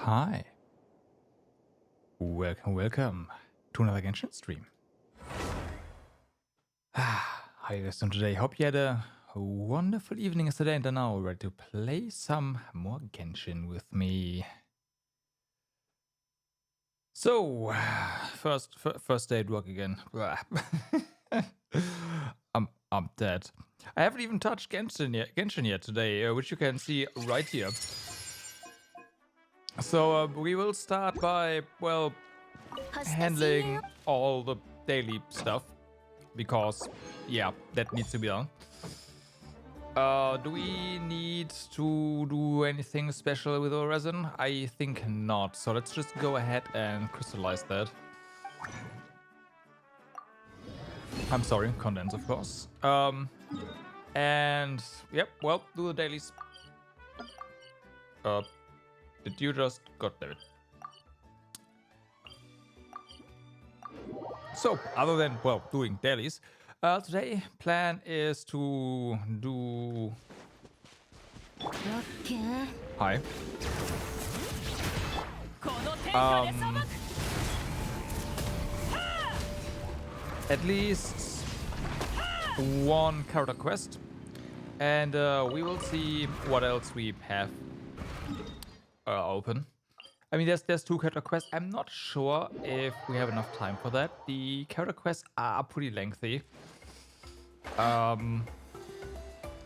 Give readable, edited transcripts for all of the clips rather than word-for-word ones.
Hi. Welcome to another Genshin stream. How are you guys doing today? Hope you had a wonderful evening yesterday and are now ready to play some more Genshin with me. So, first day at work again. I'm dead. I haven't even touched Genshin yet today, which you can see right here. So we will start by, well, handling all the daily stuff, because, yeah, that needs to be done. Do we need to do anything special with our resin? I think not, so let's just go ahead and crystallize that. I'm sorry, condense, of course. And, yep, well, do the dailies. Did you just got there? So, other than, well, doing dailies, today plan is to do... Hi. At least one character quest, and we will see what else we have open. I mean, there's two character quests. I'm not sure if we have enough time for that. The character quests are pretty lengthy.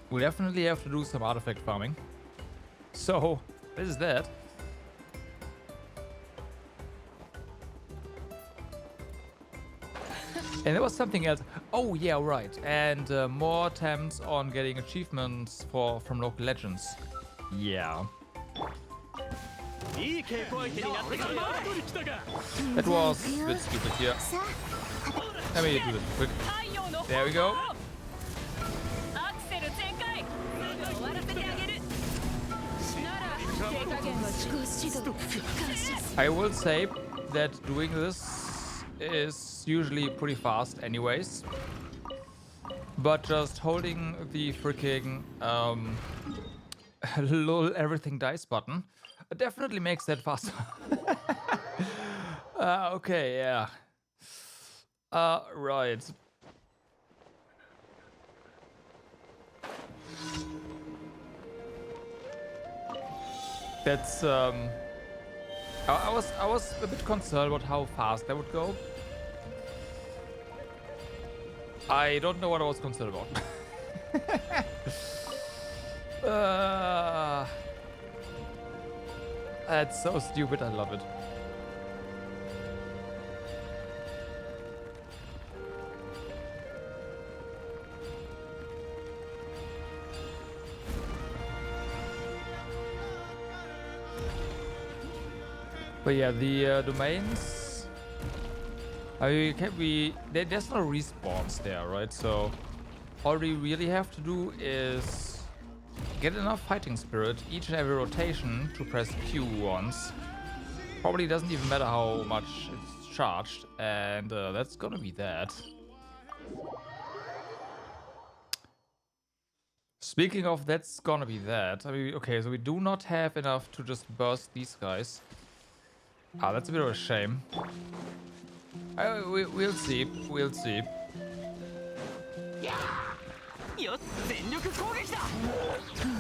We definitely have to do some artifact farming. So, this is that. And there was something else. Oh, yeah, right. And more attempts on getting achievements from local legends. Yeah. That was a bit stupid here. Let me do this quick. There we go. I will say that doing this is usually pretty fast anyways. But just holding the freaking lol everything dice button definitely makes that faster. Okay, yeah. Right. That's I was a bit concerned about how fast that would go. I don't know what I was concerned about. That's so stupid, I love it. But yeah, the domains. There's no respawns there, right? So all we really have to do is get enough fighting spirit each and every rotation to press Q once. Probably doesn't even matter how much it's charged, and that's gonna be that. Speaking of that's gonna be that, I mean, okay, so we do not have enough to just burst these guys. Ah, that's a bit of a shame. We'll see. We'll see.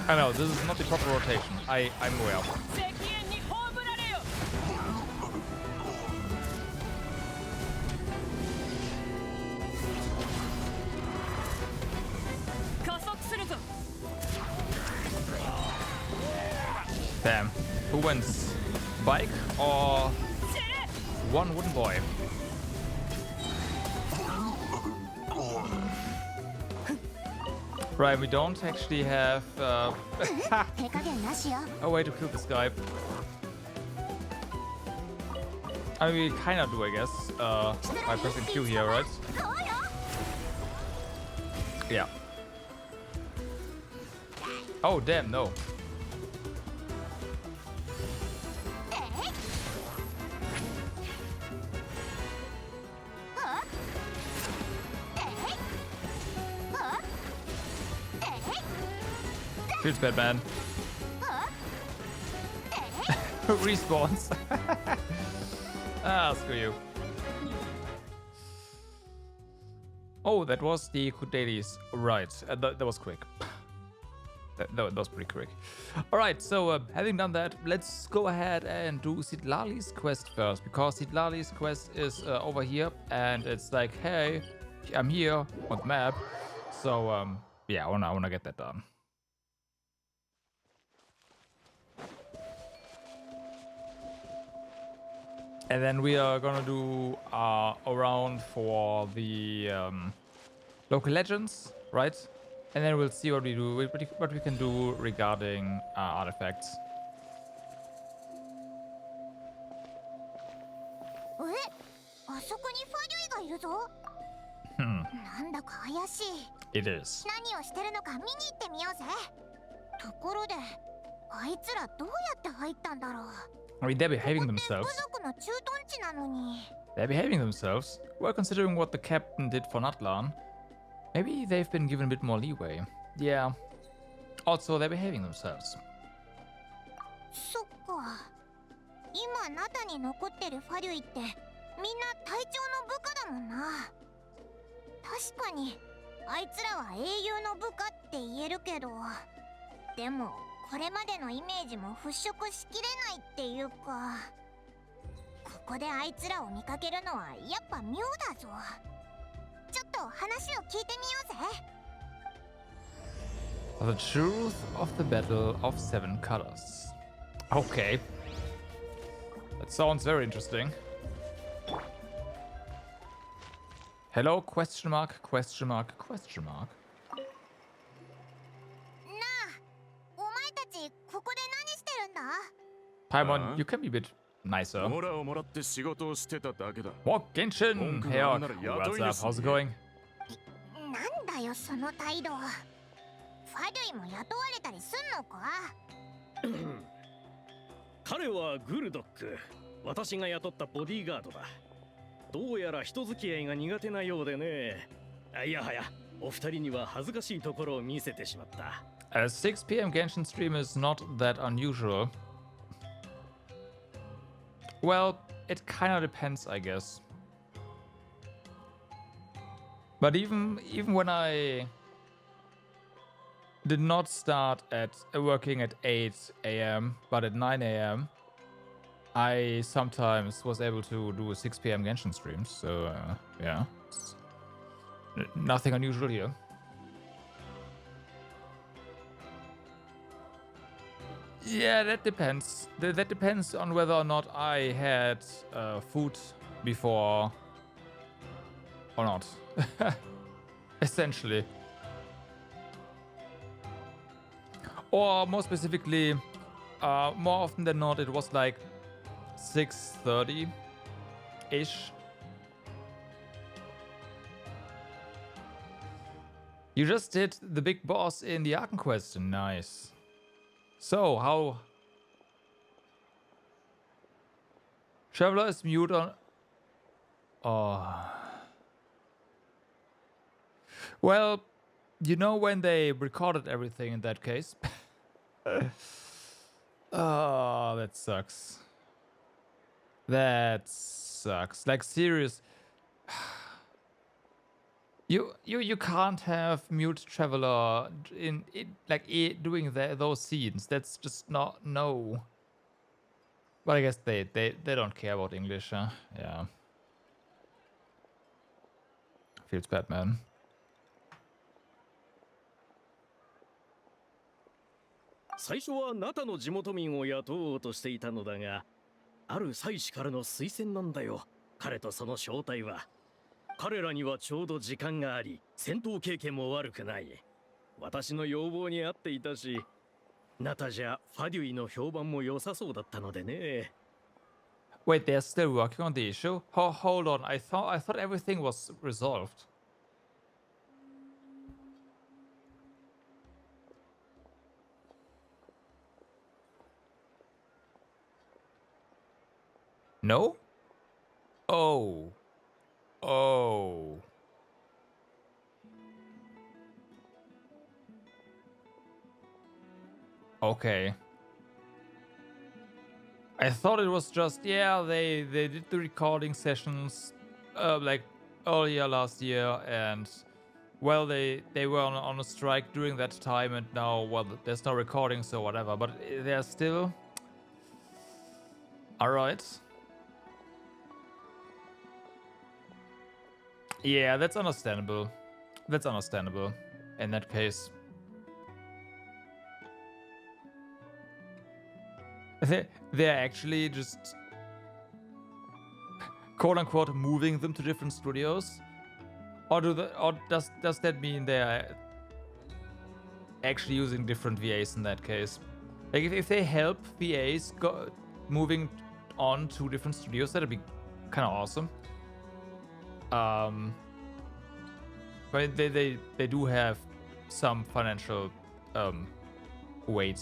I know, this is not the proper rotation. I'm aware. Damn. Who wins? Bike or one wooden boy? Right, we don't actually have a way to kill this guy. I mean, we kind of do, I guess, by pressing Q here, right? Yeah. Oh, damn, no. Feels bad, man. Respawns. Screw you. Oh, that was the dailies. Right. That was quick. That was pretty quick. Alright, so having done that, let's go ahead and do Sidlali's quest first. Because Sidlali's quest is over here. And it's like, hey, I'm here on the map. So, yeah, I wanna get that done. And then we are gonna do around for the local legends, right? And then we'll see what we do, what we can do regarding artifacts. あそこにファリュイがいるぞ。なんだか怪しい。It is. 何をしてるのか見に行ってみようぜ。ところで、あいつらどうやって入ったんだろう。I mean, they're behaving themselves. 部族の駐屯地なのに。They're behaving themselves. Well, considering what the captain did for Natlan, maybe they've been given a bit more leeway. Yeah. Also, they're behaving themselves. そっか。今ナタに残ってるファリュイってみんな隊長の部下だもんな。確かにあいつらは英雄の部下って言えるけど、でもこれまでのイメージも払拭しきれないっていうか、ここであいつらを見かけるのはやっぱ妙だぞ。ちょっと話を聞いてみようぜ。 The truth of the battle of 7 colors. Okay. That sounds very interesting. Hello, question mark, question mark, question mark. なあ、お前たちここで何してるんだ？ Paimon, you can be a bit nicer. モラをもらって仕事をしてただけだ。 What, Genshin? Hey, what's up? How's it going? なんだよその態度。ファリュイも雇われたりすんのか？彼はグルドック。私が雇ったボディーガードだ。どうやら人付き合いが苦手なようでね。いやはや、お二人には恥ずかしいところを見せてしまった。A 6 p.m. Genshin stream is not that unusual. Well, it kind of depends, I guess. But even when I did not start at working at 8 a.m. but at 9 a.m. I sometimes was able to do 6 p.m. Genshin streams, so yeah, nothing unusual here. Yeah, that depends. That depends on whether or not I had food before or not. Essentially. Or more specifically, more often than not, it was like 6:30-ish. You just did the big boss in the Arkham quest. Nice. So, how... Traveler is mute on... Oh... Well, you know when they recorded everything in that case? Oh, that sucks. That sucks. Like, serious. You can't have mute Traveler in doing those scenes. That's just not, no. But I guess they don't care about English, huh? Yeah. Feels bad, man. 最初はナタの地元民を雇おうとしていたのだが、ある祭司からの推薦なんだよ。彼とその正体は。彼らにはちょうど時間があり、戦闘経験も悪くない。私の要望に合っていたし、ナタじゃファデュイの評判も良さそうだったのでね。Wait, they're still working on the issue? Hold on, I thought everything was resolved. No? Oh. Oh. Okay. I thought it was just, yeah, they did the recording sessions like earlier last year, and well, they were on a strike during that time, and now, well, there's no recording, so whatever, but they're still all right. Yeah, that's understandable. That's understandable in that case. They're actually just quote unquote moving them to different studios, or does that mean they're actually using different VAs in that case? Like if they help VAs moving on to different studios, that'd be kind of awesome. But they do have some financial weight.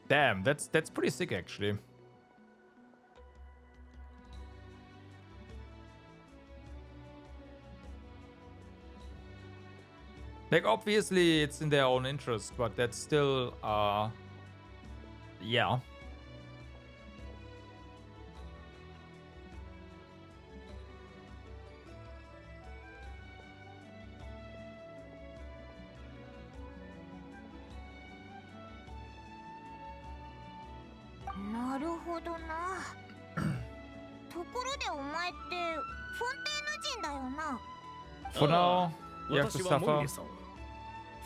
Damn, that's pretty sick actually. Like obviously it's in their own interest, but that's still yeah. For now, you have to suffer.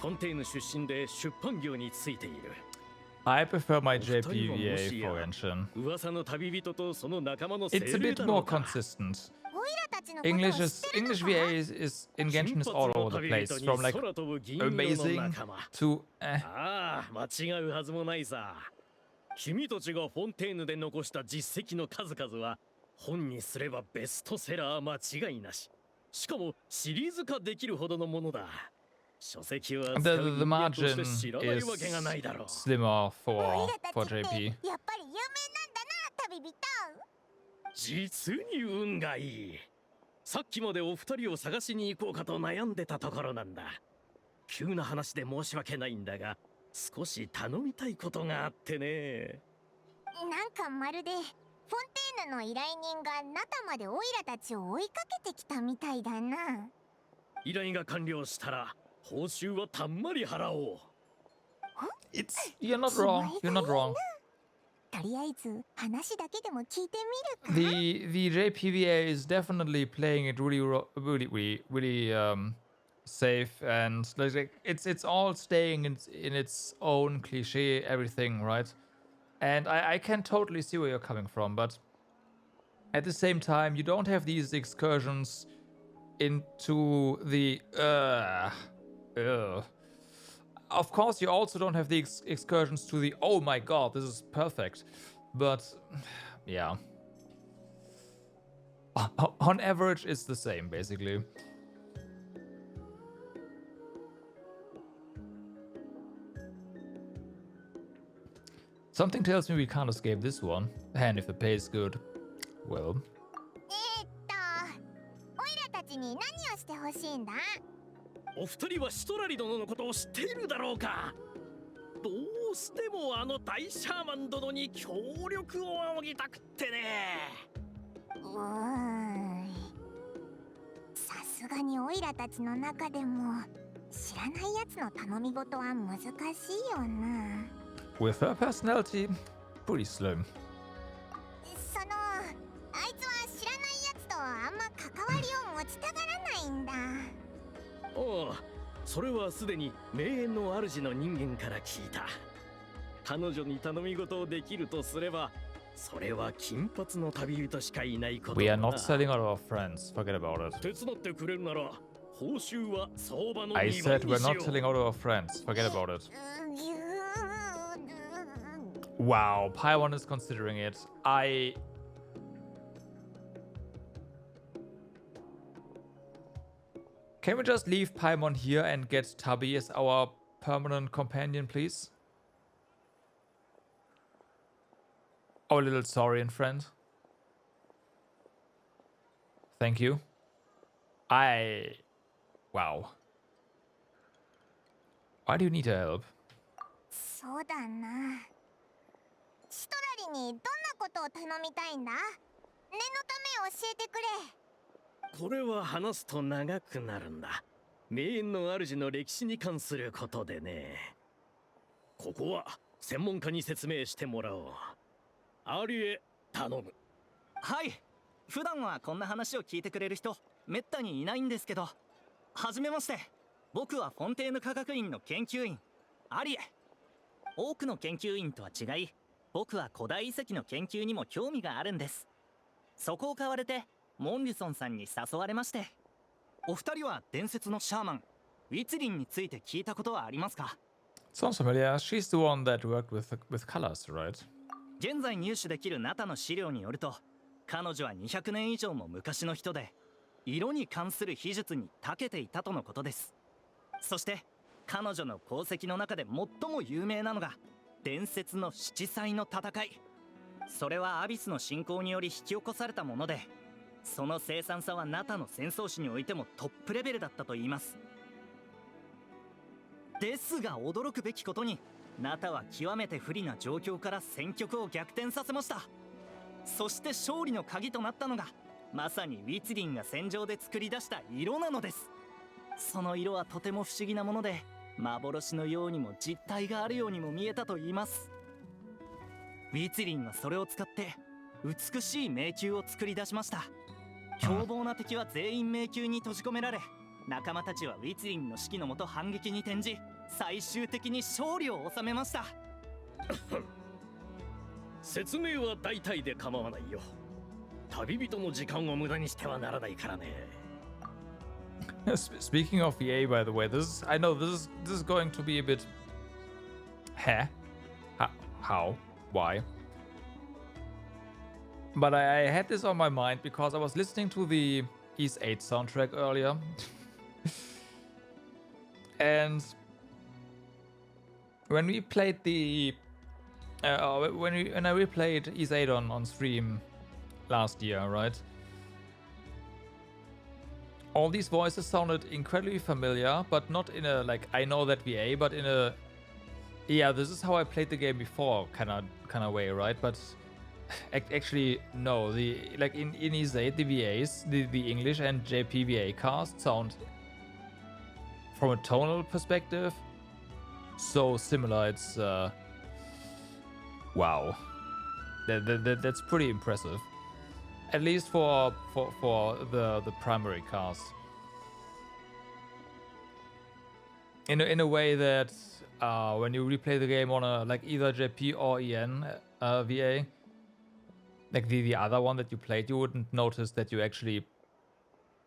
フォンテーヌ出身で出版業についている。 I prefer my JPVA for Genshin. 噂の旅人とその仲間の It's a bit more consistent. English VA is in Genshin is all over the place, from like amazing to ああ、間違うはずもないさ。君たちがフォンテーヌで残した実績の数々は本にすればベストセラー間違いなし。しかもシリーズ化できるほどのものだ。書籍は the margin is slimmer for JP. やっぱり有名なんだな、旅人。実に運がいい。さっきまでお二人を探しに行こうかと悩んでたところなんだ。急な話で申し訳ないんだが、少し頼みたいことがあってね。なんかまるでフォンテーヌの依頼人がナタまでオイラたちを追いかけてきたみたいだな。依頼が完了したら報酬はたんまり払おう。You're not wrong. You're not wrong. とりあえず話だけでも聞いてみるか。The JPVA is definitely playing it really safe, and like it's all staying in its own cliche everything, right? And I can totally see where you're coming from, but at the same time, you don't have these excursions into the Of course, you also don't have the excursions to the oh my god, this is perfect. But yeah, on average, it's the same basically. Something tells me we can't escape this one, and if the pay is good, well. オイラたちに何をしてほしいんだ？お二人はシトラリ殿のことを知っているだろうか。どうしてもあの大シャーマン殿に協力を仰ぎたくってね。さすがにオイラたちの中でも知らないやつの頼み事は難しいよな。With her personality, pretty slim. そのあいつは知らないやつとあんま関わりを持ちたがらないんだ。おう、それはすでに名園の主の人間から聞いた。彼女に頼み事をできるとすれば、それは金髪の旅人しかいないことだな。We are not selling out our friends. Forget about it. 手伝ってくれるなら、報酬は相場の2倍 I にしよう。 said we're not selling out our friends. Forget about it. Wow, Paimon is considering it. Can we just leave Paimon here and get Tabi as our permanent companion, please? Our little Saurian friend. Thank you. Wow. Why do you need help? そうだな。シトラリにどんなことを頼みたいんだ？念のため教えてくれ。これは話すと長くなるんだ。名園の主の歴史に関することでね。ここは専門家に説明してもらおう。アリエ、頼む。はい。普段はこんな話を聞いてくれる人めったにいないんですけど、はじめまして。僕はフォンテーヌ科学院の研究員アリエ。多くの研究員とは違い、僕は古代遺跡の研究にも興味があるんです。そこを買われてモンリュソンさんに誘われまして。お二人は伝説のシャーマンウィツリンについて聞いたことはありますか？ Sounds familiar. She's the one that worked with colors, right? 現在入手できるナタの資料によると、彼女は200年以上も昔の人で、色に関する秘術に長けていたとのことです。そして彼女の功績の中で最も有名なのが伝説の七彩の戦い。それはアビスの侵攻により引き起こされたもので、その凄惨さはナタの戦争史においてもトップレベルだったといいます。ですが驚くべきことに、ナタは極めて不利な状況から戦局を逆転させました。そして勝利の鍵となったのが、まさにウィツリンが戦場で作り出した色なのです。その色はとても不思議なもので、幻のようにも実体があるようにも見えたといいます。ウィツリンはそれを使って美しい迷宮を作り出しました。凶暴な敵は全員迷宮に閉じ込められ、仲間たちはウィツリンの指揮のもと反撃に転じ、最終的に勝利を収めました。説明は大体で構わないよ。旅人の時間を無駄にしてはならないからね。Speaking of VA, by the way, I know this is going to be a bit. How? Why? But I had this on my mind because I was listening to the Ys 8 soundtrack earlier. And when we played when I replayed Ys 8 on stream last year, right? All these voices sounded incredibly familiar, but not in a like I know that VA, but in a yeah, this is how I played the game before kind of way, right? But actually no, the like in Ys 8 the VAs, the English and JP VA cast sound from a tonal perspective so similar. It's wow, that's pretty impressive. At least for the primary cast. In a way that when you replay the game on a like either JP or EN VA, like the other one that you played, you wouldn't notice that you actually,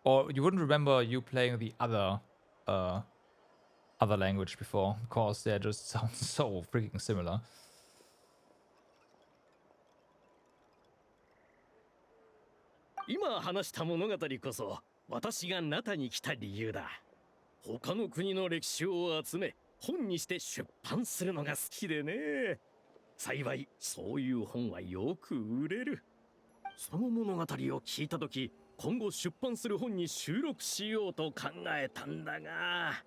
or you wouldn't remember you playing the other language before, because they just sound so freaking similar. 今話した物語こそ私がナタに来た理由だ。他の国の歴史を集め本にして出版するのが好きでね。幸いそういう本はよく売れる。その物語を聞いたとき、今後出版する本に収録しようと考えたんだが、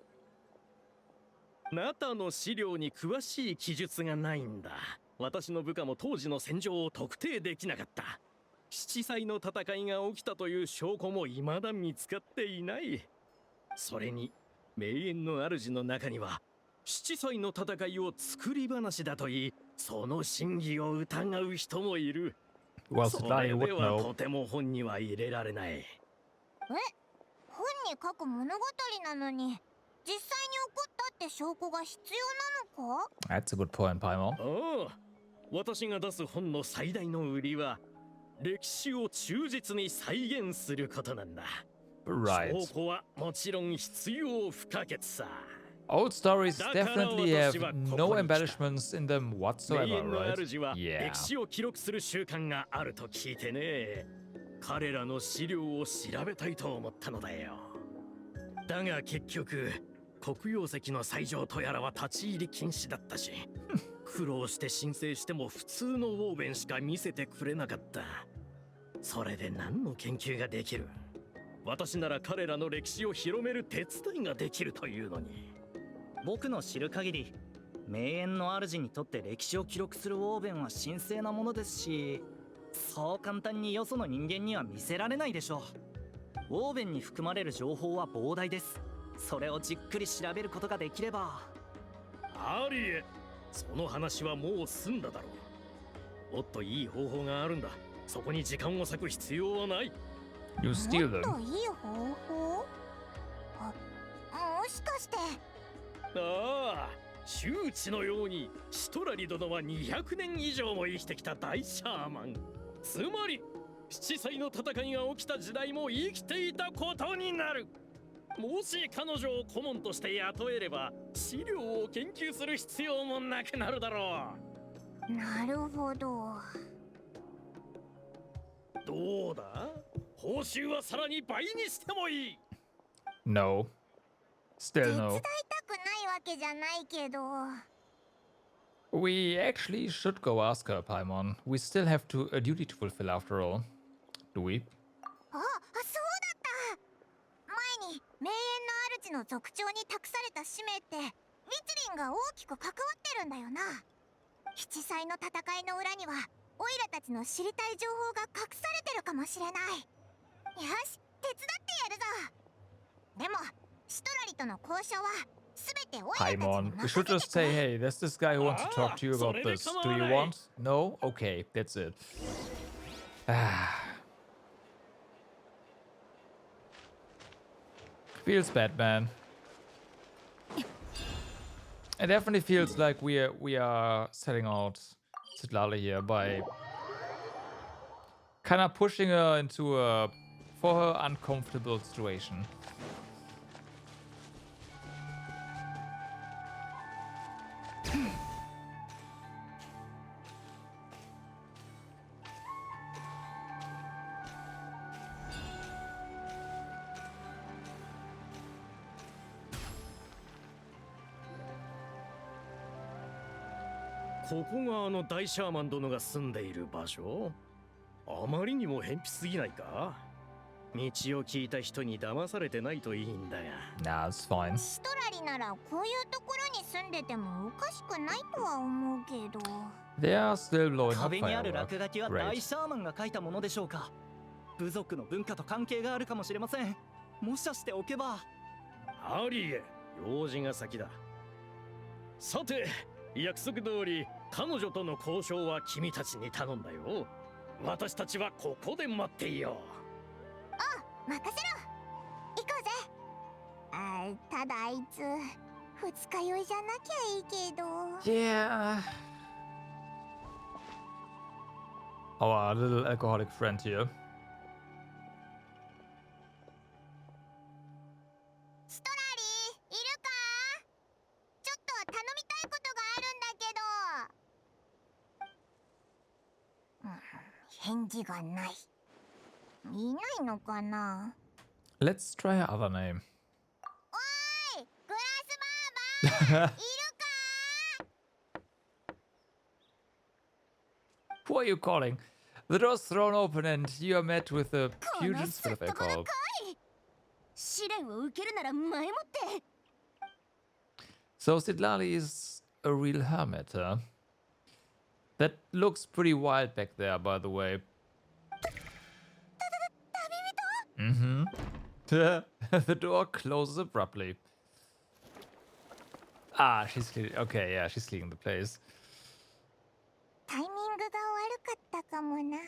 ナタの資料に詳しい記述がないんだ。私の部下も当時の戦場を特定できなかった。七彩の戦いが起きたという証拠も未だ見つかっていない。それに名園の主の中には七彩の戦いを作り話だと言い、その真偽を疑う人もいる。それではとても本には入れられない。本に書く物語なのに実際に起こったって証拠が必要なのか？ That's a good point, Paimon. ああ、私が出す本の最大の売りは歴史を忠実に再現することなんだ。Right. 証拠はもちろん必要不可欠さ。Old stories definitely have no embellishments in them whatsoever, 名園の right? 主は Yeah. 歴史を記録する習慣があると聞いてね。彼らの資料を調べたいと思ったのだよ。だが結局、黒曜石の斎場とやらは立ち入り禁止だったし、苦労して申請しても普通のウォーベンしか見せてくれなかった。それで何の研究ができる？私なら彼らの歴史を広める手伝いができるというのに。僕の知る限り名園の主にとって歴史を記録するウォーベンは神聖なものですし、そう簡単によその人間には見せられないでしょう。ウォーベンに含まれる情報は膨大です。それをじっくり調べることができれば。アリエ、その話はもう済んだだろう。もっといい方法があるんだ。そこに時間を割く必要はない。 You steal もっ them. といい方法？もしかして。ああ、周知のようにシトラリ殿は200年以上も生きてきた大シャーマン。つまり七歳の戦いが起きた時代も生きていたことになる。もし彼女を顧問として雇えれば資料を研究する必要もなくなるだろう。なるほど。どうだ、報酬はさらに倍にしてもいい。 No. 手 Still 伝い no. たくないわけじゃないけど。We actually should go ask her, Paimon. We still have a duty to fulfill after all. Do we? あ、そうだった。前に名園の主の族長に託された使命ってウィツリンが大きく関わってるんだよな。七歳の戦いの裏にはオイラたちの知りたい情報が隠されてるかもしれない。よし、手伝ってやるぞ。でもシトラリとの交渉はすべてオイラたちに Paimon, you 任 should せ just てくれ。 say, hey, there's this guy who wants to talk to you about Ah, this. sorry, Do you come on, want? No? Okay, that's it. Feels bad, man. It definitely feels like we are setting out Citlali here by kind of pushing her into a for her uncomfortable situation. ここがあの大シャーマン殿が住んでいる場所？あまりにも偏僻すぎないか？道を聞いた人に騙されてないといいんだが。 Nah, it's fine. シトラリならこういうところに住んでてもおかしくないとは思うけど。 They are still blowing up 壁にある fireworks. 落書きは Great. 大シャーマンが書いたものでしょうか。部族の文化と関係があるかもしれません。もしかしておけば。アリエ、用事が先だ。さて、約束通り彼女との交渉は君たちに頼んだよ。私たちはここで待っていよう。任せろ。行こうぜ。ただあいつ二日酔いじゃなきゃいいけど。 Yeah. Our little alcoholic friend here. ストラリーいるか？ちょっと頼みたいことがあるんだけど。返事がない。いないのかな？ Let's try her other name. おい、グラスバーバーいるか？ Who are you calling? The door's thrown open and you are met with a この fusion す spit っと of この alcohol. 恋。試練を受けるなら前もって。 So Citlali is a real hermit, huh? That looks pretty wild back there, by the way. Mm-hmm. The door closes abruptly. Ah, she's cleaning. Okay, yeah, she's cleaning the place. タイミングが悪かったかもな。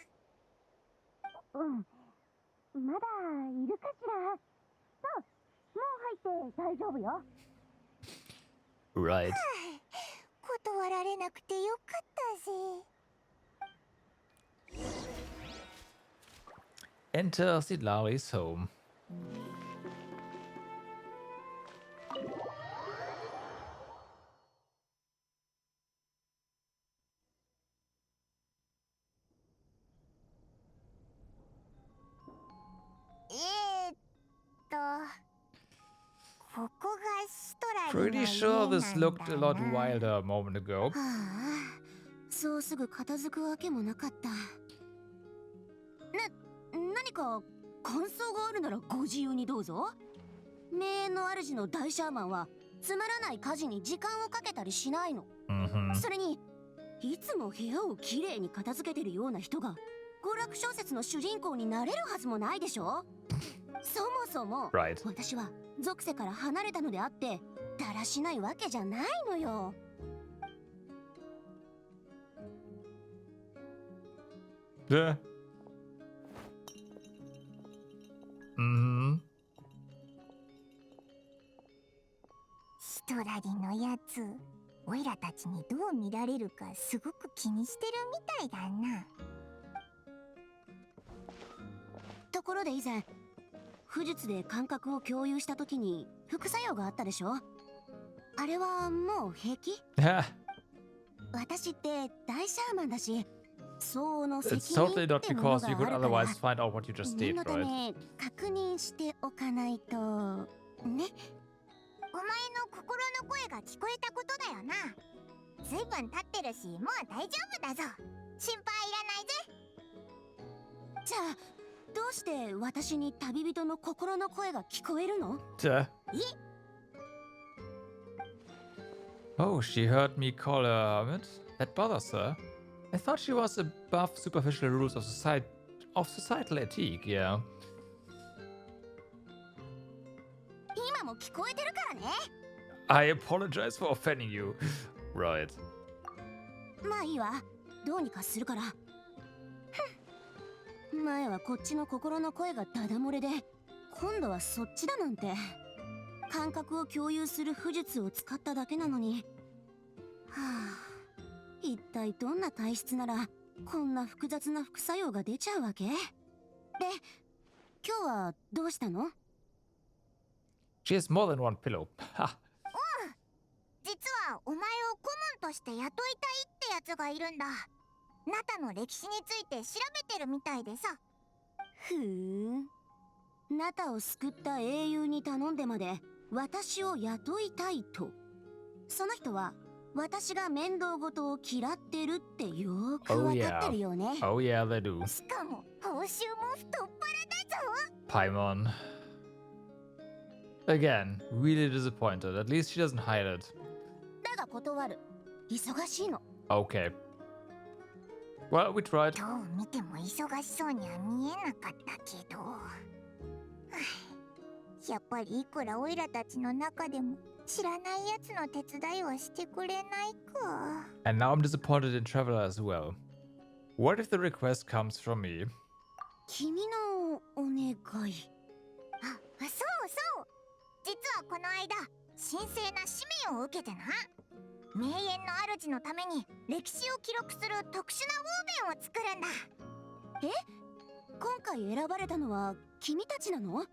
まだいるかしら。そう、もう入って大丈夫よ。 Right. 断られなくてよかったぜ。 Enter Citlali's home.ーっと、ここがシトラリの Pretty 家 sure なん this だ looked a lot な。 wilder a moment ago. はあ、そうすぐ片付くわけもなかった。何か感想があるならご自由にどうぞ。名園の主の大シャーマンはつまらない家事に時間をかけたりしないの。 Mm-hmm. それにいつも部屋をきれいに片付けてるような人が娯楽小説の主人公になれるはずもないでしょ。そもそも Right. 私は属性から離れたのであってだらしないわけじゃないのよ。 Yeah. Mm-hmm. シトラリのやつ、オイラたちにどう見られるかすごく気にしてるみたいだな。ところで以前巫術で感覚を共有した時に副作用があったでしょ。あれはもう平気？ Yeah. 私って大シャーマンだし、相応の責 It's 任 totally っ not てもの because が you あ could るから otherwise find out what you just 念 did, のた right? め確認しておかないとね。お前の心の声が聞こえたことだよな。ずいぶん経ってるし、もう大丈夫だぞ。心配いらないぜ。じゃあどうして私に旅人の心の声が聞こえるの？ Duh. Oh, she heard me call her a hermit? That bothers her. I thought she was above superficial rules of societal ethique, yeah. 今も聞こえてるからね。 I apologize for offending you. Right. まあいいわ、どうにかするから。ふん、前はこっちの心の声がダダ漏れで、今度はそっちだなんて。感覚を共有する巫術を使っただけなのに。はあ、一体どんな体質ならこんな複雑な副作用が出ちゃうわけ？で、今日はどうしたの？ She has more than one pillow. Ha. 実はお前を顧問として雇いたいってやつがいるんだ。ナタの歴史について調べてるみたいでさ。ふーん。ナタを救った英雄に頼んでまで私を雇いたいと。その人は私が面倒事を嫌ってるってよーく Oh わかってるよね。 Oh yeah, they do. しかも報酬も太っPaimon. 腹だぞ。Again, really disappointed. At least she doesn't hide it. だが断る。忙しいの。 Okay. Well, we tried. どう見ても忙しそうには見えなかったけど。はあ、やっぱりいくらオイラたちの中でも知らないやつの手伝いはしてくれないか。 And now I'm disappointed in Traveler as well. What if the request comes from me? 君のお願い。あ、そうそう。実はこの間、神聖な使命を受けてな。名園の主のために歴史を記録する特殊なウォーベンを作るんだ。え？今回選ばれたのは君たちなの？オイ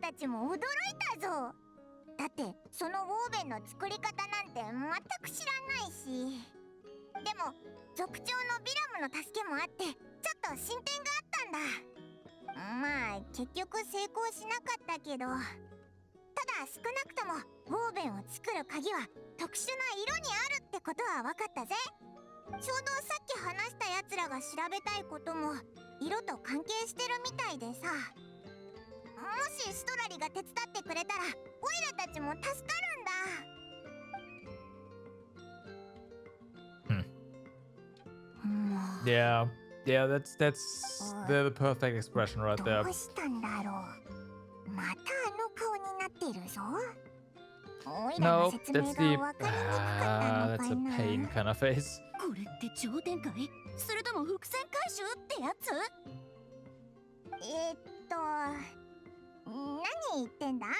ラたちも驚いたぞ。だってそのウォーベンの作り方なんて全く知らないし。でも族長のビラムの助けもあってちょっと進展があったんだ。まあ結局成功しなかったけど、ただ少なくともウォーベンを作る鍵は特殊な色にあるってことは分かったぜ。ちょうどさっき話したやつらが調べたいことも色と関係してるみたいでさ。もしシトラリが手伝ってくれたらオイラたちも助かるんだ。Yeah, that's the perfect expression right ど there. うしたんだろう。またあの顔になってるぞ。オイラの No, 説明 that's が the 分かりにくかったの that's か a な。 pain kind of face. これって超展開？それとも伏線回収ってやつ？何言ってんだ？やっ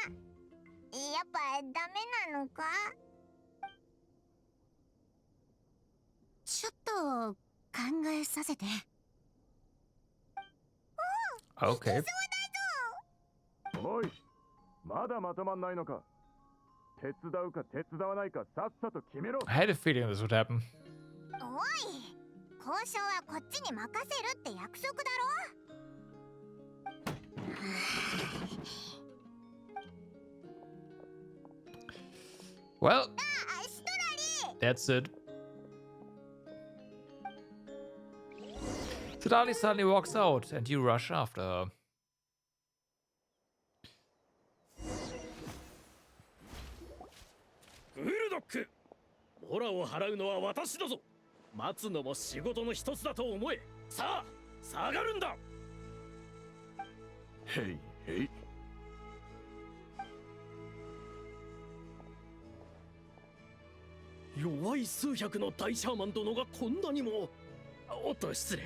ぱダメなのか？ちょっと考えさせて。Okay. おい、まだまとまんないのか。手伝うか手伝わないかさっさと決めろ。 I had a feeling this would happen. おい、交渉はこっちに任せるって約束だろ。Well, シトラリ that's it. Tadali suddenly walks out, and you rush after her. ック。モラを払うのは私だぞ。待つのも仕事の一つだと思え。さあ下がるんだ。へいへい。弱い数百の大シャーマン殿がこんなにも。おっと失礼。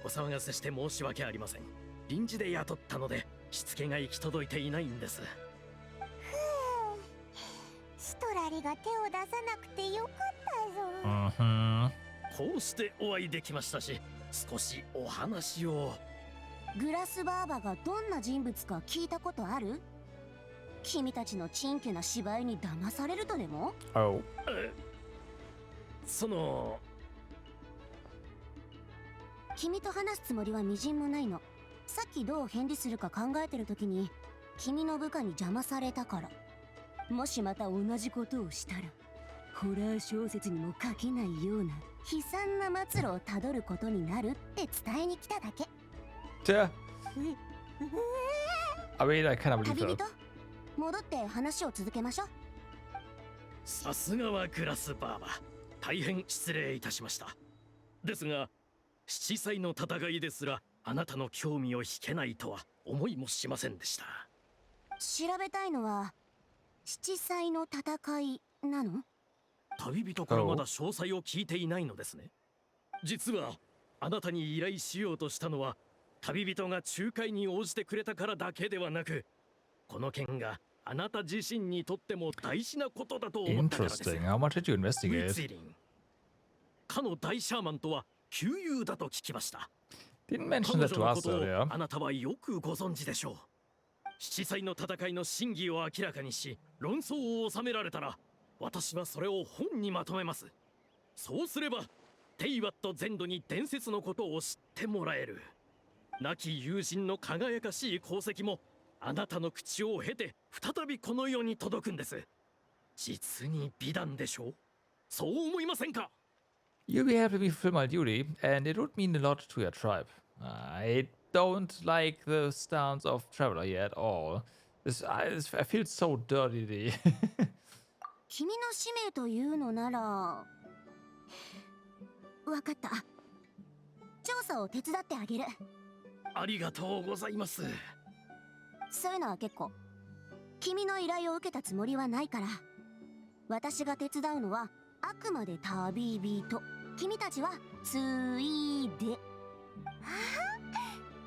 お騒がせして申し訳ありません。臨時で雇ったのでしつけが行き届いていないんです。シトラリが手を出さなくてよかったぞ。こうしてお会いできましたし、少しお話を。グラスバーバがどんな人物か聞いたことある？君たちの珍奇な芝居に騙されるとでも？ Oh. その。君と話すつもりはみじんもないの。さっきどう返事するか考えてる時に君の部下に邪魔されたから。もしまた同じことをしたらホラー小説にも書けないような悲惨な末路をたどることになるって伝えに来ただけ。Yeah. I mean, I cannot believe 旅 that. 人、戻って話を続けましょう。さすがはグラスバーバ。大変失礼いたしました。ですが七歳の戦いですらあなたの興味を引けないとは思いもしませんでした。調べたいのは七歳の戦いなの？旅人からまだ詳細を聞いていないのですね。実はあなたに依頼しようとしたのは旅人が仲介に応じてくれたからだけではなく、この件があなた自身にとっても大事なことだと思ったからです。 Interesting. How much did you ウィ investigate? ツィリン、かの大シャーマンとは旧友だと聞きました。 Didn't mention 彼 that 女 to の us ことを earlier. あなたはよくご存知でしょう。七歳の戦いの真偽を明らかにし論争を収められたら、私はそれを本にまとめます。そうすればテイワット全土に伝説のことを知ってもらえる。亡き友人の輝かしい功績もあなたの口を経て再びこの世に届くんです。実に美談でしょう。そう思いませんか？ You'll be happy to fulfill my duty, and it would mean a lot to your tribe. I don't like the stance of Traveler here at all. I feel so dirty. 君の使命というのならわかった。調査を手伝ってあげる。ありがとうございます。そういうのは結構。君の依頼を受けたつもりはないから。私が手伝うのはあくまで旅人。君たちはついで。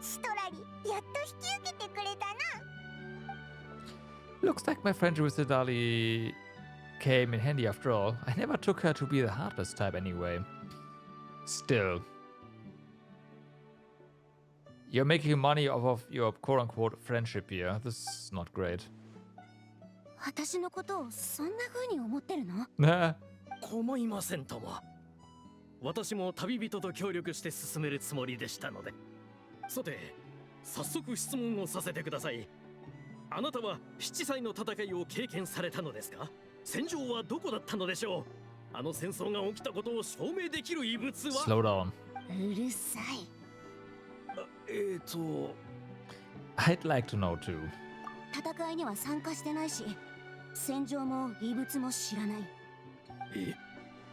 シトラリ、やっと引き受けてくれたな。 Looks like my friendship with Sidali came in handy after all. I never took her to be the heartless type anyway. Still. You're making money off of your quote-unquote friendship here. This is not great. 私のことをそんな風に思ってるの？ Nah. 構いませんとも。私も旅人と協力して進めるつもりでしたので。さて、早速質問をさせてください。あなたは七歳の戦いを経験されたのですか？戦場はどこだったのでしょう？あの戦争が起きたことを証明できる遺物は？ Slow down. うるさい。I'd like to know too. 戦いには参加してないし、戦場も遺物も知らない。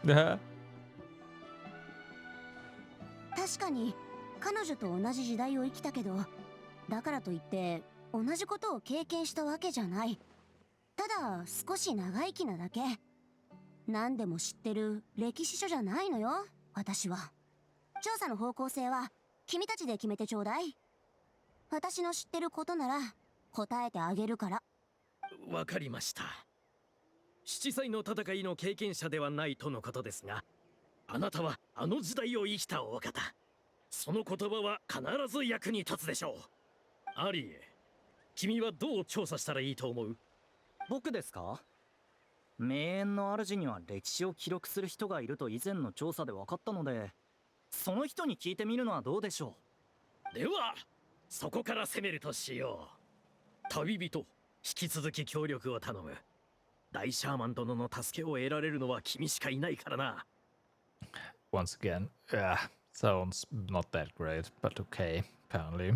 Nah. 確かに彼女と同じ時代を生きたけど、だからといって同じことを経験したわけじゃない。ただ少し長生きなだけ。何でも知ってる歴史書じゃないのよ、私は。調査の方向性は君たちで決めてちょうだい。私の知ってることなら答えてあげるから。わかりました。七歳の戦いの経験者ではないとのことですが、あなたはあの時代を生きたお方。その言葉は必ず役に立つでしょう。アリエ、君はどう調査したらいいと思う？僕ですか？名園の主には歴史を記録する人がいると以前の調査で分かったので、その人に聞いてみるのはどうでしょう。ではそこから攻めるとしよう。旅人、引き続き協力を頼む。大シャーマン殿の助けを得られるのは君しかいないからな。Once again, sounds not that great, but okay, apparently.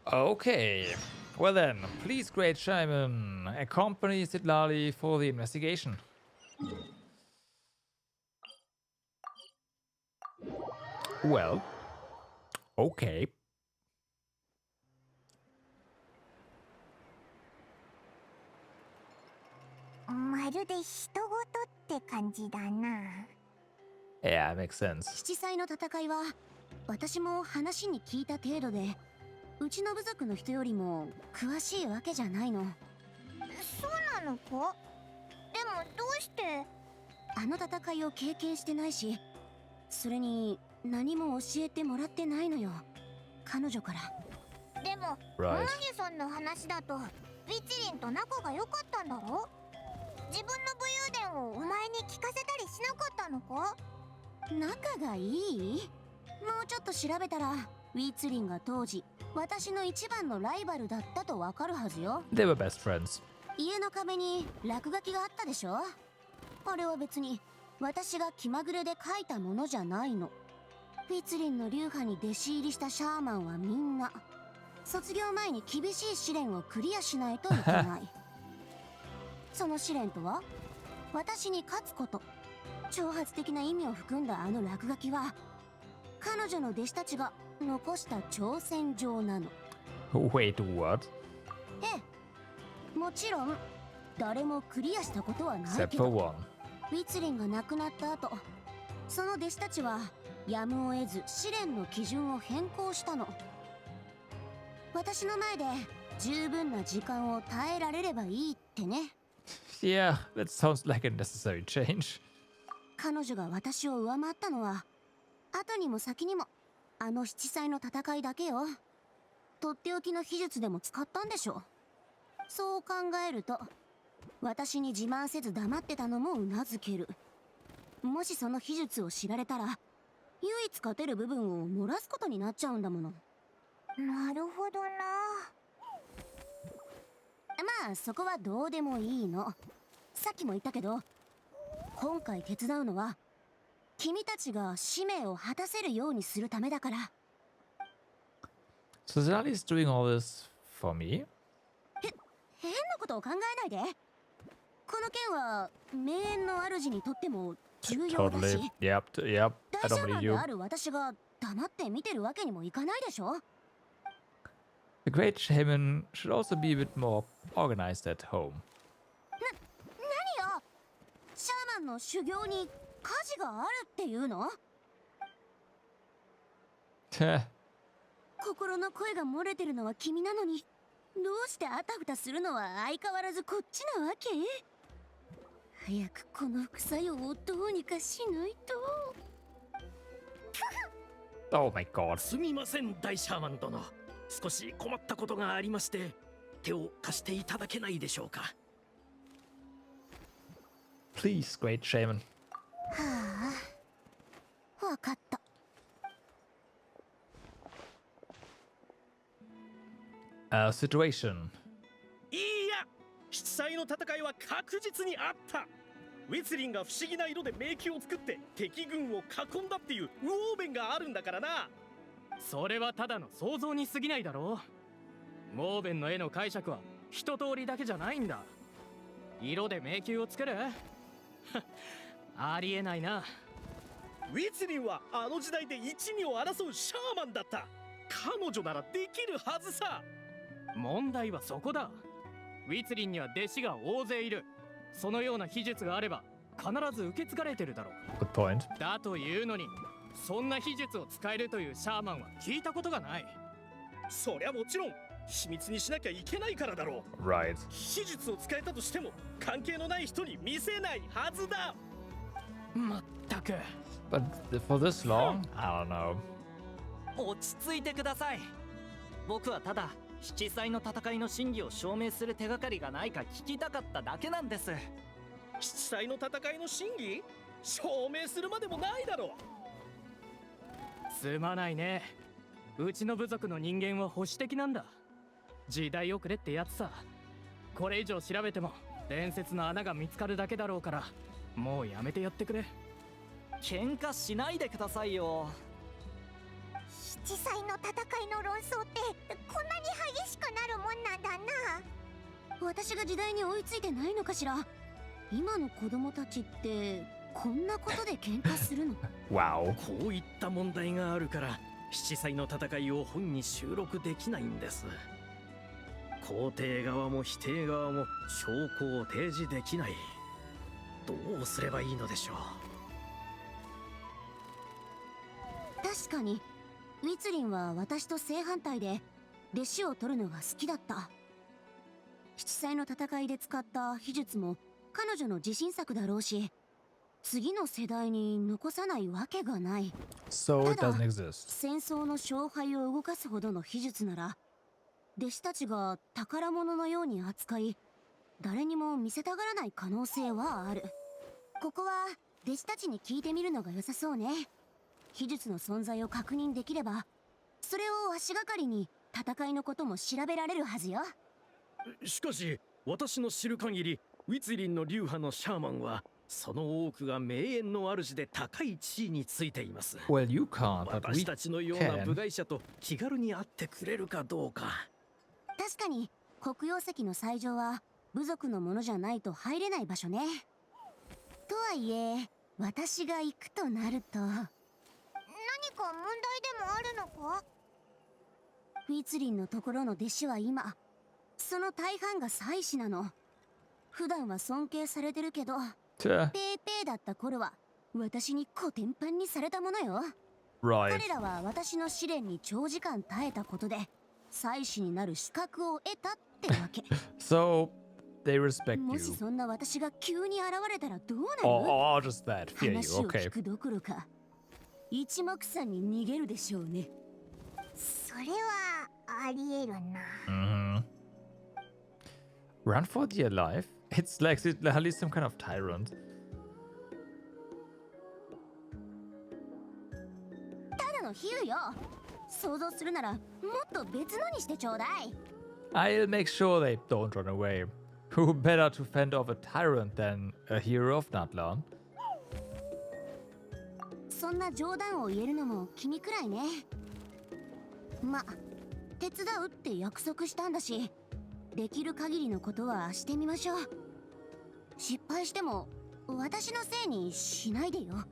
Okay, Well then, please, great shaman, accompany Sidlali for the investigation. Well, okay. まるで人事って感じだな。 Yeah, makes sense. 七彩の戦いは私も話に聞いた程度で、うちの部族の人よりも詳しいわけじゃないの。そうなのか？でもどうして？あの戦いを経験してないし、それに何も教えてもらってないのよ、彼女から。でも、Right. マギさんの話だと、ビチリンと仲が良かったんだろ？自分の武勇伝をお前に聞かせたりしなかったのか？仲がいい？もうちょっと調べたら、ウィーツリンが当時私の一番のライバルだったとわかるはずよ。 They were best friends. 家の壁に落書きがあったでしょ。あれは別に私が気まぐれで書いたものじゃないの。ウィーツリンの流派に弟子入りしたシャーマンはみんな卒業前に厳しい試練をクリアしないといけない。その試練とは、私に勝つこと。挑発的な意味を含んだあの落書きは、彼女の弟子たちが残した挑戦状なの。 Wait, what? ええ、もちろん誰もクリアしたことはない Except け for ど、 one. ウィツリンが亡くなった後、その弟子たちはやむを得ず試練の基準を変更したの。私の前で十分な時間を耐えられればいいってね。 Yeah, that sounds like a necessary change. 彼女が私を上回ったのは、後にも先にもあの七彩の戦いだけよ。とっておきの秘術でも使ったんでしょ。そう考えると、私に自慢せず黙ってたのもうなずける。もしその秘術を知られたら、唯一勝てる部分を漏らすことになっちゃうんだもの。なるほどな。まあそこはどうでもいいの。さっきも言ったけど、今回手伝うのは君たちが使命を果たせるようにするためだから。 So Sidlali's doing all this for me? 変なことを考えないで。この件は名園の主にとっても重要だ Totally. し、 Yep, yep. 大 I シャ don't ーマ believe ンで you. ある私が黙って見てるわけにもいかないでしょ。 The great shaman should also be a bit more organized at home. 何よ、シャーマンの修行に火事があるっていうの？心の声が漏れてるのは君なのに、どうしてあたふたするのは相変わらずこっちなわけ？早くこの副作用をどうにかしないと。Oh my god. すみません、大シャーマン殿。少し困ったことがありまして、手を貸していただけないでしょうか。 Please, great shaman. はあ、わかった。Situation. いや、七彩の戦いは確実にあった。ウィツリンが不思議な色で迷宮を作って敵軍を囲んだっていうウォーベンがあるんだからな。それはただの想像に過ぎないだろう。モーベンの絵の解釈は一通りだけじゃないんだ。色で迷宮を作るありえないな。ウィツリンはあの時代で一二を争うシャーマンだった。彼女ならできるはずさ。問題はそこだ。ウィツリンには弟子が大勢いる。そのような秘術があれば必ず受け継がれてるだろう。 Good point. だというのに、そんな秘術を使えるというシャーマンは聞いたことがない。そりゃもちろん秘密にしなきゃいけないからだろう。 Right. 秘術を使えたとしても関係のない人に見せないはずだ。まったく。 But for this long? I don't know. 落ち着いてください。僕はただ七彩の戦いの真偽を証明する手がかりがないか聞きたかっただけなんです。七彩の戦いの真偽証明するまでもないだろう。すまないね。うちの部族の人間は保守的なんだ。時代遅れってやつさ。これ以上調べても伝説の穴が見つかるだけだろうから、もうやめてやってくれ。喧嘩しないでくださいよ。七彩の戦いの論争ってこんなに激しくなるもんなんだな。私が時代に追いついてないのかしら。今の子供たちってこんなことで喧嘩するの？ Wow. こういった問題があるから七歳の戦いを本に収録できないんです。肯定側も否定側も証拠を提示できない。どうすればいいのでしょう。確かにウィツリンは私と正反対で弟子を取るのが好きだった。七歳の戦いで使った秘術も彼女の自信作だろうし、次の世代に残さないわけがない。 So it doesn't exist. 戦争の勝敗を動かすほどの秘術なら弟子たちが宝物のように扱い、誰にも見せたがらない可能性はある。ここは弟子たちに聞いてみるのが良さそうね。秘術の存在を確認できれば、それを足がかりに戦いのことも調べられるはずよ。しかし私の知る限りウィツリンの流派のシャーマンはその多くが名園の主で高い地位についています。 Well, you can't, but 私 we たちのような部 can. 外者と気軽に会ってくれるかどうか。確かに黒曜石の斎場は部族のものじゃないと入れない場所ね。とはいえ私が行くとなると、何か問題でもあるのか？ウィツリンのところの弟子は今その大半が祭司なの。普段は尊敬されてるけど、 Tuh, ペーペーだった頃は私にコテンパンにされたものよ。 right. 彼らは私の試練に長時間耐えたことで祭司になる資格を得たってわけ。 So they respect も you. しそんな私が急に現れたらどうなる？ Or just that. Fear you. 話を Okay. 聞くどころか一目散に逃げるでしょうね。それはありえるな。 Mm-hmm. Run for dear life? It's like literally some kind of tyrant. ただの比喩よ。想像するならもっと別のにしてちょうだい。 I'll make sure they don't run away. Who better to fend off a tyrant than a hero of Natlan? そんな冗談を言えるのも君くらいね。ま、手伝うって約束したんだし、できる限りのことはしてみましょう。失敗しても私のせいにしないでよ。じゃあ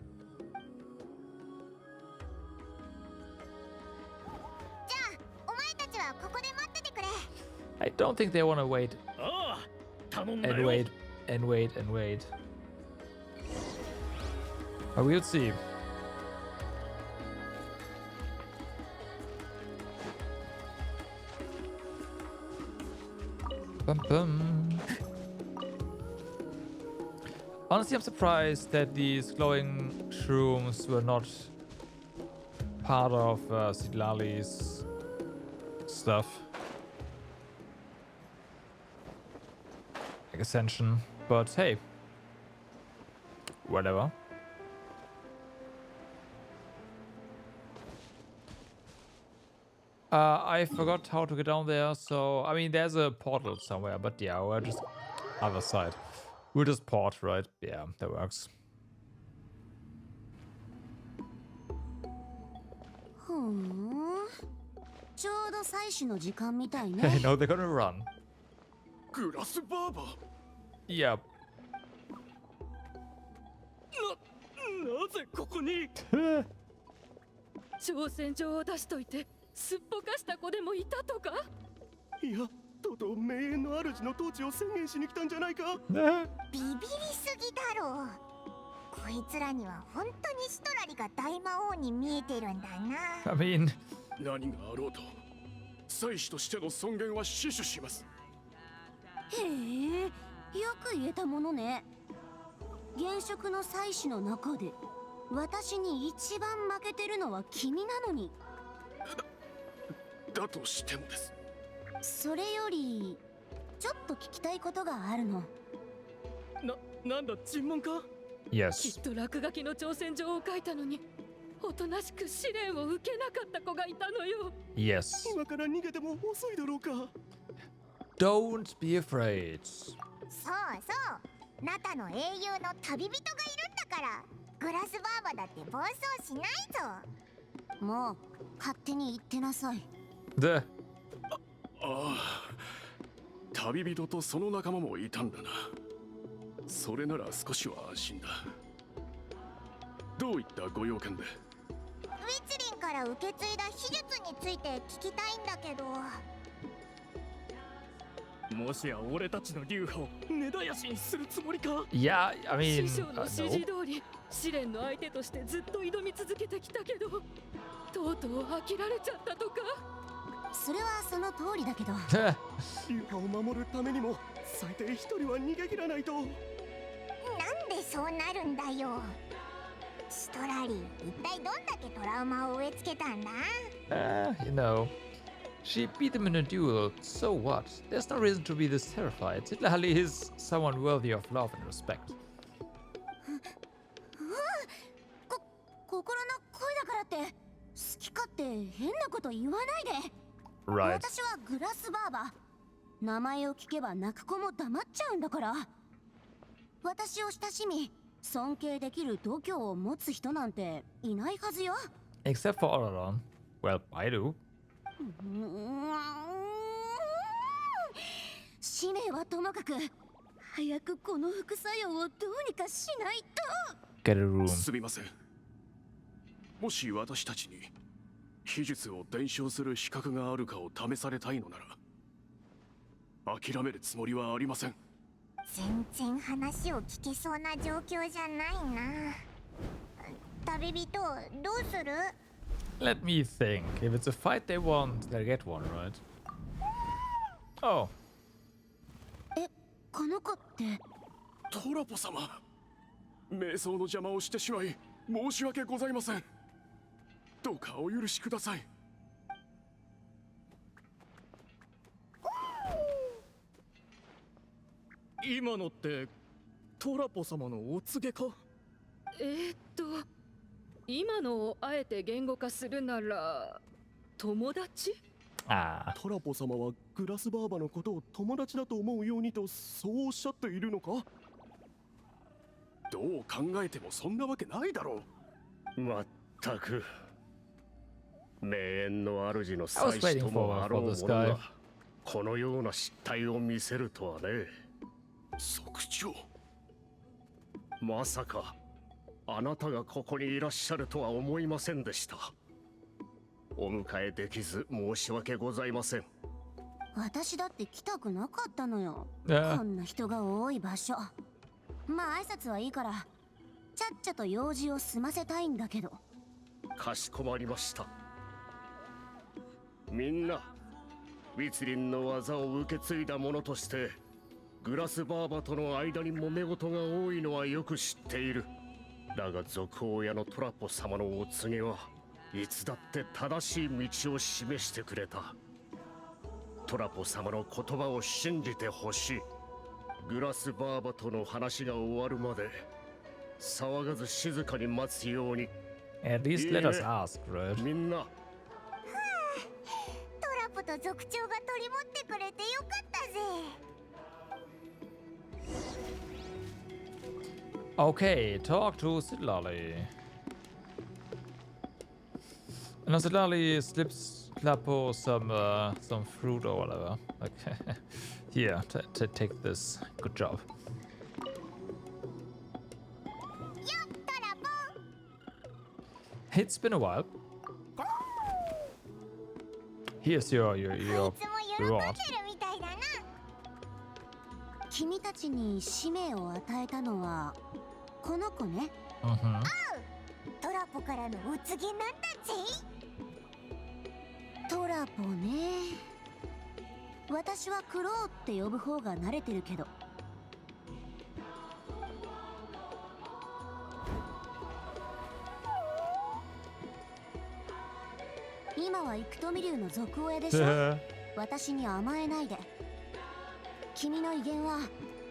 お前たちはここで待っててくれ。 I don't think they want to wait ああ、頼んだ and よ。 wait and wait and wait. But we'll see. Bum bum. Honestly, I'm surprised that these glowing shrooms were not part of Sidlali's stuff. Like Ascension, but hey, whatever. I forgot how to get down there, so I mean there's a portal somewhere, but yeah, we're just other side. We'll just port, right? Yeah, that works. ふーん、ちょうど採取の時間みたい I ね。 know they're gonna run. グラスバーバー Yep. なぜここに？挑戦状を出しといてすっぽかした子でもいたとか？いや、とうとう名園の主の統治を宣言しに来たんじゃないか。ビビりすぎだろう。こいつらには本当にシトラリが大魔王に見えてるんだな。 I mean, 何があろうと、祭司としての尊厳は死守します。へえ、よく言えたものね。現職の祭司の中で私に一番負けてるのは君なのに。だとしてもです。それよりちょっと聞きたいことがあるの。なんだ尋問か？き yes. っと落書きの挑戦状を書いたのにおとなしく試練を受けなかった子がいたのよ。 Yes. 今から逃げても遅いだろうか。Don't be afraid. そうそう、ナタの英雄の旅人がいるんだから、グラスバーバだって暴走しないぞ。もう勝手に言ってなさい。 The ああ、旅人とその仲間もいたんだな。それなら少しは安心だ。どういったご用件で？ウィツリンから受け継いだ秘術について聞きたいんだけど。もしや俺たちの流派を根絶やしにするつもりか？ Yeah, I mean, 師匠の指示 no. 通り試練の相手としてずっと挑み続けてきたけど、とうとう飽きられちゃったとか。それはその通りだけど、流派を守るためにも最低一人は逃げ切らないと。なんでそうなるんだよ。ストラリー、一体どんだけトラウマを植え付けたんだ？ You know, she beat him in a duel, so what? There's no reason to be this terrified. Sidlali is someone worthy of love and respect. 心の声だからって好き勝手変なこと言わないで。 Right. 私はグラスバーバ。名前を聞けば泣く子も黙っちゃうんだから。私を親しみ尊敬できる度胸を持つ人なんていないはずよ。 Except for Auron. Well, I do. 使命はともかく、早くこの副作用をどうにかしないと。 Get a room. すみません。もし私たちに秘術を伝承する資格があるかを試されたいのなら、諦めるつもりはありません。全然話を聞けそうな状況じゃないな。旅人、どうする？ Let me think. If it's a fight they want, they'll get one, right? Oh. この子って。トラポ様、瞑想の邪魔をしてしまい申し訳ございません。どうかお許しください。今のってトラポ様のお告げか？今のをあえて言語化するなら友達？ Ah. トラポ様はグラスバーバのことを友達だと思うようにとそうおっしゃっているのか？どう考えてもそんなわけないだろう。まったく名園の主の I was 祭司 waiting ともあろう for も this の guy. がこのような失態を見せるとはね。族長、まさかあなたがここにいらっしゃるとは思いませんでした。お迎えできず申し訳ございません。私だって来たくなかったのよ。 Yeah. こんな人が多い場所。まあ挨拶はいいから、ちゃっちゃと用事を済ませたいんだけど。かしこまりました。みんなウィツリンの技を受け継いだ者としてグラスバーバとの間に揉め事が多いのはよく知っている。だが族親のトラポ様のお告げはいつだって正しい道を示してくれた。トラポ様の言葉を信じてほしい。グラスバーバとの話が終わるまで騒がず静かに待つように。 At least let us ask, right? みんなトラポと族長が取り持ってくれてよかったぜ。Okay, talk to Sidlali. And now Sidlali slips Clappo some fruit or whatever. Okay. Here, take this. Good job. よっ、トラポ。 It's been a while. Here's your あいつも喜んで reward. るみたいだな。君たちに使命を与えたのはこの子ね。Mm-hmm. トラポからのお告げなんだぜ。トラポね。私はクローって呼ぶ方が慣れてるけど。今はイクトミリュウの族親でしょ。私に甘えないで。君の威厳は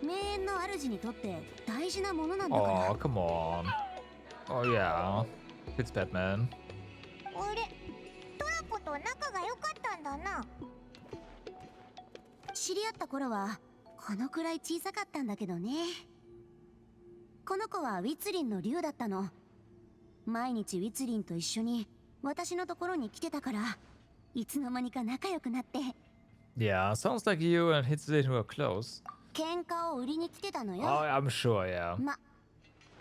名園の主にとって大事なものなんだから。 Oh, come on. Oh, yeah. It's Batman. 俺、トラポと仲が良かったんだな。知り合った頃はこのくらい小さかったんだけどね。この子はウィツリンの竜だったの。毎日ウィツリンと一緒に私のところに来てたから、いつの間にか仲良くなって。Yeah, sounds like you and Hitsune were close. 喧嘩を売りに来てたの Oh, よ。 I'm sure, yeah. ま、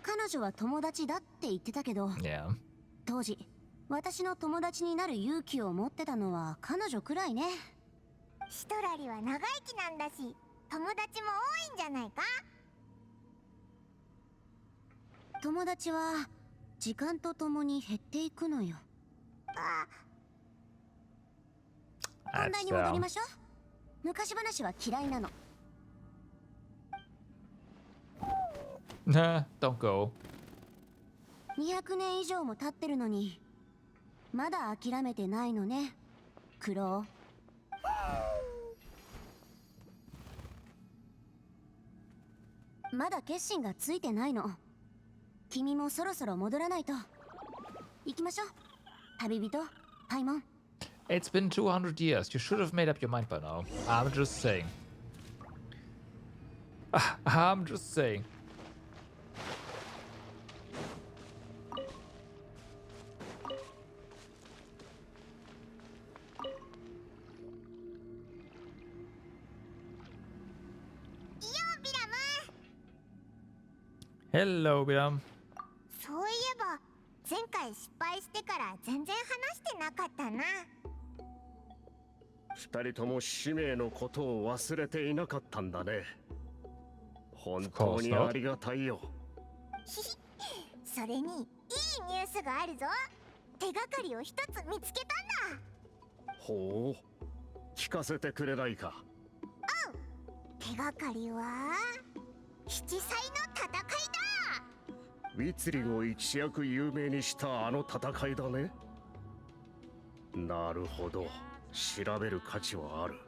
彼女は友達だって言ってたけど、 Yeah. 当時私の友達になる勇気を持ってたのは彼女くらいね。シトラリは長生きなんだし、友達も多いんじゃないか。友達は時間とともに減っていくのよ。本題に戻りましょう。昔話は嫌いなの。Nah, don't go. 200年以上も経ってるのにまだ諦めてないのね、クロウ。まだ決心がついてないの。君もそろそろ戻らないと。行きましょう、旅人パイモン。 It's been 200 years. You should have made up your mind by now. I'm just saying. I'm just saying. Hello, Biram. そういえば前回失敗してから全然話してなかったな。二人とも使命のことを忘れていなかったんだね。本当にありがたいよ。それにいいニュースがあるぞ。手がかりを一つ見つけたんだ。ほう、聞かせてくれないか。手がかりは七彩の戦いだ。ウィツリンを一躍有名にしたあの戦いだね。なるほど、調べる価値はある。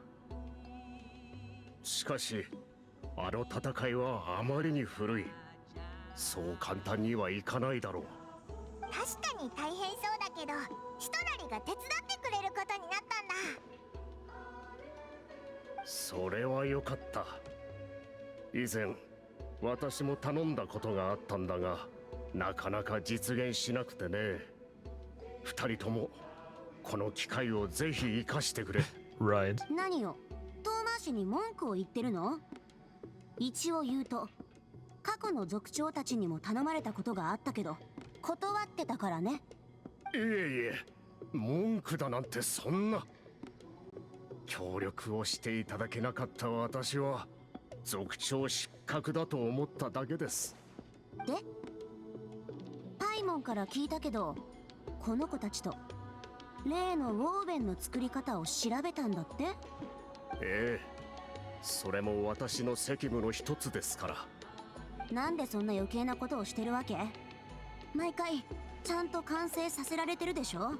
しかしあの戦いはあまりに古い。そう簡単にはいかないだろう。確かに大変そうだけど、シトラリが手伝ってくれることになったんだ。それはよかった。以前私も頼んだことがあったんだが、なかなか実現しなくてね。二人ともこの機会をぜひ生かしてくれ。Right. 何よ、遠回しに文句を言ってるの？一応言うと、過去の族長たちにも頼まれたことがあったけど断ってたからね。いえいえ、文句だなんてそんな。協力をしていただけなかった私は族長失格だと思っただけです。で、パイモンから聞いたけど、この子たちと例のウォーベンの作り方を調べたんだって。ええ、それも私の責務の一つですから。なんでそんな余計なことをしてるわけ？毎回ちゃんと完成させられてるでしょ。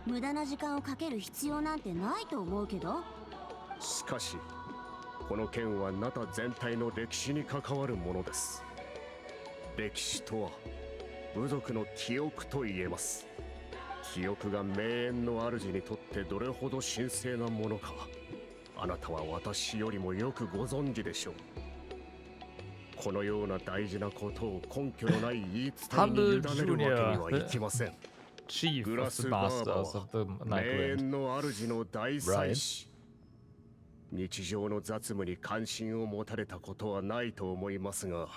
無駄な時間をかける必要なんてないと思うけど。しかしこの件はナタ全体の歴史に関わるものです。歴史とは部族の記憶と言えます。記憶が名園の主にとってどれほど神聖なものか、あなたは私よりもよくご存知でしょう。このような大事なことを根拠のない言い伝えに委ねるわけにはいきません。 Chief グ of ラ the スバーバ Masters は of the 名 Night 園 Wind. の主の大祭司。日常の雑務に関心を持たれたことはないと思いますが、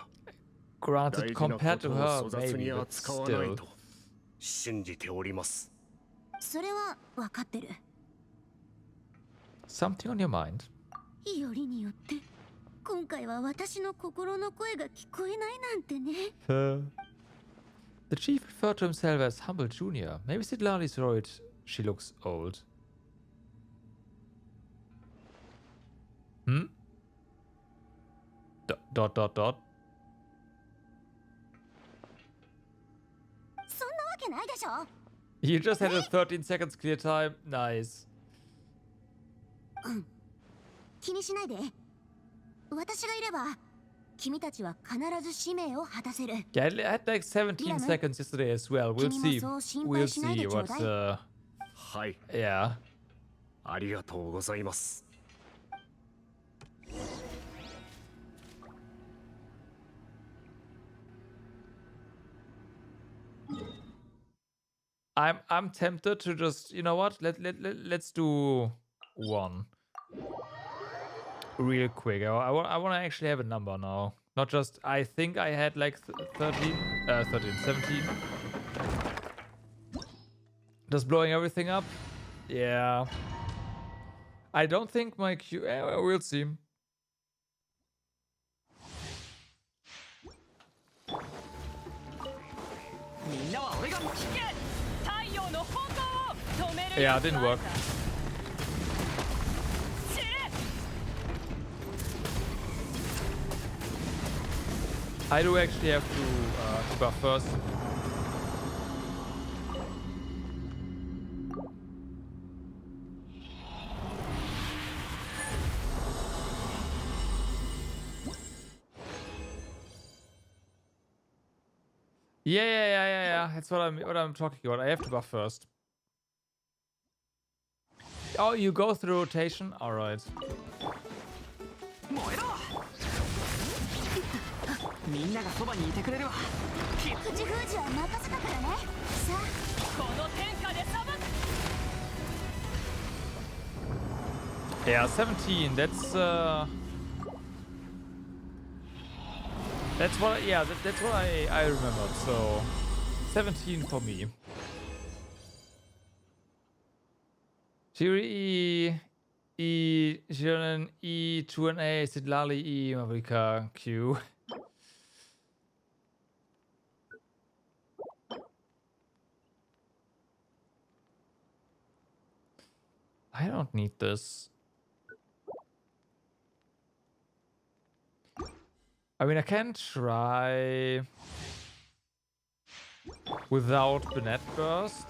Granted, 大事な compared こと to を her, 粗雑に maybe, but 扱わない still. と信じております。それは分かってる。 Something on your mind? よりによって今回は私の心の声が聞こえないなんてね。The chief referred to himself as Humble Junior. Maybe Sidlali saw it. She looks old. Hmm? Dot dot dot. そんなわけないでしょ。 You just had a 13 seconds clear time. Nice. 気にしないで。私がいれば君たちは必ず使命を果たせる。 Yeah, I had like 17 seconds yesterday as well. We'll see. We'll see what. はい、 Yeah. ありがとうございます。I'm tempted to just, you know what? Let's do one. real quick. I want to actually have a number now. Not just, I think I had like 13, 17. Just blowing everything up? Yeah. I don't think my Q... we'll see. Yeah, it didn't work. I do actually have to buff first. Yeah. That's what I'm talking about. I have to buff first. Oh, you go through rotation? Alright. みんながそばにいてくれるわ。口封じは任せたからね。さあ、この天下でさばく。Yeah, 17. That's what. Yeah, that's what I remembered. So, 17 for me. Shiri E, Jiren E, 2NA, Sidlali E, Mavrika Q. I don't need this. I mean, I can try without Bennett Burst.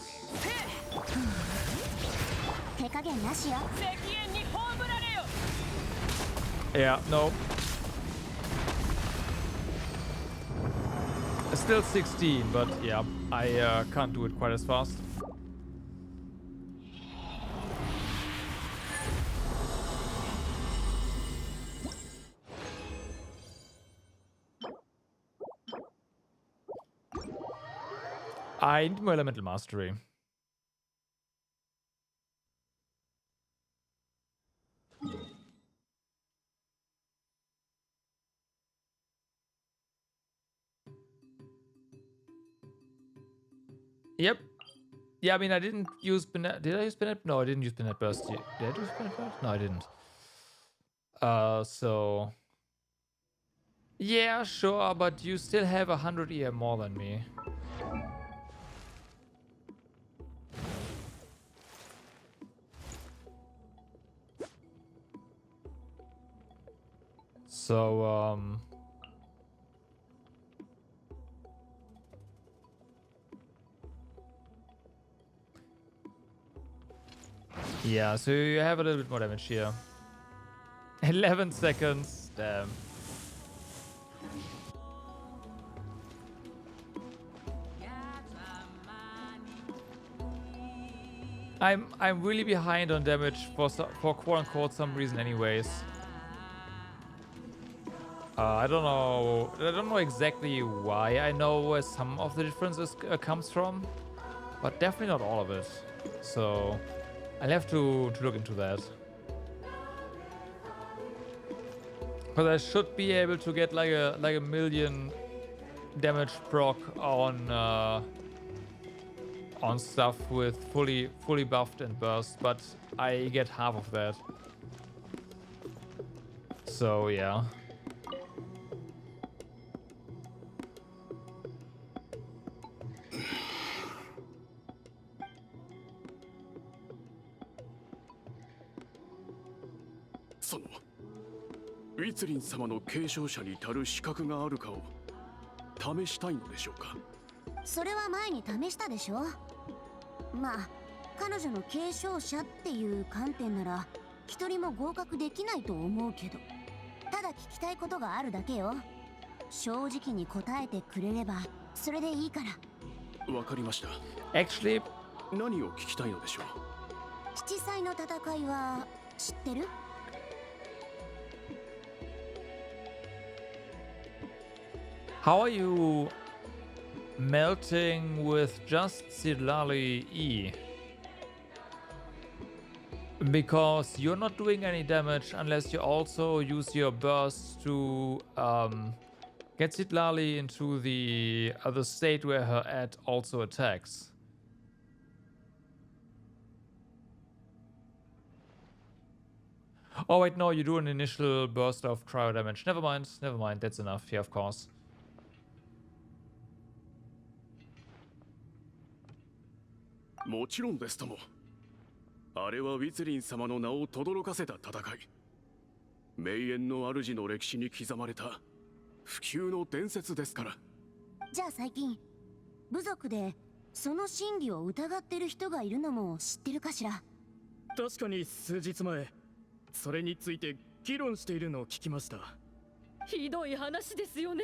Yeah, no. Still 16, but yeah, I can't do it quite as fast. I need more elemental mastery. Yep. Yeah, I mean, I didn't use Bennett. Did I use Bennett? No, I didn't use Bennett Burst. Did I use Bennett Burst? No, I didn't. So... Yeah, sure, but you still have 100 EM more than me. So, yeah, so you have a little bit more damage here. 11 seconds, damn. I'm really behind on damage for quote unquote some reason anyways. I don't know exactly why. I know where some of the differences comes from, but definitely not all of it. So I'll have to look into that. Because I should be able to get like a million damage proc on stuff with fully buffed and burst, but I get half of that. So yeah.そのウィツリン様の継承者に足る資格があるかを試したいのでしょうか。それは前に試したでしょ。まあ彼女の継承者っていう観点なら一人も合格できないと思うけど、ただ聞きたいことがあるだけよ。正直に答えてくれればそれでいいから。わかりました。Actually, 何を聞きたいのでしょう。七彩の戦いは知ってるhow are you melting with just Sidlali E? Because you're not doing any damage unless you also use your burst to get Citlali into the other state where her ad also attacks. Oh wait, no, you do an initial burst of cryo damage. Never mind, that's enough. Yeah, of course. もちろんですとも。あれはウィツリン様の名を轟かせた戦い。永遠の主の歴史に刻まれた不朽の伝説ですから。じゃあ最近部族でその真偽を疑ってる人がいるのも知ってるかしら。確かに数日前それについて議論しているのを聞きました。ひどい話ですよね。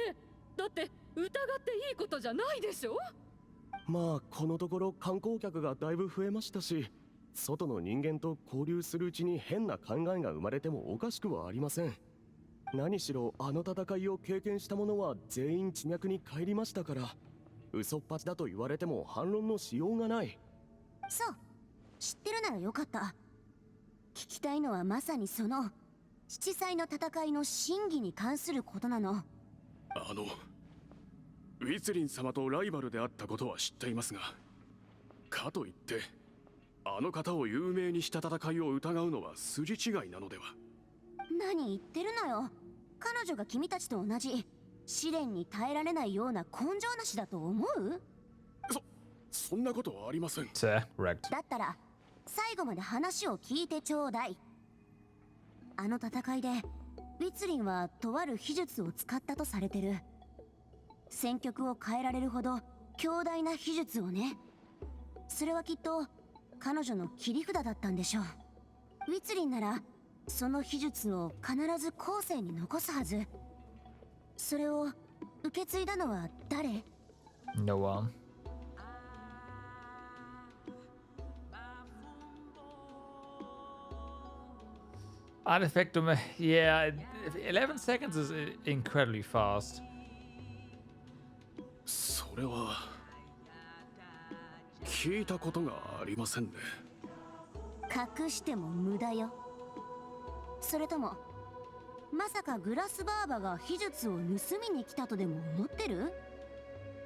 だって疑っていいことじゃないでしょ。まあこのところ観光客がだいぶ増えましたし、外の人間と交流するうちに変な考えが生まれてもおかしくはありません。何しろあの戦いを経験した者は全員地脈に帰りましたから、嘘っぱちだと言われても反論のしようがない。そう、知ってるならよかった。聞きたいのはまさにその七彩の戦いの真偽に関することなの。ウィツリン様とライバルであったことは知っていますが、かといってあの方を有名にした戦いを疑うのは筋違いなのでは。何言ってるのよ。彼女が君たちと同じ試練に耐えられないような根性なしだと思う？そんなことはありません。Correct. だったら最後まで話を聞いてちょうだい。あの戦いでウィツリンはとある秘術を使ったとされてる。戦局を変えられるほど強大な秘術をね。それはきっと彼女の切り札だったんでしょう。ウィツリンならその秘術を必ず後世に残すはず。それを受け継いだのは誰？ No one. Artifact domain. Yeah, 11 seconds is incredibly fast. それは聞いたことがありませんね。隠しても無駄よ。それともまさかグラスバーバが秘術を盗みに来たとでも思ってる？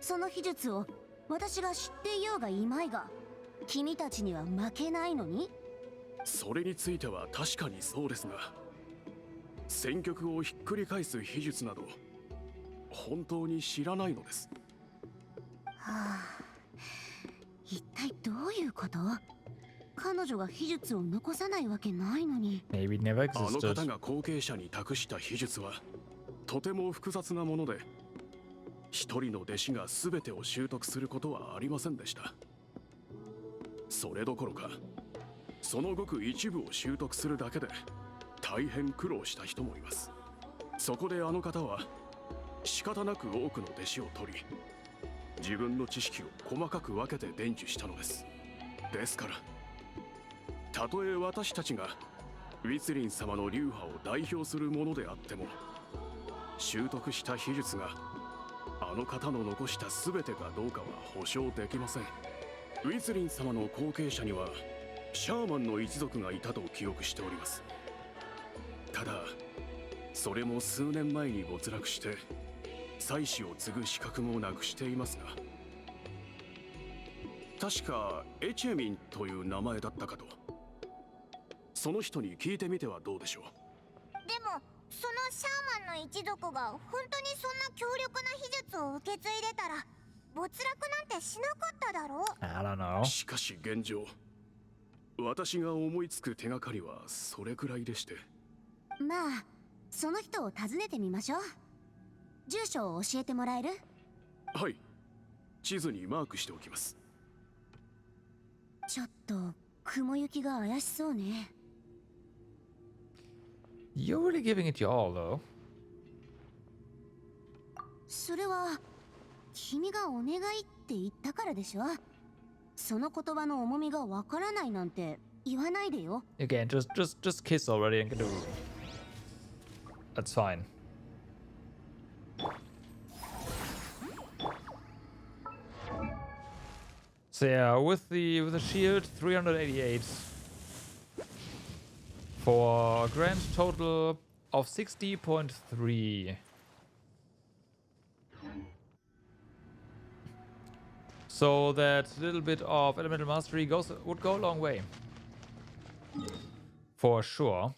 その秘術を私が知っていようがいまいが君たちには負けないのに？それについては確かにそうですが、戦局をひっくり返す秘術など本当に知らないのです。はあ、一体どういうこと？彼女が秘術を残さないわけないのに。Maybe never あの existed. 方が後継者に託した秘術はとても複雑なもので、一人の弟子が全てを習得することはありませんでした。それどころかそのごく一部を習得するだけで大変苦労した人もいます。そこであの方は仕方なく多くの弟子を取り、自分の知識を細かく分けて伝授したのです。ですからたとえ私たちがウィツリン様の流派を代表するものであっても、習得した秘術があの方の残した全てかどうかは保証できません。ウィツリン様の後継者にはシャーマンの一族がいたと記憶しております。ただそれも数年前に没落して祭司を継ぐ資格もなくしていますが、確かエチェミンという名前だったかと。その人に聞いてみてはどうでしょう。でもそのシャーマンの一族が本当にそんな強力な秘術を受け継いでたら没落なんてしなかっただろう。 I don't know. しかし現状私が思いつく手がかりはそれくらいでして。まあその人を訪ねてみましょう。住所を教えてもらえる？はい、地図にマークしておきます。ちょっと雲行きが怪しそうね。You're really giving it your all, though. それは君がお願いって言ったからでしょ。その言葉の重みがわからないなんて言わないでよ。 Again, just kiss already and get a room. That's fine. So yeah, with the shield, 388. For a grand total of 60.3. So that little bit of elemental mastery would go a long way. For sure.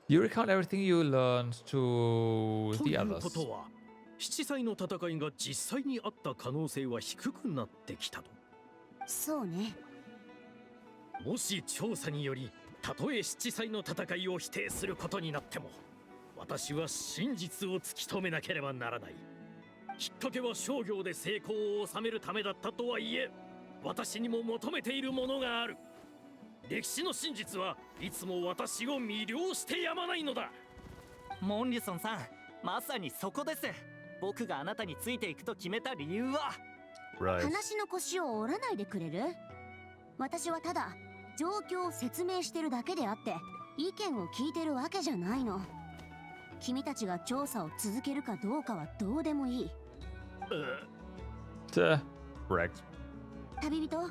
You recount everything you learned to と the いう others. ことは七歳の戦いが実際にあった可能性は低くなってきたと。そうね。もし調査によりたとえ七歳の戦いを否定することになっても、私は真実を突き止めなければならない。きっかけは商業で成功を収めるためだったとはいえ、私にも求めているものがある。歴史の真実はいつも私を魅了してやまないのだ。モンリソンさん、まさにそこです。僕があなたについていくと決めた理由は。Right. 話の腰を折らないでくれる？私はただ状況を説明してるだけであって意見を聞いてるわけじゃないの。君たちが調査を続けるかどうかはどうでもいい。Correct. 旅人、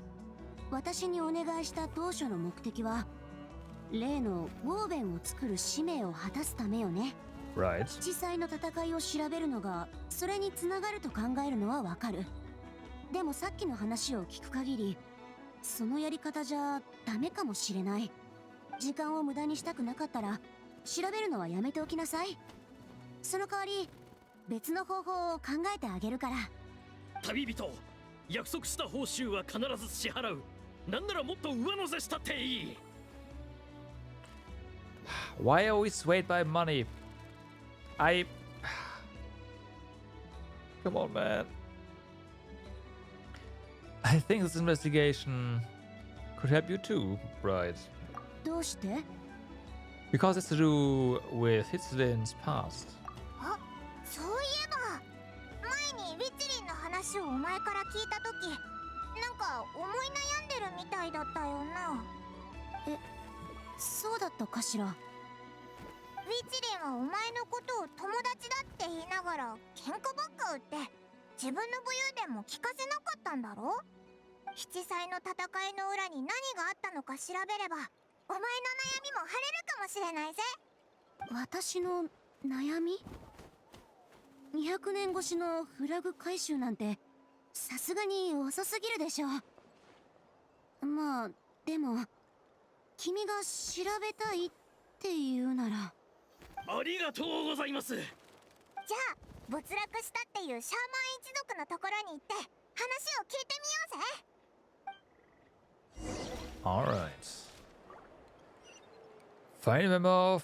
私にお願いした当初の目的は例のウォーベンを作る使命を果たすためよね。 Right. 七彩の戦いを調べるのがそれにつながると考えるのはわかる。でもさっきの話を聞く限りそのやり方じゃダメかもしれない。時間を無駄にしたくなかったら調べるのはやめておきなさい。その代わり別の方法を考えてあげるから。旅人、約束した報酬は必ず支払う。なんならもっと上乗せしたっていい。Why are we swayed by money? Come on, man. I think this investigation could help you too, right? どうして？ Because it's to do with Hitsulin's past. あ、そういえば前にウィツリンの話をお前から聞いた時、なんか思い悩んでるみたいだったよな。そうだったかしら。ウィツリンはお前のことを友達だって言いながら喧嘩ばっか売って自分の武勇伝も聞かせなかったんだろ。七彩の戦いの裏に何があったのか調べればお前の悩みも晴れるかもしれないぜ。私の悩み？200年越しのフラグ回収なんてさすがに遅すぎるでしょ。まあでも君が調べたいって言うなら。ありがとうございます。じゃあ没落したっていうシャーマン一族のところに行って話を聞いてみようぜ。All right. Find a member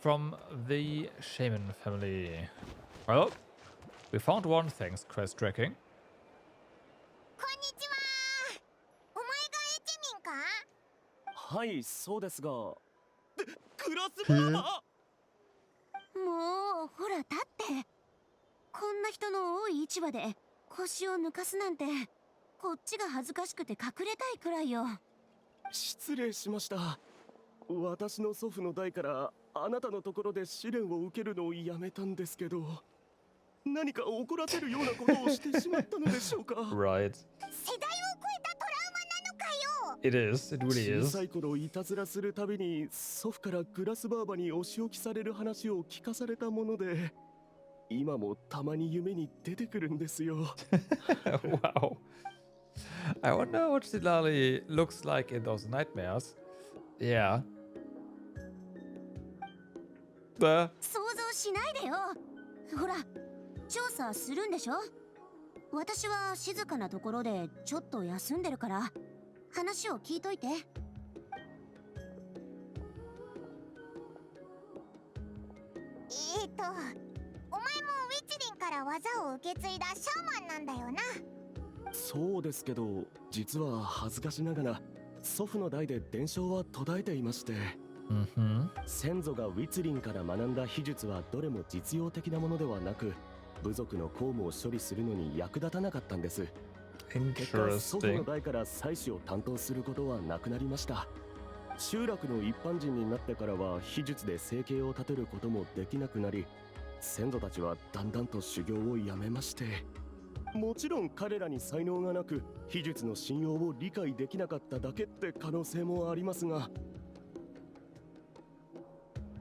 from the shaman family. Well, we found one. Thanks, quest tracking. こんにちは。お前がエチミンか？はい、そうですが。クラスバーバもうほら立って。こんな人の多い市場で腰を抜かすなんてこっちが恥ずかしくて隠れたいくらいよ。失礼しました。私の祖父の代からあなたのところで試練を受けるのをやめたんですけど、何か怒らせるようなことをしてしまったのでしょうか。 Right. 世代を超えたトラウマなのかよ。 It is. It really 小 is. さい頃いたずらするたびに祖父からグラスバーバにお仕置きされる話を聞かされたもので、今もたまに夢に出てくるんですよ。Wow. I wonder what Silali looks like in those nightmares. Yeah. 想像しないでよ。ほら調査するんでしょ。私は静かなところでちょっと休んでるから話を聞いといて。お前もウィツリンから技を受け継いだシャーマンなんだよな。そうですけど、実は恥ずかしながら祖父の代で伝承は途絶えていまして、先祖がウィツリンから学んだ秘術はどれも実用的なものではなく、部族の公務を処理するのに役立たなかったんです。結果祖父の Interesting. 代から祭祀を担当することはなくなりました。集落の一般人になってからは秘術で生計を立てることもできなくなり、先祖たちはだんだんと修行をやめまして、もちろん彼らに才能がなく秘術の信用を理解できなかっただけって可能性もありますが、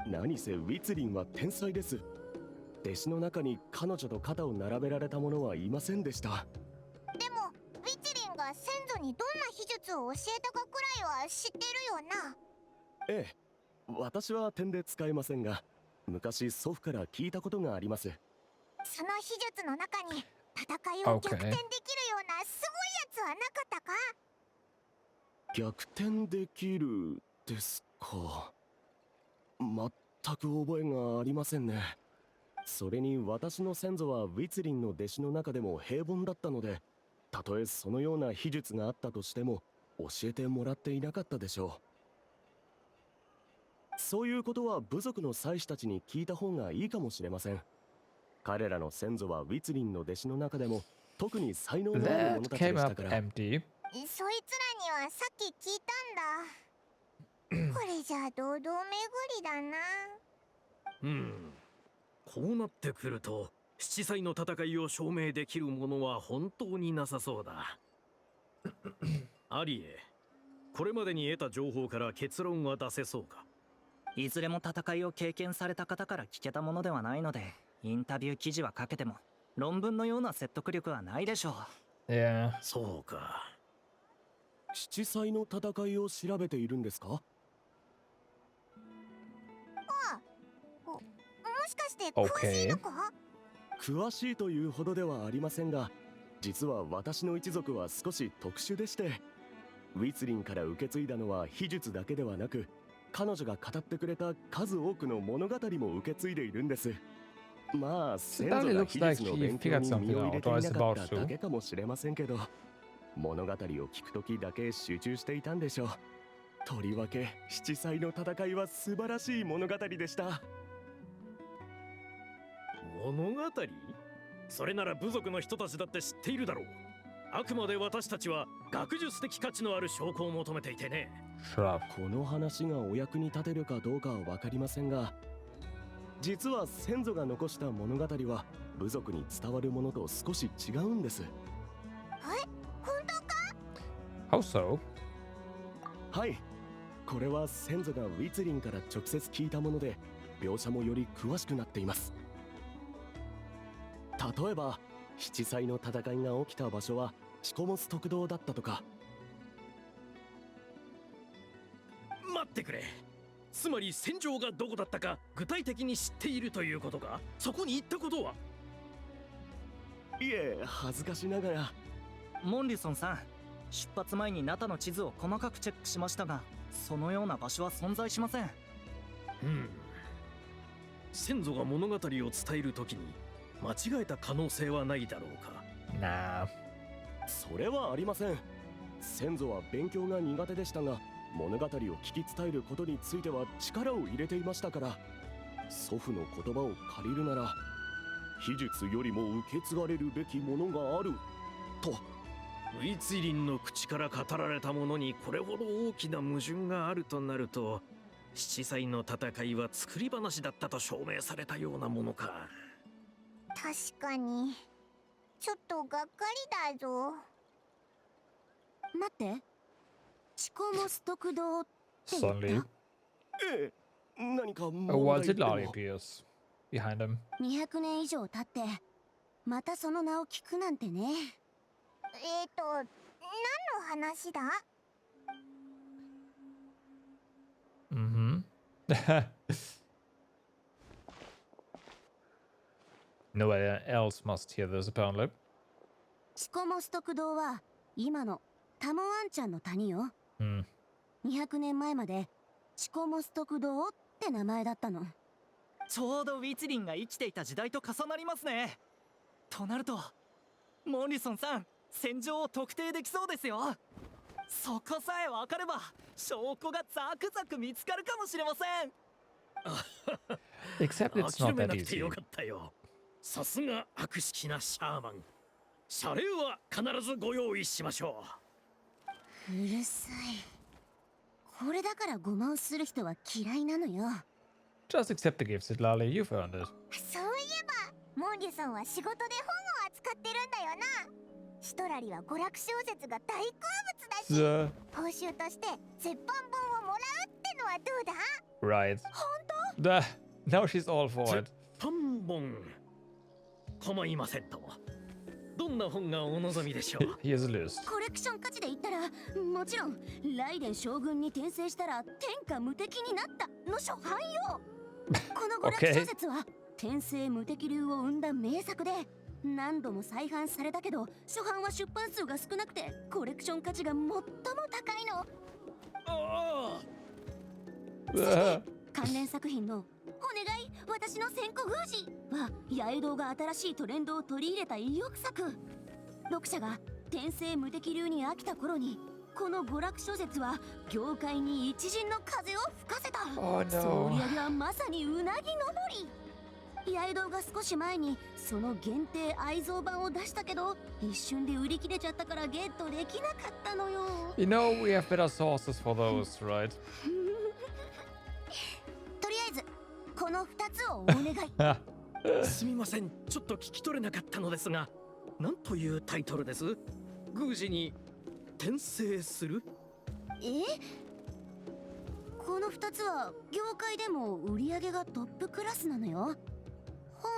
何せウィツリンは天才です。弟子の中に彼女と肩を並べられた者はいませんでした。でもウィツリンが先祖にどんな秘術を教えたかくらいは知ってるよな。ええ、私は点で使えませんが、昔祖父から聞いたことがあります。その秘術の中に戦いを逆転できるようなすごいやつはなかったか？逆転できるですか。全く覚えがありませんね。それに私の先祖はウィツリンの弟子の中でも平凡だったので、たとえそのような秘術があったとしても教えてもらっていなかったでしょう。そういうことは部族の祭司たちに聞いた方がいいかもしれません。彼らの先祖はウィツリンの弟子の中でも特に才能のある That 者たち came でした up から。 empty. そいつらにはさっき聞いたんだ。これじゃあ堂々巡りだな。こうなってくると七歳の戦いを証明できるものは本当になさそうだ。アリエ、これまでに得た情報から結論は出せそうか？いずれも戦いを経験された方から聞けたものではないので、インタビュー記事は書けても論文のような説得力はないでしょう。Yeah. そうか。七歳の戦いを調べているんですか？もしかして詳しいのか？詳しいというほどではありませんが、実は私の一族は少し特殊でして、ウィツリンから受け継いだのは秘術だけではなく、彼女が語ってくれた数多くの物語も受け継いでいるんです。まあ先祖が秘術の勉強に身を入れていなかっただけかもしれませんけど、物語を聞くときだけ集中していたんでしょう。とりわけ七歳の戦いは素晴らしい物語でした。物語？それなら部族の人たちだって知っているだろう。あくまで私たちは学術的価値のある証拠を求めていてね。この話がお役に立てるかどうかは分かりませんが、実は先祖が残した物語は部族に伝わるものと少し違うんです。本当か？ How so? はい、これは先祖がウィツリンから直接聞いたもので、描写もより詳しくなっています。例えば七歳の戦いが起きた場所はシコモス特道だったとか。待ってくれ。つまり戦場がどこだったか具体的に知っているということか？そこに行ったことは？いえ、恥ずかしながら。モンリソンさん、出発前にナタの地図を細かくチェックしましたが、そのような場所は存在しません。先祖が物語を伝えるときに間違えた可能性はないだろうか？ Nah. それはありません。先祖は勉強が苦手でしたが、物語を聞き伝えることについては力を入れていましたから。祖父の言葉を借りるなら、秘術よりも受け継がれるべきものがあると。ウィツリンの口から語られたものにこれほど大きな矛盾があるとなると、七歳の戦いは作り話だったと証明されたようなものか。確かにちょっとがっかりだぞ。待って、シコモス特道って言っ Suddenly, た。ええ、何か a 問 wall 題で Lolly も。 appears behind him. 200年以上経ってまたその名を聞くなんてね。何の話だ？ Mm-hmm. Nobody else must hear this apparently. シコモス特道は今のタモアンちゃんの谷よ。Hmm. 200年前までシコモス特道って名前だったの。ちょうどウィツリンが生きていた時代と重なりますね。となるとモンリソンさん、戦場を特定できそうですよ。そこさえ分かれば証拠がザクザク見つかるかもしれません。 Except it's 諦 not め that なくて easy. よかったよ。さすが悪識なシャーマン。謝礼は必ずご用意しましょうるさい。これだからごまをする人は嫌いなのよ。Just accept the gifts, Lolly. You've earned it. そういモンリュさんは仕事で本を扱ってるんだよな。シトラリは娯楽小説が大好物だし、 The 報酬として絶版本をもらうってのはどうだ？ right. Now she's all for it. 単本構いませんとも。どんな本がお望みでしょう？ Here's a list. コレクション価値で言ったらもちろんライデン将軍に転生したら天下無敵になったの初版よ。この娯楽小説は天聖無敵流を生んだ名作で何度も再版されたけど初版は出版数が少なくてコレクション価値が最も高いの。あUh, 関連作品の「お願い私の千古封じ」は八重堂が新しいトレンドを取り入れた意欲作。読者が天聖無敵流に飽きた頃にこの娯楽小説は業界に一陣の風を吹かせた。 Oh no. その売り上げはまさにうなぎ登り。八重堂が少し前にその限定愛蔵版を出したけど一瞬で売り切れちゃったからゲットできなかったのよ。 you know we have better sources for those, right? とりあえずこの2つをお願い。あ、すみません、ちょっと聞き取れなかったのですが、なんというタイトルです？宮司に転生する？この2つは業界でも売り上げがトップクラスなのよ。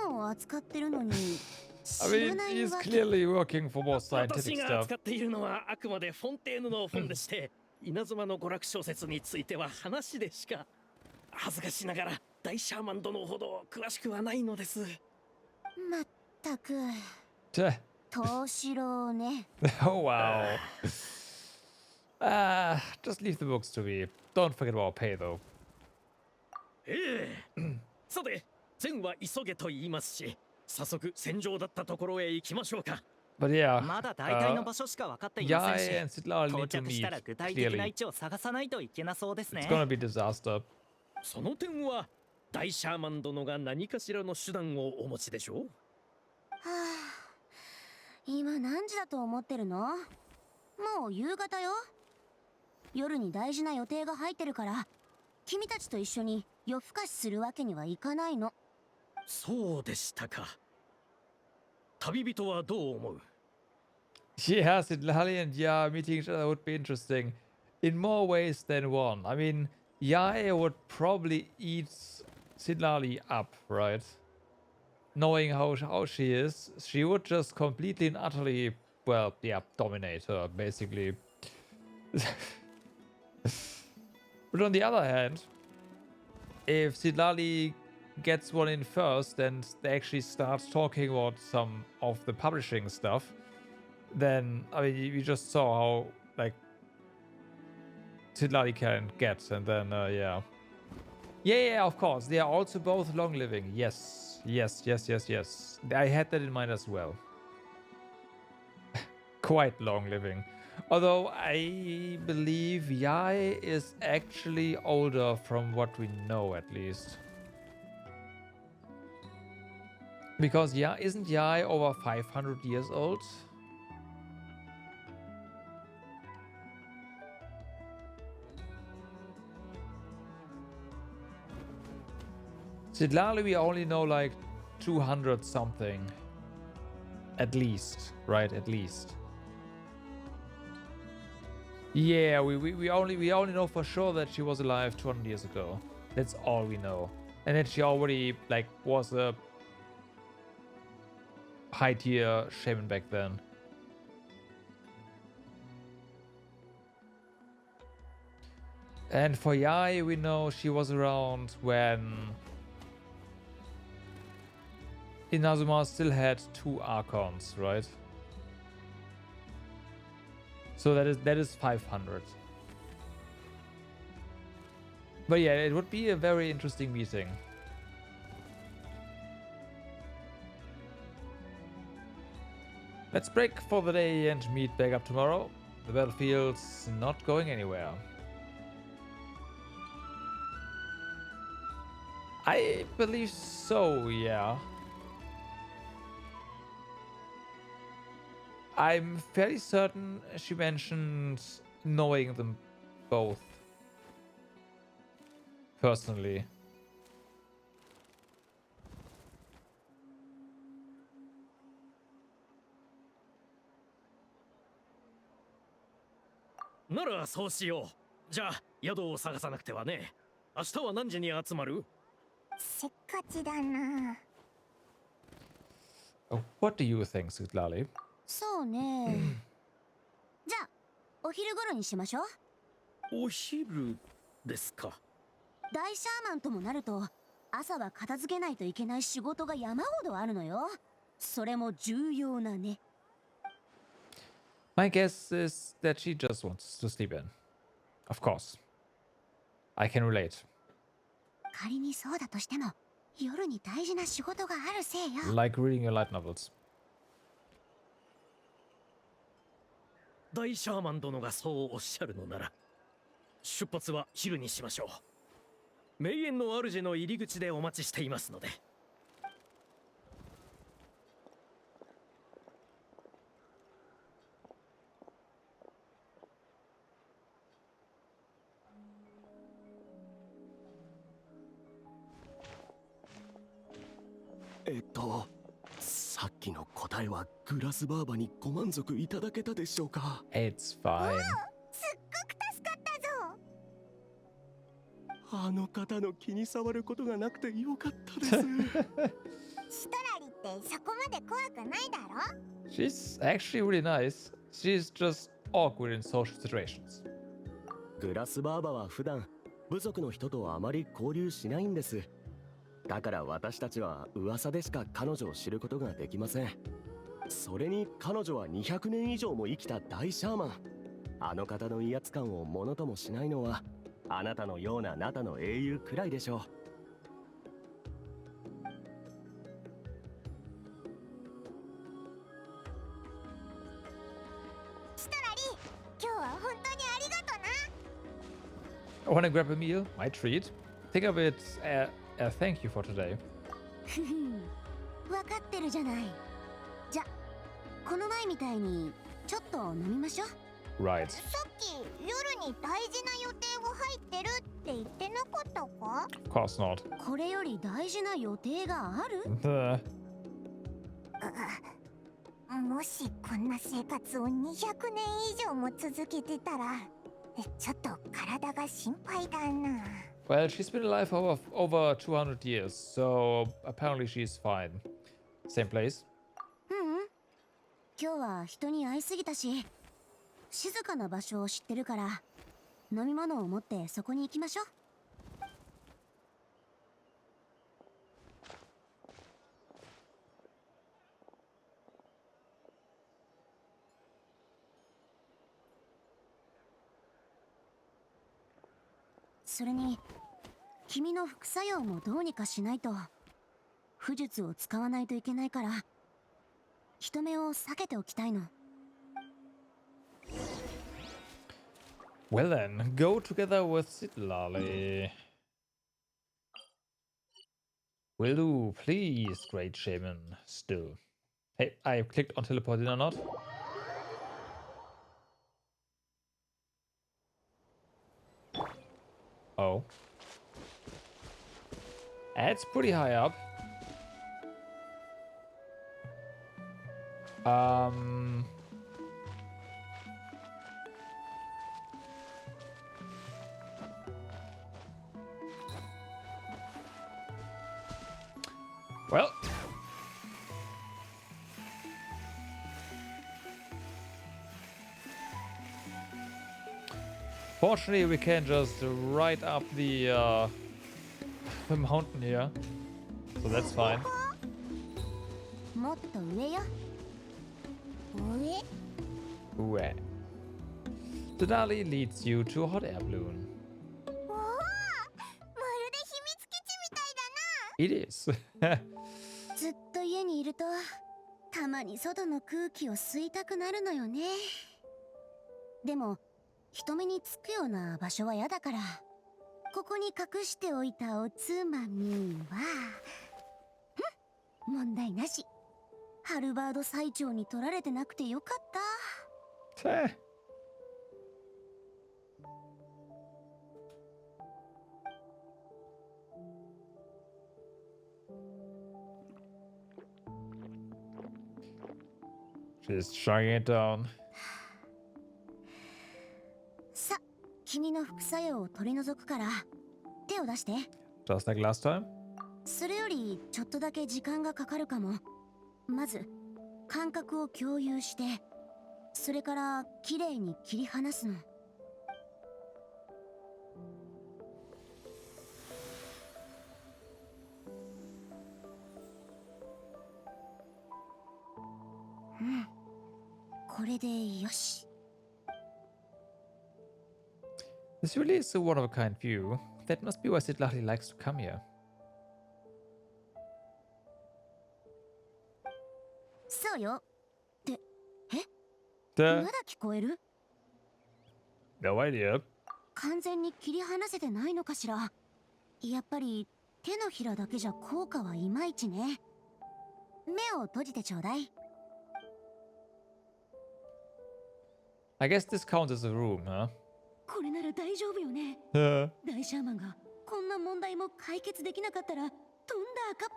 本を扱ってるのに I 知ら mean, ない he's わけ。 clearly working for more 私 scientific が stuff. 扱っているのはあくまでフォンテーヌの本でして稲妻の娯楽小説については話でしか。恥ずかしながら大シャーマン殿ほど詳しくはないのです。まったく Tch. 藤四郎ね。 Oh wow. Just leave the books to me. Don't forget about pay though. さて、善は急げと言いますし、早速戦場だったところへ行きましょうか。 But yeah, まだ大体の場所しか分かっていません Yae し、 and Sidlal 到 need to 着した meet ら具体的な clearly. 位置を探さないといけなそうですね It's。gonna be disaster. その点は大シャーマン殿が何かしらの手段をお持ちでしょう。はあ、今何時だと思ってるの？もう夕方よ。夜に大事な予定が入ってるから君たちと一緒に夜更かしするわけにはいかないの。そうでしたか。旅人はどう思う？ Yeah, Sidlali and Ya meeting each other would be interesting in more ways than one. I mean, Yae would probably eat Sidlali up, right? Knowing how she is, she would just completely and utterly, well, yeah, dominate her, basically. But on the other hand, if Sidlali gets one in first and they actually start talking about some of the publishing stuff, then I mean we just saw how like Sidlali can get, and then yeah, of course they are also both long living. Yes. I had that in mind as well. Quite long living. Although I believe Yae is actually older from what we know, at least. Because isn't Yae over 500 years old? Sidlali we only know like 200 something. At least, right? At least. Yeah, we only know for sure that she was alive 200 years ago. That's all we know. And that she already like was a high tier shaman back then. And for Yae, we know she was around when Inazuma still had 2 Archons, right? So that is 500. But yeah, it would be a very interesting meeting. Let's break for the day and meet back up tomorrow. The battlefield's not going anywhere. I believe so, yeah. I'm fairly certain she mentioned knowing them both. Personally. ならそうしよう。じゃあ宿を探さなくてはね。明日は何時に集まる？せっかちだな。What do you think, Sitlali? そうね。じゃあお昼頃にしましょう。お昼ですか。大シャーマンともなると朝は片付けないといけない仕事が山ほどあるのよ。それも重要なね。My guess is that she just wants to sleep in. Of course. I can relate. 仮にそうだとしても夜に大事な仕事があるせいよ。 Like reading your light novels. 大シャーマン殿がそうおっしゃるのなら、出発は昼にしましょう。名園の主の入り口でお待ちしていますので。さっきの答えはグラスバーバにご満足いただけたでしょうか？ It's fine. すっごく助かったぞ。あの方の気に障ることがなくてよかったです。シトラリってそこまで怖くないだろ？ She's actually really nice. She's just awkward in social situations. グラスバーバは普段部族の人とあまり交流しないんです。だから私たちは噂でしか彼女を知ることができません。それに彼女は200年以上も生きた大シャーマン。あの方の威圧感をものともしないのはあなたのようなナタの英雄くらいでしょう。シトラリ、今日は本当にありがとな。 I wanna grab a meal? My treat. Think of it as a thank you for today. ふふん、わかってるじゃない。じゃこの前みたいにちょっと飲みましょう。 Right. さっき夜に大事な予定が入ってるって言ってなかったか？ Of course not. これより大事な予定がある？もしこんな生活を200年以上も続けてたら、ちょっと体が心配だな。Well, she's been alive for over 200 years, so apparently she's fine. Same place? 今日は人に会いすぎたし、静かな場所を知ってるから飲み物を持ってそこに行きましょう。それに君の副作用もどうにかしないと。巫術を使わないといけないから人目を避けておきたいの。Well then, go together with Sitlali. Will do, please, great shaman. Still. Hey, I clicked on teleport in or not? Oh. It's pretty high up. Well. Fortunately, we can just ride up the mountain here, so that's fine. もっと上よ。上？ Where? Denali leads you to a hot air balloon. おお、まるで秘密基地みたいだな。 It is. ずっと家にいるとたまに外の空気を吸いたくなるのよね。でも人目につくような場所は嫌だから、ここに隠しておいたおつまみは問題なし。ハルバード最長に取られてなくてよかった。She's chugging it down. の副作用を取り除くから手を出して。 Just like last time. それよりちょっとだけ時間がかかるかも。まず感覚を共有して、それからきれいに切り離すの。うん、これでよし。 This really is a one-of-a-kind view. That must be why Siddharthi likes to come here. そうよ。って、The まだ聞こえる？ no idea. 完全に切り離せてないのかしら。やっぱり手のひらだけじゃ効果はいまいちね。目を閉じてちょうだい。 I guess this counts as a room, huh? これなら大丈夫よね。 Uh, 大シャーマンがこんな問題も解決できなかったらとんだ赤っ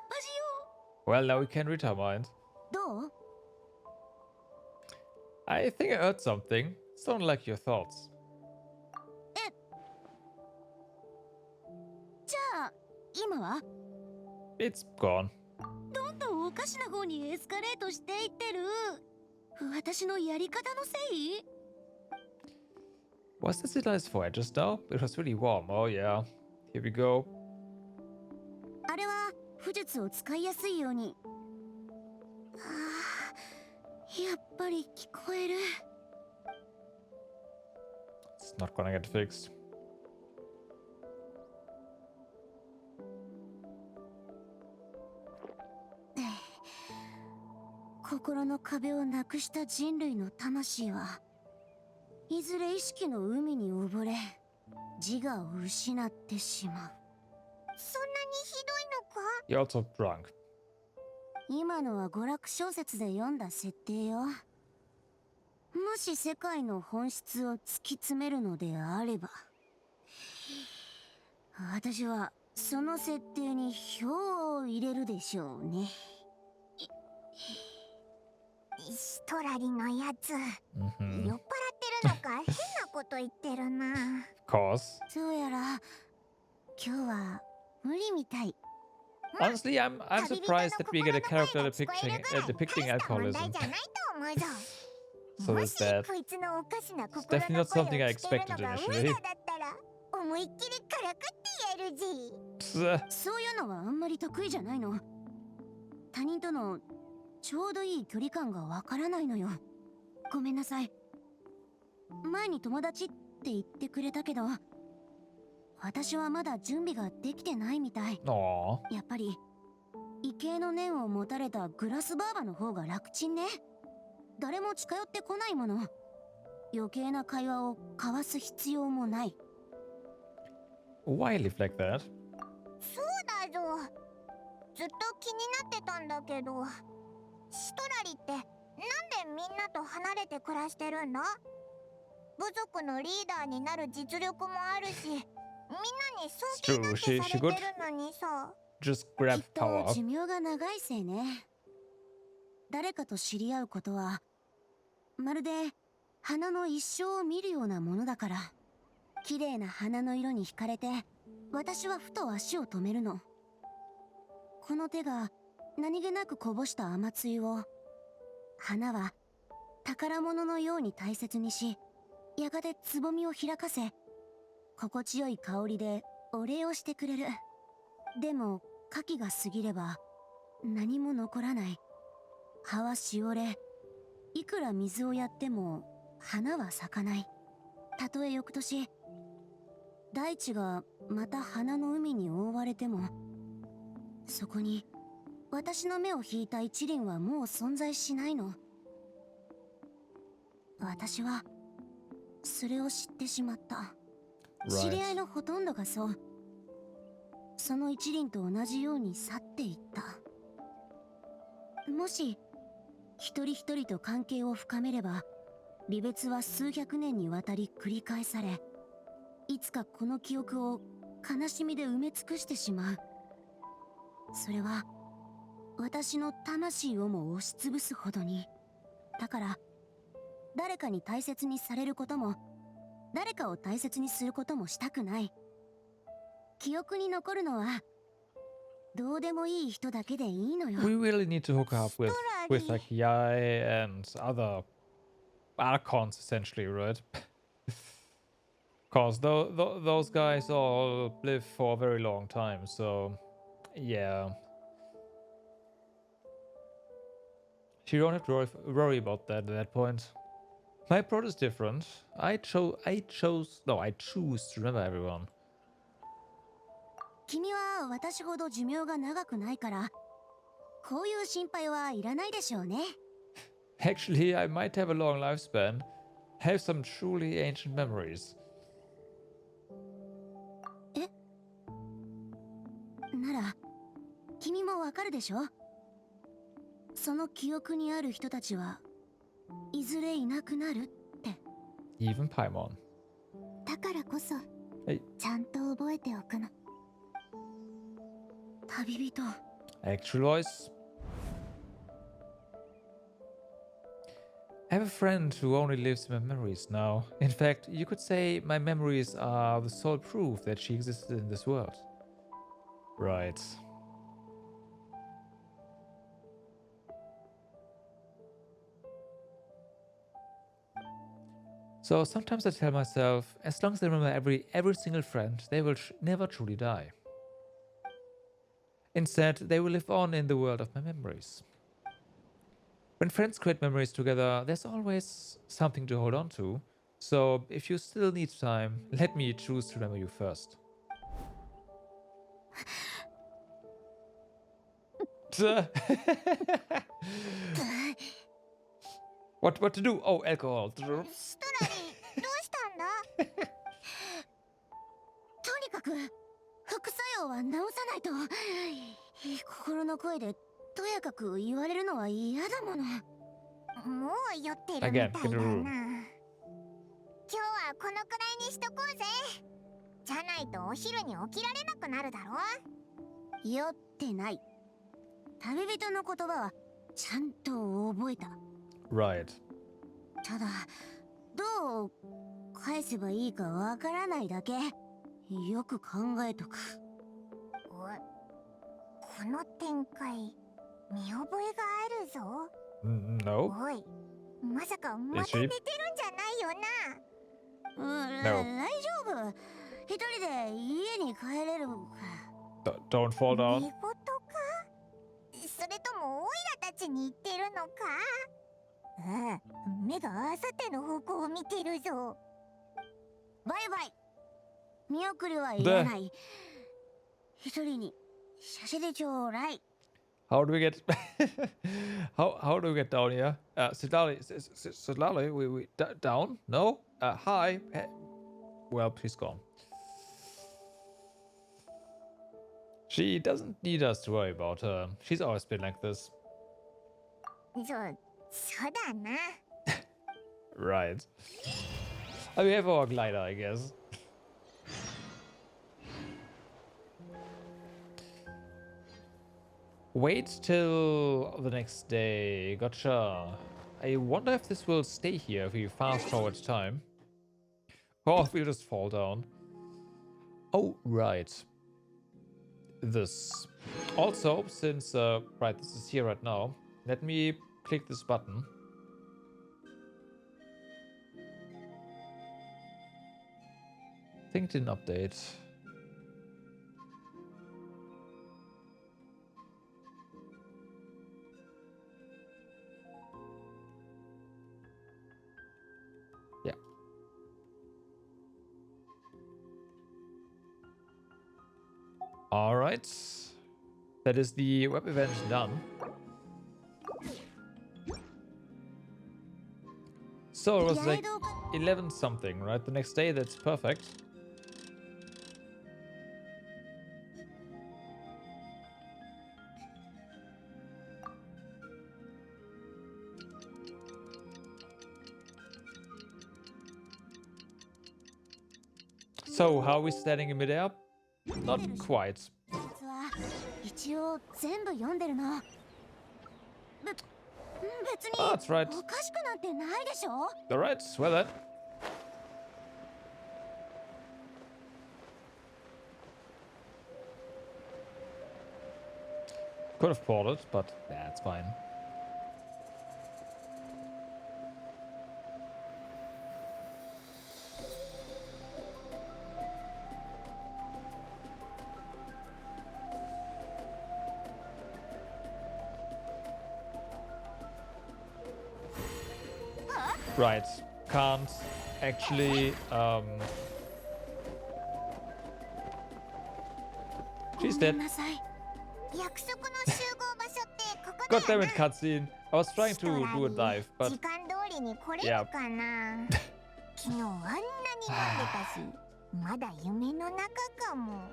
端よ。 well, now we can read her mind. どう？ I think I heard something. Sound like your thoughts. じゃあ今は It's gone. どんどんおかしな方にエスカレートしていってる。私のやり方のせい？ Was this Siddharthi's fire just now? It was really warm. Oh yeah. Here we go. あれは巫術を使いやすいように。はあ、やっぱり聞こえる。 It's not gonna get fixed. 心の壁をなくした人類の魂はいずれ意識の海に溺れ自我を失ってしまう。そんなにひどいのか？ You're also drunk. 今のは娯楽小説で読んだ設定よ。もし世界の本質を突き詰めるのであれば、私はその設定に票を入れるでしょうね。シトラリのやつ、 Mm-hmm. 酔っ払ってるのか変なこと言ってるな。 Of course. そうやら今日は無理みたい。 Honestly, I'm surprised that we get a character depicting 大した問 alcoholism. 題じゃないと思うぞ。 So も there's し that. こいつのおかしな It's 心 definitely の not 声を something I 聞ける expected のが initially. 無駄だったら思いっきりからくって言えるじ。 そういうのはあんまり得意じゃないの。他人とのちょうどいい距離感がわからないのよ。ごめんなさい。前に友達って言ってくれたけど、私はまだ準備ができてないみたい。 Aww. やっぱり異形の念を持たれたグラスバーバの方が楽ちんね。誰も近寄ってこないもの。余計な会話を交わす必要もない。 Why live like that? そうだぞ。ずっと気になってたんだけど、シトラリってなんでみんなと離れて暮らしてるんだ？部族のリーダーになる実力もあるし、みんなに尊敬だってされてるのにさ。 Just き grab っと power. 寿命が長いせいね。誰かと知り合うことはまるで花の一生を見るようなものだから。綺麗な花の色に惹かれて私はふと足を止めるの。この手が何気なくこぼした雨露を花は宝物のように大切にし、やがてつぼみを開かせ心地よい香りでお礼をしてくれる。でも夏季が過ぎれば何も残らない。葉はしおれ、いくら水をやっても花は咲かない。たとえ翌年大地がまた花の海に覆われても、そこに私の目を引いた一輪はもう存在しないの。私はそれを知ってしまった。知り合いのほとんどがそう。その一輪と同じように去っていった。もし一人一人と関係を深めれば、離別は数百年にわたり繰り返され、いつかこの記憶を悲しみで埋め尽くしてしまう。それは私の魂をも押しつぶすほどに。だから誰かに大切にされることも誰かを大切にすることもしたくない。記憶に残るのはどうでもいい人だけでいいのよ。 We really need to hook up with like Yai and other Archons essentially, right? Cause those guys all live for a very long time, so yeah. You don't have to worry about that at that point. My approach is different. I choose to remember everyone. 君は私ほど寿命が長くないから、こういう心配はいらないでしょうね。Actually, I might have a long lifespan, have some truly ancient memories. なら、君もわかるでしょ？その記憶にある人たちはいずれいなくなるって。Even Paimon. だからこそ、はいちゃんと覚えておくの。旅人。 Actual voice. I have a friend who only lives in my memories now. In fact, you could say my memories are the sole proof that she existed in this world. Right. So sometimes I tell myself, as long as I remember every single friend, they will never truly die. Instead, they will live on in the world of my memories. When friends create memories together, there's always something to hold on to. So if you still need time, let me choose to remember you first. What to do? Oh, alcohol. ストラリー、どうしたんだ？とにかく副作用は治さないと。心の声でとやかく言われるのは嫌だもの。もう酔ってるみたいだな。 Again, get a 今 room. 日はこのくらいにしとこうぜ。じゃないとお昼に起きられなくなるだろ。酔ってない。旅人の言葉はちゃんと覚えた。Right. ただ、どう返せばいいかわからないだけ。よく考えとく。この展開、見覚えがあるぞ。No. おい、まさかまた寝てるんじゃないよな。大丈夫。一人で家に帰れるか。Don't fall 寝 down. 言か？それともオイラたちに言ってるのか？ああ、目があさっての方向を見てるぞ。バイバイ。見送りはいらない。一人にさせてちょうだい。How do we get how do we get down here? Sidlali, we down? No? Hi. Well, she's gone. She doesn't need us to worry about her. She's always been like this. そうだな。Right. We have our glider, I guess. Wait till the next day. Gotcha. I wonder if this will stay here if we fast forward time. Or if we just fall down. Oh, right. This. Also, since, right, this is here right now, let me click this button. I think it didn't update. Yeah. All right. That is the web event done. So it was like 11 something, right? The next day, that's perfect. So, how are we standing in midair? Not quite. 実は一応全部読んでるの。別に Oh, that's right. おかしくなんてないでしょ。 Alright, well then. Could have ported, but that's fine. Right. Can't actually she's ごめ dead. んなさい。約束の集合場所ってここ God だ damn よ it, な。 cutscene. I was trying シト to ラ do a リ dive, 時 but 間通りに来れるかな。昨日あんなに飲んでたし、まだ夢の中かも。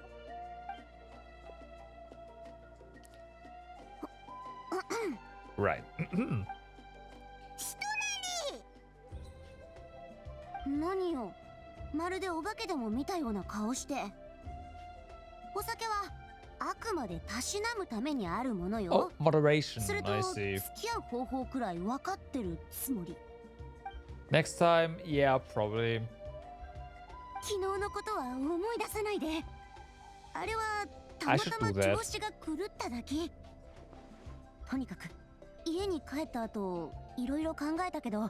right. シト何よ、まるでお化けでも見たような顔して。お酒はあくまでたしなむためにあるもの Oh, よ。 moderation. すると I 付 see. き合う方法くらい分かってるつもり。 Next time, yeah, probably. 昨日のことは思い出さないで。あれはた I ま should たま do that. 調子が狂っただけ。とにかく家に帰った後いろいろ考えたけど、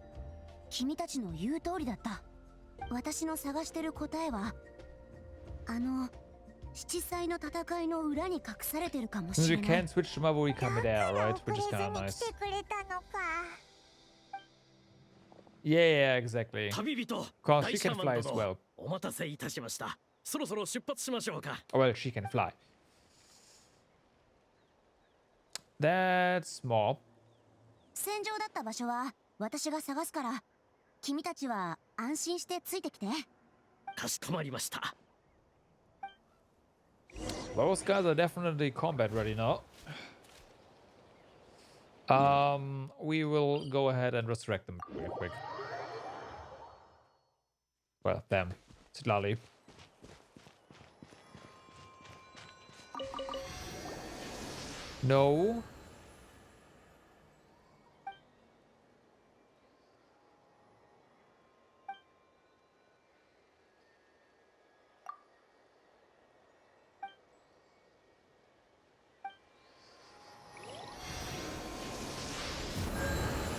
君たちの言う通りだった。私の探してる答えは七彩の戦いの裏に隠されてるかも Since し we れない。 can't switch to Mabui だ Kame か there, ら right? 遅 Which れ is ず kind of に来 nice. てくれたのか。 Yeah, yeah, exactly. 旅人 Cause 大 she シャ can マン fly as 殿 well. お待たせいたしました。そろそろ出発しましょうか。 Oh, well, she can fly. That's more. 戦場だった場所は私が探すから、君たちは安心してついてきて。かしこまりました。 Those guys are definitely combat ready now. We will go ahead and resurrect them real quick. Well, them. Sitlali. No.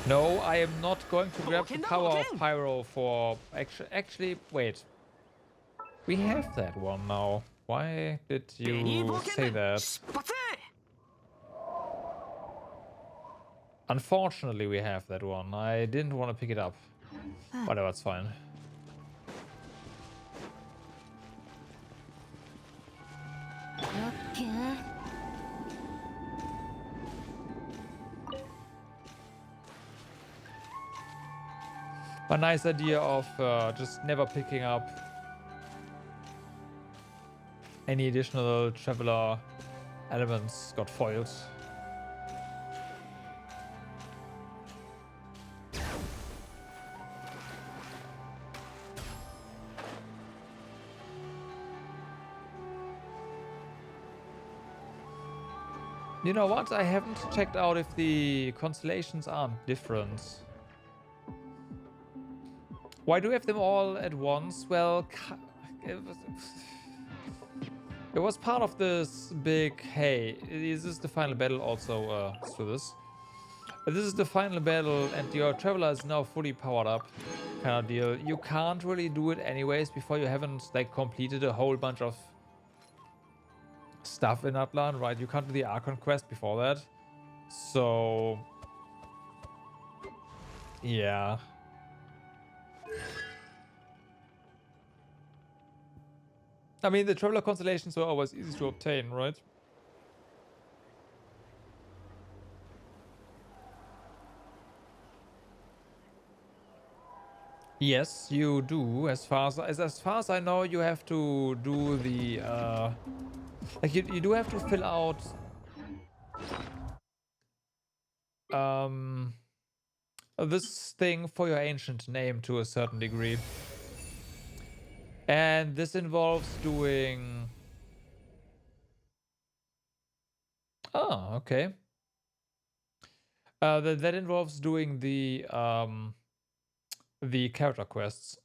No, I am not going to grab the power of Pyro for... Actually, wait. We have that one now. Why did you say that? Unfortunately, we have that one. I didn't want to pick it up. Whatever, it's fine. Okay. A nice idea of just never picking up any additional traveler elements got foiled. You know what? I haven't checked out if the constellations aren't different. Why do we have them all at once? Well, it was part of this big, hey, is this the final battle also? Let's do this. This is the final battle and your traveler is now fully powered up kind of deal. You can't really do it anyways before you haven't like completed a whole bunch of stuff in Atlan, right? You can't do the Archon quest before that. So, yeah. I mean, the traveler constellations were always easy to obtain, right? Yes, you do. As far as I know, you have to do the like you do have to fill out this thing for your ancient name to a certain degree. And this involves doing... Oh, okay. That involves doing the character quests.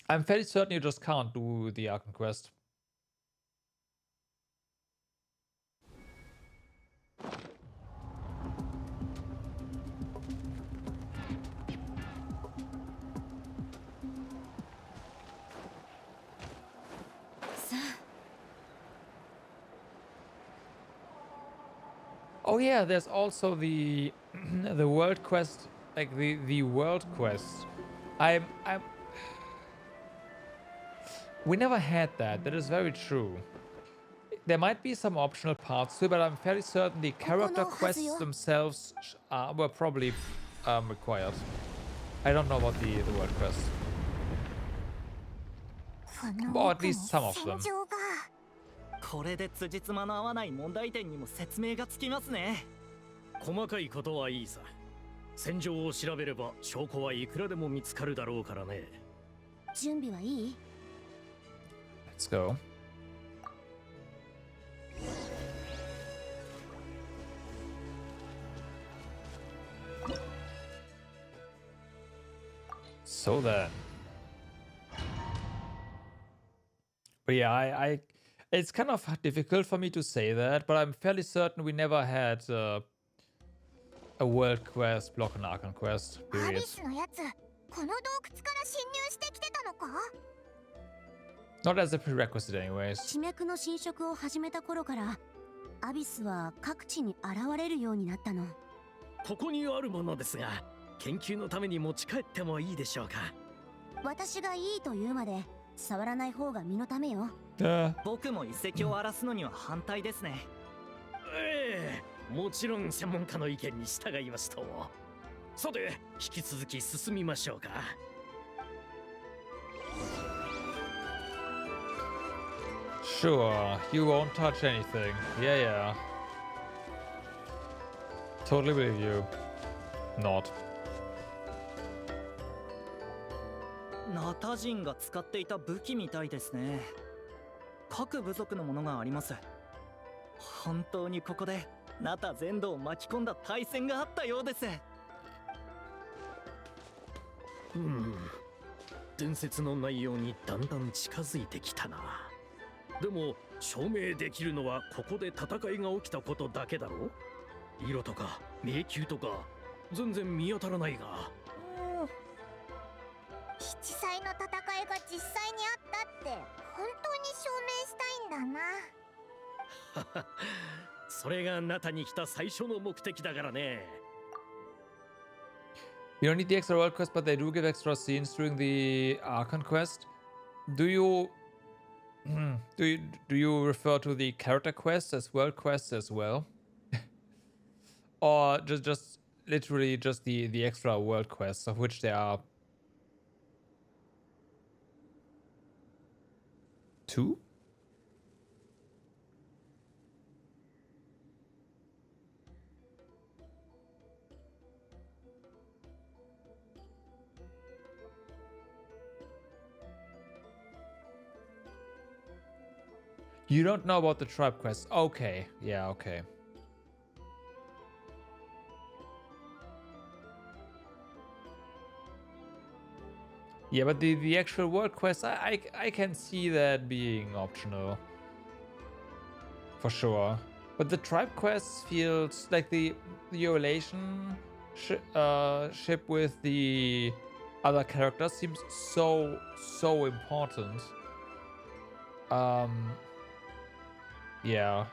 I'm fairly certain you just can't do the Archon quest. Oh yeah, there's also the the world quest, like the world quest. I'm we never had that. That is very true. There might be some optional parts to it, but I'm fairly certain the character quests themselves were probably required. I don't know about the world quest. Or at least some of them. これで辻褄の合わない問題点にも説明がつきますね。細かいことはいいさ。戦場を調べれば証拠はいくらでも見つかるだろうからね。準備はいい？ Let's go. So then. But yeah, I it's kind of difficult for me to say that, but I'm fairly certain we never had a world quest, block and Archon quest, ア period. ビスのやつこの洞窟から侵入してきてたのか？ Not as a prerequisite anyways. 地脈の侵食を始めた頃からアビスは各地に現れるようになったの。ここにあるものですが、研究のために持ち帰ってもいいでしょうか。私がいいと言うまで触らない方が身のためよ。僕も遺跡を荒らすのには反対ですね。ええ、もちろん専門家の意見に従いますと。さて、引き続き進みましょうか。Sure, you won't touch anything. Yeah. Totally believe you. Not. ナタ人が使っていた武器みたいですね。各部族のものがあります。本当にここでナタ全土を巻き込んだ大戦があったようです。伝説の内容にだんだん近づいてきたな。でも証明できるのはここで戦いが起きたことだけだろ。色とか迷宮とか全然見当たらないが。七彩の戦いが実際にあったって本当に証明したいんだな。それがナタに来た最初の目的だからね。You don't need the extra world quest, but they do give extra scenes during the Archon quest. Do you refer to the character quests as world quests as well? Or just literally just the extra world quests, of which there are 2? You don't know about the tribe quest. Okay. Yeah, okay. Yeah, but the actual world quest, I can see that being optional. For sure. But the tribe quest feels like the relationship with the other characters seems so important. Yeah.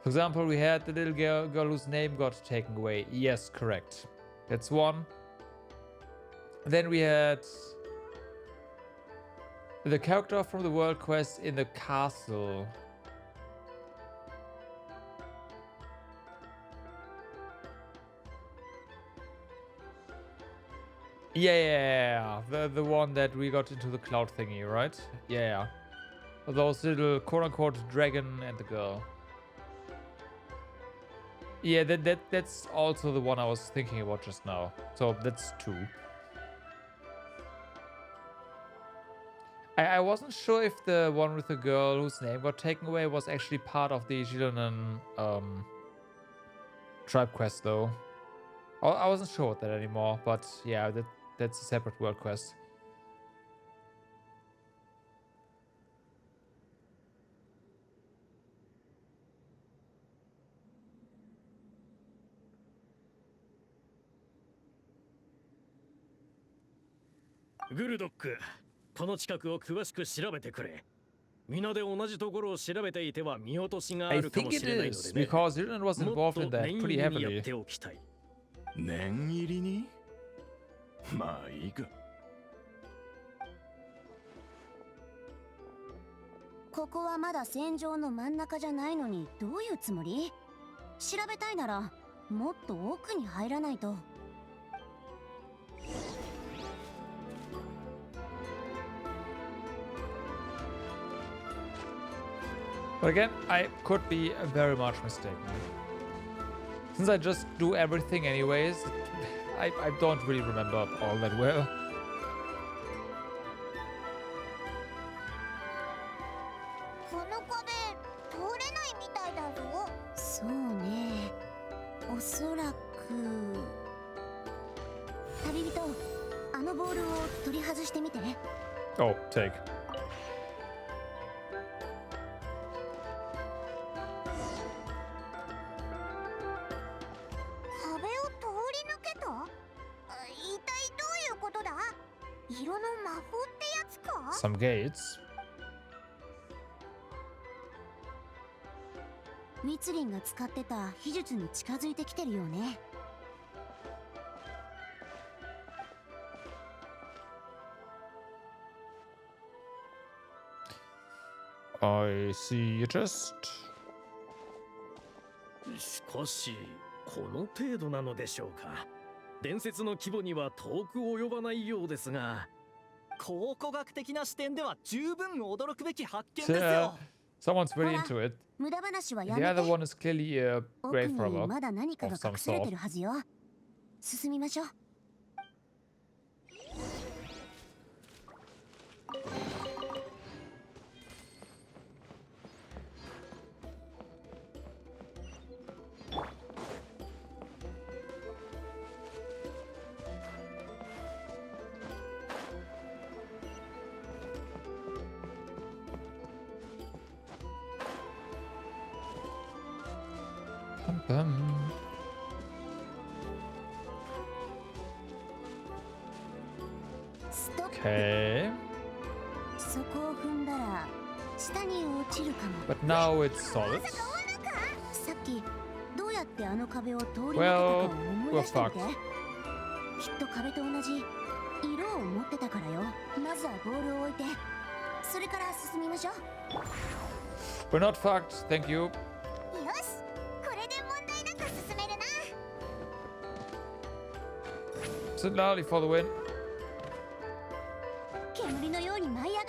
For example, we had the little girl whose name got taken away. Yes, correct. That's one. Then we had the character from the world quest in the castle. Yeah. The one that we got into the cloud thingy, right? Yeah. Those little quote-unquote dragon and the girl. Yeah, that's also the one I was thinking about just now. So that's 2. I wasn't sure if the one with the girl whose name got taken away was actually part of the Gilonen tribe quest though. I wasn't sure about that anymore, but yeah, that's a separate world quest. Guldock, この近くを詳しく調べてくれ。皆で同じところを調べていては見落としがあ I るかも think し it れないの is でね。 because Irland was もっ involved と in that 念 pretty 入りにやっ heavily. ておきたい。念入りにまあいいか。ここはまだ戦場の真ん中じゃないのにどういうつもり？調べたいならもっと奥に入らないと。But again, I could be very much mistaken. Since I just do everything anyways, I don't really remember all that well. この壁通れないみたいだぞ。そうね。おそらく旅人、あのボールを取り外してみて。 Oh, take. 壁を通り抜けた？一体どういうことだ？色の魔法ってやつか？ Some gates. ウィツリンが使ってた秘術に近づいてきてるよね。I see you just. しかし、この程度なのでしょうか。伝説の規模には遠く及ばないようですが。考古学的な視点では十分驚くべき発見です Yeah, よ。 someone's very into it. 無駄話はや The め other て。 one is clearly a 奥 grave に robber まだ何か of が some 隠されて sort. るはずよ。進みましょう。Bum. ストップ。 Okay, そこを踏んだら下に落ちるかも。 but now it's solid. さっきどうやってあの壁を通り抜けたか Well, を思い we're 出してみて。 fucked. きっと壁と同じ色を持ってたからよ。まずはボールを置いて、それから進みましょう。 We're not fucked, thank you. よし、これで問題なく進めるな。 Sit loudly for the win. 煙のように舞い上がれ。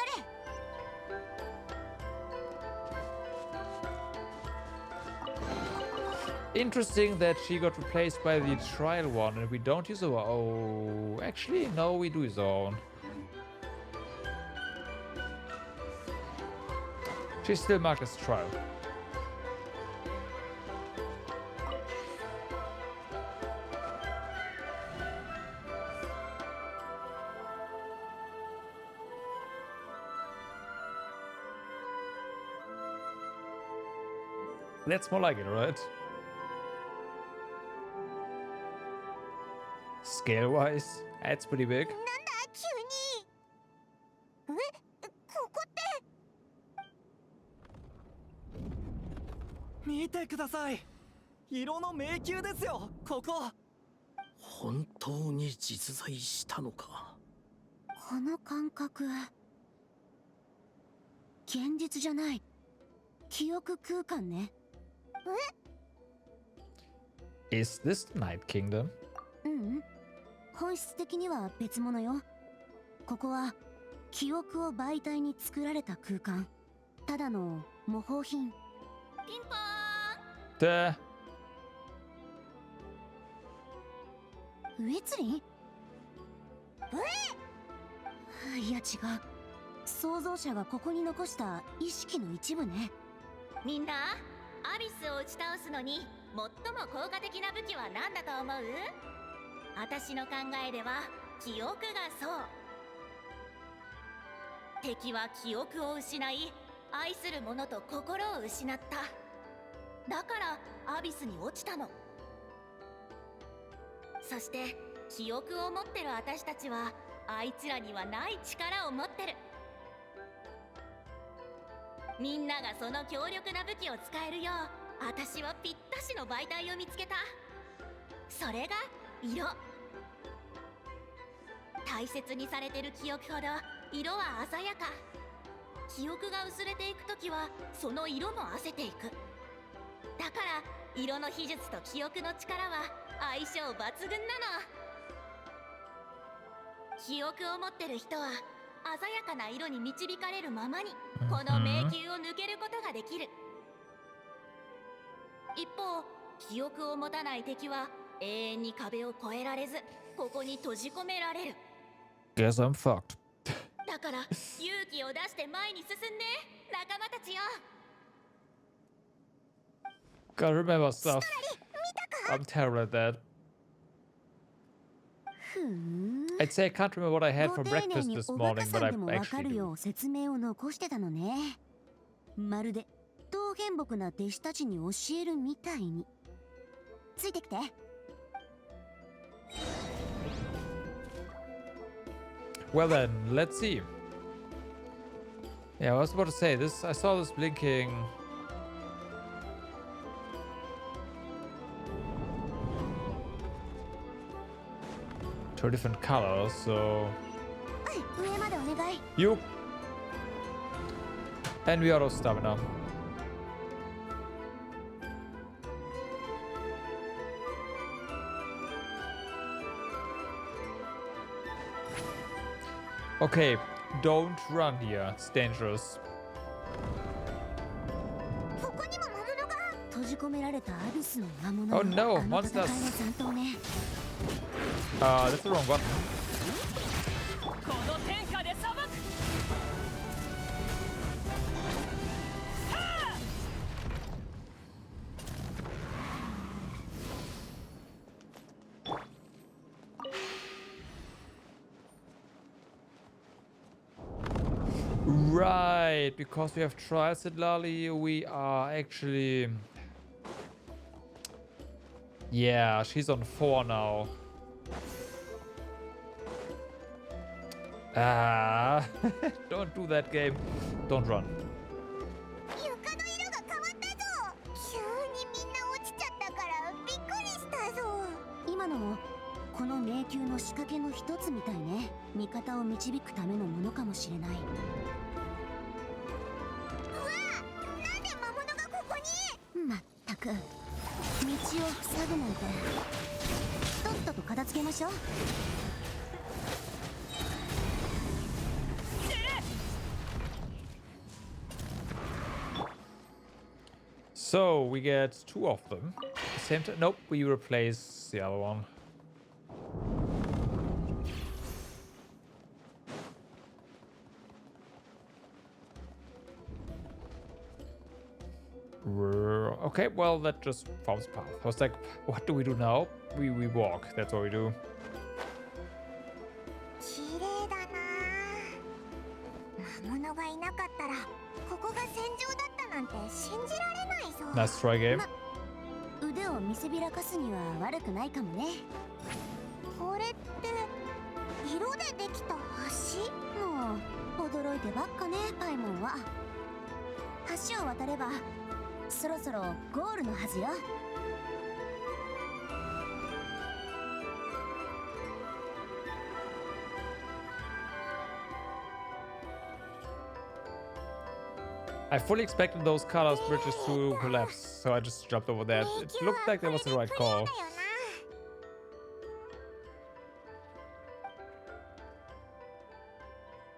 Interesting that she got replaced by the trial one and we don't use our own. Oh, actually, no, we do use our own. She's still marked as trial. That's more like it, right? Scale-wise, that's pretty big. なんだ急に。ここって見てください。色の迷宮ですよ、ここ。本当に実在したのか。この感覚、現実じゃない。記憶空間ね。 Is this the Night Kingdom? ううん。本質的には別物よ。ここは記憶を媒体に作られた空間。ただの模倣品。ピンポーン。 Duh. ウィツリン？いや違う。創造者がここに残した意識の一部ね。みんな、アビスを打ち倒すのに最も効果的な武器は何だと思う？私の考えでは記憶がそう。敵は記憶を失い、愛する者と心を失った。だからアビスに落ちたの。そして記憶を持ってる私たちはあいつらにはない力を持ってる。みんながその強力な武器を使えるよう、私はぴったしの媒体を見つけた。それが色。大切にされてる記憶ほど色は鮮やか。記憶が薄れていくときはその色も褪せていく。だから色の秘術と記憶の力は相性抜群なの。記憶を持ってる人は鮮やかな色に導かれるままにこの迷宮を抜けることができる。一方、記憶を持たない敵は永遠に壁を越えられず、ここに閉じ込められる。 Guess I'm fucked. だから勇気を出して前に進んで、仲間たちよ。 Gotta remember stuff. I'm terrible at that. ふーん。 I'd say I can't remember what I had ご for 丁 breakfast 寧に this おバカ morning, さ but んでも I わか actually る do. よう説明を残してたのね。まるで刀剣木な弟子たちに教えるみたいに。ついてきて。Well then, let's see. Yeah, I was about to say this. I saw this blinking. Two different colors, so 上までお願い。 you. And we out of stamina. Okay, don't run here. It's dangerous. ここにも魔物が。閉じ込められたアビスの魔物。 Oh no, あの戦いの monsters. 残党ね。 That's the wrong button. この天下で裁く。 Right, because we have trials at Lali, we are actually... Yeah, she's on 4 now. Ah, don't do that game. Don't run. 床の色が変わったぞ。急にみんな落ちちゃったからびっくりしたぞ。今のもこの迷宮の仕掛けの一つみたいね。味方を導くためのものかもしれない。うわ、なんで魔物がここに。まったく道を塞ぐなんて。とっとと片付けましょう。 So, we get 2 of them. Same time. Nope, we replace the other one. Okay, well, that just forms path. I was like, what do we do now? We walk. That's what we do. 綺麗だな。魔物がいなかったらここが戦場だったなんて信じられないぞ。 Nice try game. 腕を見せびらかすには悪くないかもね。これって色でできた橋？もう驚いてばっかね、パイモンは。橋を渡ればそろそろゴールのはずよ。 I fully expected those colors bridges to collapse, so I just jumped over that. It looked like that was the right call.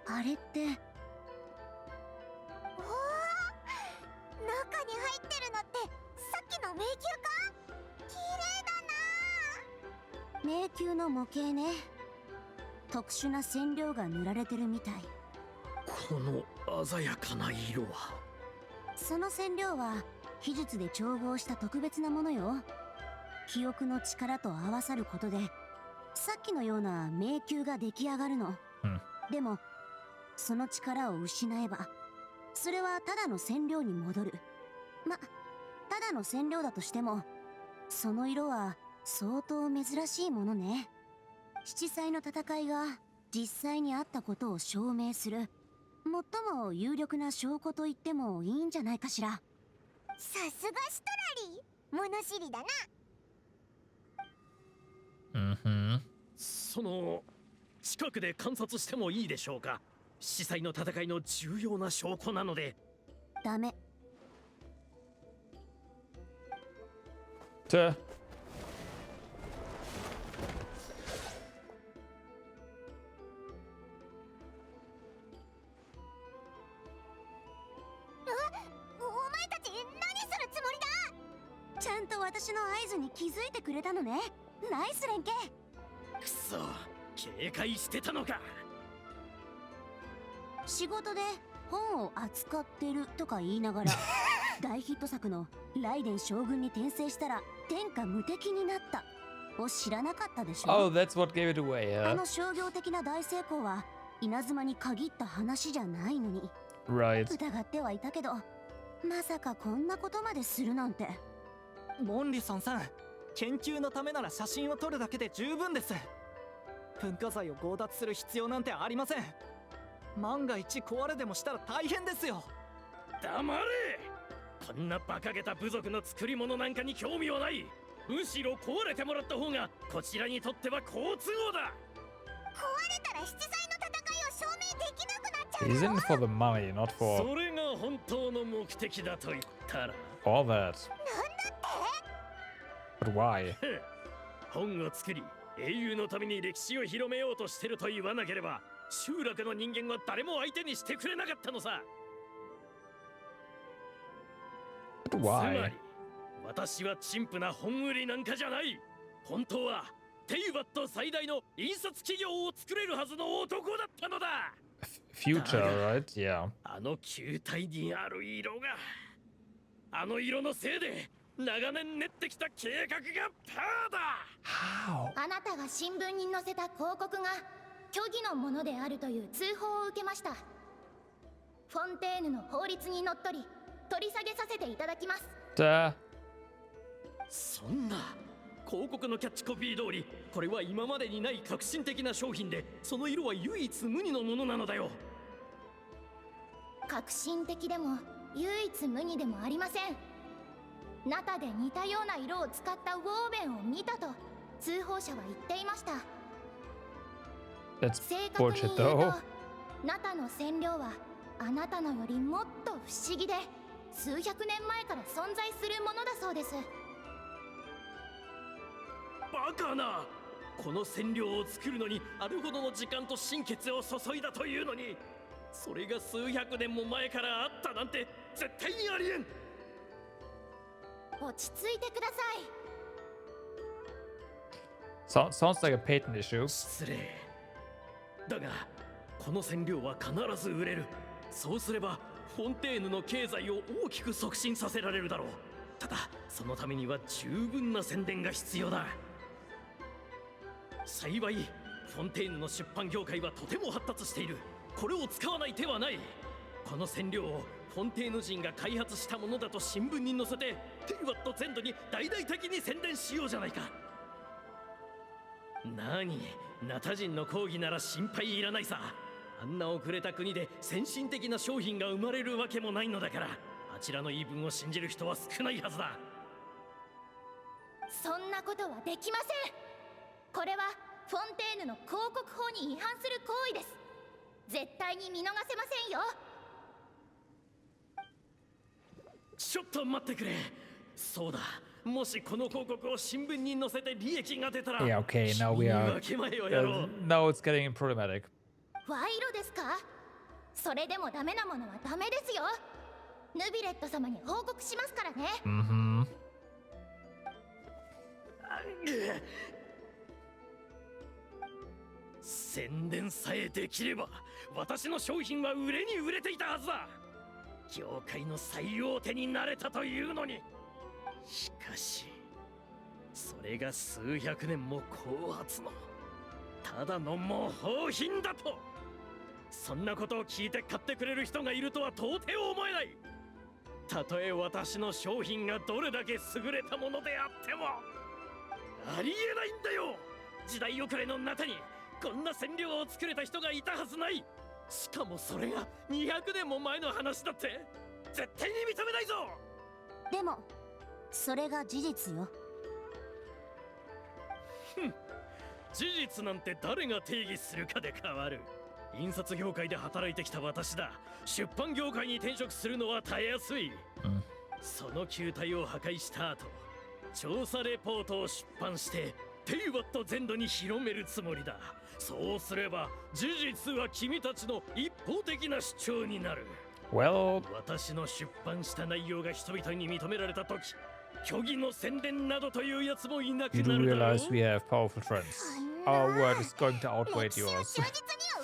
あれって。おお、中に入ってるのってさっきの迷宮か？綺麗だな。迷宮の模型ね。特殊な染料が塗られてるみたい。この鮮やかな色は。その染料は秘術で調合した特別なものよ。記憶の力と合わさることでさっきのような迷宮が出来上がるの。でもその力を失えばそれはただの染料に戻る。ま、ただの染料だとしてもその色は相当珍しいものね。七彩の戦いが実際にあったことを証明する最も有力な証拠と言ってもいいんじゃないかしら。さすがシトラリー、物知りだな。その近くで観察してもいいでしょうか。司祭の戦いの重要な証拠なので。ダメ。Tja. お前たち何するつもりだ。ちゃんと私の合図に気づいてくれたのね。ナイス連携。くそ、警戒してたのか。仕事で本を扱ってるとか言いながら大ヒット作のライデン将軍に転生したら天下無敵になったを知らなかったでしょ。 Oh, that's what gave it away, あ yeah? の商業的な大成功は稲妻に限った話じゃないのに Right. 疑ってはいたけど、まさかこんなことまでするなんて。モンリソンさん、研究のためなら写真を撮るだけで十分です。文化財を強奪する必要なんてありません。万が一壊れでもしたら大変ですよ。黙れ。こんな馬鹿げた部族の作り物なんかに興味はない。むしろ壊れてもらった方がこちらにとっては好都合だ。壊れたら七彩の戦いを証明できなくなっちゃう He's だろ。 in for the money, not そ for れが本当の目的だと言ったら。 all that. But why? 本を作り英雄のために歴史を広めようとしてると言わなければ集落の人間は誰も相手にしてくれなかったのさ。 But つま why? り私は陳腐な本売りなんかじゃない。本当はテイバット最大の印刷企業を作れるはずの男だったのだ。 Future, right? Yeah. あの球体にある色が、あの色のせいで長年練ってきた計画がパーだ。 How? あなたが新聞に載せた広告が虚偽のものであるという通報を受けました。フォンテーヌの法律にのっとり取り下げさせていただきます。 Duh. そんな広告のキャッチコピー通り、これは今までにない革新的な商品で、その色は唯一無二のものなのだよ。革新的でも唯一無二でもありません。ナタで似たような色を使ったウォーベンを見たと通報者は言っていました。 That's 正確に bullshit 言う though. と、ナタの染料はあなたのよりもっと不思議で数百年前から存在するものだそうです。バカな。この染料を作るのにあるほどの時間と心血を注いだというのに、それが数百年も前からあったなんて絶対にありえん。落ち着いてください。 Sounds like a patent issue. 失礼だが、この染料は必ず売れる。そうすればフォンテーヌの経済を大きく促進させられるだろう。ただそのためには十分な宣伝が必要だ。幸いフォンテーヌの出版業界はとても発達している。これを使わない手はない。この染料をフォンテーヌ人が開発したものだと新聞に載せてテイワット全土に大々的に宣伝しようじゃないか。何、ナタ人の抗議なら心配いらないさ。あんな遅れた国で先進的な商品が生まれるわけもないのだから、あちらの言い分を信じる人は少ないはずだ。そんなことはできません。これはフォンテーヌの広告法に違反する行為です。絶対に見逃せませんよ。ちょっと待ってくれ。そうだ、もしこの広告を新聞に載せて利益が出たら、 Yeah, okay, now we 君に are. 分け前をやろう。 Now it's getting problematic. 賄賂ですか？それでもダメなものはダメですよ。ヌビレット様に報告しますからね。 Mm-hmm. 宣伝さえできれば私の商品は売れに売れていたはずだ。業界の最大手になれたというのに。しかしそれが数百年も後発のただの模倣品だと。そんなことを聞いて買ってくれる人がいるとは到底思えない。たとえ私の商品がどれだけ優れたものであってもありえないんだよ。時代遅れのナタにこんな染料を作れた人がいたはずない。しかもそれが200年も前の話だって。絶対に認めないぞ。でもそれが事実よ。事実なんて誰が定義するかで変わる。印刷業界で働いてきた私だ。出版業界に転職するのはたやすい。その球体を破壊した後、調査レポートを出版してテイワット全土に広めるつもりだ。そうすれば事実は君たちの一方的な主張になる。Well, 私の出版した内容が人々に認められた時、虚偽の宣伝などというやつもいなく you な do るだろう。 realize we have powerful friends. Our word is going to outweigh 歴史を yours. 忠実に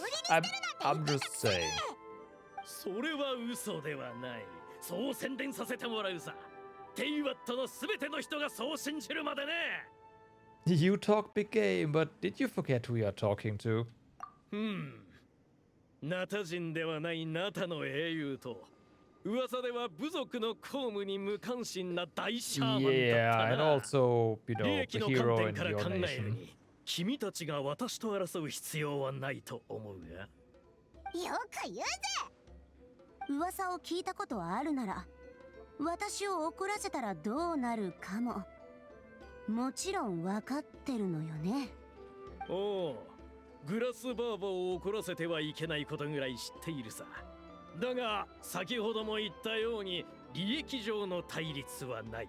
売りにしてるなんて I'm just saying. それは嘘ではない。そう宣伝させてもらうさ。テイワットのすべての人がそう信じるまでね。You talk big game, but did you forget who you're talking to? ナタ人ではないナタの英雄と、噂では部族の公務に無関心な大シャーマンだった Yeah, and な。 also, you 利 know, 益 the の hero 観 in 点から your 考える nation. に、君たちが私と争う必要はないと思うが。よく言うぜ。噂を聞いたことはあるなら、私を怒らせたらどうなるかももちろん分かってるのよね。おお、グラスバーバを怒らせてはいけないことぐらい知っているさ。だが先ほども言ったように利益上の対立はない。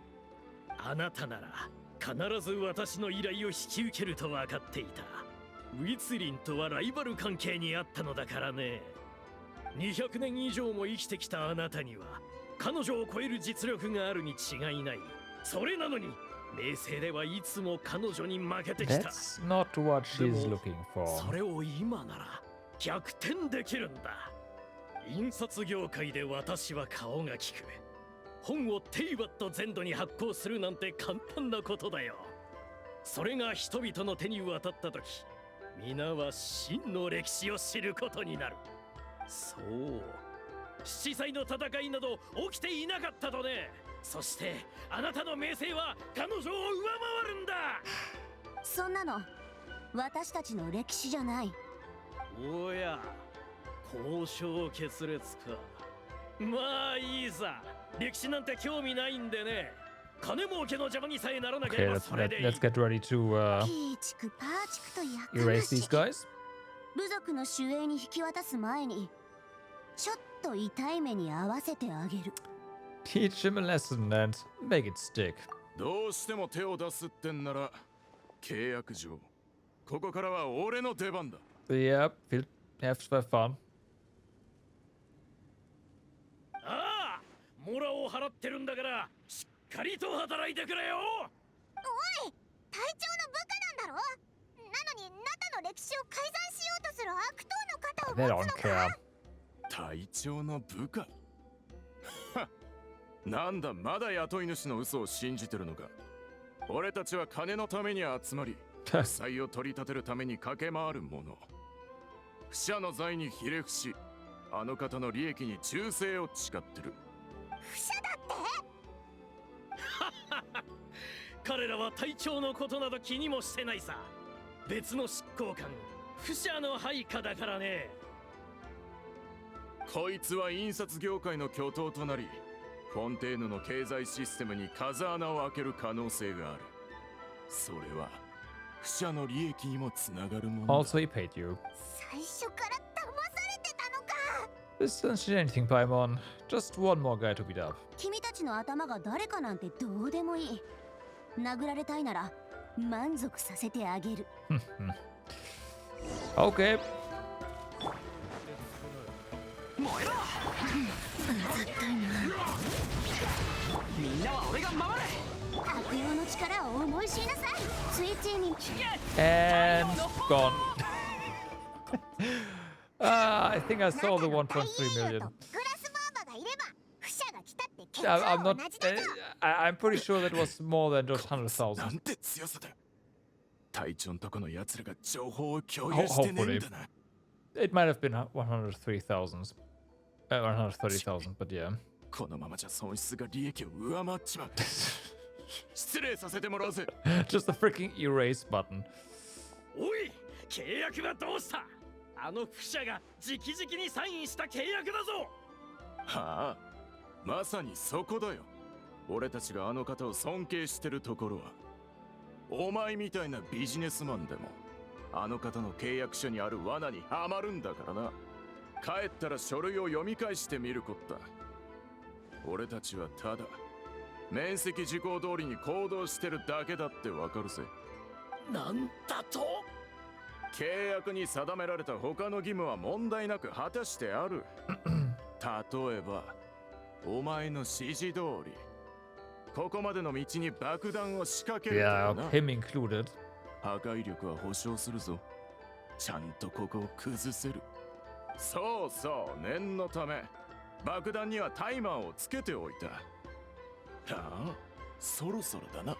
あなたなら必ず私の依頼を引き受けると分かっていた。ウィツリンとはライバル関係にあったのだからね。200年以上も生きてきたあなたには彼女を超える実力があるに違いない。それなのに名声ではいつも彼女に負けてきた。 That's not what she's looking そ for. れを今なら逆転できるんだ。印刷業界で私は顔が利く。本をテイバット全土に発行するなんて簡単なことだよ。それが人々の手に渡った時、皆は真の歴史を知ることになる。そう、七歳の戦いなど起きていなかったとね。そしてあなたの名声は彼女を上回るんだ。そんなの私たちの歴史じゃない。おや、交渉決裂か。まあいいさ、歴史なんて興味ないんでね。金儲けの邪魔にさえならなけれ Okay, ばそれでいい。 let's get ready to ピーチクパーチクとやか erase まし these い。 guys. 部族の守衛に引き渡す前にちょっと痛い目に合わせてあげる。 Teach him a lesson and make it stick. どうしても手を出すってんなら契約上ここからは俺の出番だ。 Yeah, we'll have fun. ああ、モラを払ってるんだからしっかりと働いてくれよ。おい、隊長の部下なんだろ。なのにナタの歴史を改ざんしようとする悪党の They 肩を don't 持つの care. か。隊長の部下はなんだ、まだ雇い主の嘘を信じてるのか。俺たちは金のために集まり負債を取り立てるために駆け回る者。不赦の罪にひれ伏し、あの方の利益に忠誠を誓ってる。不赦だって。彼らは隊長のことなど気にもしてないさ。別の執行官、不赦の配下だからね。こいつは印刷業界の巨頭となり、フォンテーヌの経済システムに風穴を開ける可能性がある。それは不赦の利益にもつながるものだ。 Also, he paid you. 最初から騙されてたのか。 This doesn't change anything, Paimon. Just one more guy to beat up. 君たちの頭が誰かなんてどうでもいい。殴られたいなら満足させてあげる。 Okay. みんなは俺が守れ。悪用の力を思い知りなさい。ついついに And gone. I think I saw the 1.3 million. グラスバーバがいれば不赦が来たって結 I'm 果は not. 同じだぞ。I'm pretty sure that was more than just な 100,000. んて強さだ。隊長んとこの奴らが情報を共有してねえんだな。It might have been 103,000. 130,000, but yeah. このままじゃ損失が利益を上回っちまう。失礼させてもらうぜ。Just the freaking erase button. おい、契約はどうした。あの不者が直々にサインした契約だぞ。はあ、まさにそこだよ。俺たちがあの方を尊敬してるところは、お前みたいなビジネスマンでもあの方の契約書にある罠にはまるんだからな。帰ったら書類を読み返してみるこった。俺たちはただ面積事項通りに行動してるだけだってわかるぜ。なんだと。契約に定められた他の義務は問題なく果たしてある。例えばお前の指示通りここまでの道に爆弾を仕掛けるとかな。him included. 破壊力は保証するぞ。ちゃんとここを崩せる。そうそう、念のため爆弾にはタイマーをつけておいた。はあ、そろそろだな。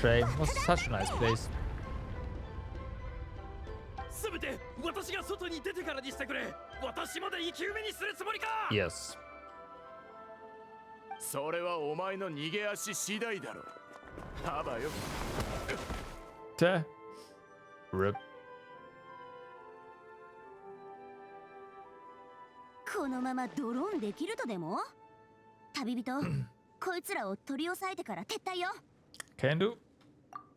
Trey was such a nice place. すべて私が外に出てからにしてくれ。私まで生き埋めにするつもりか。 Yes. それはお前の逃げ足次第だろ。あばよ。Rip. このままドローンできるとでも？旅人、こいつらを取り押さえてから撤退よ。Can do.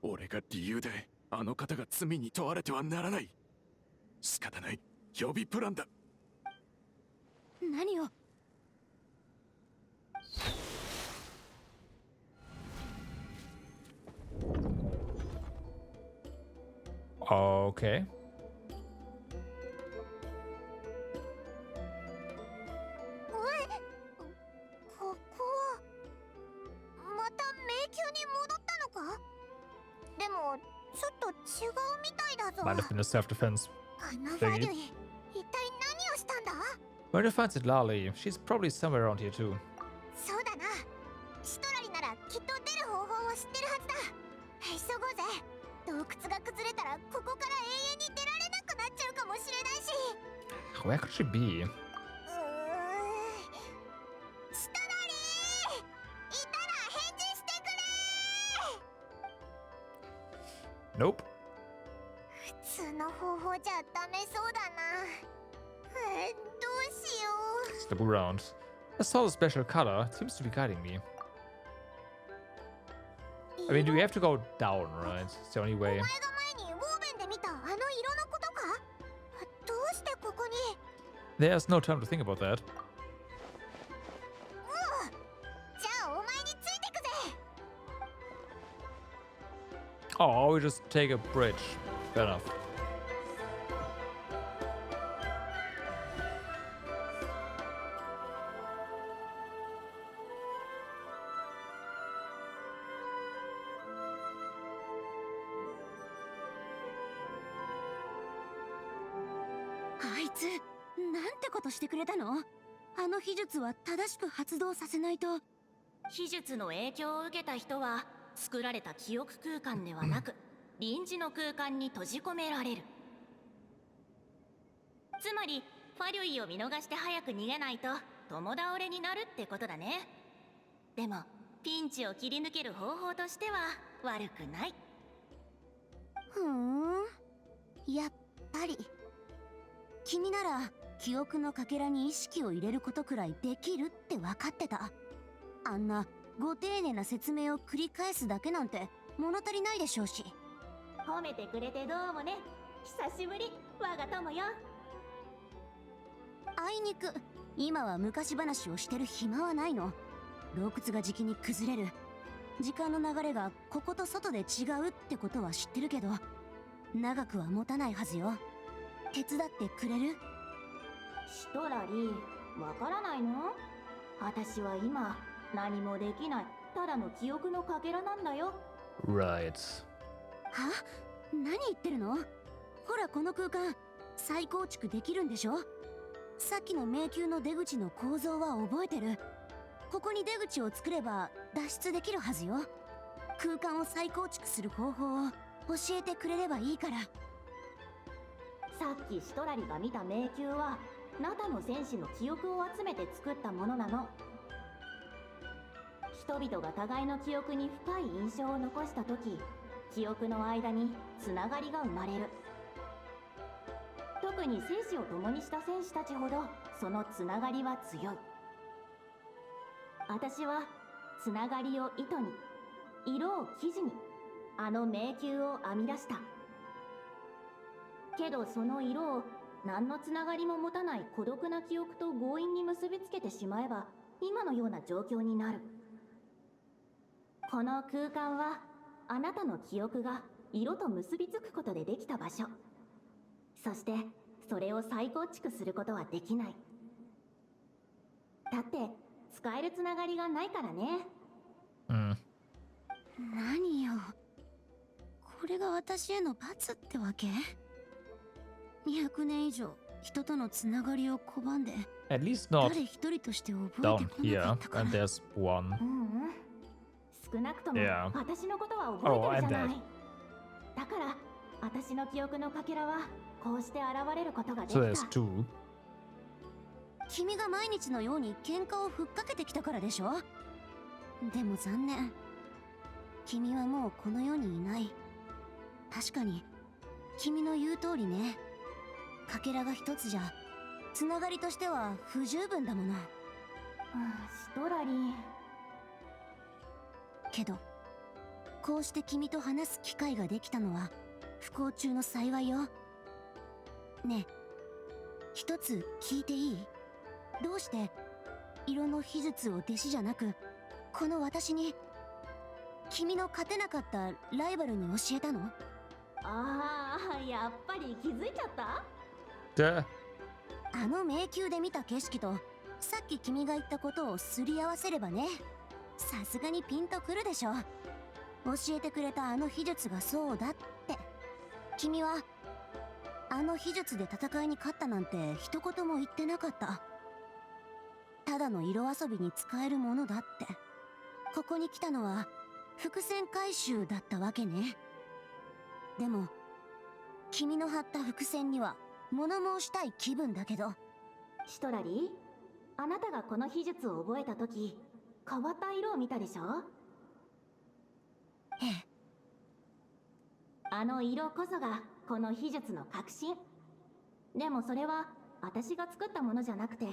俺が理由であの方が罪に問われてはならない。仕方ない、予備プランだ。何を？ Okay. ここはまた迷宮に戻ったのか？でもちょっと違うみたいだぞ。 Might have been a self-defense. あのファリュイ、一体何をしたんだ？ Where finds it Lali? She's probably somewhere around here too. そうだな。シトラリならきっと出る方法を知ってるはずだ。急ごうぜ。洞窟が崩れたらここから永遠に出られなくなっちゃうかもしれないし。 Where could she be? シトラリー、いたら返事してくれ。 Nope. 普通の方法じゃダメそうだな。どうしよう。 Let's look around. I saw the special color. It seems to be guiding me. I mean, do we have to go down, right? It's the only お way. 前が前にウォーベンで見たあの色のことか？どうしてここに？ There's no time to think about that. じゃあお前についてくぜ。 Oh, we just take a bridge. Fair enough. あいつ、なんてことしてくれたの？あの秘術は正しく発動させないと。秘術の影響を受けた人は作られた記憶空間ではなく臨時の空間に閉じ込められる。つまりファリュイを見逃して早く逃げないと共倒れになるってことだね。でもピンチを切り抜ける方法としては悪くない。ふーん、やっぱり君なら記憶のかけらに意識を入れることくらいできるって分かってた。あんなご丁寧な説明を繰り返すだけなんて物足りないでしょうし。褒めてくれてどうもね。久しぶり、我が友よ。あいにく今は昔話をしてる暇はないの。洞窟がじきに崩れる。時間の流れがここと外で違うってことは知ってるけど、長くは持たないはずよ。手伝ってくれる？シトラリ、わからないの？私は今何もできない、ただの記憶のかけらなんだよ。 Right. は？何言ってるの？ほらこの空間再構築できるんでしょ？さっきの迷宮の出口の構造は覚えてる。ここに出口を作れば脱出できるはずよ。空間を再構築する方法を教えてくれればいいから。さっきシトラリが見た迷宮はナタの戦士の記憶を集めて作ったものなの。人々が互いの記憶に深い印象を残した時、記憶の間につながりが生まれる。特に生死を共にした戦士たちほどそのつながりは強い。私はつながりを糸に、色を生地に、あの迷宮を編み出した。けどその色を何のつながりも持たない孤独な記憶と強引に結びつけてしまえば今のような状況になる。この空間はあなたの記憶が色と結びつくことでできた場所。そしてそれを再構築することはできない。だって使えるつながりがないからね。何よ、これが私への罰ってわけ？200年以上人とのつながりを拒んで At least not 誰一人として覚え down てこな here. かったから。 And there's one. 少なくとも Yeah. 私のことは覚えてるじゃない。だから私の記憶のかけらはこうして現れることができ So た。 there's two. 君が毎日のように喧嘩をふっかけてきたからでしょ。でも残念、君はもうこの世にいない。確かに君の言う通りね、かけらが一つじゃつながりとしては不十分だもの。シトラリー。けどこうして君と話す機会ができたのは不幸中の幸いよ。ねえ、一つ聞いていい？どうして色の秘術を弟子じゃなくこの私に、君の勝てなかったライバルに教えたの？ああ、やっぱり気づいちゃった？ Duh. あの迷宮で見た景色とさっき君が言ったことをすり合わせればね、さすがにピンとくるでしょ。教えてくれたあの秘術がそうだって。君はあの秘術で戦いに勝ったなんて一言も言ってなかった。ただの色遊びに使えるものだって。ここに来たのは伏線回収だったわけね。でも君の張った伏線には物申したい気分だけど。シトラリー、あなたがこの秘術を覚えた時、変わった色を見たでしょ？ええ。あの色こそがこの秘術の核心。でもそれは私が作ったものじゃなくて、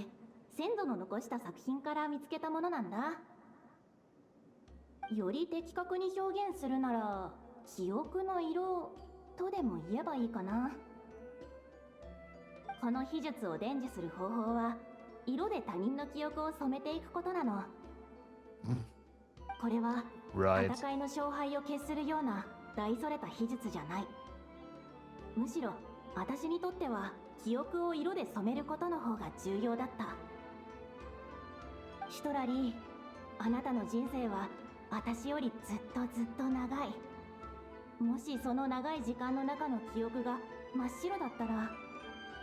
先祖の残した作品から見つけたものなんだ。より的確に表現するなら記憶の色とでも言えばいいかな。この秘術を伝授する方法は色で他人の記憶を染めていくことなの。これは Right. 戦いの勝敗を決するような大それた秘術じゃない。むしろ私にとっては記憶を色で染めることの方が重要だった。シトラリー、あなたの人生は私よりずっと長い。もしその長い時間の中の記憶が真っ白だったら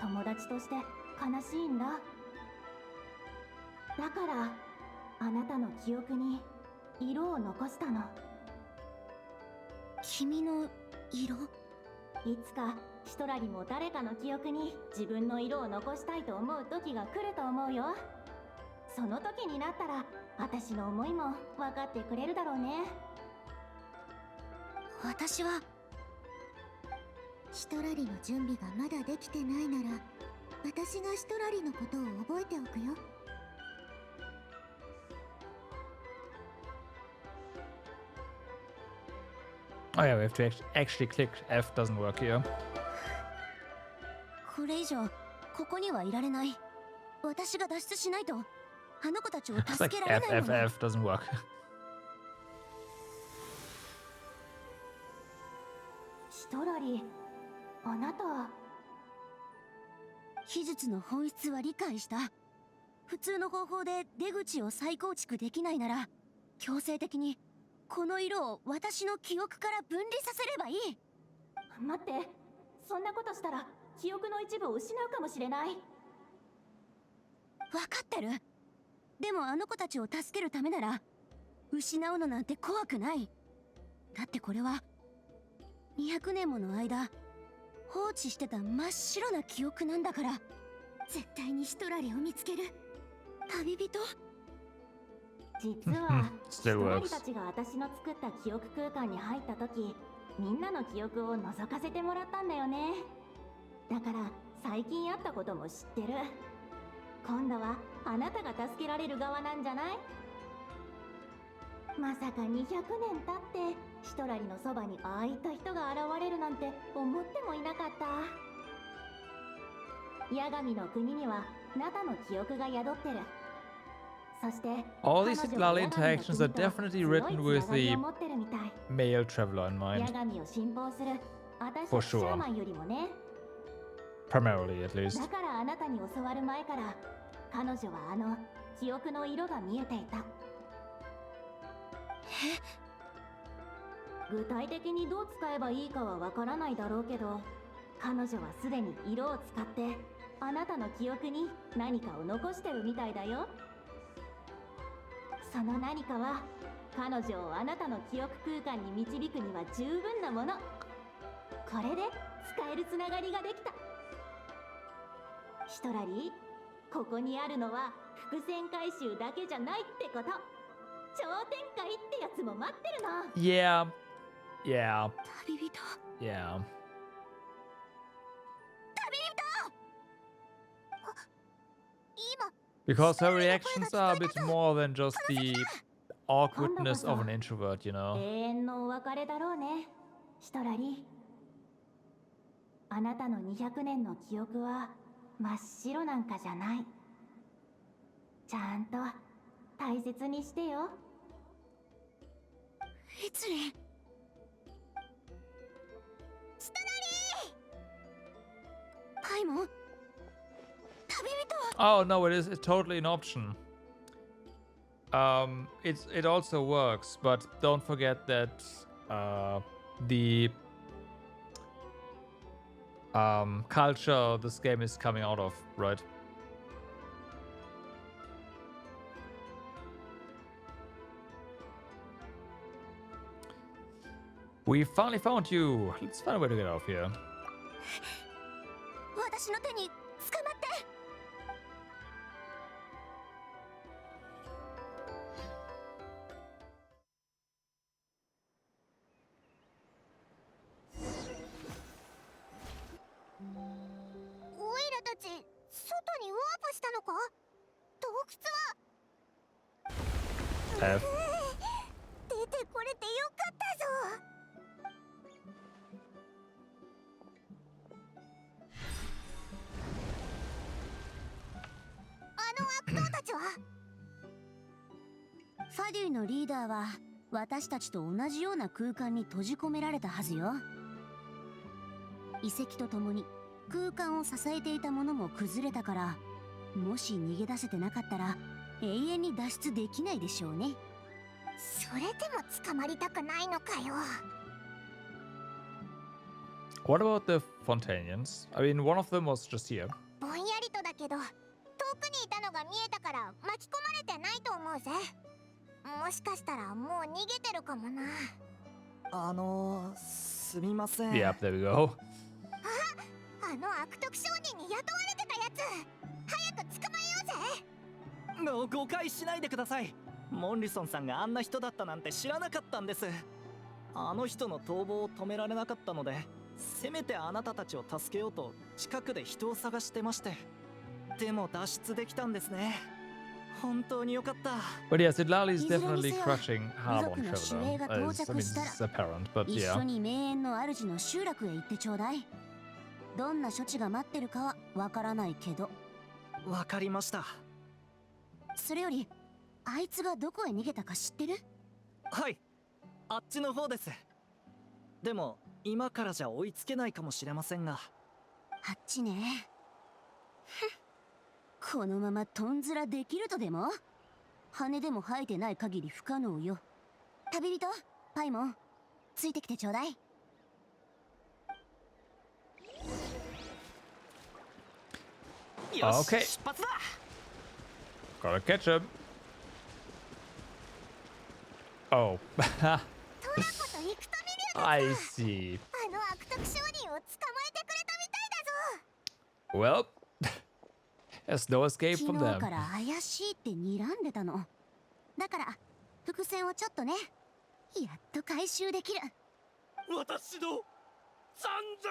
友達として悲しいんだ。だからあなたの記憶に色を残したの。君の色？いつかシトラリも誰かの記憶に自分の色を残したいと思う時が来ると思うよ。その時になったら私の思いも分かってくれるだろうね。私はシトラリの準備がまだできてないなら、私がシトラリのことを覚えておくよ。Oh yeah, we have to actually click F. Doesn't work here. これ以上ここにはいられない。私が脱出しないとあの子たちを It's 助 like けられ F ない F もの。 F doesn't work. シトラリ、あなた。秘術の本質は理解した。普通の方法で出口を再構築できないなら強制的にこの色を私の記憶から分離させればいい。待って、そんなことしたら記憶の一部を失うかもしれない。分かってる。でもあの子たちを助けるためなら失うのなんて怖くない。だってこれは200年もの間放置してた真っ白な記憶なんだから。絶対にシトラリを見つける。旅人？実は Still 人 works. たちが私の作った記憶空間に入った時、みんなの記憶を覗かせてもらったんだよね。だから最近あったことも知ってる。今度はあなたが助けられる側なんじゃない？まさか200年経ってシトラリのそばにああいった人が現れるなんて思ってもいなかった。八神の国にはナタの記憶が宿ってる。そして All these Siglali interactions are definitely written with the male traveler in 八 mind. 神を信奉する私 For たちシャ sure. ーマンよりもね。 Primarily, at least. だからあなたに教わる前から彼女はあの記憶の色が見えていた。具体的にどう使えばいいかはわからないだろうけど、彼女はすでに色を使ってあなたの記憶に何かを残してるみたいだよ。その何かは彼女をあなたの記憶空間に導くには十分なもの。これで使えるつながりができた。シトラリ、ここにあるのは伏線回収だけじゃないってこと。超展開ってやつも待ってるの。 Yeah. Yeah. 旅人 Yeah. 今 Because her reactions are a bit more than just the awkwardness of an introvert, you 永 know? 遠のお別れだろうね、シトラリ。あなたの200年の記憶は真っ白なんかじゃない。ちゃんと大切にしてよ。律令ストラリー。パイモン旅人 Oh no, it is totally an option. It also works, but don't forget that the culture this game is coming out of, right? We finally found you. Let's find a way to get out of here. 私の手に捕まって。オイラたち外にワープしたのか？洞窟は F. 出てこれてよかったぞ。あの悪党たちは？ファデュイのリーダーは私たちと同じような空間に閉じ込められたはずよ。遺跡とともに空間を支えていたものも崩れたから、もし逃げ出せてなかったら永遠に脱出できないでしょうね。それでも捕まりたくないのかよ。 What about the Fontanians? I mean, one of them was just here. ぼんやりとだけど遠くにいたのが見えたから巻き込まれてないと思うぜ。もしかしたらもう逃げてるかもな。すみません。 Yep, there we go. あの悪徳商人に雇われてたやつ、早く捕まえようぜ。もう誤解しないでください。モンリソンさんがあんな人だったなんて知らなかったんです。あの人の逃亡を止められなかったので、せめてあなたたちを助けようと近くで人を探してまして。でも脱出できたんですね。本当によかった。 But yes, Siglali is definitely crushing hard on Traveler. I mean, it's apparent, but 一 yeah. 緒に名園の主の集落へ行ってちょうだい。どんな処置が待ってるかはわからないけど。わかりました。それよりあいつがどこへ逃げたか知ってる？はい、あっちの方です。でも今からじゃ追いつけないかもしれませんが。あっちね。このままとんずらできるとでも？羽でも生えてない限り不可能よ。旅人パイモン、ついてきてちょうだい。よし、 Okay. 出発だ。 Gotta catch him. Oh. トラコと行くと見るよ。 I see. あの悪徳商人を捕まえてくれたみたいだぞ。 Well, there's no escape 昨 from 日 them. から怪しいって睨んでたの。だから伏線をちょっとね、やっと回収できる。私の残高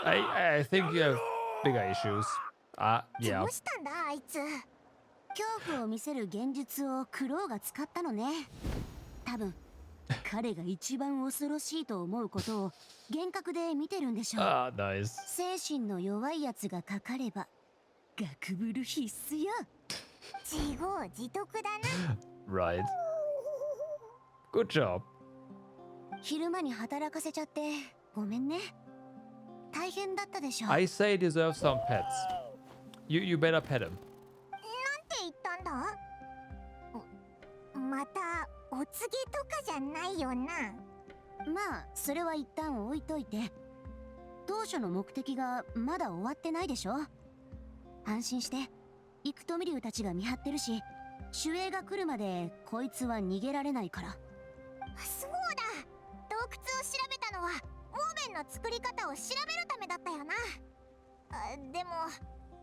が I think you have bigger issues. ど Yeah. うしたんだあいつ。恐怖を見せる現実をクロウが使ったのね。多分彼が一番恐ろしいと思うことを幻覚で見てるんでしょう。Nice. 精神の弱いやつがかかればガクブル必須よ。自業自得だな。Right. Good job. 昼間に働かせちゃってごめんね。大変だったでしょ。I say he deserves some pets. You better pet him. なんて言ったんだ。またお告げとかじゃないよな。まあそれは一旦置いといて、当初の目的がまだ終わってないでしょ。安心して、イクトミリュウたちが見張ってるし、守衛が来るまでこいつは逃げられないから。そうだ、洞窟を調べたのはオーベンの作り方を調べるためだったよな。でも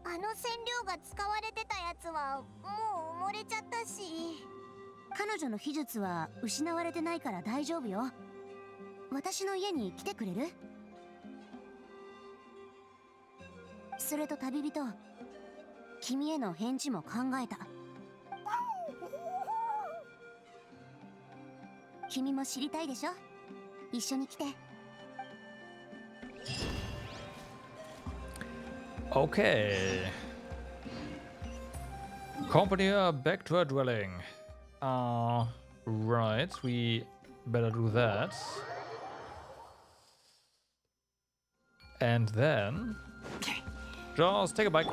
あの染料が使われてたやつはもう埋もれちゃったし。彼女の秘術は失われてないから大丈夫よ。私の家に来てくれる？それと旅人、君への返事も考えた。君も知りたいでしょ？一緒に来て。Okay. Company are back to our dwelling. Right. We better do that. And then... Just take a bite.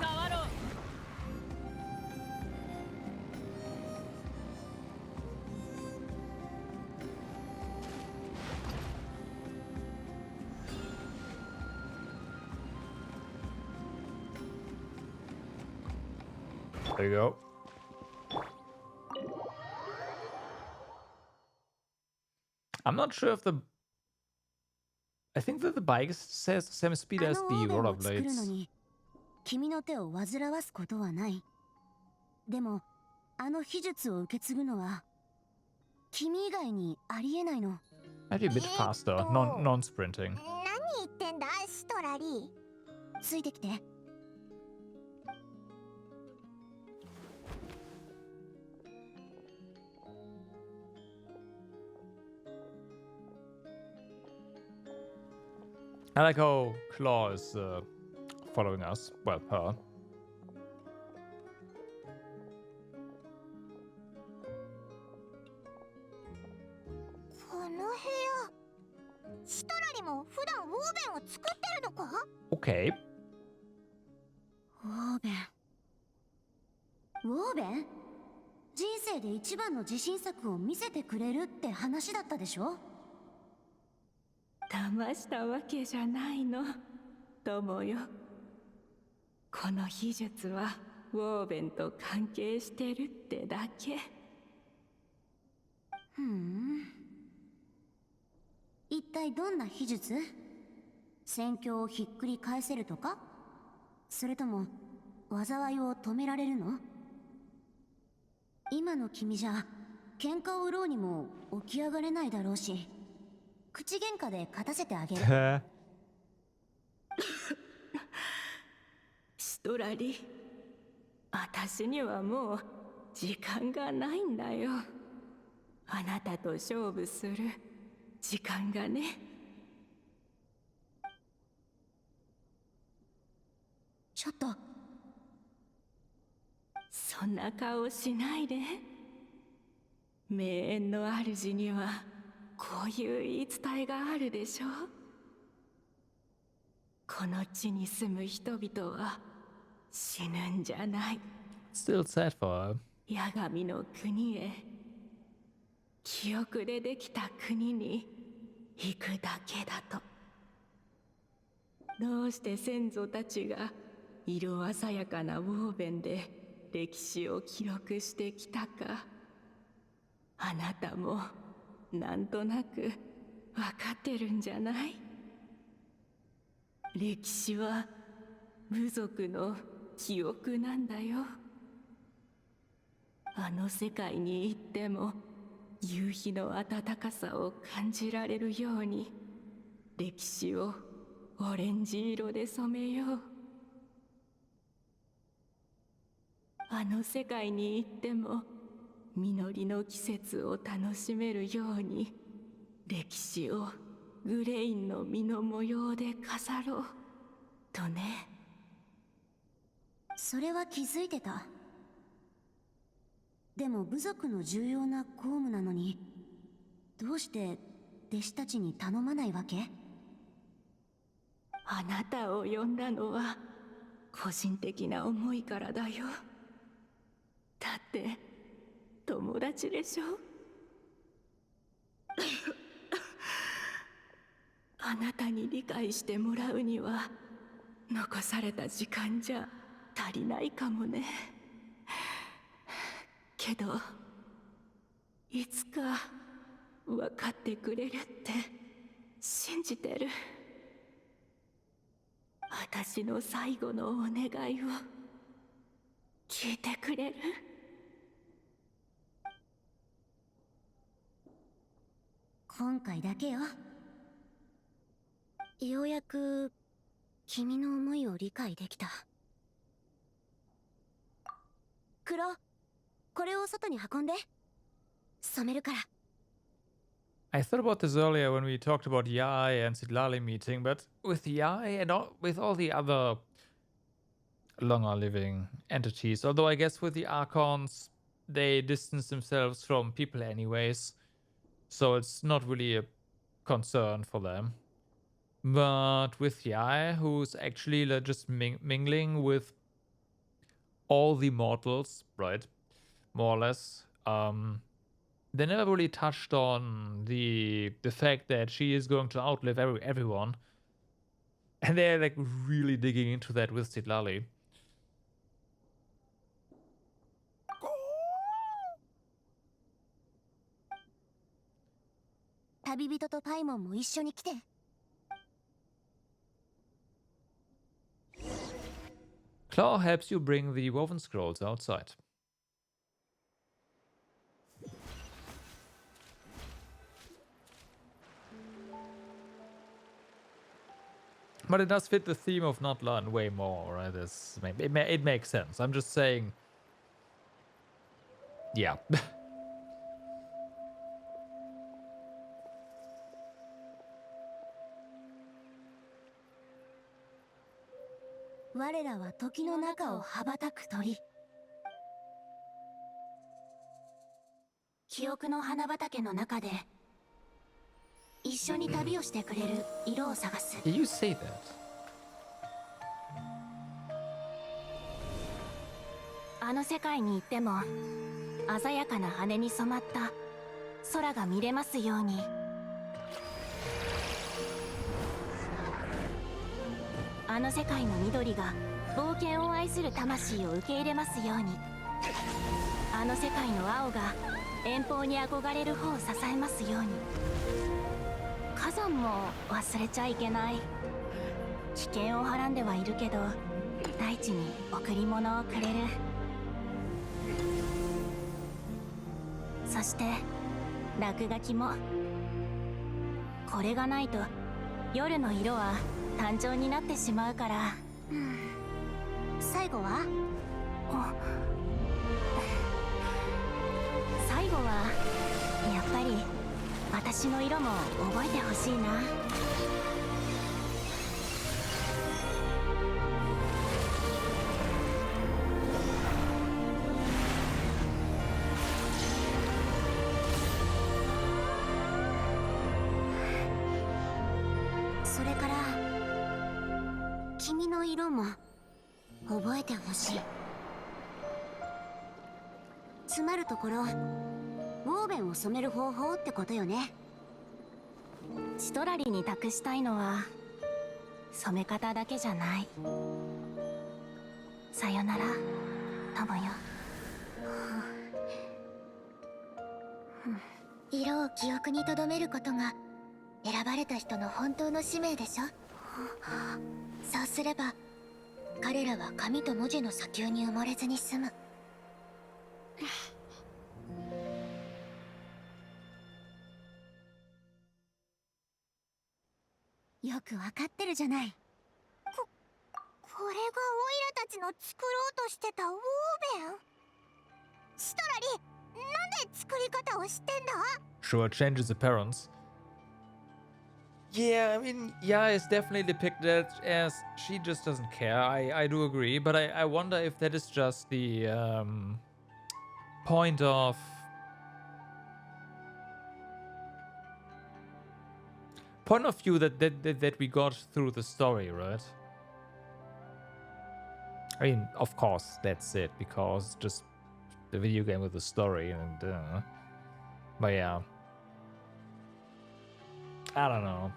There you go. I'm not sure if the... I think that the bike says the same speed as the rollerblades. 君の手を煩わすことはない。でも、あの秘術を受け継ぐのは君以外にありえないの。Maybe a bit faster, non-sprinting. 何言ってんだシトラリ。ついてきて。I like how Claw is following us. Well, her. この部屋、シトラリも普段ウォーベンを作ってるのか？ Okay. ウォーベン。ウォーベン？人生で一番の自信作を見せてくれるって話だったでしょ？騙したわけじゃないの、友よ。この秘術はウォーベンと関係してるってだけ。ふん。一体どんな秘術？戦況をひっくり返せるとか？それとも災いを止められるの？今の君じゃ喧嘩を売ろうにも起き上がれないだろうし、口喧嘩で勝たせてあげる。シトラリ、私にはもう時間がないんだよ。あなたと勝負する時間がね。ちょっと。そんな顔しないで。名園の主にはこういう言い伝えがあるでしょ。この地に住む人々は死ぬんじゃない。 Still sad for her. 八神の国へ、記憶でできた国に行くだけだと。どうして先祖たちが色鮮やかなウォーベンで歴史を記録してきたか、あなたもなんとなく分かってるんじゃない？歴史は部族の記憶なんだよ。あの世界に行っても夕日の暖かさを感じられるように歴史をオレンジ色で染めよう。あの世界に行っても実りの季節を楽しめるように歴史をグレインの実の模様で飾ろうとね。それは気づいてた。でも部族の重要な公務なのに、どうして弟子たちに頼まないわけ？あなたを呼んだのは個人的な思いからだよ。だって友達でしょ。あなたに理解してもらうには残された時間じゃ足りないかもね。けどいつか分かってくれるって信じてる。私の最後のお願いを聞いてくれる？今回だけよ。ようやく君の思いを理解できた。クロ、これを外に運んで。染めるから。I thought about this earlier when we talked about Yai and Sidlali meeting, but with Yai and with all the other longer living entities, although I guess with the Archons, they distance themselves from people anyways, so it's not really a concern for them. But with Yai, who's actually just mingling with all the mortals, right? More or less. They never really touched on the fact that she is going to outlive everyone. And they're like really digging into that with Sidlali. 旅人とパイモンも一緒に来て。Claw helps you bring the woven scrolls outside. But it does fit the theme of Notland way more, right? It makes sense. I'm just saying... Yeah. 我らは時の中を羽ばたく鳥。記憶の花畑の中で一緒に旅をしてくれる色を探す。You say that? あの世界に行っても鮮やかな羽に染まった空が見れますように。あの世界の緑が冒険を愛する魂を受け入れますように。あの世界の青が遠方に憧れる方を支えますように。火山も忘れちゃいけない。危険をはらんではいるけど大地に贈り物をくれる。そして落書きも。これがないと夜の色は単調になってしまうから。最後は？最後はやっぱり私の色も覚えてほしいな。それから君の色も覚えてほしい。つまるところウォーベンを染める方法ってことよね。シトラリに託したいのは染め方だけじゃない。さよなら友よ。色を記憶に留めることが選ばれた人の本当の使命でしょ。そうすれば彼らは紙と文字の砂丘に埋もれずに済む。よくわかってるじゃない。これがオイラたちの作ろうとしてたウォーベン？シトラリ、なんで作り方を知ってんだ？ Sure, it changes appearance. Yeah, I mean, yeah, it's definitely depicted as she just doesn't care. I do agree, but I wonder if that is just the point of view that we got through the story, right? I mean, of course, that's it, because just the video game with the story, and but yeah, I don't know.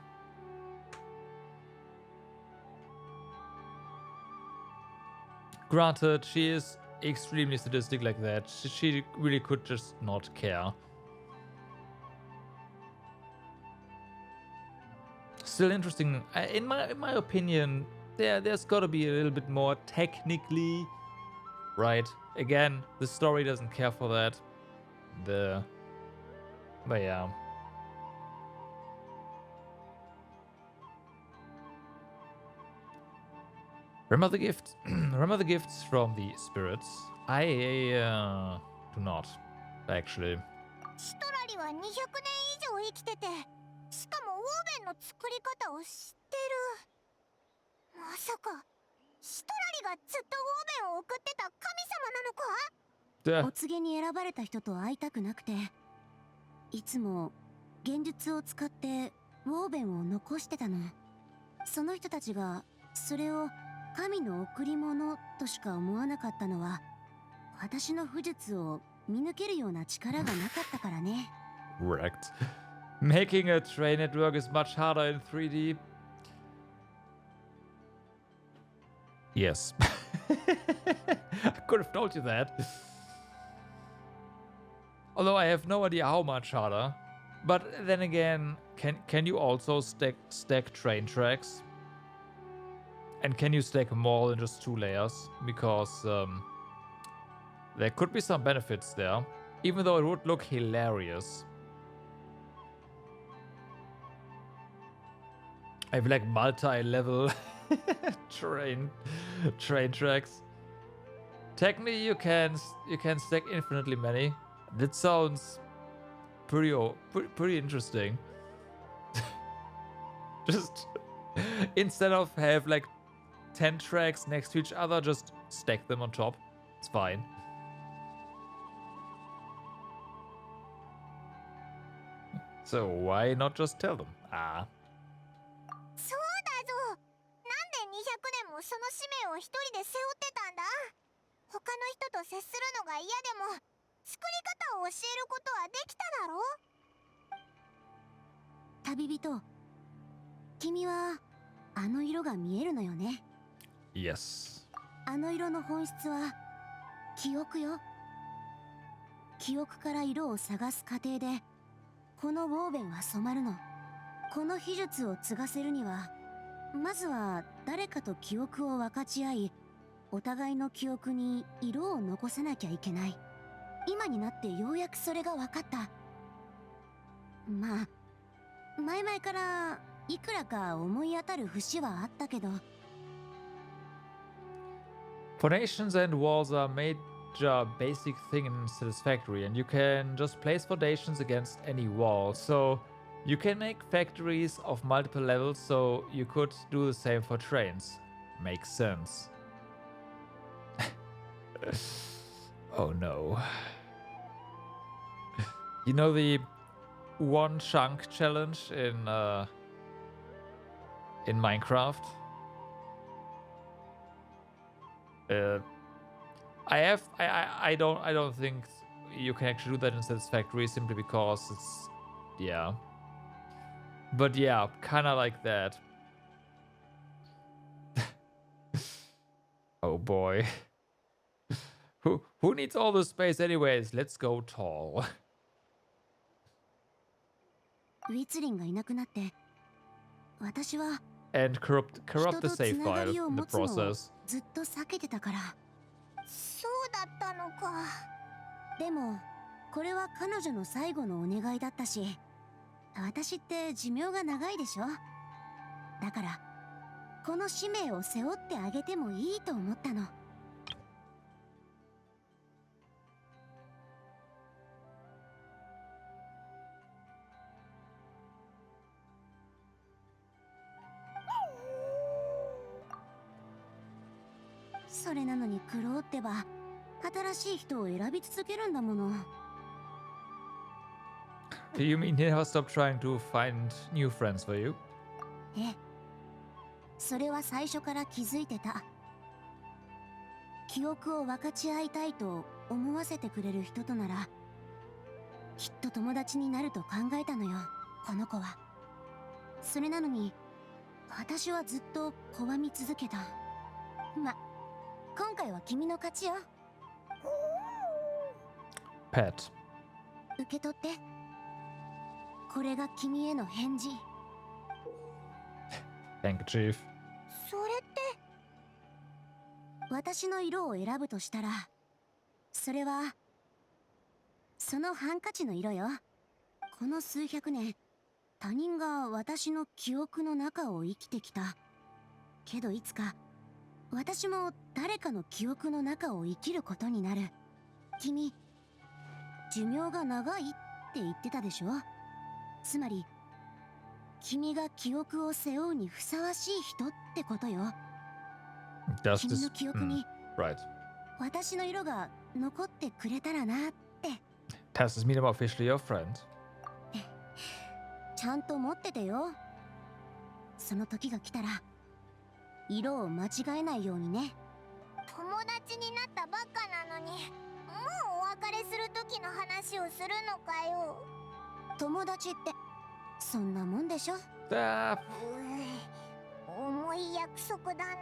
Granted, she is extremely sadistic like that. She really could just not care. Still interesting. In my opinion, there's got to be a little bit more technically right. Again, the story doesn't care for that. But yeah. Remember the gift. Remember the gifts from the spirits. I do not actually. シトラリは200年以上生きてて、しかもウォーベンの作り方を知ってる。まさかシトラリがずっとウォーベンを送ってた神様なのか？お告げに選ばれた人と会いたくなくて、いつも現実を使ってウォーベンを残してたの。その人たちがそれを神の贈り物としか思わなかったのは、私の武術を見抜けるような力がなかったからね。Wrecked. Making a train network is much harder in 3D. Yes. I could have told you that. Although I have no idea how much harder. But then again, can you also stack train tracks? And can you stack more than just 2 layers? Because there could be some benefits there, even though it would look hilarious. I have like multi-level train tracks. Technically, you can stack infinitely many. That sounds pretty interesting. Just instead of have like 10 tracks next to each other, just stack them on top. It's fine. So why not just tell them? Ah. そうだぞ。なんで200年もその使命を一人で背負ってたんだ？他の人と接するのが嫌でも作り方を教えることはできただろ？旅人、君はあの色が見えるのよね。Yes. あの色の本質は記憶よ。記憶から色を探す過程でこのウォーベンは染まるの。この秘術を継がせるには、まずは誰かと記憶を分かち合い、お互いの記憶に色を残さなきゃいけない。今になってようやくそれが分かった。まあ、前々からいくらか思い当たる節はあったけど。Foundations and walls are major basic thing in Satisfactory, and you can just place foundations against any wall. So you can make factories of multiple levels, so you could do the same for trains. Makes sense. Oh no. You know the one chunk challenge in Minecraft? I don't think you can actually do that in Satisfactory simply because it's, yeah. But yeah, kind of like that. Oh boy. Who needs all the space anyways? Let's go tall. ウィツリンがいなくなって、私は And corrupt the save file in the process. ずっと避けてたから。そうだったのか。でもこれは彼女の最後のお願いだったし、私って寿命が長いでしょ。だからこの使命を背負ってあげてもいいと思ったの。それなのに苦労ってば新しい人を選び続けるんだもの。You mean he never stopped trying to find new friends for you? ええ、それは最初から気づいてた。記憶を分かち合いたいと思わせてくれる人とならきっと友達になると考えたのよ、この子は。それなのに私はずっと拒み続けた。ま、今回は君の勝ちよ。Pet. 受け取って。これが君への返事。Handkerchief. それって私の色を選ぶとしたら、それはそのハンカチの色よ。この数百年他人が私の記憶の中を生きてきたけど、いつか私も誰かの記憶の中を生きることになる。君、寿命が長いって言ってたでしょ。つまり君が記憶を背負うにふさわしい人ってことよ。 Does 君 this... の記憶に Right. 私の色が残ってくれたらなって。 Does this mean I'm officially your friend? ちゃんと持っててよ。その時が来たら色を間違えないようにね。友達になったばっかなのに、もうお別れする時の話をするのかよ。友達ってそんなもんでしょ。Ah, 重い約束だな。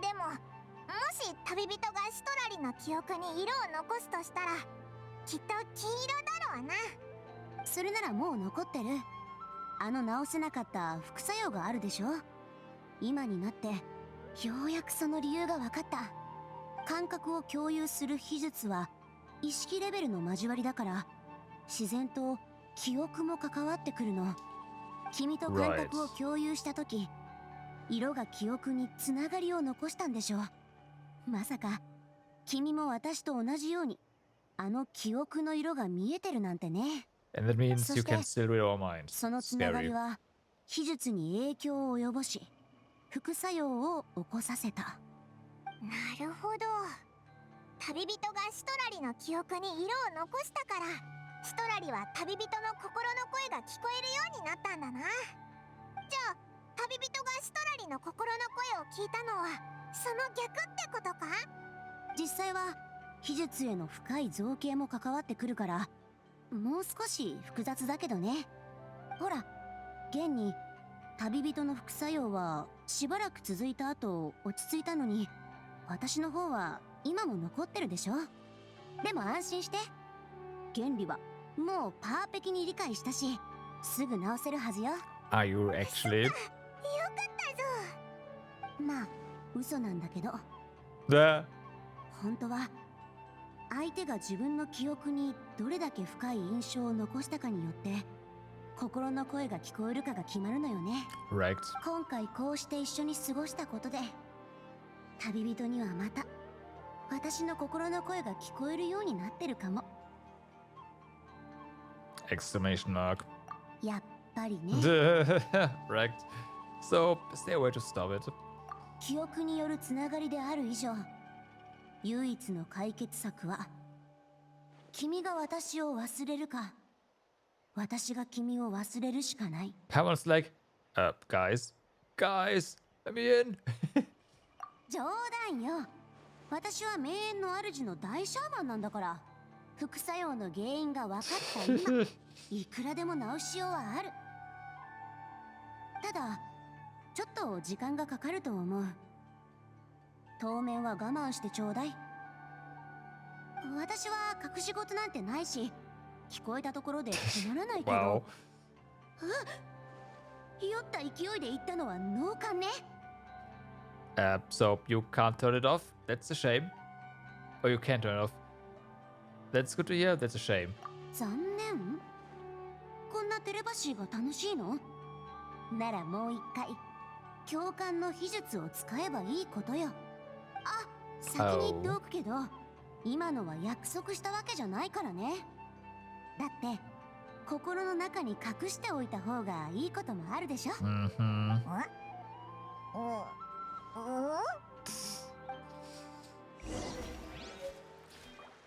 でも、もし旅人がシトラリの記憶に色を残すとしたら、きっと金色だろうな。それならもう残ってる。直せなかった副作用があるでしょ。今になってようやくその理由が分かった。感覚を共有する秘術は意識レベルの交わりだから、自然と記憶も関わってくるの。君と感覚を共有した時、色が記憶につながりを残したんでしょう。まさか君も私と同じように記憶の色が見えてるなんてね。 and that means you can still read our minds. そのつながり Scary. は秘術に影響を及ぼし副作用を起こさせた。なるほど。旅人がシトラリの記憶に色を残したから、シトラリは旅人の心の声が聞こえるようになったんだな。じゃあ旅人がシトラリの心の声を聞いたのはその逆ってことか？実際は秘術への深い造形も関わってくるからもう少し複雑だけどね。ほら、現に旅人の副作用はしばらく続いた後落ち着いたのに、私の方は今も残ってるでしょ。でも安心して、原理はもうパーペキに理解したし、すぐ直せるはずよ。 Are you actually? よかったぞ。まあ嘘なんだけど、 The 本当は相手が自分の記憶にどれだけ深い印象を残したかによって心の声が聞こえるかが決まるのよね。 right. 今回こうして一緒に過ごしたことで、旅人にはまた私の心の声が聞こえるようになってるかも。 Exclamation mark. やっぱりね。 Right. So stay away to stop it. 記憶によるつながりである以上、唯一の解決策は君が私を忘れるか私が君を忘れるしかない。 Someone's like, guys, let me in. 冗談よ。私は名園の主の大シャーマンなんだから、副作用の原因が分かった今いくらでも治しようはある。ただちょっと時間がかかると思う。当面は我慢してちょうだい。私は隠し事なんてないし、聞こえたところで困らないけど。 Wow. 酔った勢いで言ったのは脳幹ね。So you can't turn it off? That's a shame. Or you can turn it off? That's good to hear. That's a shame. 残念。こんなテレパシーが楽しいの？ならもう一回教官の秘術を使えばいいことよ。あ、先に言っておくけど、今のは約束したわけじゃないからね。だって心の中に隠しておいた方がいいこともあるでしょ。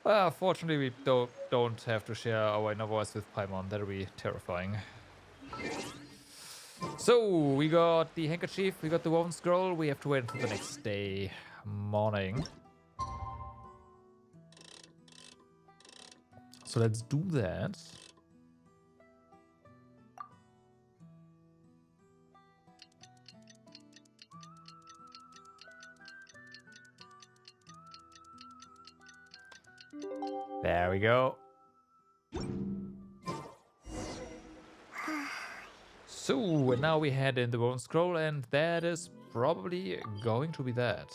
Well, fortunately, we don't have to share our inner voice with Paimon. That'll be terrifying. So, we got the handkerchief, we got the woven scroll. We have to wait until the next day morning. So let's do that. There we go. So, and now we head in the bone scroll, and that is probably going to be that.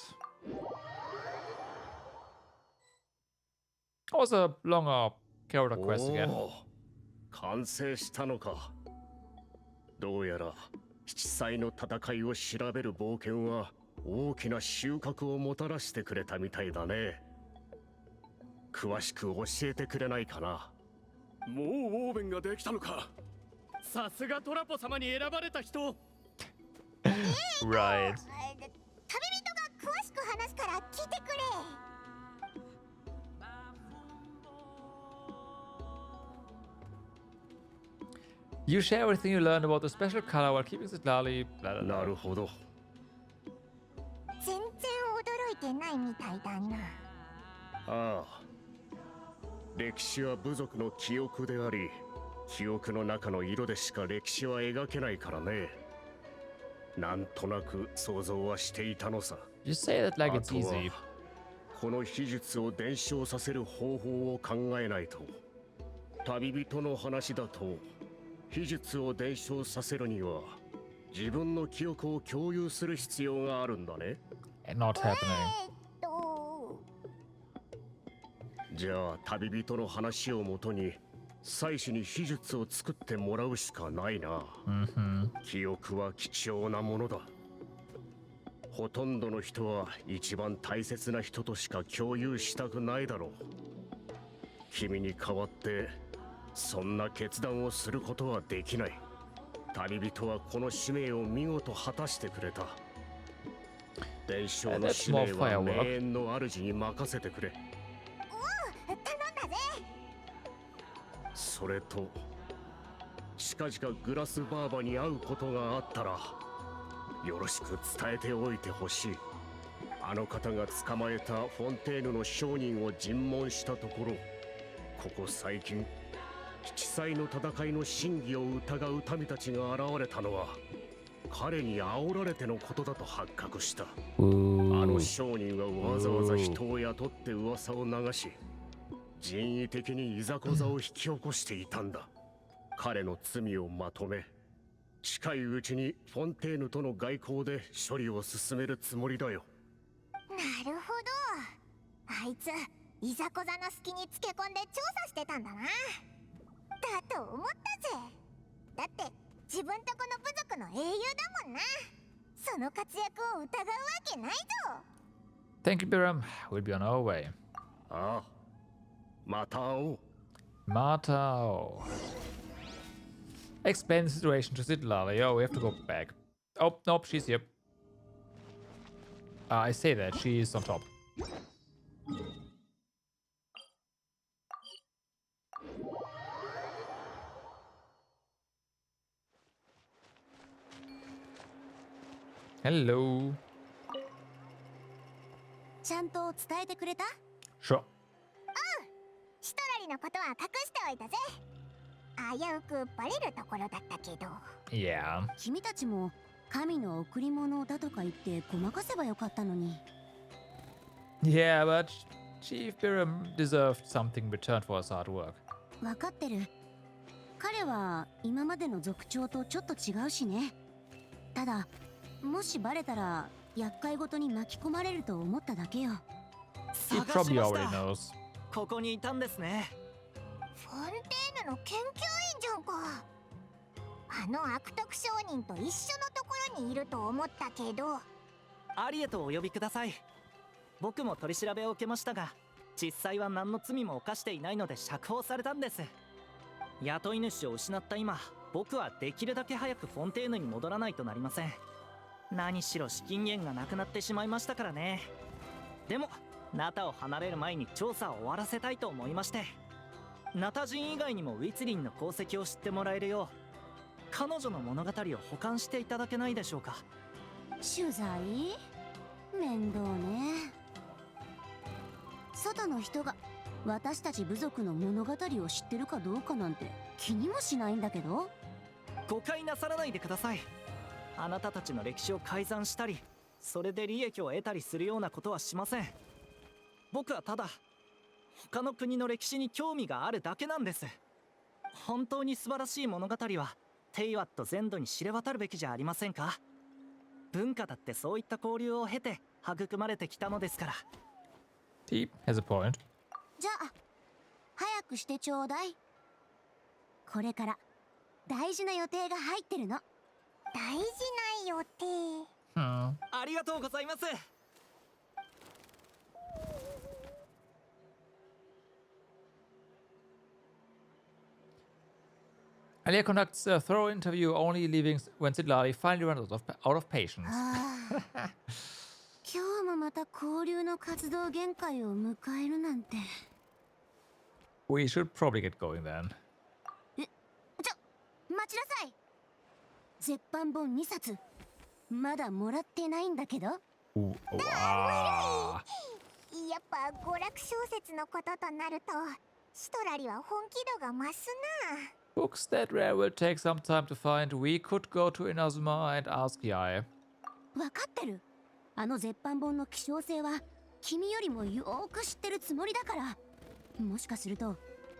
That was a longer character quest again. 完成したのか。どうやら七彩の戦いを調べる冒険は大きな収穫をもたらしてくれたみたいだね。詳しく教えてくれないかな。もうウォーベンができたのか。さすがトラポ様に選ばれた人。Right. 旅人が詳しく話すから聞いてくれ。You share everything you learned about the special color while keeping it lolly. なるほど。全然驚いてないみたいだな。ああ。歴史は部族の記憶であり、記憶の中の色でしか歴史は描けないからね。なんとなく想像はしていたのさ。You say that like it's easy. この秘術を伝承させる方法を考えないと。旅人の話だと、秘術を伝承させるには自分の記憶を共有する必要があるんだね。Not happening. じゃあ旅人の話をもとに祭司に秘術を作ってもらうしかないな。記憶は貴重なものだ。ほとんどの人は一番大切な人としか共有したくないだろう。君に代わってそんな決断をすることはできない。旅人はこの使命を見事果たしてくれた。伝承の使命は永遠の主に任せてくれ。それと近々グラスバーバに会うことがあったらよろしく伝えておいてほしい。あの方が捕まえたフォンテーヌの商人を尋問したところ、ここ最近七彩の戦いの真偽を疑う民たちが現れたのは彼に煽られてのことだと発覚した。あの商人はわざわざ人を雇って噂を流し、人為的にいざこざを引き起こしていたんだ。彼の罪をまとめ、近いうちにフォンテーヌとの外交で処理を進めるつもりだよ。なるほど。あいついざこざの隙につけ込んで調査してたんだな。だと思ったぜ。だって自分とこの部族の英雄だもんな。その活躍を疑うわけないぞ。 Thank you, Biram. We'll be on our way. ああ、また会おう。また会おう。Explain the situation to Zitlala. Oh, we have to go back. Oh, nope, she's here. I say that, she's on top. Hello. ちゃんと伝えてくれた？ Sure. シトラリのことは隠しておいたぜ。危うくバレるところだったけど。Yeah. 君たちも神の贈り物だとか言ってごまかせばよかったのに。Yeah, but Chief Biram deserved something in return for his hard work. わかってる。彼は今までの族長とちょっと違うしね。ただ、もしバレたら厄介ごとに巻き込まれると思っただけよ。He 探し probably まし already た。 knows. ここにいたんですね。フォンテーヌの研究員じゃんか。あの悪徳商人と一緒のところにいると思ったけど。アリエとお呼びください。僕も取り調べを受けましたが、実際は何の罪も犯していないので釈放されたんです。雇い主を失った今、僕はできるだけ早くフォンテーヌに戻らないとなりません。何しろ資金源がなくなってしまいましたからね。でもナタを離れる前に調査を終わらせたいと思いまして、ナタ人以外にもウィツリンの功績を知ってもらえるよう、彼女の物語を保管していただけないでしょうか。取材？面倒ね。外の人が私たち部族の物語を知ってるかどうかなんて気にもしないんだけど。誤解なさらないでください。あなたたちの歴史を改ざんしたり、それで利益を得たりするようなことはしません。僕はただ他の国の歴史に興味があるだけなんです。本当に素晴らしい物語はテイワット全土に知れ渡るべきじゃありませんか。文化だってそういった交流を経て育まれてきたのですから。Deep has a point. じゃあ早くしてちょうだい。これから大事な予定が入ってるの。大事な予定。ありがとうございます。Alia conducts a thorough interview, only leaving when Sidlali finally runs out of patience. 今日もまた交流の活動限界を迎えるなんて。We should probably get going then. 待ちなさい。絶版本2冊まだもらってないんだけど。やっぱ娯楽小説のこととなるとシトラリは本気度が増すな。Books that rare will take some time to find. We could go to Inazuma and ask Yai. わかってる。あの絶版本の希少性は君よりもよーく知ってるつもりだから、もしかすると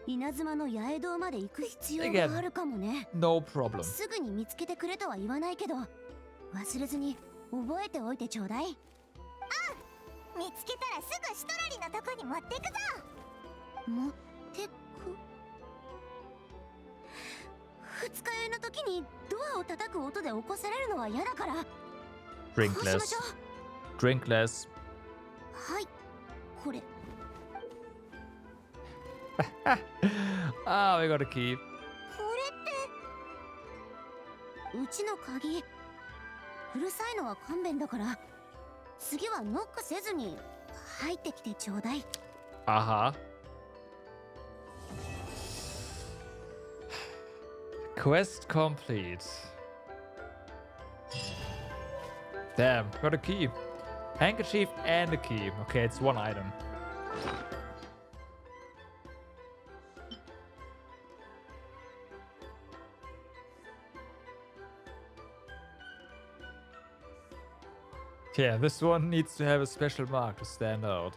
稲妻の八重堂まで行く必要があるかもね。No problem. すぐに見つけてくれとは言わないけど、忘れずに覚えておいてちょうだい。見つけたらすぐシトラリのとこに持ってくぞ。持ってく？二日酔いの時にドアを叩く音で起こされるのは嫌だから。 Drink こうしま less. しょう。 Drink less. はい、これ。Ah, we got a key. これってうちの鍵うるさいのは勘弁だから、次はノックせずに入ってきてちょうだい。Aha. Quest complete. Damn, got a key. Handkerchief and a key. Okay, it's one item. Yeah, this one needs to have a special mark to stand out.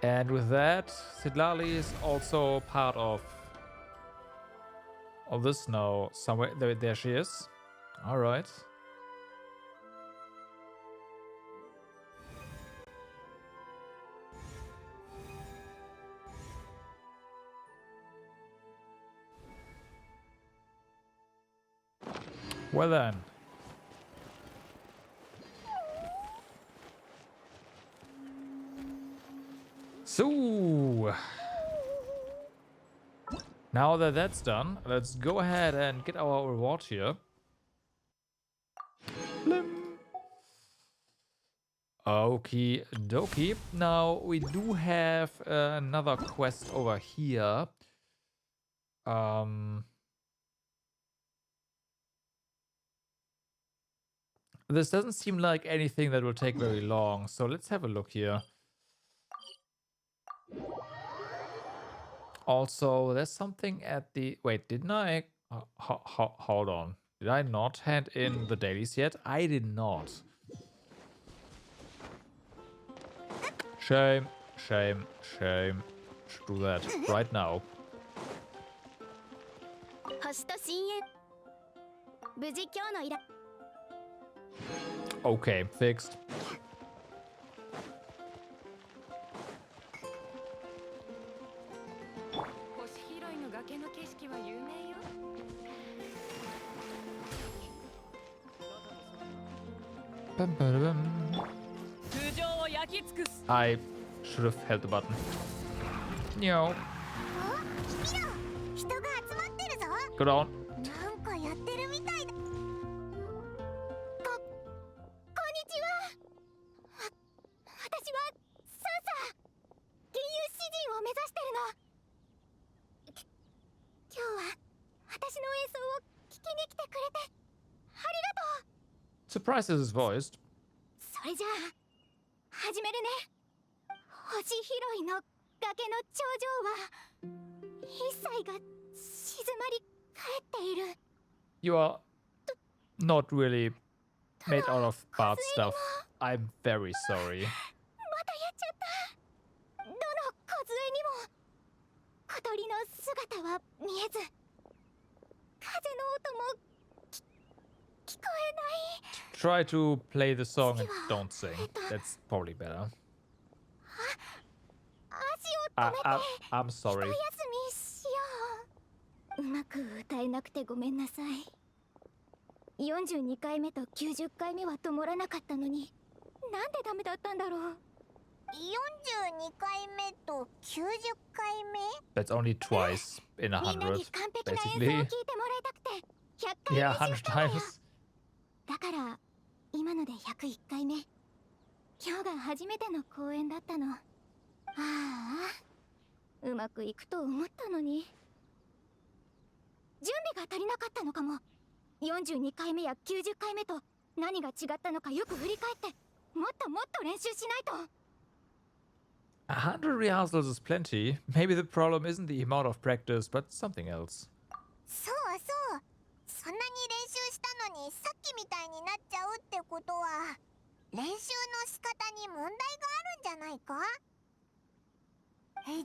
And with that, Sidlali is also part of this now. Somewhere there she is. All right. Well then. So, now that that's done, let's go ahead and get our reward here. Blim. Okie dokie. Now we do have another quest over here. This doesn't seem like anything that will take very long, so let's have a look here. Also, there's something at the... Wait, didn't I... hold on. Did I not hand in the dailies yet? I did not. Shame, shame, shame. Should do that right now. 星と深淵無事今日の依頼 Okay, fixed. 星拾いの崖の景色は有名よ。Bum, ba-da-bum. I should have held the button. No. 見ろ、人が集まってるぞ。 Go down. なんかやってるみたいだ。こんにちは。私はサンサ。吟遊詩人を目指してるの。今日は私の演奏を聞きに来てくれてありがとう。 Surprised as is voiced. それじゃあ始めるね。星拾いの崖の頂上は一切が静まり返っている。 You are not really made out of bad stuff. I'm very sorry. またやっちゃった。どの梢にも小鳥の姿は見えず、風の音も聞こえない。 Try to play the song and don't sing. That's probably better. 足を止めて I'm sorry. 一休みしよう。うまく歌えなくてごめんなさい。42回目と90回目は止まらなかったのに、なんでダメだったんだろう。42回目と90回目 That's only twice in みんな 100, に完璧な演奏を聞い basically. てもらいたくて100回 Yeah, 練習 100したのよ。 times. だから今ので101回目。今日が初めての公演だったの。ああ、うまくいくと思ったのに。準備が足りなかったのかも。42回目や90回目と何が違ったのかよく振り返ってもっともっと練習しないと。 100 rehearsals is plenty. Maybe the problem isn't the amount of practice, but something else. そうそう。そんなに練習したのにさっきみたいになっちゃうってことは、練習の仕方に問題があるんじゃないか。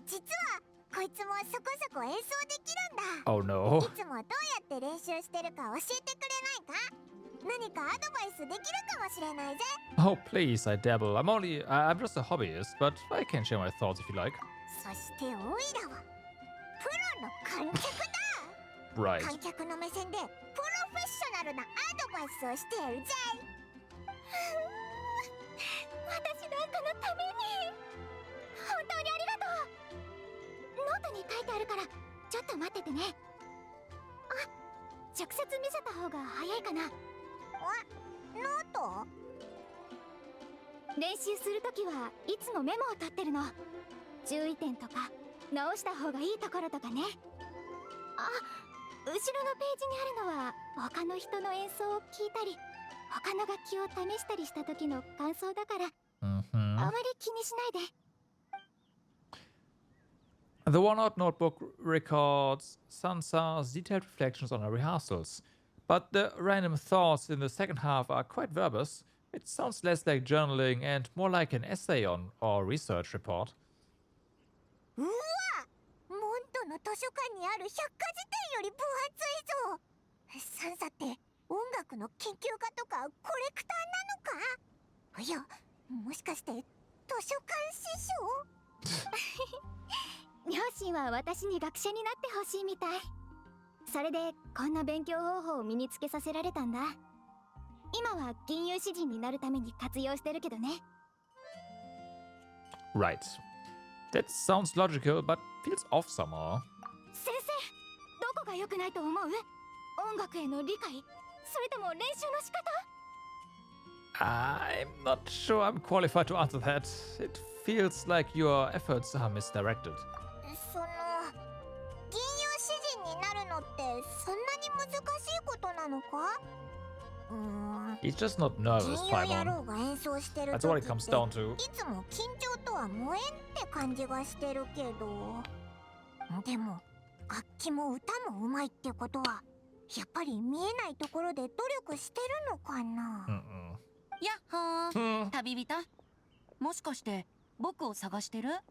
実はこいつもそこそこ演奏できるんだ。 Oh no. いつもどうやって練習してるか教えてくれないか。何かアドバイスできるかもしれないぜ。 Oh, please, I dabble. I'm just a hobbyist, but I can share my thoughts if you like. そしてオイラはプロの観客だ。 Right. 観客の目線でプロフェッショナルなアドバイスをしてやるぜ。私なんかのために本当にありがとう。ノートに書いてあるからちょっと待っててね。あ、直接見せた方が早いかな。ノート？練習するときはいつもメモを取ってるの。注意点とか直した方がいいところとかね。あ、後ろのページにあるのは他の人の演奏を聞いたり他の楽器を試したりした時の感想だから、あまり気にしないで。 The OneNote notebook records Sansa's detailed reflections on her rehearsals, but the random thoughts in the second half are quite verbose. It sounds less like journaling and more like an essay on or research report. うわ、モントの図書館にある百科事典より分厚いぞ。サンサって音楽の研究家とかコレクターなのか。いや、もしかして図書館師匠？両親は私に学者になってほしいみたい。それでこんな勉強方法を身につけさせられたんだ。今は吟遊詩人になるために活用してるけどね。 Right. That sounds logical, but feels off somehow. 先生、どこが良くないと思う？音楽への理解、それとも練習の仕方？ I'm not sure I'm qualified to answer that. It feels like your efforts are misdirected. その吟遊詩人になるのってそんなに難しいことなのか？ He's just not nervous, 吟遊野 Paimon. 郎が演奏してる That's 時 what っ it て comes down to. いつも緊張とは無縁って感じがしてるけど、でも楽器も歌もうまいってことはやっぱり見えないところで努力してるのかな。やっほー、旅人。もしかして僕を探してる？メッテ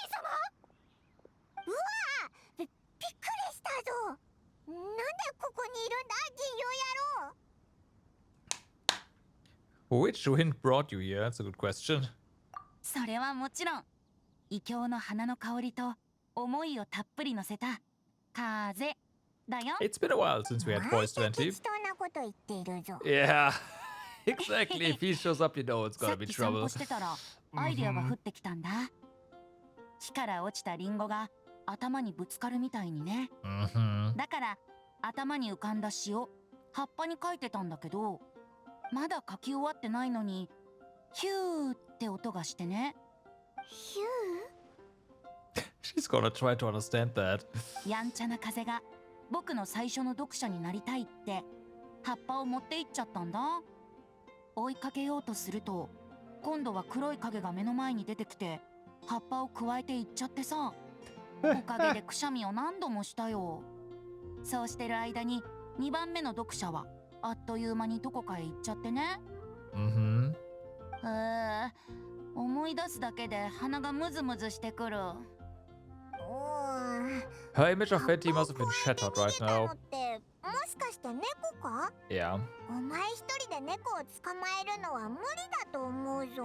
ィ様？うわー、びっくりしたぞ。なんでここにいるんだ、銀遊野郎。 Which wind brought you here? That's a good question. それはもちろん異郷の花の香りと思いをたっぷり乗せた風だよ。 It's been a while since we had Boys 20. 適当なこと言っているぞ。 Yeah, Exactly. If he shows up, you know it's さ gonna っ be き散 trouble. 歩してたらアイデアが降ってきたんだ。木から落ちたリンゴが頭にぶつかるみたいにね。だから頭に浮かんだ詩を葉っぱに書いてたんだけど、まだ書き終わってないのにヒューって音がしてね。ヒュ She's gonna try to understand that. やんちゃな風が僕の最初の読者になりたいって葉っぱを持って行っちゃったんだ。追いかけようとすると今度は黒い影が目の前に出てきて葉っぱをくわえていっちゃってさ、おかげでくしゃみを何度もしたよ。そうしてる間に2番目の読者はあっという間にどこかへ行っちゃってね。思い出すだけで鼻がムズムズしてくる。Her image of Betty must have been shattered right ー now. ってもしかして猫か？ Yeah. お前一人で猫を捕まえるのは無理だと思うぞ。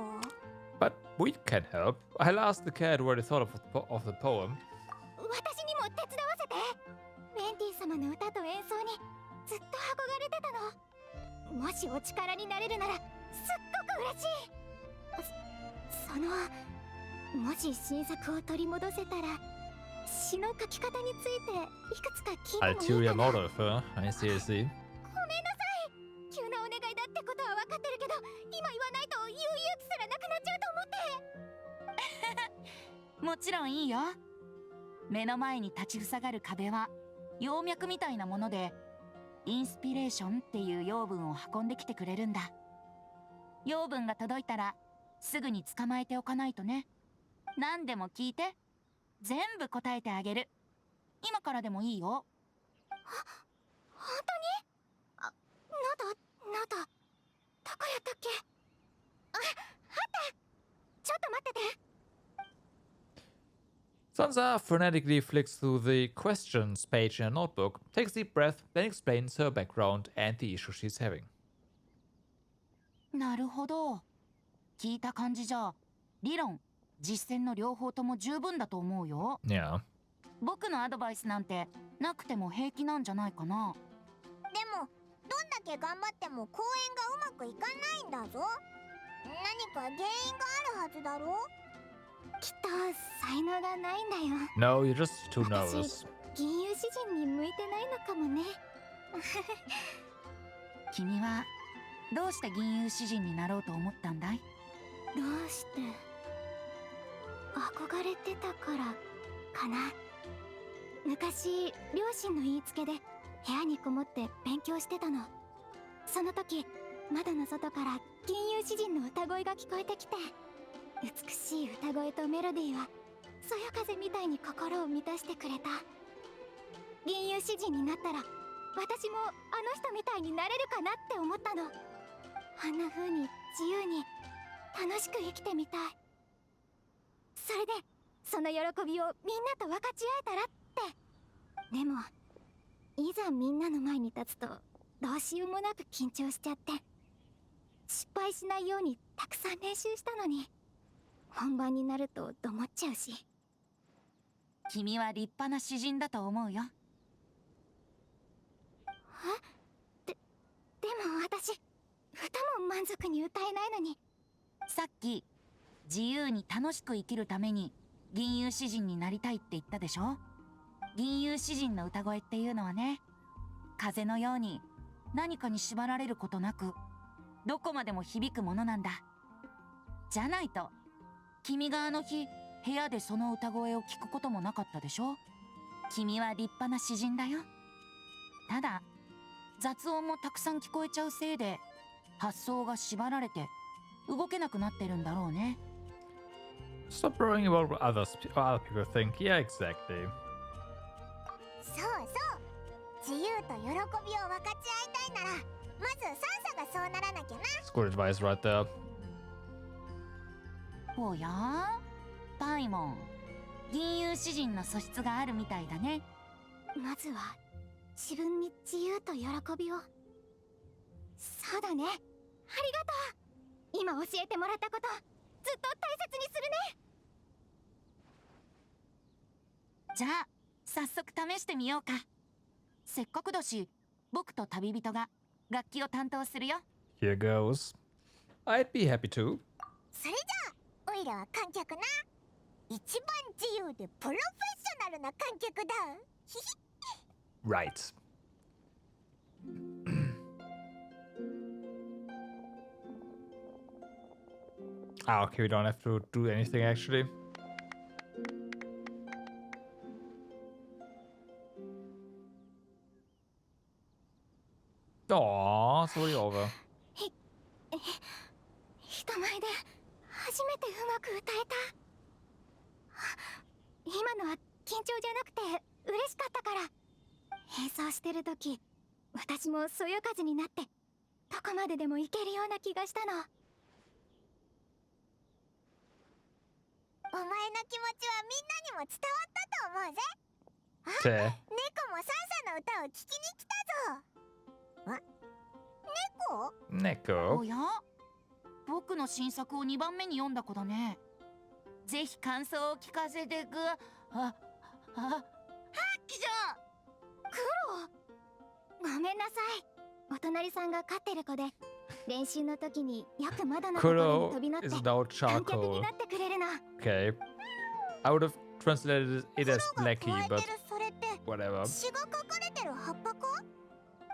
But we can help. I'll ask the cat what he thought of the poem. 私にも手伝わせて。メンティ様の歌と演奏にずっと憧れてたの。もしお力になれるならすっごく嬉しい。もし新作を取り戻せたら詩の書き方についていくつか聞いてもいい Ulterior かな。 motive, huh? I see, I see. ごめんなさい。急なお願いだってことは分かってるけど、今言わないと言う勇気すらなくなっちゃうと思って。もちろんいいよ。目の前に立ちふさがる壁は葉脈みたいなもので、インスピレーションっていう養分を運んできてくれるんだ。養分が届いたらすぐに捕まえておかないとね。何でも聞いて、全部答えてあげる。今からでもいいよ。本当に？なんだ、どこやったっけ？あった！ちょっと待ってて。Sansa frenetically flicks through the questions page in her notebook, takes a deep breath, then explains her background and the issue she's having. なるほど。聞いた感じじゃ、理論、実践の両方とも十分だと思うよ。Yeah. 僕のアドバイスなんてなくても平気なんじゃないかな。でも、どんだけ頑張っても公演がうまくいかないんだぞ。何か原因があるはずだろ？きっと才能がないんだよ。 No, you're just too nervous. 銀融詩人に向いてないのかもね。君はどうして銀融詩人になろうと思ったんだい？どうして？憧れてたからかな。昔両親の言いつけで部屋にこもって勉強してたの。その時窓の外から銀融詩人の歌声が聞こえてきて、美しい歌声とメロディーはそよ風みたいに心を満たしてくれた。銀融詩人になったら私もあの人みたいになれるかなって思ったの。あんな風に自由に楽しく生きてみたい。それでその喜びをみんなと分かち合えたらって。でもいざみんなの前に立つとどうしようもなく緊張しちゃって、失敗しないようにたくさん練習したのに、本番になるとどもっちゃうし。君は立派な詩人だと思うよ。でも私歌も満足に歌えないのに。さっき自由に楽しく生きるために銀融詩人になりたいって言ったでしょ。銀融詩人の歌声っていうのはね、風のように何かに縛られることなくどこまでも響くものなんだ。じゃないと君があの日部屋でその歌声を聞くこともなかったでしょ。君は立派な詩人だよ。ただ雑音もたくさん聞こえちゃうせいで発想が縛られて動けなくなってるんだろうね。 Stop worrying about what other people think. Yeah, exactly. そうそう、自由と喜びを分かち合いたいならまずサンサがそうならなきゃな。 It's good advice right there. おやパイモン、銀融詩人の素質があるみたいだね。まずは自分に自由と喜びを。そうだね、ありがとう。今教えてもらったことずっと大切にするね。じゃあ早速試してみようか。せっかくだし僕と旅人が楽器を担当するよ。Here goes. I'd be happy to. それじゃあオイラは観客な。一番自由でプロフェッショナルな観客だ。ひひ。 Right. Okay, we don't have to do anything actually. Aww, it's already over. 人前で初めてうまく歌えた。今のは緊張じゃなくて嬉しかったから。演奏してる時、私もそよ風になってどこまででもいけるような気がしたの。お前の気持ちはみんなにも伝わったと思うぜ。あ、猫もサンサの歌を聴きに来たぞ。あ、猫？おや？僕の新作を2番目に読んだ子だね。ぜひ感想を聞かせてく。ハッキじゃん。クロ、ごめんなさい。お隣さんが飼ってる子で、練習の時によく窓のところに飛び乗って観客になってくれるの。Okay. I would have translated it as Blackie, but whatever. 詩が書かれてる葉っぱか？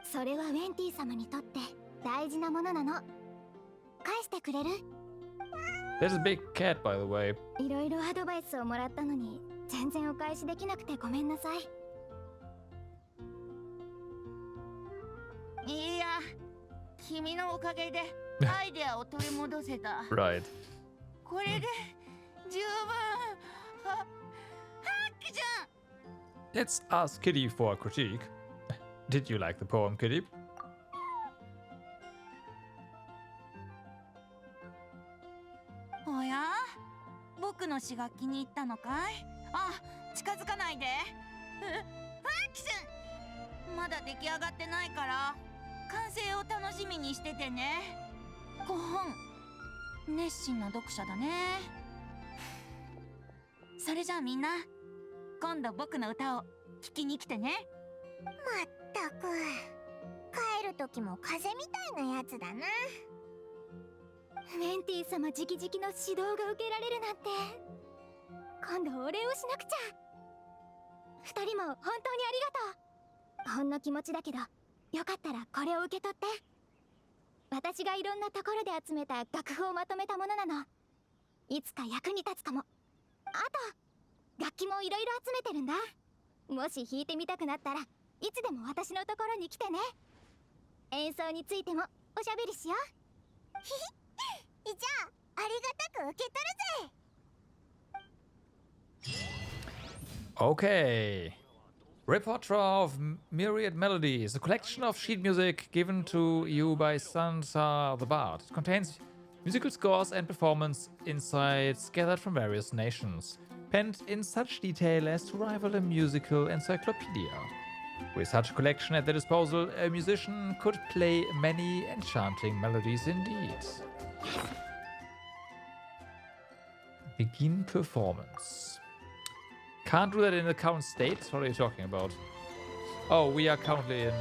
それはウェンティ様にとって大事なものなの。返してくれる？ There's a big cat, by the way. いろいろアドバイスをもらったのに全然お返しできなくてごめんなさい。いや、君のおかげでアイデアを取り戻せた。Right. これで十分。ハッキじゃん。Let's ask Kitty for a critique. Did you like the poem, Kitty? おや？僕の詩が気に入ったのかい？あ、近づかないで。ハッキさん、まだ出来上がってないから完成を楽しみにしててね。ご本熱心な読者だね。それじゃあみんな、今度僕の歌を聴きに来てね。まったく、帰る時も風みたいなやつだな。ウェンティ様直々の指導が受けられるなんて、今度お礼をしなくちゃ。二人も本当にありがとう。ほんの気持ちだけど、よかったらこれを受け取って。私がいろんなところで集めた楽譜をまとめたものなの。いつか役に立つかも。あと楽器もいろいろ集めてるんだ。もし弾いてみたくなったらいつでも私のところに来てね。演奏についてもおしゃべりしよう。ひひ、じゃあありがたく受け取るぜ。 Okay. Repertoire of Myriad Melodies, a collection of sheet music given to you by Sansa the Bard. It contains musical scores and performance insights gathered from various nations, penned in such detail as to rival a musical encyclopedia. With such a collection at their disposal, a musician could play many enchanting melodies indeed. Begin performance. Can't do that in the current state? What are you talking about? Oh, we are currently in...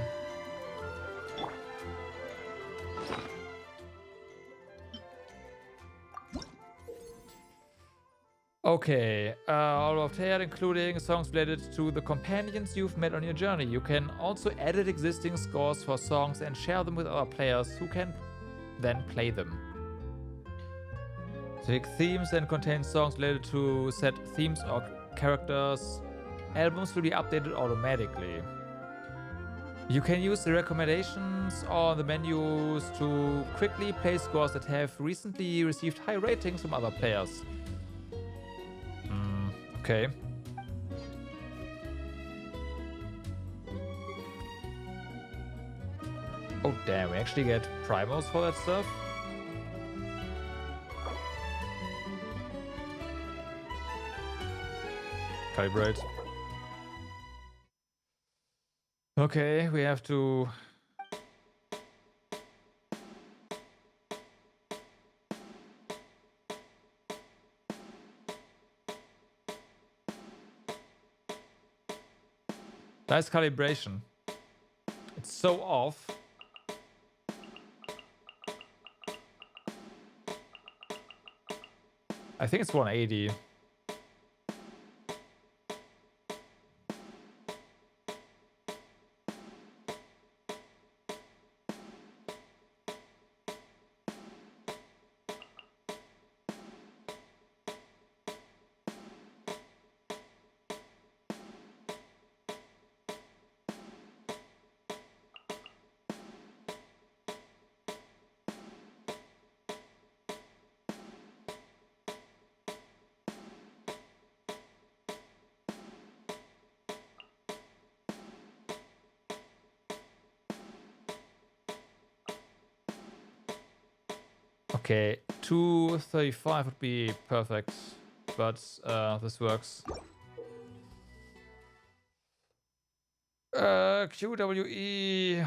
Okay, all of Teyvat, including songs related to the companions you've met on your journey. You can also edit existing scores for songs and share them with other players who can then play them. Take themes and contain songs related to set themes or characters. Albums will be updated automatically. You can use the recommendations on the menus to quickly play scores that have recently received high ratings from other players. Okay. Oh damn, we actually get primos for that stuff? Calibrate. Okay, we have to... Nice calibration. It's so off. I think it's 180. Okay, 235 would be perfect, but this works. QWE.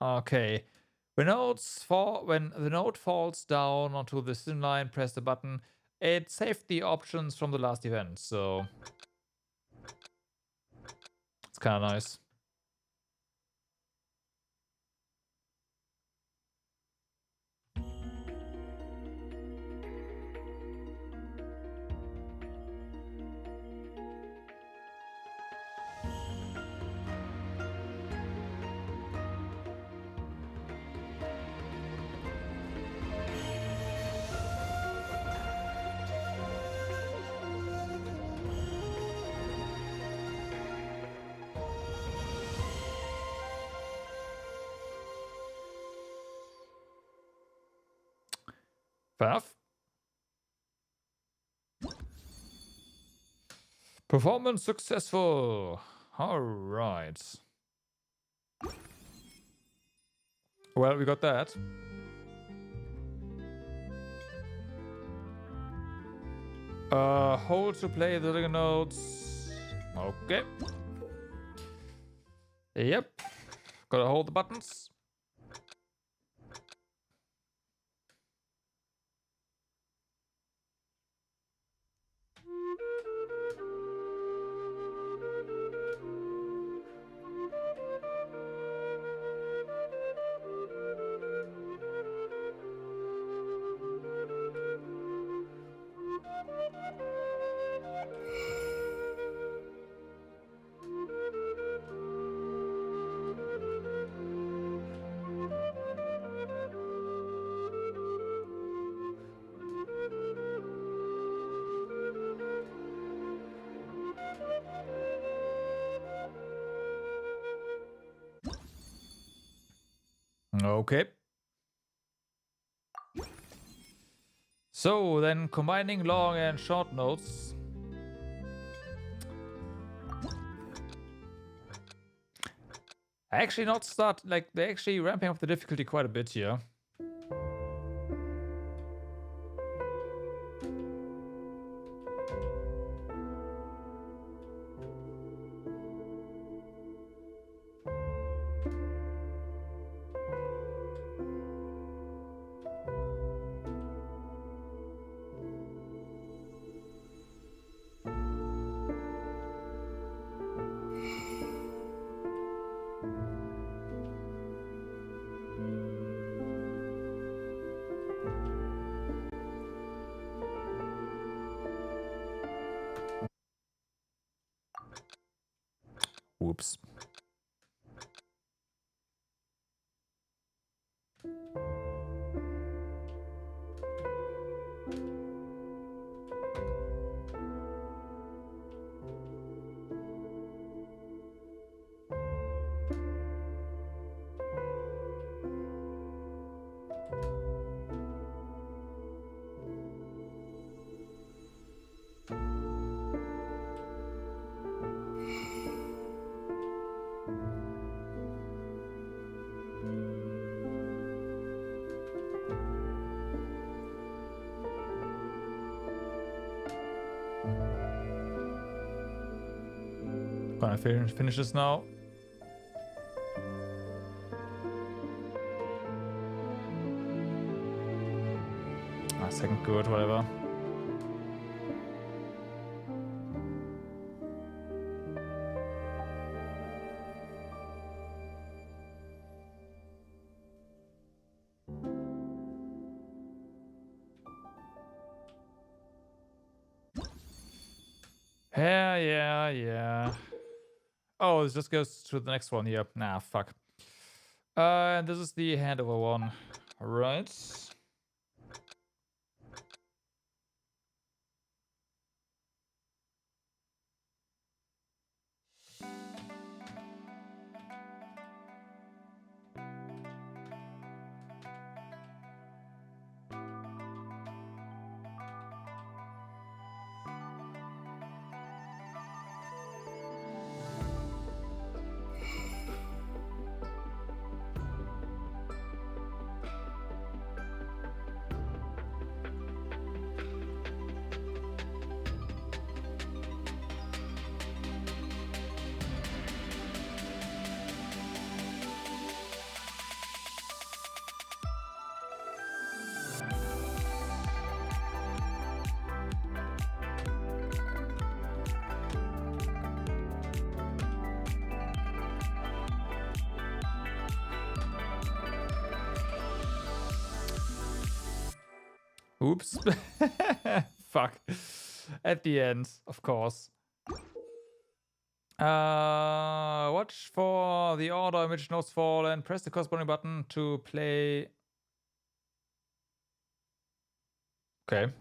Okay. When the node falls down onto the thin line, press the button. It saved the options from the last event, so it's kind of nice. Fair enough. Performance successful. All right. Well, we got that. Hold to play the trigger notes. Okay. Yep. Gotta hold the buttons. Okay. So then combining long and short notes. Actually not start, like they're actually ramping up the difficulty quite a bit here. Whoops. Gonna finish this now. Second good, whatever. Yeah. Oh, it just goes to the next one here. Nah, fuck. And this is the handover one. Alright. Oops. Fuck. At the end, of course. Watch for the order in which notes fall and press the corresponding button to play. Okay.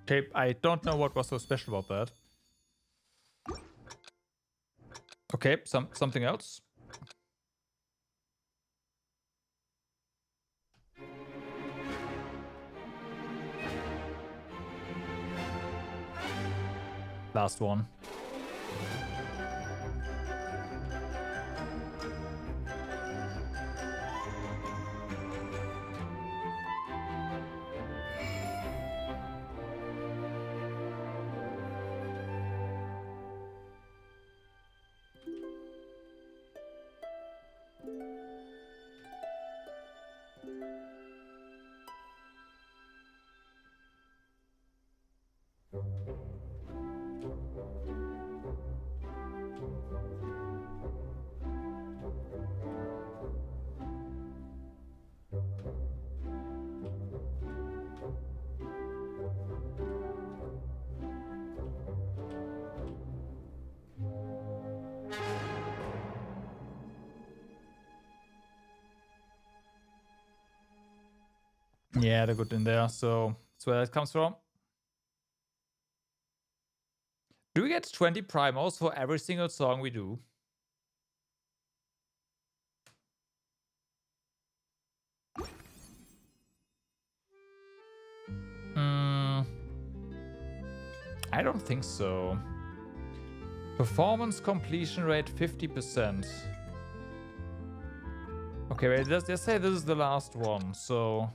Okay, I don't know what was so special about that. Okay, something else. Last one. Yeah, they're good in there, so that's where it comes from. Do we get 20 primos for every single song we do? I don't think so. Performance completion rate 50%. Okay, wait, let's say this is the last one, so...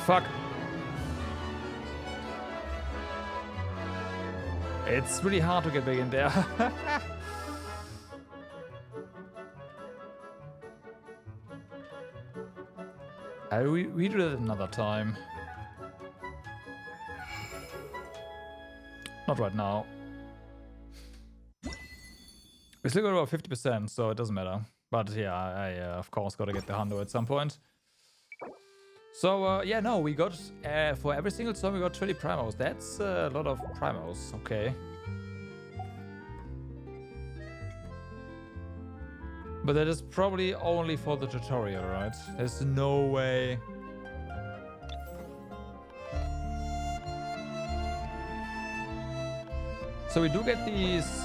Fuck. It's really hard to get back in there. I'll redo that another time. Not right now. We still got about 50%, so it doesn't matter. But yeah, I of course gotta get the hundo at some point. So yeah, no, we got for every single song we got 20 primos. That's a lot of primos. Okay. But that is probably only for the tutorial, right? There's no way. So we do get these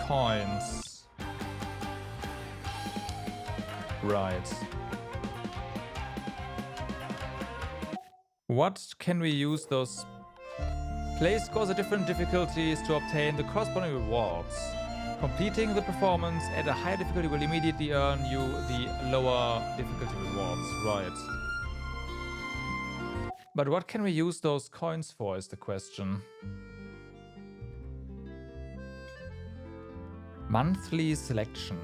coins. Right. What can we use those? Play scores at different difficulties to obtain the corresponding rewards. Completing the performance at a higher difficulty will immediately earn you the lower difficulty rewards. Right. But what can we use those coins for is the question. Monthly selection.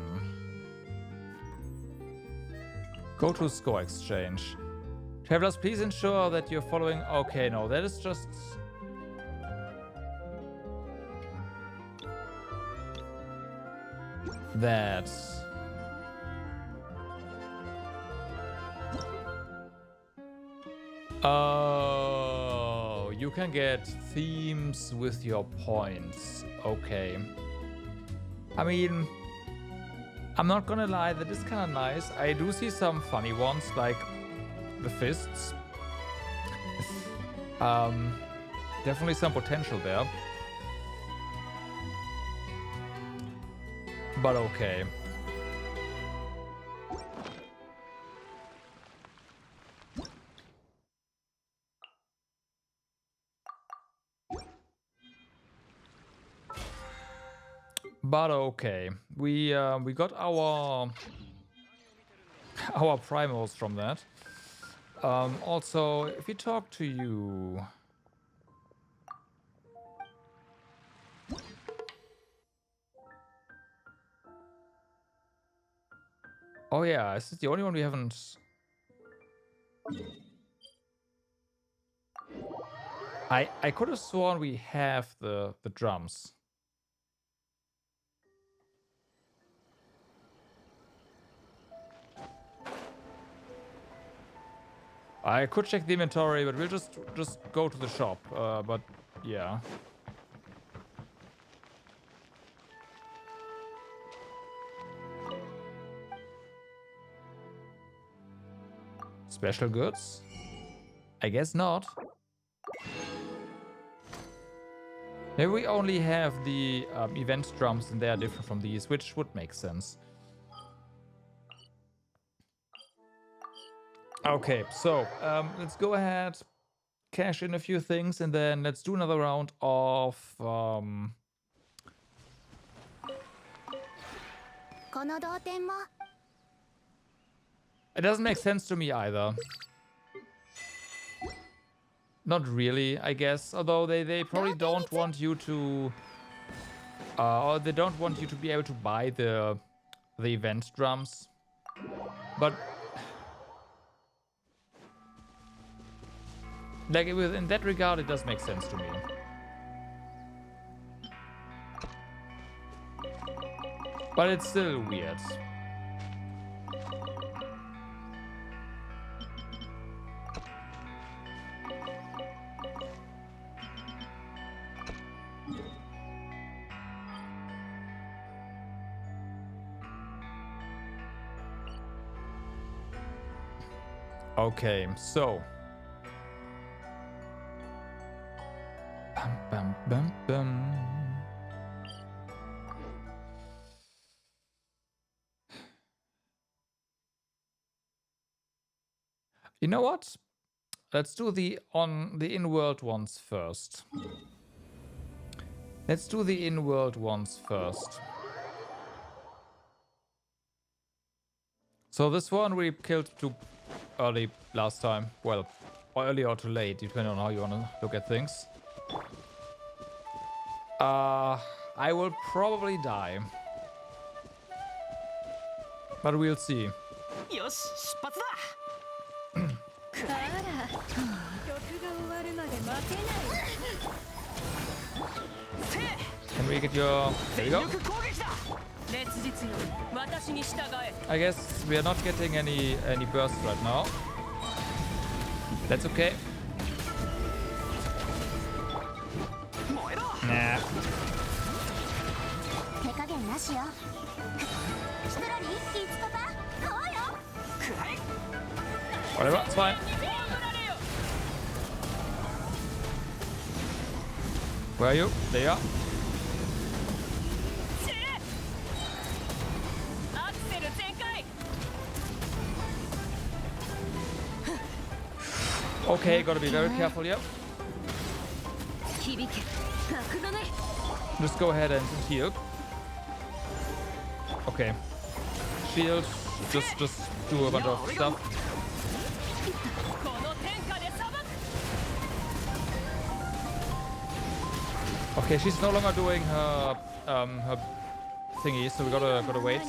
Go to score exchange. Travelers, please ensure that you're following... Okay, no, that is just... that. Oh, you can get themes with your points. Okay. I mean, I'm not gonna lie, that is kind of nice. I do see some funny ones, like the fists. Definitely some potential there. But okay. But okay. We got our primals from that. Also, if we talk to you. Oh yeah, this is the only one we haven't... I could have sworn we have the drums. I could check the inventory, but we'll just go to the shop. But yeah. Special goods? I guess not. Maybe we only have the event drums and they are different from these, which would make sense. Okay, so let's go ahead, cash in a few things, and then let's do another round of... It doesn't make sense to me either. Not really, I guess. Although they probably don't want you to... or they don't want you to be able to buy the event drums. But... like, in that regard, it does make sense to me. But it's still weird. Okay, so... Bum, bum, bum. You know what? Let's do the in-world ones first. Let's do the in-world ones first. So this one we killed too early last time. Well, or early or too late, depending on how you want to look at things. I will probably die. But we'll see. Can we get your... There you go. I guess we are not getting any bursts right now. That's okay. Nah. Whatever, it's fine. Where are you? There you are. Okay, gotta be very careful here. Just go ahead and heal. Okay. Shield. Just do a bunch of stuff. Okay, she's no longer doing her her thingy, so we gotta wait.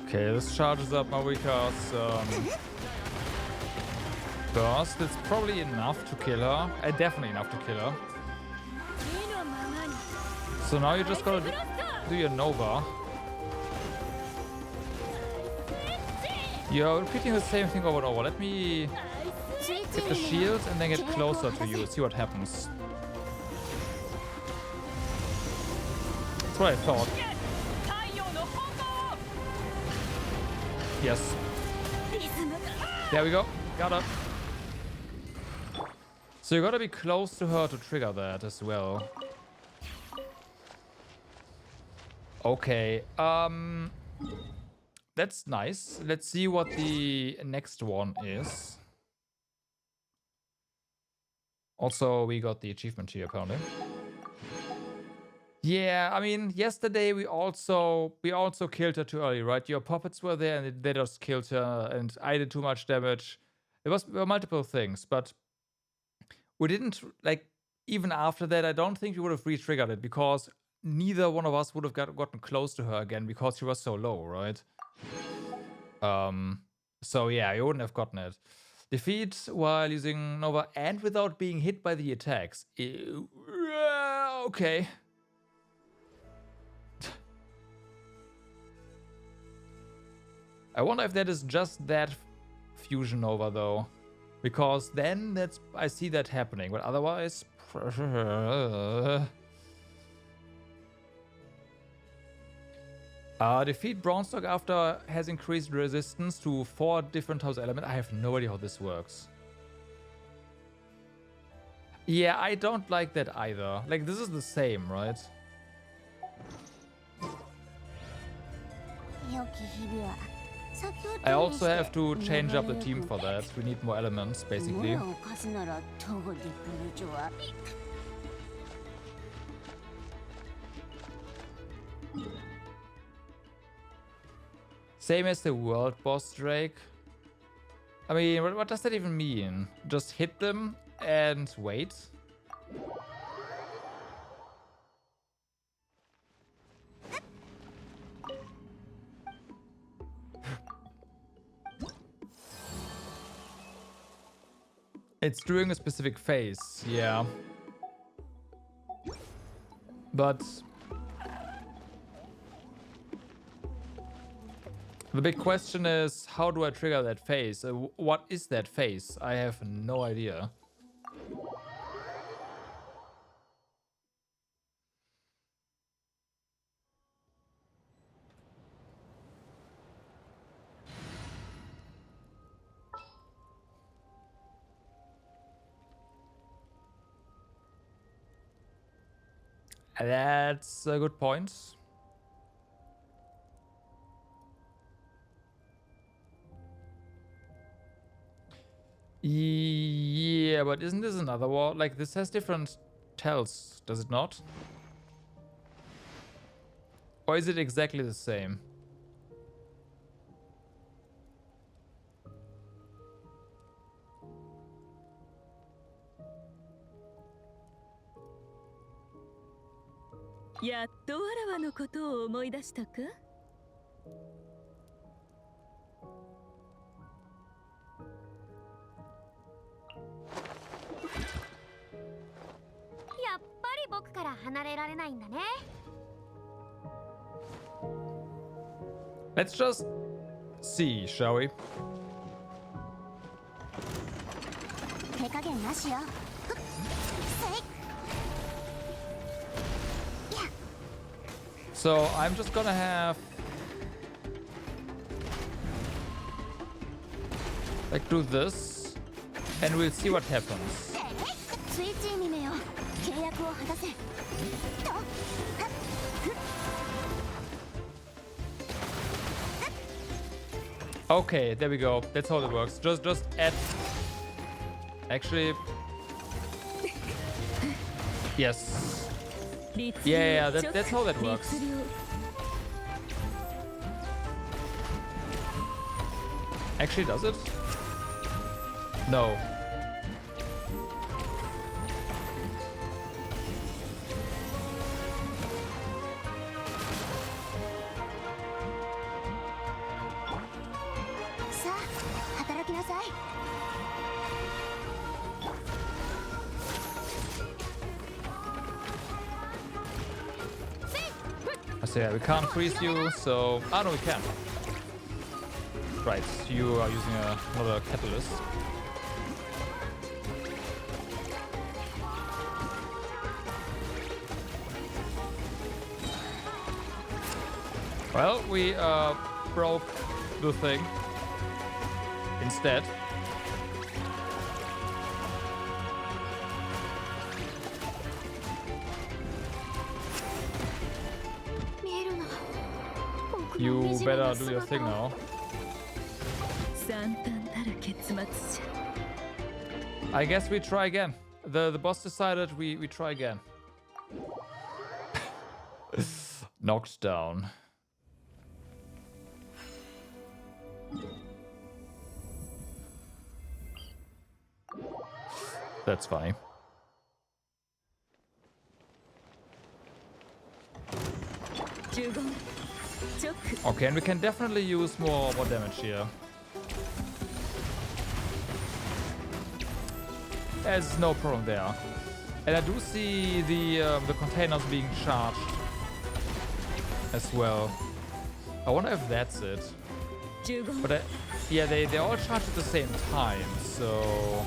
Okay, this charges up Marika's burst. It's probably enough to kill her. Definitely enough to kill her. So now you just gotta do your Nova. You're repeating the same thing over and over. Let me get the shield and then get closer to you. See what happens. That's what I thought. Yes. There we go. Got her. So you gotta be close to her to trigger that as well. Okay. That's nice. Let's see what the next one is. Also, we got the achievement here apparently. Yeah, I mean, yesterday we also killed her too early, right? Your puppets were there and they just killed her, and I did too much damage. There were multiple things, but we didn't, like, even after that, I don't think we would have re-triggered it, because neither one of us would have gotten close to her again because she was so low, right? So yeah, you wouldn't have gotten it. Defeat while using Nova and without being hit by the attacks. Ew. Okay. I wonder if that is just that fusion Nova though, because then I see that happening, but otherwise, defeat Bronzestock after has increased resistance to 4 different house elements. I have no idea how this works. Yeah, I don't like that either. Like, this is the same, right? I also have to change up the team for that. We need more elements, basically. Same as the world boss Drake. I mean, what does that even mean? Just hit them and wait? It's during a specific phase, yeah. But The big question is, how do I trigger that phase? What is that phase? I have no idea. That's a good point. Yeah, but isn't this another war? Like, this has different tells, does it not? Or is it exactly the same?やっとわらわのことを思い出したか？やっぱり僕から離れられないんだね。Let's just see, shall we? 手加減なしよ。So I'm just gonna have like do this and we'll see what happens. スイッチミメよ、契約を果たせ。 Okay, there we go. That's how it works. Just add. Actually, yes. Yeah, that's how that works. Actually, does it? No. So yeah, we can't freeze you, so... Ah, no, we can. Right, you are using another catalyst. Well, we broke the thing instead. You better do your thing now. I guess we try again. The boss decided we try again. Knocked down. That's funny. Okay, and we can definitely use more damage here. There's no problem there. And I do see the containers being charged as well. I wonder if that's it. But yeah, they all charge at the same time, so...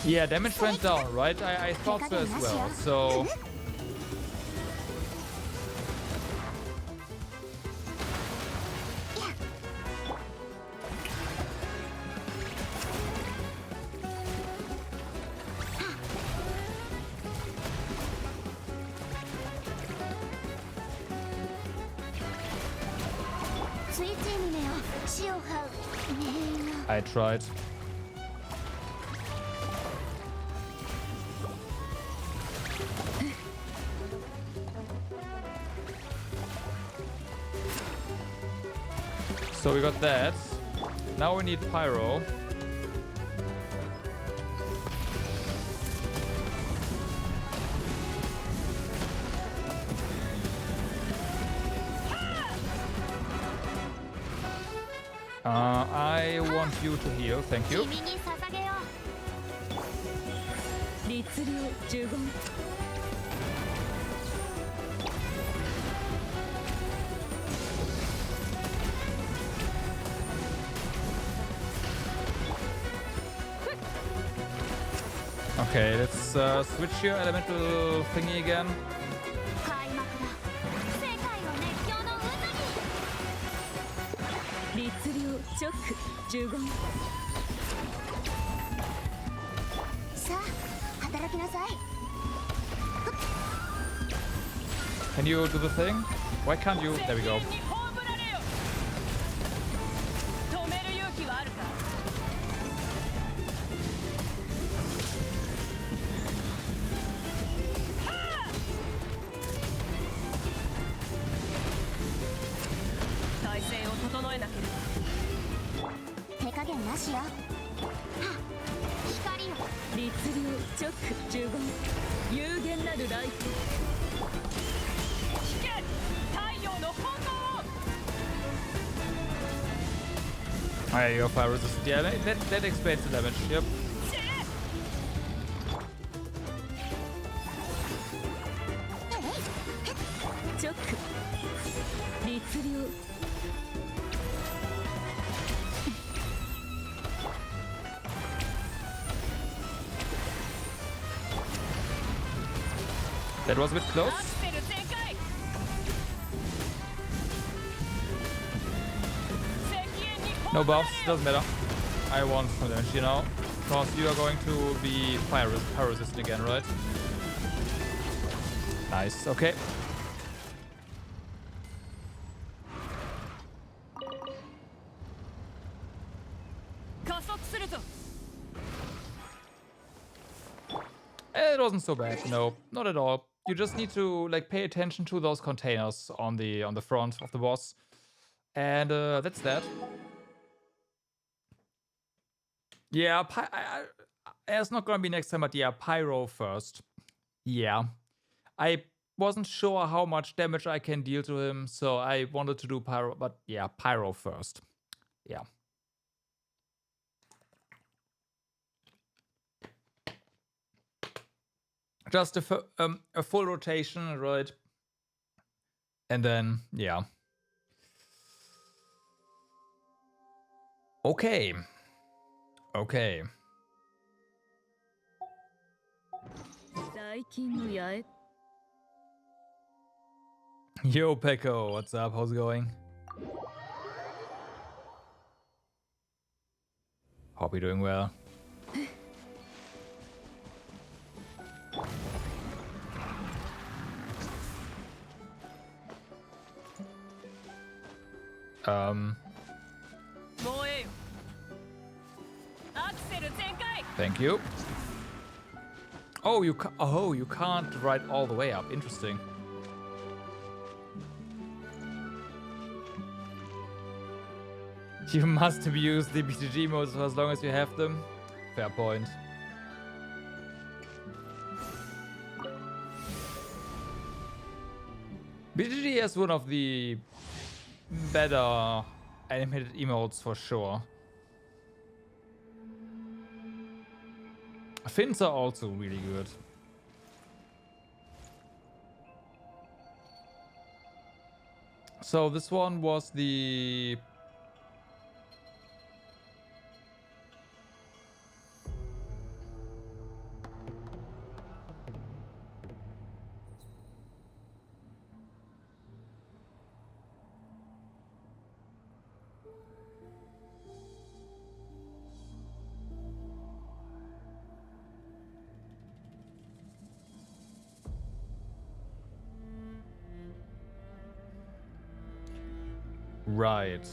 Yeah, damage went down, right? I thought so as well, so... I tried. So we got that. Now we need Pyro. I want you to heal, thank you. 君に捧げよう。律令呪言 Okay, let's switch your elemental thingy again. 開幕だ。世界を熱狂の渦に。律令チョック呪言 さあ働きなさい。 Can you do the thing? Why can't you? There we go. 止める勇気はあるか 体勢を整えなければ 手加減なしよ。光よ。律令チョック呪言有限なるライト引け太陽の炎 Oh yeah, your fire resist. Yeah, that explains the damage. Yep. チョック律令 That was a bit close. アクセル全開 No buffs, doesn't matter. I want some damage, you know? Because you are going to be fire resistant again, right? Nice, okay. It wasn't so bad, no, not at all. You just need to like pay attention to those containers on the front of the boss, and that's that. Yeah, it's not gonna be next time, but yeah, Pyro first. Yeah, I wasn't sure how much damage I can deal to him, so I wanted to do Pyro, but yeah, Pyro first. Yeah. Just a full rotation, right? And then, yeah. Okay. Okay. 最近の八重 Yo, Peko, what's up? How's it going? Hope you're doing well. Thank you. Oh, you can't ride all the way up. Interesting. You must abuse the BTG modes for as long as you have them. Fair point. BTG is one of the better animated emotes for sure. Fins are also really good. So this one was the... Right.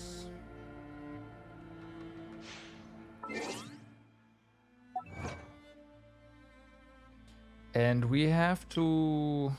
And we have to...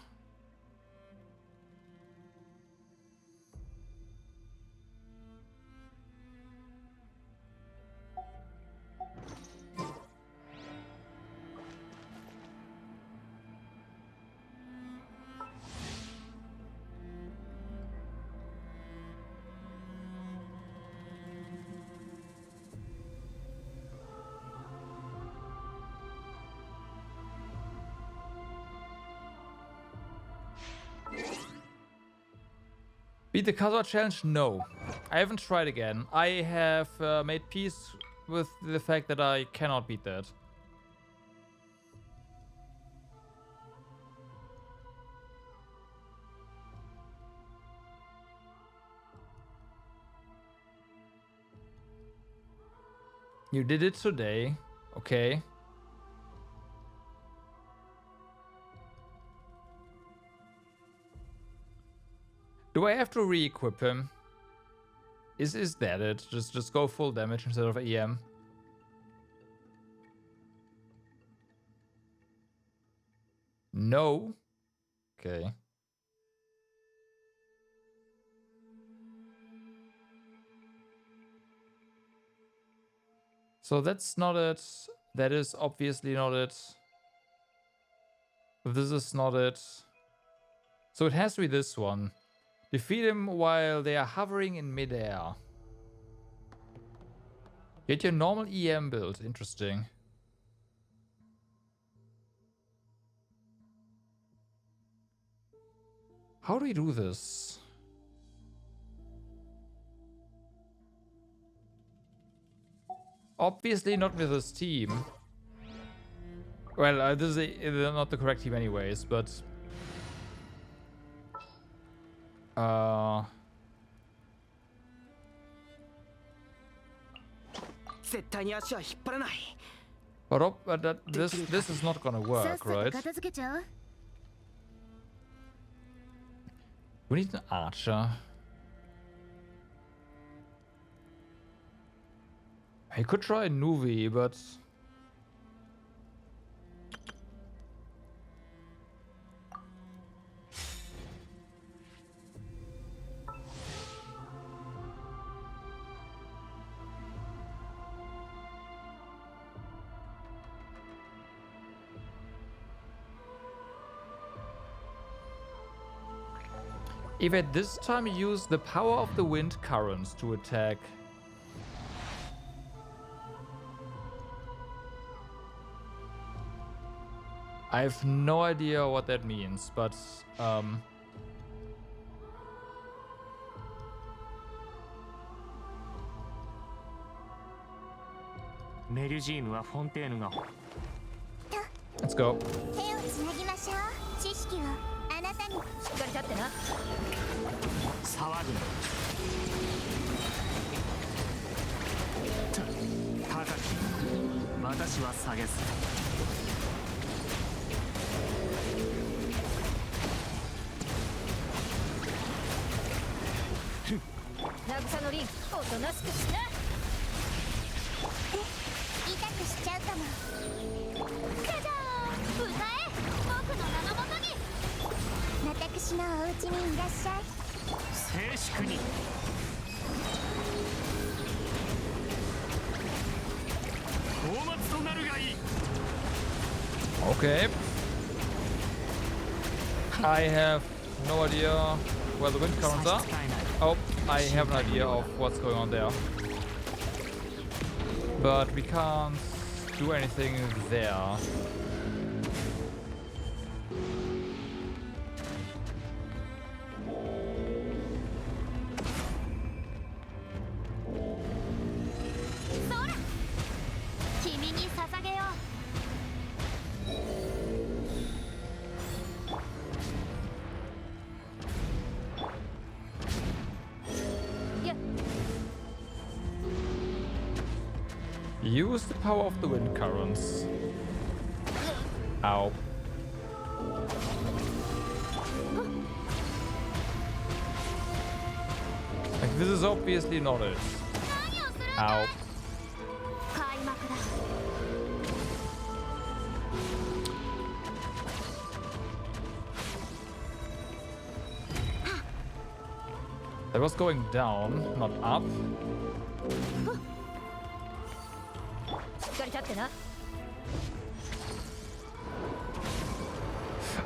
Beat the Kazuha challenge? No. I haven't tried again. I have made peace with the fact that I cannot beat that. You did it today. Okay. Do I have to re-equip him? Is that it? Just go full damage instead of EM? No. Okay. So that's not it. That is obviously not it. This is not it. So it has to be this one. Defeat him while they are hovering in midair. Get your normal EM build. Interesting. How do we do this? Obviously not with this team. Well, this is not the correct team anyways, but... But this is not gonna work, right? We need an archer. I could try Nuvi, but... If at this time you use the power of the wind currents to attack. I have no idea what that means, but let's go. Okay. I have no idea where the wind currents are. Oh, I have an idea of what's going on there. But we can't do anything there. Use the power of the wind currents. Ow. Like, this is obviously not it. Ow. That was going down, not up.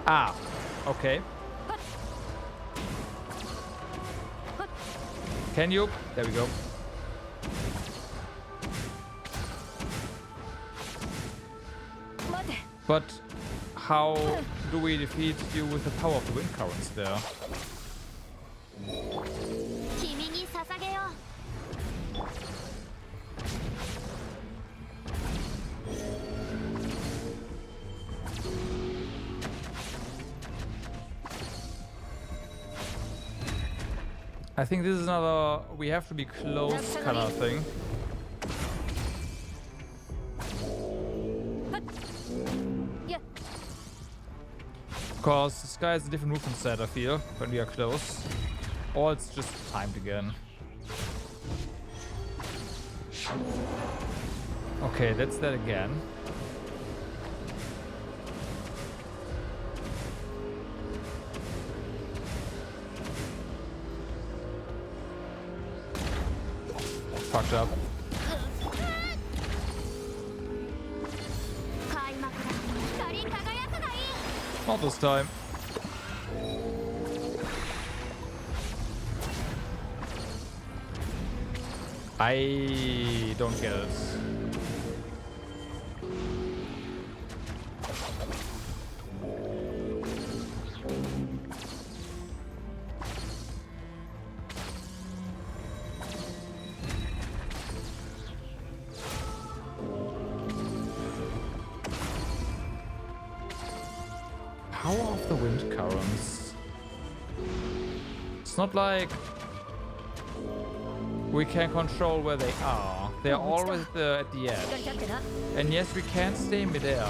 Ah, okay. Can you? There we go. But how do we defeat you with the power of the wind currents there? I think this is another we have to be close kind of thing. Because this guy has a different movement set, I feel, when we are close. Or it's just timed again. Okay, that's that again. Fucked up. Not this time. I don't get it. Power of the wind currents. It's not like we can control where they are. They are always at the edge. And yes, we can stay midair.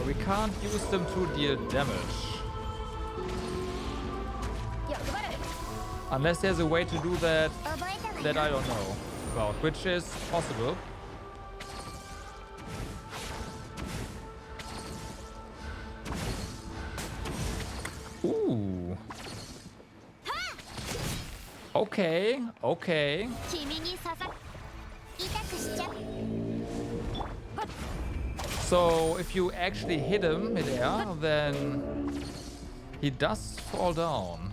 We can't use them to deal damage. Unless there's a way to do that that I don't know about, which is possible. Ooh. Okay, okay. So if you actually hit him midair, then he does fall down.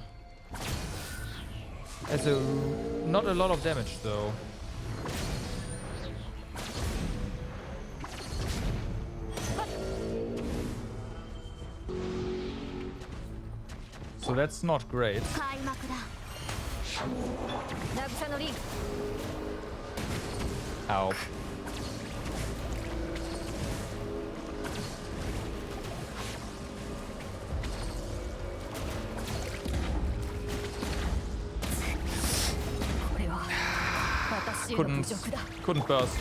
As a not a lot of damage though. So that's not great. Ow. Couldn't burst.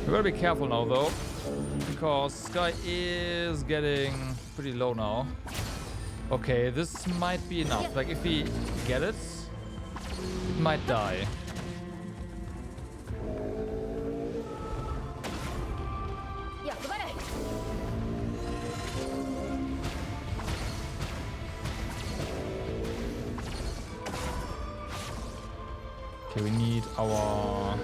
We gotta be careful now though, because Sky is getting pretty low now. Okay, this might be enough. Like if we get it, it might die. Okay, we need our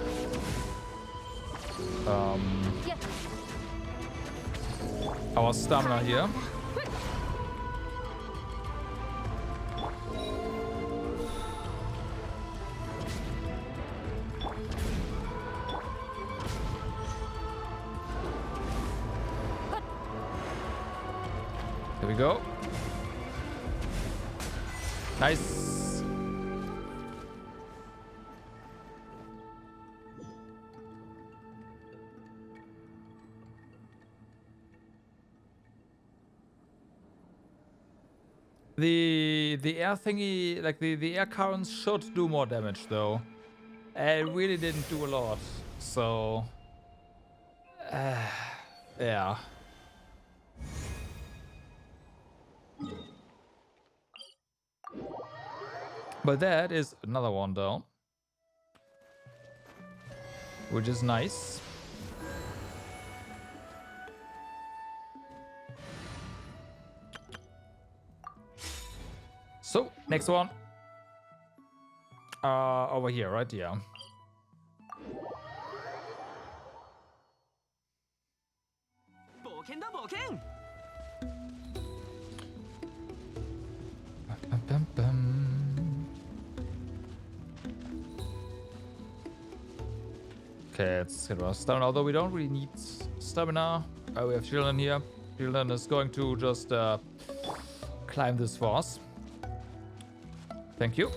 stamina here. There we go. Nice. The air thingy, like the air currents should do more damage though. It really didn't do a lot, so yeah. But that is another one down, which is nice. So, next one. Over here, right? Yeah. Bum, bum, bum. Okay, let's get our stamina. Although we don't really need stamina. We have Shieldon here. Shieldon is going to just climb this for us. Thank you.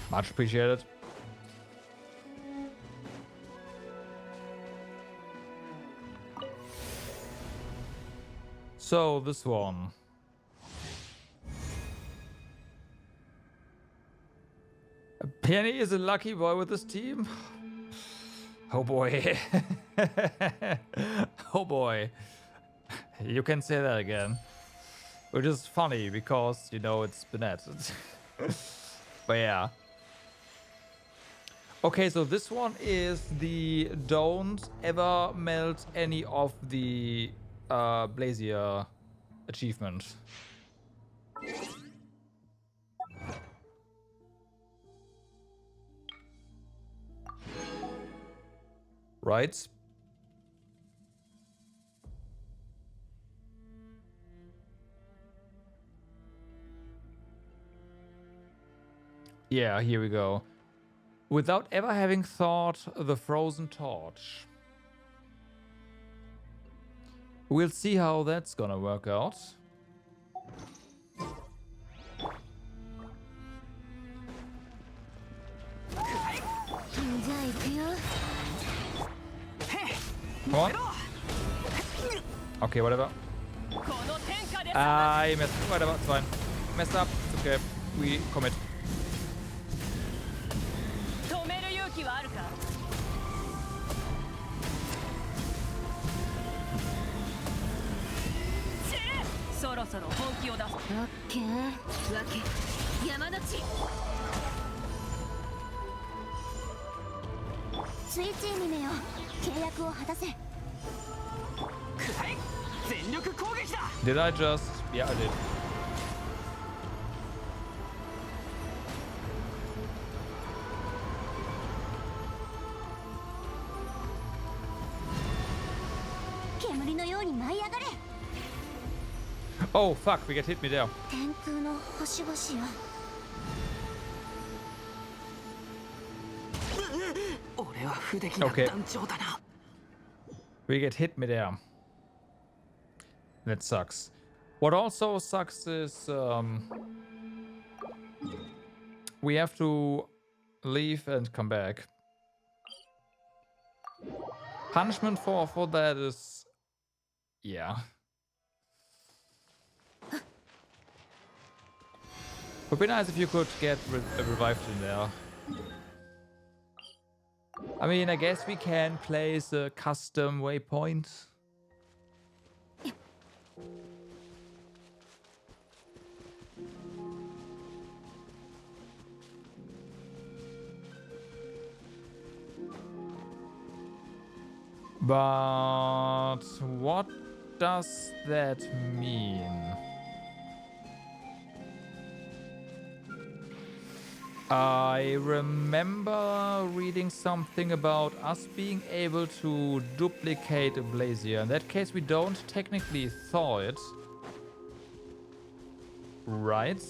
Much appreciated. So, this one. Penny is a lucky boy with this team. Oh boy. Oh boy. You can say that again. Which is funny because, you know, it's Bennett. But yeah. Okay, so this one is the don't ever melt any of the Blazier achievement. Right? Yeah, here we go. Without ever having thought the frozen torch. We'll see how that's gonna work out. Come on. Okay, whatever. I messed. Whatever, it's fine. Messed up. It's okay. We commit. Did I just? Yeah, I did. Oh fuck, we get hit me there. Okay. We get hit me there. That sucks. What also sucks is we have to leave and come back. Punishment for that is, yeah. Would be nice if you could get revived in there. I mean, I guess we can place a custom waypoint. But what does that mean? I remember reading something about us being able to duplicate a Blazier. In that case, we don't technically thaw it. Right?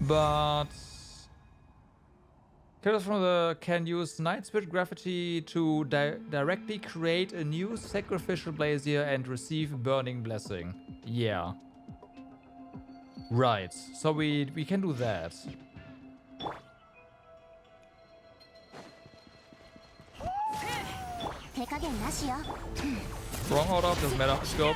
But characters from the can use Night Spirit Gravity to directly create a new sacrificial Blazier and receive Burning Blessing. Yeah. Right. So we can do that. Wrong order, doesn't matter. Let's go.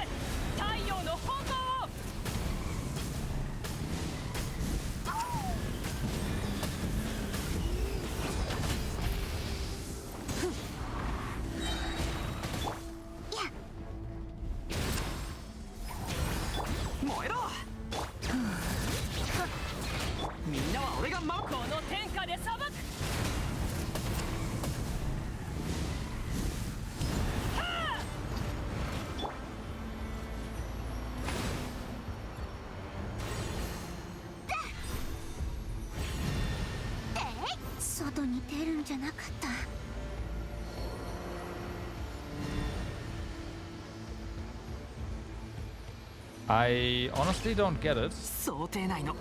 I honestly don't get it. 想定内の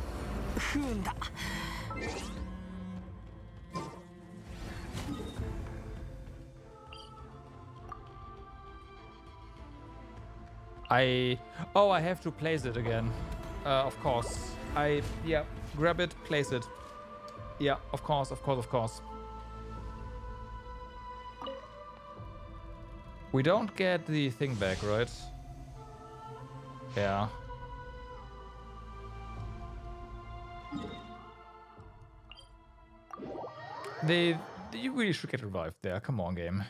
不運だ。I have to place it again. Of course. Yeah, grab it, place it. Yeah, of course. We don't get the thing back, right? Yeah. You really should get revived there. Come on, game.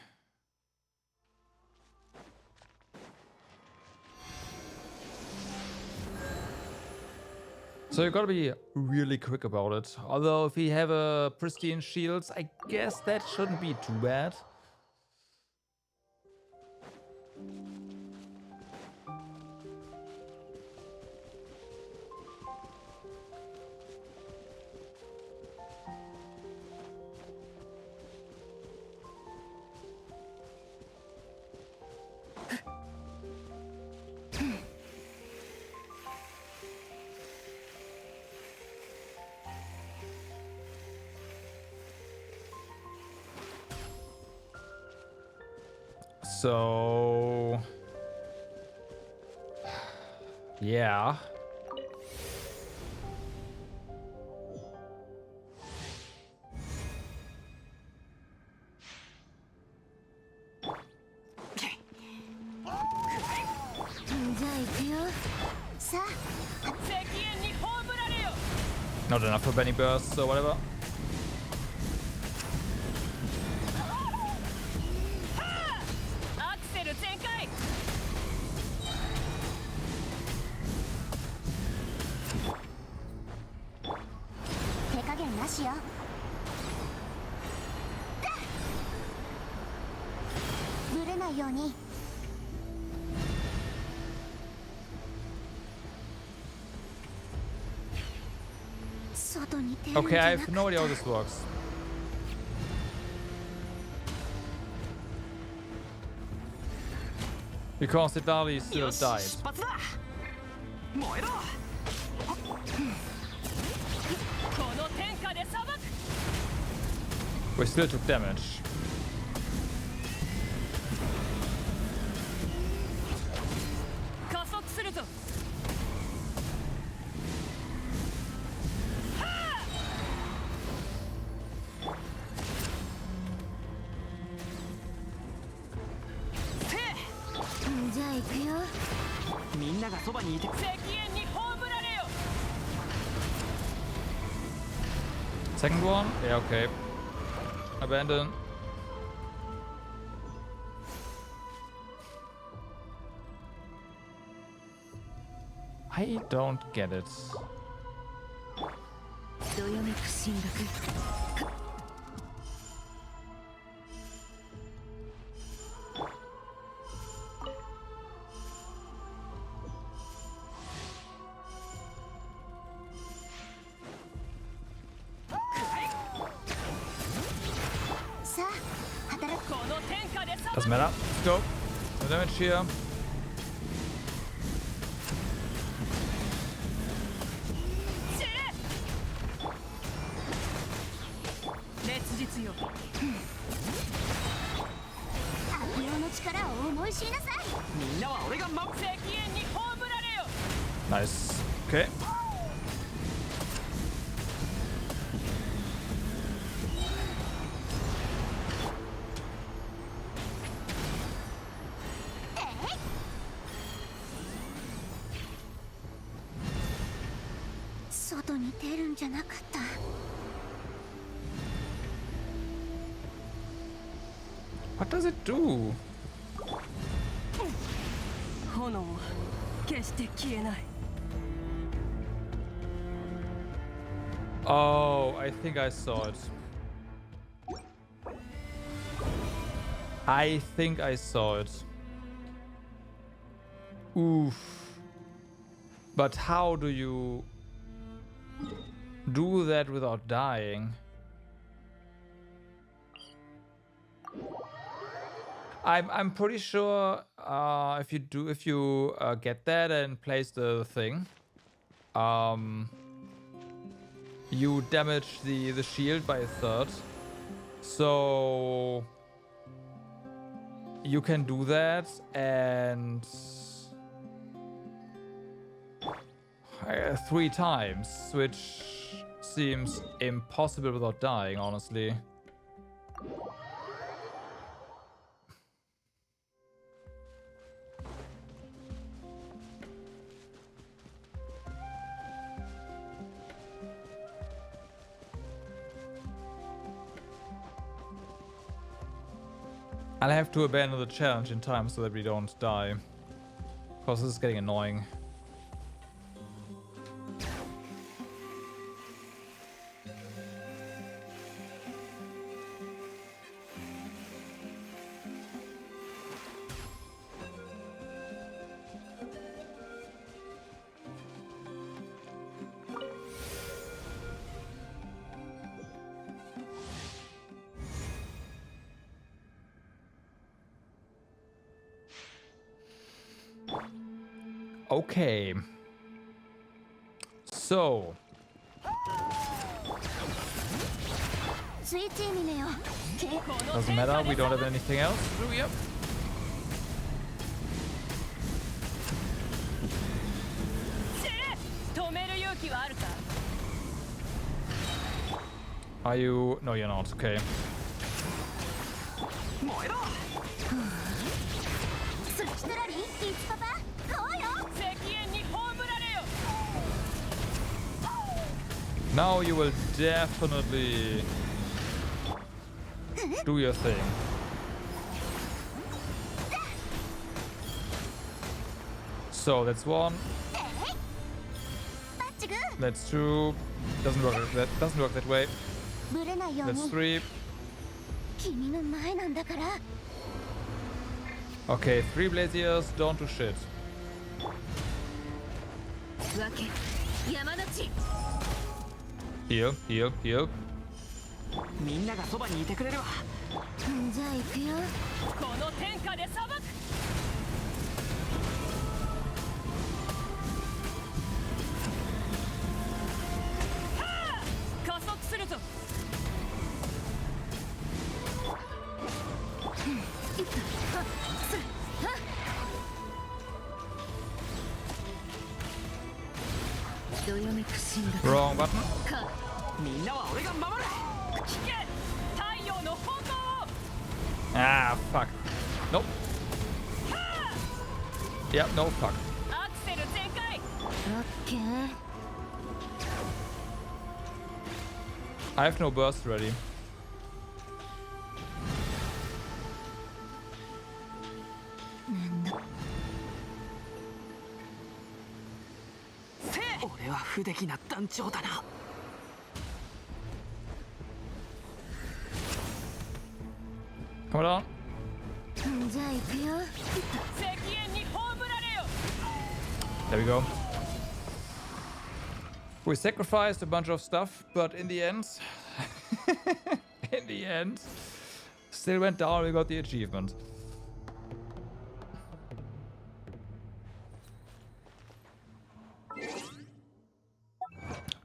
So you gotta be really quick about it. Although if we have a pristine shields, I guess that shouldn't be too bad. So, yeah. Not enough for Benny bursts, so whatever. Okay, I have no idea how this works. Because it literally still died. We still took damage. Second one? Yeah, okay. Abandon. I don't get it. Doesn't matter. Let's go. No damage here. Nice. Okay. What does it do? Oh, I think I saw it. I think I saw it. Oof. But how do you do that without dying? I'm pretty sure if you get that and place the thing, you damage the shield by a third. So you can do that and 3 times, which seems impossible without dying, honestly. I'll have to abandon the challenge in time so that we don't die. Because this is getting annoying. Okay. So. Doesn't matter, we don't have anything else to do here. Are you? No, you're not. Okay. Now you will definitely do your thing. So that's 1. That's 2. Doesn't work that way. That's 3. Okay, 3 Blaziers, don't do shit. Heal, heal, heal. Wrong button. Ah, fuck. Nope. Yep, no, fuck. I have no burst ready. Come on. There we go. We sacrificed a bunch of stuff, but in the end, still went down. We got the achievement.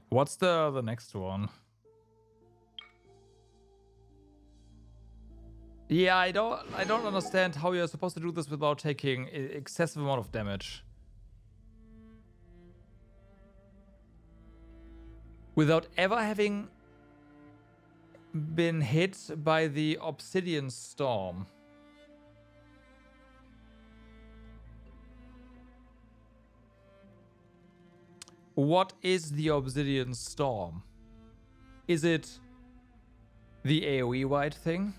What's the next one? Yeah, I don't understand how you're supposed to do this without taking excessive amount of damage. Without ever having been hit by the Obsidian Storm. What is the Obsidian Storm? Is it the AoE wide thing?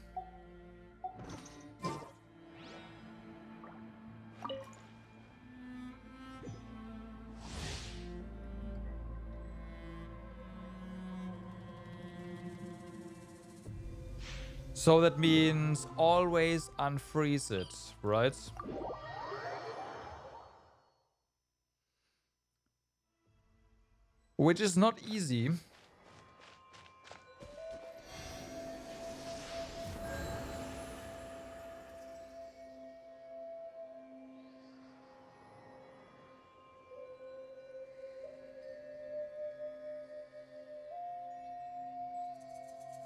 So that means always unfreeze it, right? Which is not easy.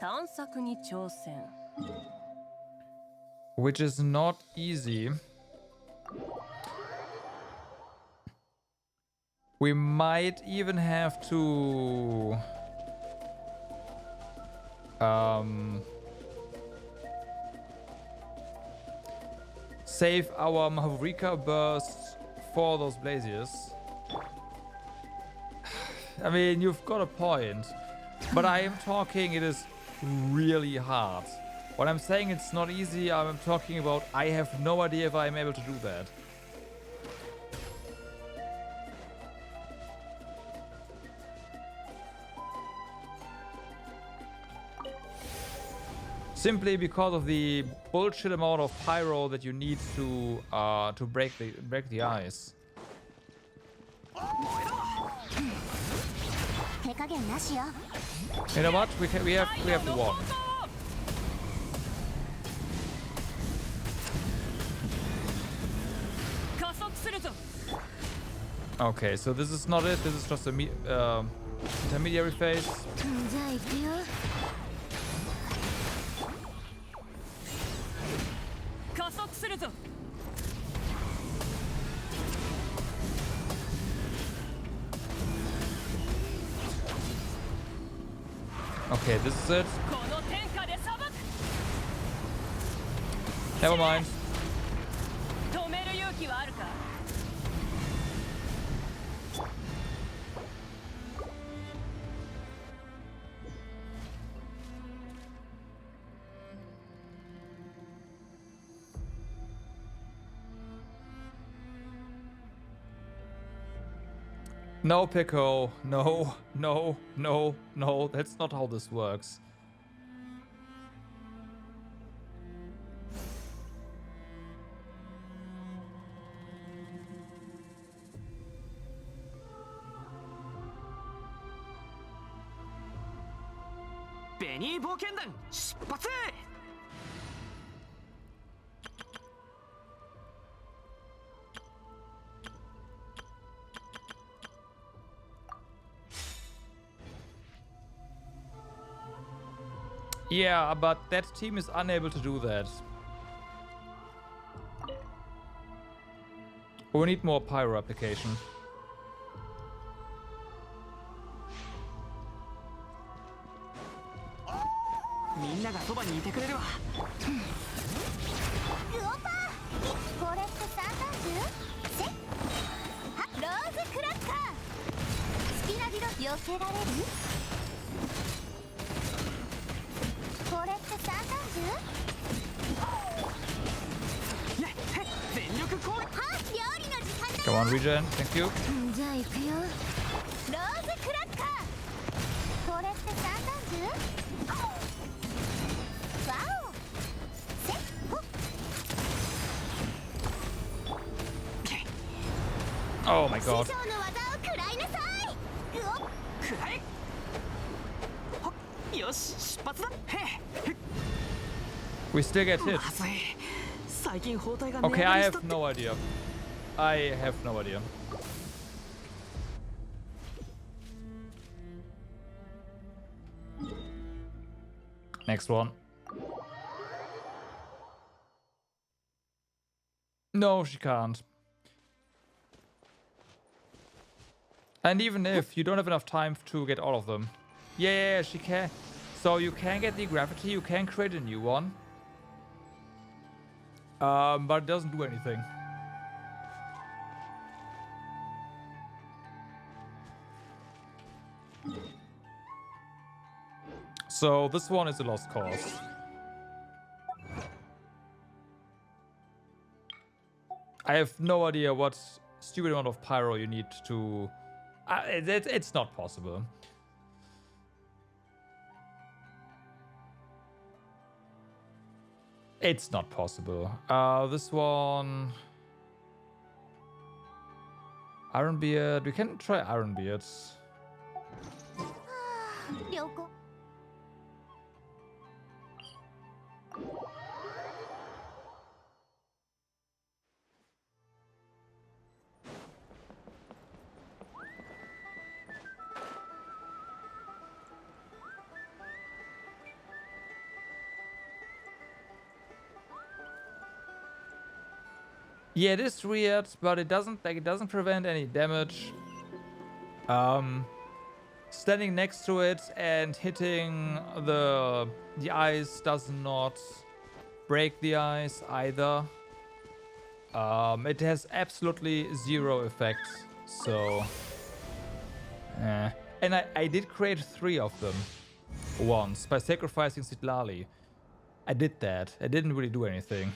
探索に挑戦。 Which is not easy. We might even have to save our Mavrika burst for those Blaziers. I mean, you've got a point, but I am talking it is really hard. When I'm saying it's not easy, I'm talking about I have no idea if I'm able to do that. Simply because of the bullshit amount of pyro that you need to break the ice. You know what? We have one. Okay, so this is not it. This is just a intermediary phase. Okay, this is it. Never mind. No, Pico. No, no, no, no. That's not how this works. Yeah, but that team is unable to do that. We need more pyro application. Come on, regen. Thank you. Oh my god. We still get hit. Okay, I have no idea. I have no idea. Next one. No, she can't. And even if you don't have enough time to get all of them. Yeah, she can. So you can get the gravity, you can create a new one. But it doesn't do anything. So this one is a lost cause. I have no idea what stupid amount of pyro you need to... it's not possible. It's not possible. This one... Ironbeard. We can try Ironbeard. Yeah, it is weird, but it doesn't prevent any damage. Standing next to it and hitting the ice does not break the ice either. It has absolutely zero effect. So, and I did create 3 of them once by sacrificing Sitlali. I did that. I didn't really do anything.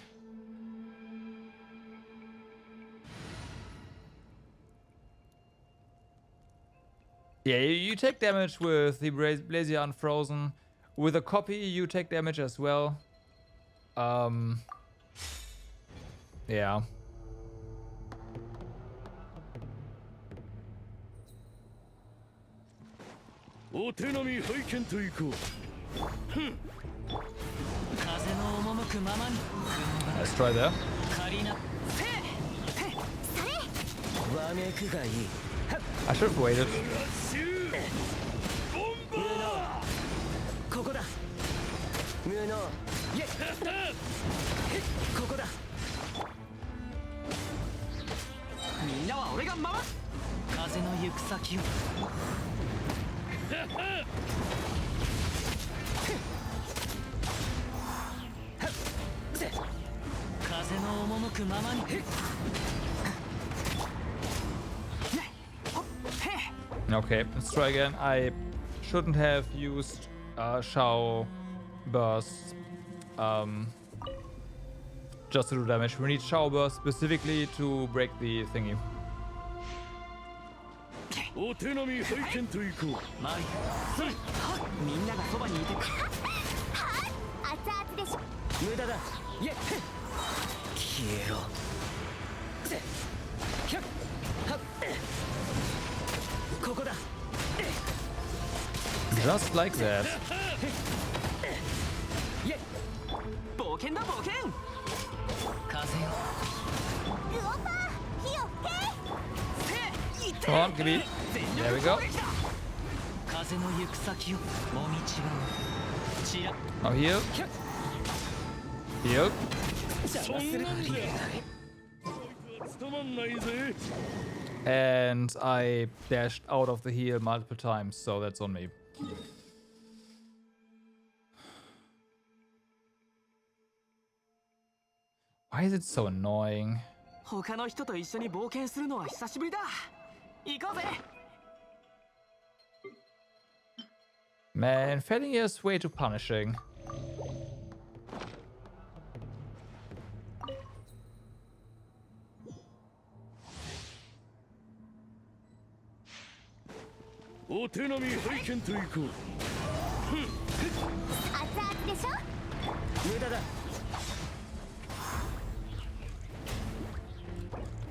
Yeah, you take damage with the Blazier Unfrozen. With a copy, you take damage as well. Yeah. Let's try there. I should have waited. Okay, let's try again. I shouldn't have used Shao Burst just to do damage. We need Shao Burst specifically to break the thingy. Just like that. Come on, give me. There we go. Now heal. Heal. And I dashed out of the heal multiple times, so that's on me. Why is it so annoying? Man, failing here is way too punishing.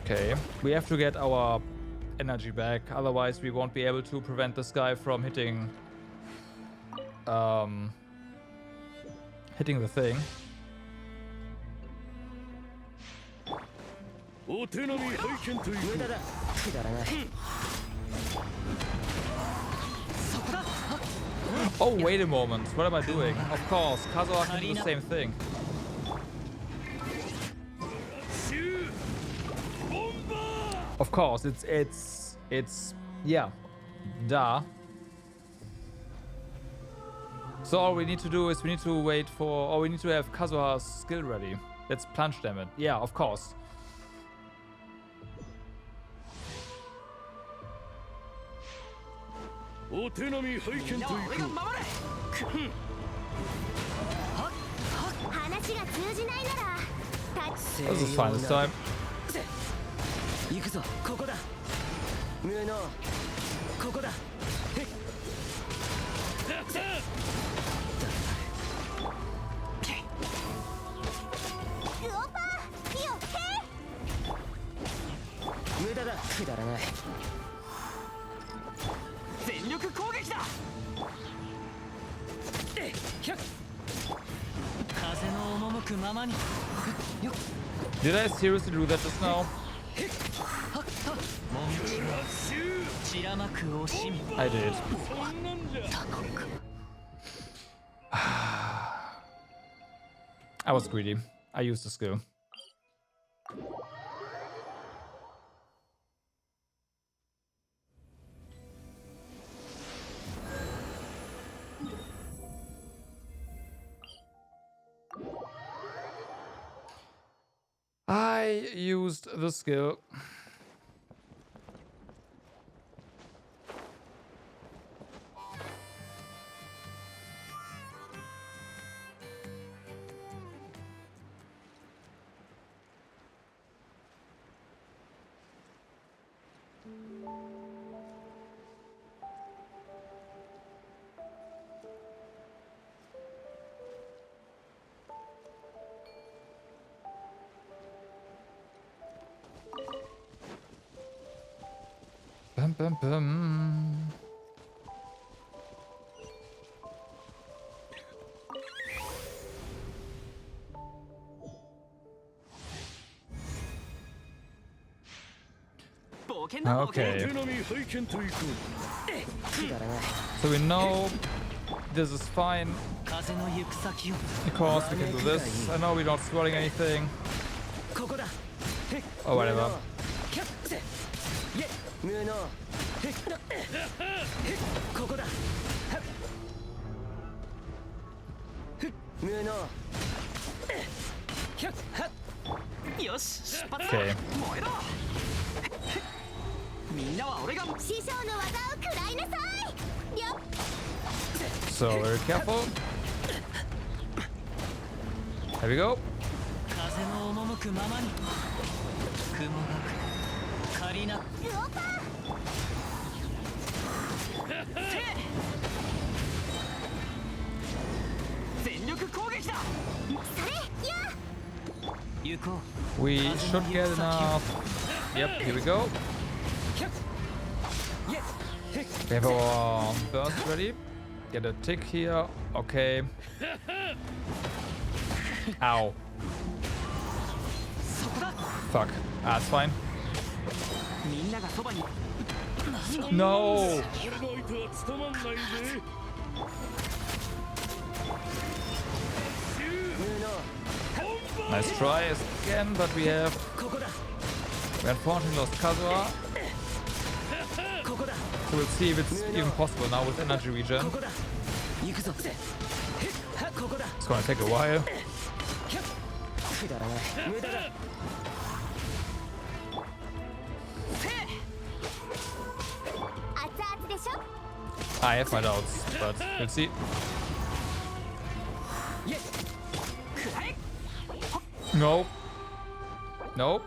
Okay, we have to get our energy back, otherwise we won't be able to prevent this guy from hitting the thing. Oh, wait a moment. What am I doing? Of course, Kazuha can do the same thing. Of course, it's yeah, duh. So all we need to do is we need to wait for, or we need to have Kazuha's skill ready. Let's plunge them in. Yeah, of course. This is fine this time. Did I seriously do that just now? I did. I was greedy. I used the skill. I used the skill. Bum, bum, bum. Okay. So we know this is fine because we can do this. I know we're not swirling anything. Or whatever. Okay. So very careful. There we go. We should get enough. Yep, here we go. We have our burst ready. Get a tick here. Okay. Ow. Fuck. Ah, it's fine. No! Nice try again, but we unfortunately lost Kazuha. So we'll see if it's even possible now with energy regen. It's gonna take a while. I have my doubts, but we'll see. No. Nope.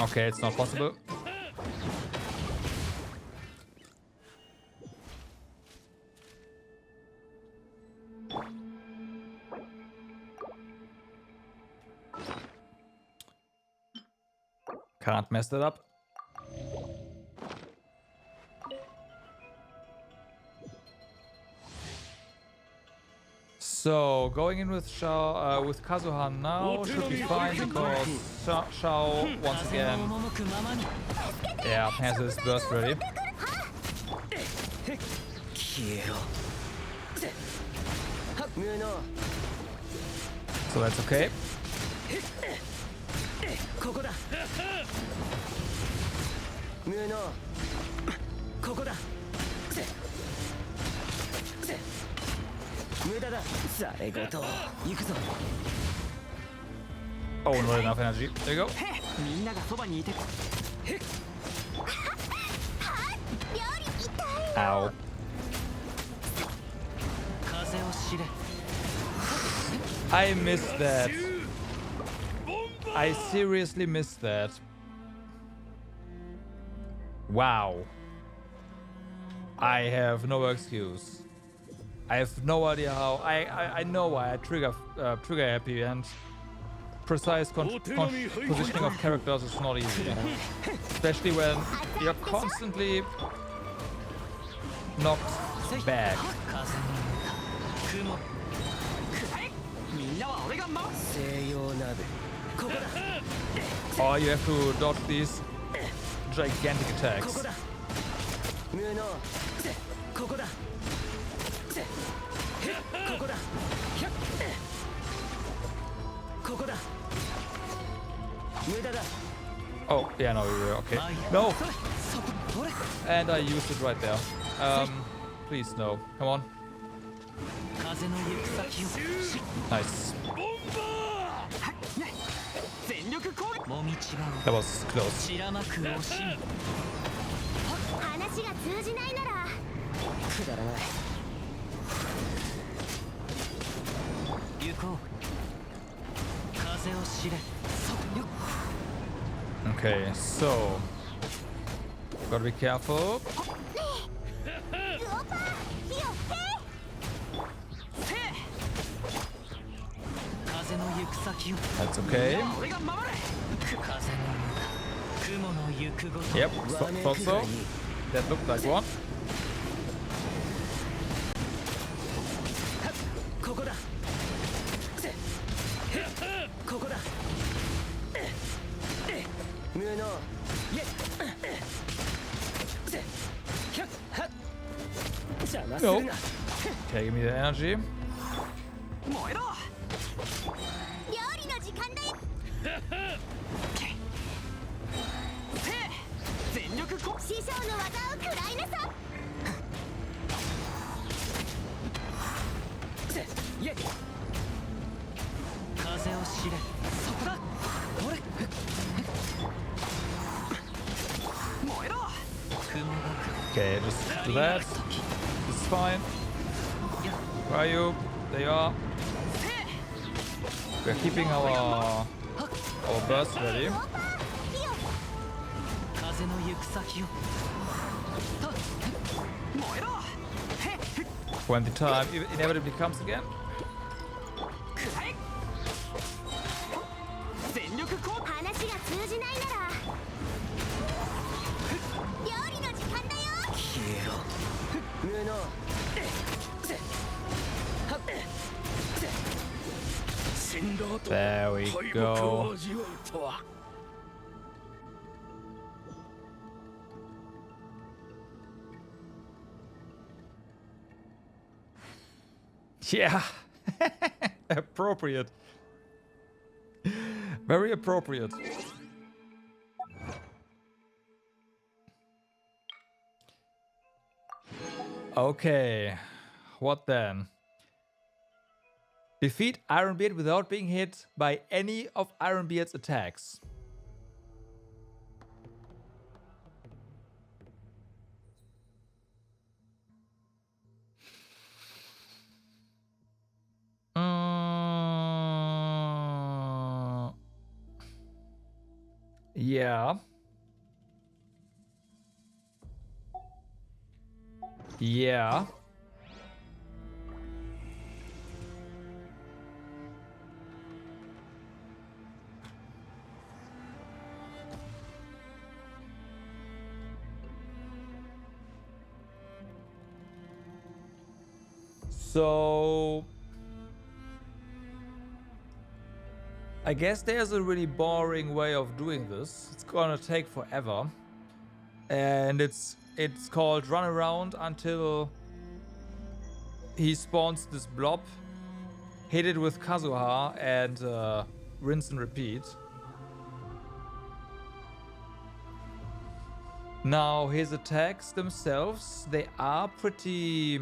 Okay, it's not possible. Can't mess that up. So going in with Kazuha now should be fine because Shao once again, yeah, has his burst ready. So that's okay. Oh, not enough energy. There you go. Ow. I missed that. I seriously missed that. Wow. I have no excuse. I have no idea how. I know why I trigger happy, and precise positioning of characters is not easy, especially when you're constantly knocked back. Or you have to dodge these gigantic attacks. Oh, yeah, no, we were okay. No! And I used it right there. Please, no. Come on. Nice. That was close. 話が通じないならくだらない行こう風を知れ Okay, so gotta be careful. That's okay. Yep, thought so. That looked like one. Nope. Okay, give me the energy. 料理の時間だよ師匠の技を食らいなさ風を知れそこだ俺燃えろ Okay, just do that. This is fine. Where are you? There you are. We're keeping our burst ready. 風の行く先を When the time inevitably comes again. 話が通じないなら料理の時間だよ消えろ There we go. Yeah. Appropriate. Very appropriate. Okay. What then? Defeat Ironbeard without being hit by any of Ironbeard's attacks. Yeah. Yeah. So I guess there's a really boring way of doing this. It's gonna take forever. And it's called run around until he spawns this blob, hit it with Kazuha, and rinse and repeat. Now his attacks themselves, they are pretty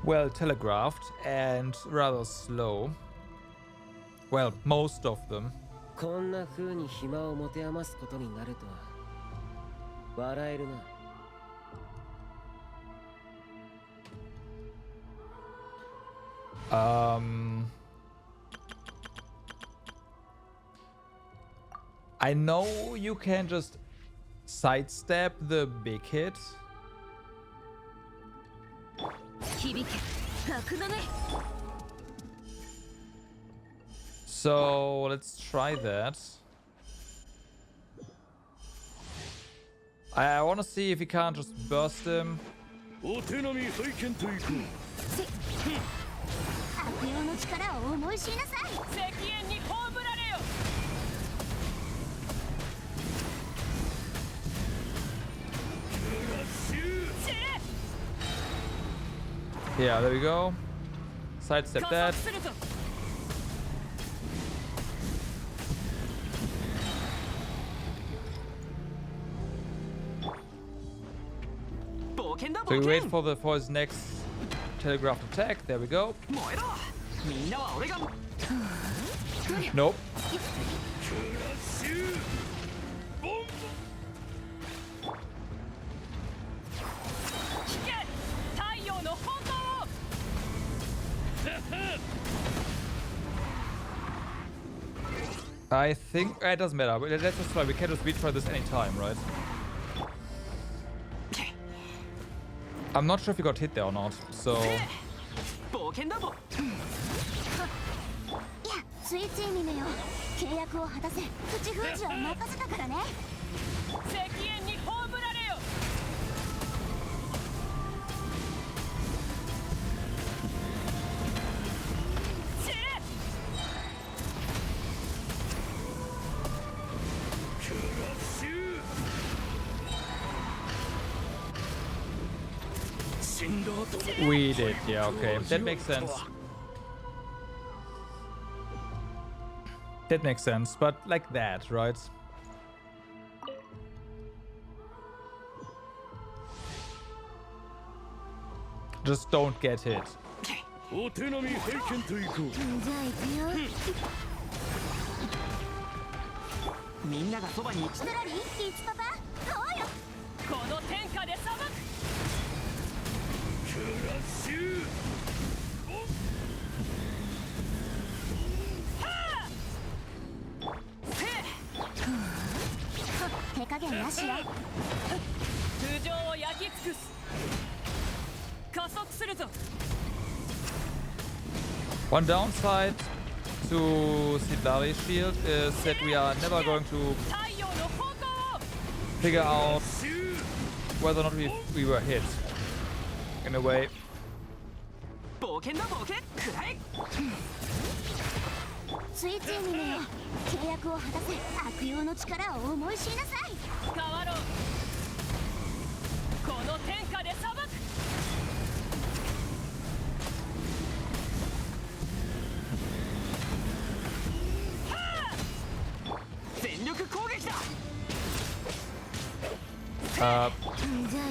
well telegraphed and rather slow. Well, most of them. こんな風に暇を持て余すことになるとは笑えるな。I know you can just sidestep the big hit. So let's try that. I want to see if you can't just burst him. Yeah, there we go. Sidestep that. So we wait for his next telegraphed attack. There we go. Nope. I think it doesn't matter. Let's just try. We can just retry this anytime, right? I'm not sure if he got hit there or not. So. スイッチ意味めよ契約を果たせ口封じは任せたからね石煙に葬られよ死ね We did, yeah, okay. That makes sense. That makes sense, but like that, right? Just don't get hit. お手並み拝見といこう。じゃあ行くよみんながそばにドラリーいつパパそうよこの天下で裁くクラッシュ手加減なしよ頭上を焼き尽くす加速するぞ One downside to Sidlari's shield is that we are never going to figure out whether or not we were hit. In a way. 冒険だ冒険くらえスイッチ意味めよ契約を果たせ悪用の力を思い知りなさい変わろうこの天下で裁く全力攻撃だ じゃあ行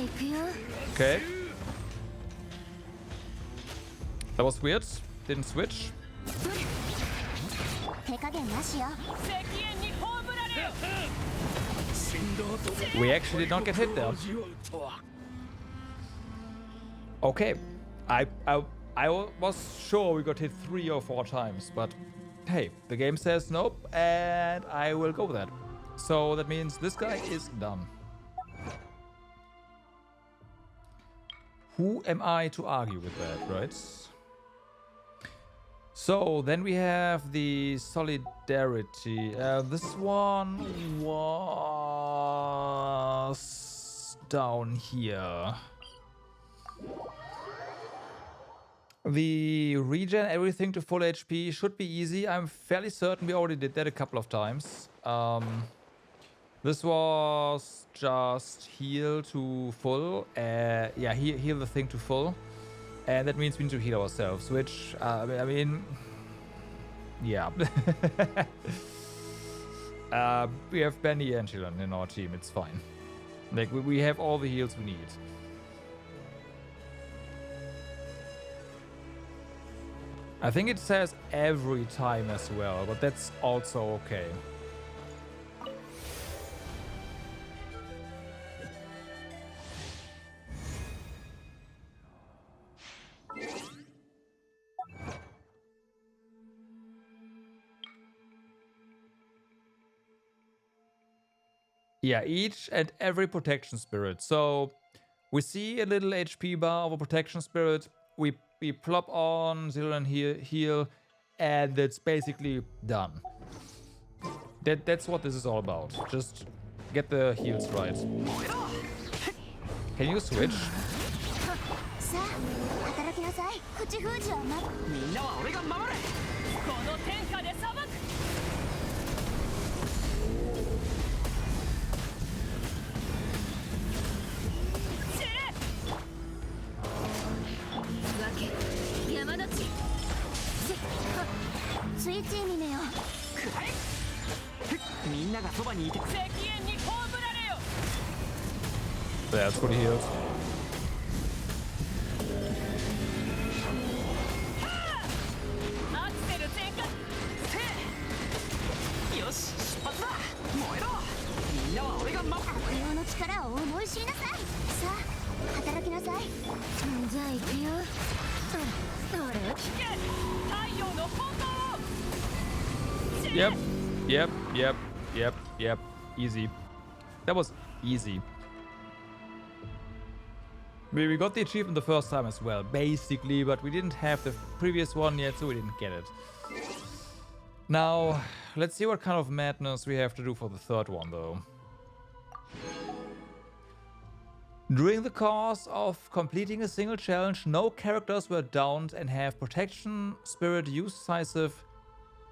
くよ Okay. That was weird. Didn't switch. 手加減なしよ We actually did not get hit there. Okay. I was sure we got hit 3 or 4 times, but hey, the game says nope, and I will go with that. So that means this guy is done. Who am I to argue with that, right? So then we have the solidarity. This one was down here. The regen everything to full HP should be easy. I'm fairly certain we already did that a couple of times. This was just heal to full. Yeah, heal the thing to full. And that means we need to heal ourselves, which, I mean, yeah. We have Benny and Chillon in our team, it's fine. Like, we have all the heals we need. I think it says every time as well, but that's also okay. Yeah, each and every protection spirit. So we see a little HP bar of a protection spirit. We plop on Zero and heal, and that's basically done. That's what this is all about. Just get the heals right. Can you switch? さあ働きなさい口封じはまみんなは俺が守るこの天下で裁く山の地スイッチ意味めよくらえみんながそばにいて石煙に葬られよ That's what he heals. い。じゃあ行くよ。あれ？ Yep, yep, yep, yep, yep. Easy. That was easy. We got the achievement the first time as well, basically, but we didn't have the previous one yet, so we didn't get it. Now, let's see what kind of madness we have to do for the third one, though. During the course of completing a single challenge, no characters were downed and have protection, spirit, use decisive,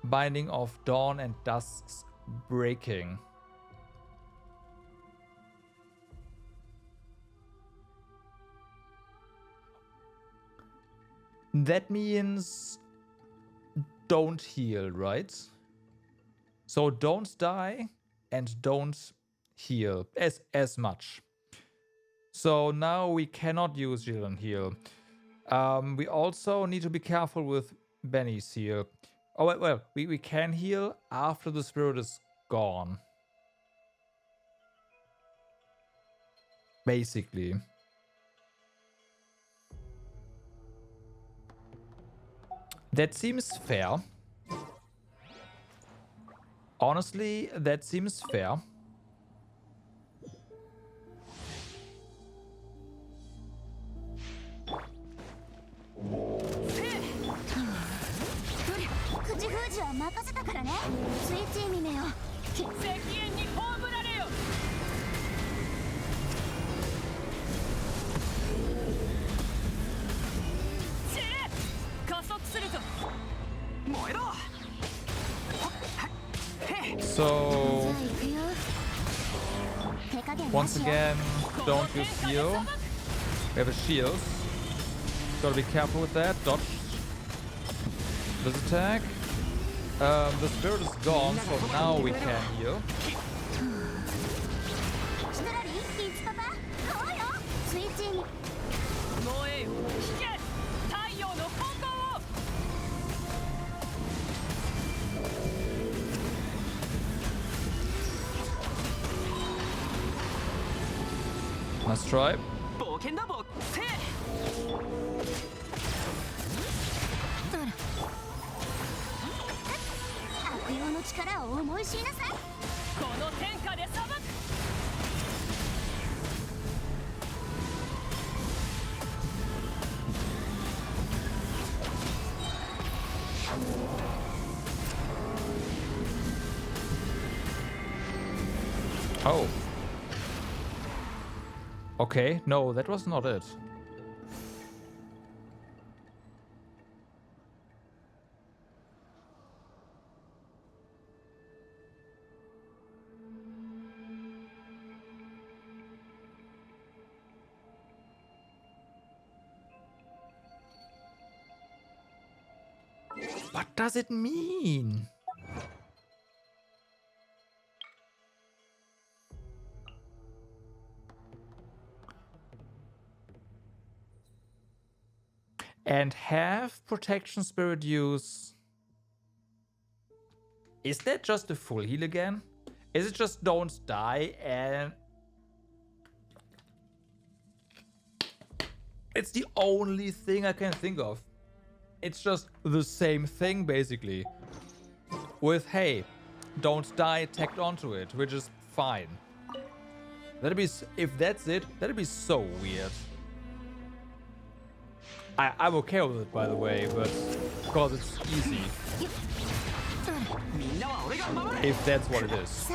binding of dawn and dusk's breaking. That means don't heal, right? So don't die and don't heal as much. So now we cannot use heal and heal. We also need to be careful with Benny's heal. Oh, well, we can heal after the spirit is gone. Basically. That seems fair. Honestly, that seems fair. So once again, don't use heal. We have a shield. Gotta be careful with that. Dodge this attack. The spirit is gone, so now we can heal. Let's try. Oh. Okay, no, that was not it. What does it mean? And have protection spirit use. Is that just a full heal again? Is it just don't die and... It's the only thing I can think of. It's just the same thing basically. With, hey, don't die tacked onto it, which is fine. That'd be, if that's it, that'd be so weird. I'm okay with it, by the way, but because it's easy. If that's what it is.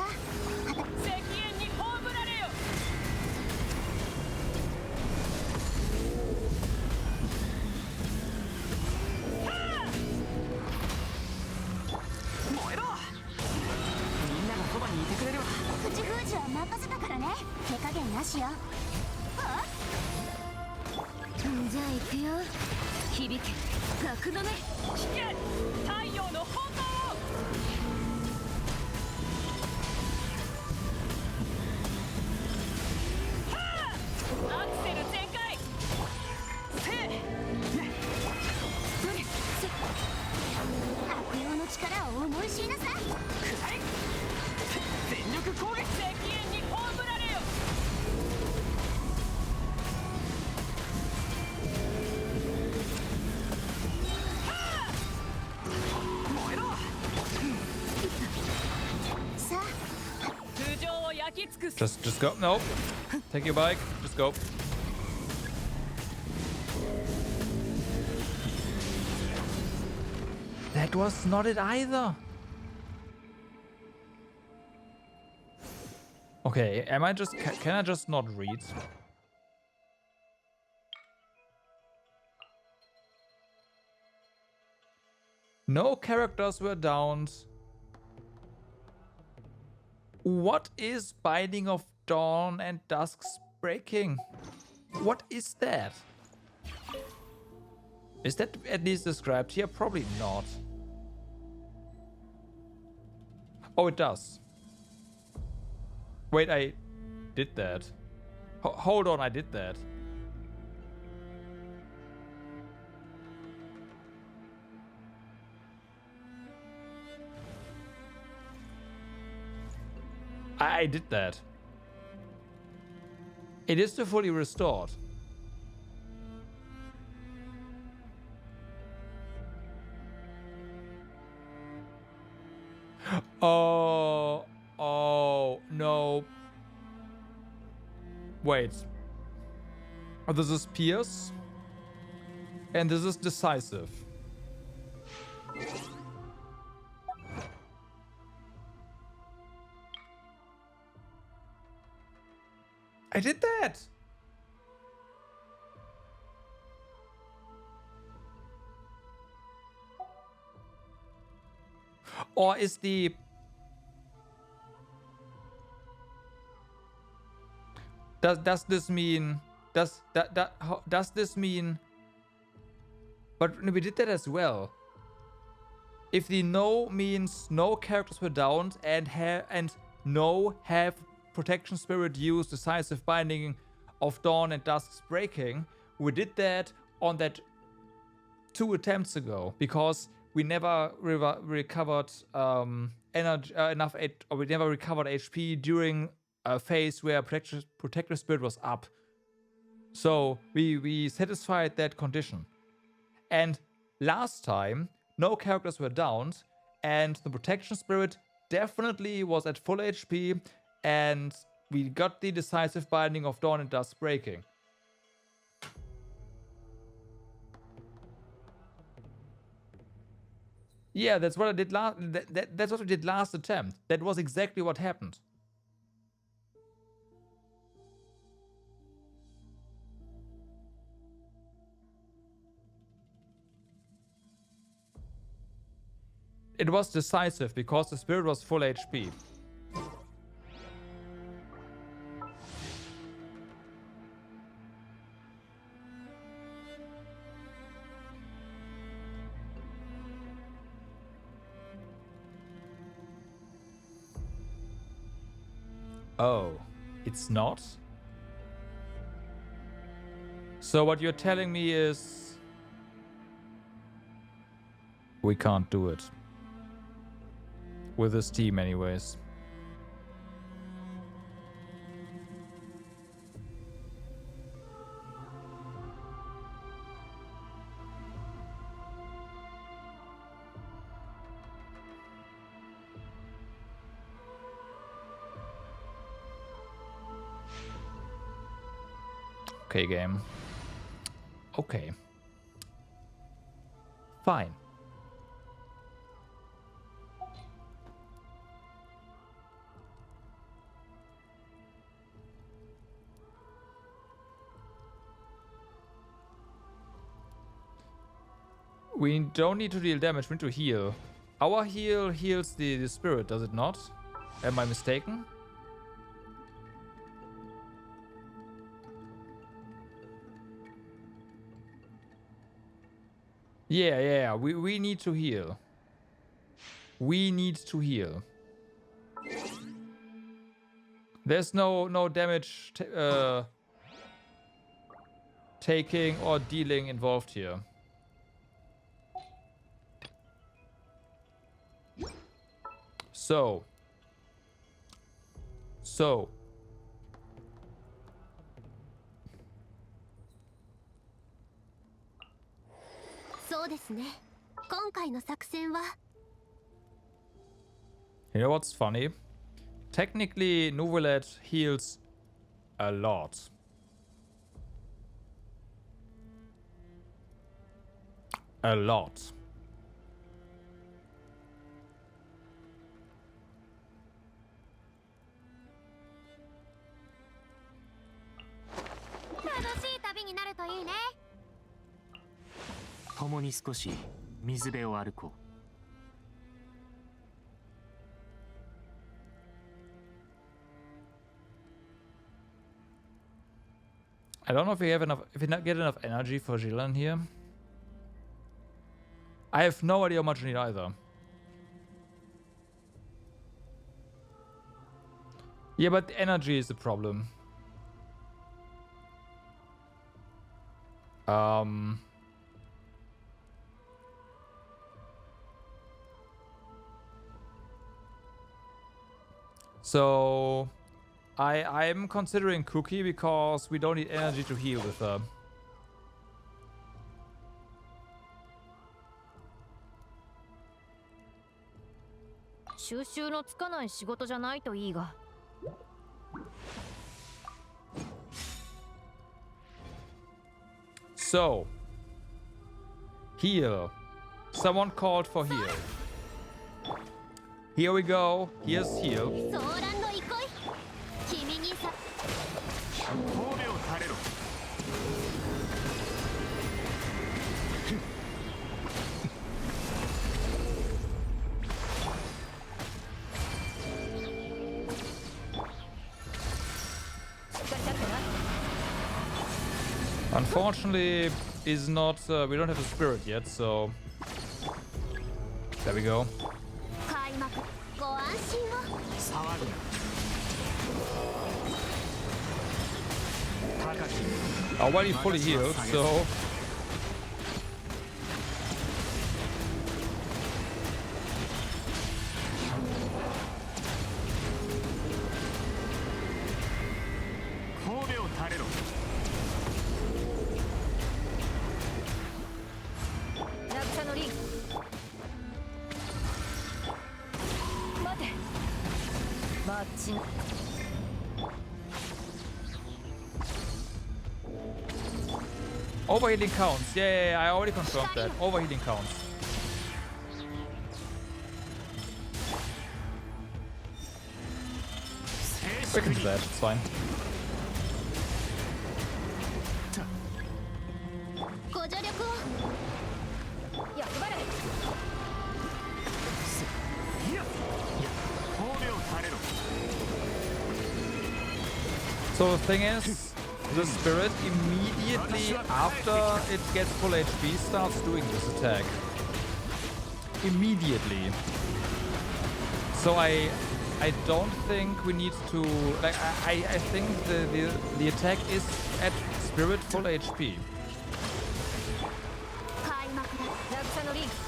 Just go. No. Take your bike. Just go. That was not it either. Okay, am I just... Can I just not read? No characters were downed. What is Binding of Dawn and Dusk's Breaking? What is that? Is that at least described here? Probably not. Oh, it does. Wait, I did that. Hold on, I did that. I did that. It is the fully restored. Oh, no. Wait. Oh, this is Pierce. And this is Decisive. I did that! Or is the... Does this mean... Does this mean... But we did that as well. If the no means no characters were downed and no have Protection Spirit use Decisive Binding of Dawn and Dusk's Breaking, we did that on that 2 attempts ago because we never recovered energy enough, or we never recovered HP during a phase where Protector Spirit was up. So we satisfied that condition. And last time, no characters were downed, and the Protection Spirit definitely was at full HP, and we got the Decisive Binding of Dawn and Dusk Breaking. Yeah, that's what I did last. That's what we did last attempt. That was exactly what happened. It was decisive because the spirit was full HP. Oh, it's not? So what you're telling me is we can't do it. With this team anyways. Okay, game. Okay. Fine. We don't need to deal damage, we need to heal. Our heal heals the spirit, does it not? Am I mistaken? Yeah, we need to heal. We need to heal. There's no damage taking or dealing involved here. So. You know what's funny? Technically, Novelet heals a lot. A lot. I don't know if we have enough, if we not get enough energy for Jilan here. I have no idea how much we need either. Yeah, but energy is the problem. So I'm considering Cookie because we don't need energy to heal with her. So, heal. Someone called for heal. Here we go. Here's heal. Unfortunately, is not. We don't have a spirit yet, so there we go. Already fully healed, so overheating counts. Yeah, I already confirmed that. Overheating counts. We can do that, it's fine. So the thing is, the spirit immediately after it gets full HP starts doing this attack. Immediately. So I don't think we need to, like, I think the attack is at spirit full HP.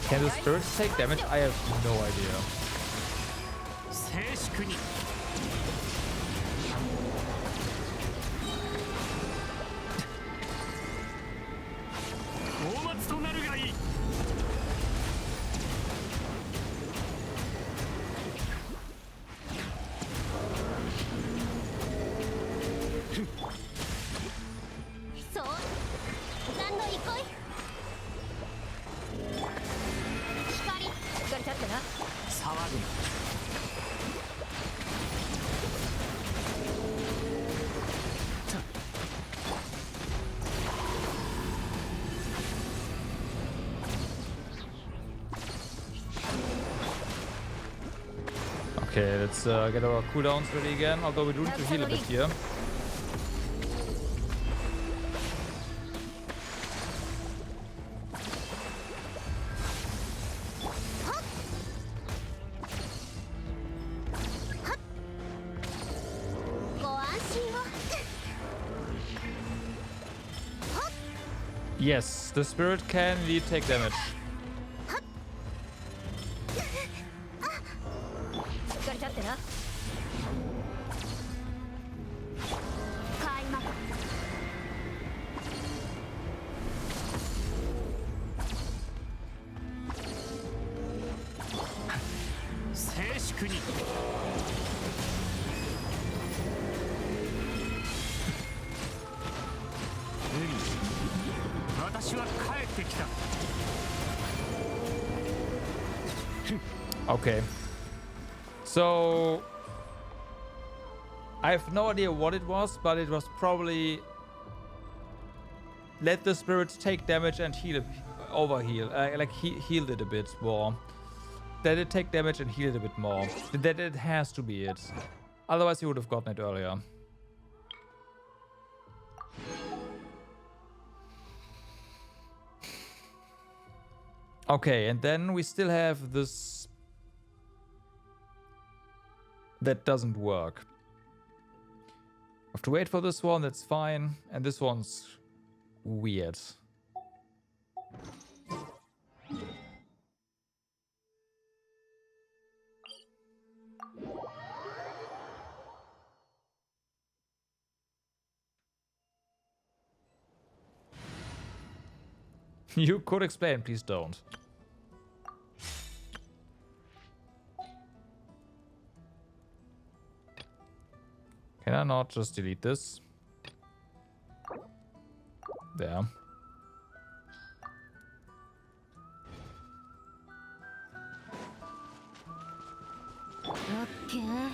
Can the spirits take damage? I have no idea. Okay, let's get our cooldowns ready again, although we do need to heal a bit here. Yes, the spirit can indeed take damage. Okay. So I have no idea what it was, but it was probably let the spirits take damage and heal, overheal, healed it a bit more. Let it take damage and heal it a bit more. That it has to be it. Otherwise, you would have gotten it earlier. Okay, and then we still have this that doesn't work. Have to wait for this one, that's fine. And this one's weird. You could explain, please don't. Can I not just delete this? There. Okay.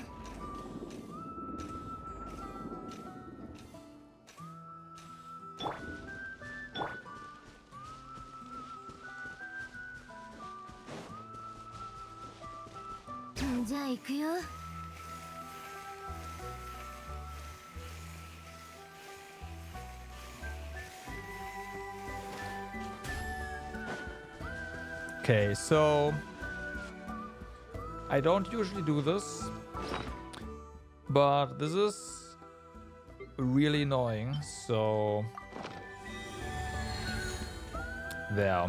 じゃあ行くよ。Okay, so I don't usually do this, but this is really annoying, so there.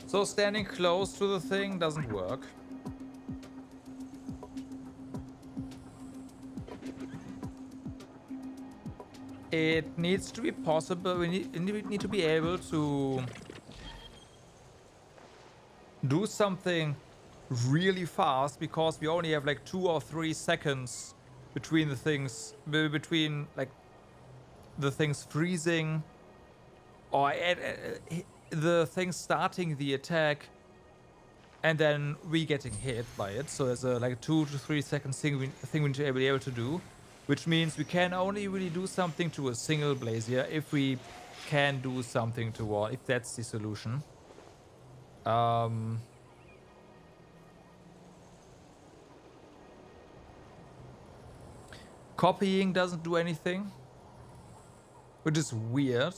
So standing close to the thing doesn't work. It needs to be possible. We need to be able to do something really fast, because we only have like 2 or 3 seconds between the things, between like the things freezing or the thing starting the attack and then we getting hit by it. So there's a like 2 to 3 second thing we need to be able to do, which means we can only really do something to a single Blazier if we can do something to one, if that's the solution. Copying doesn't do anything, which is weird.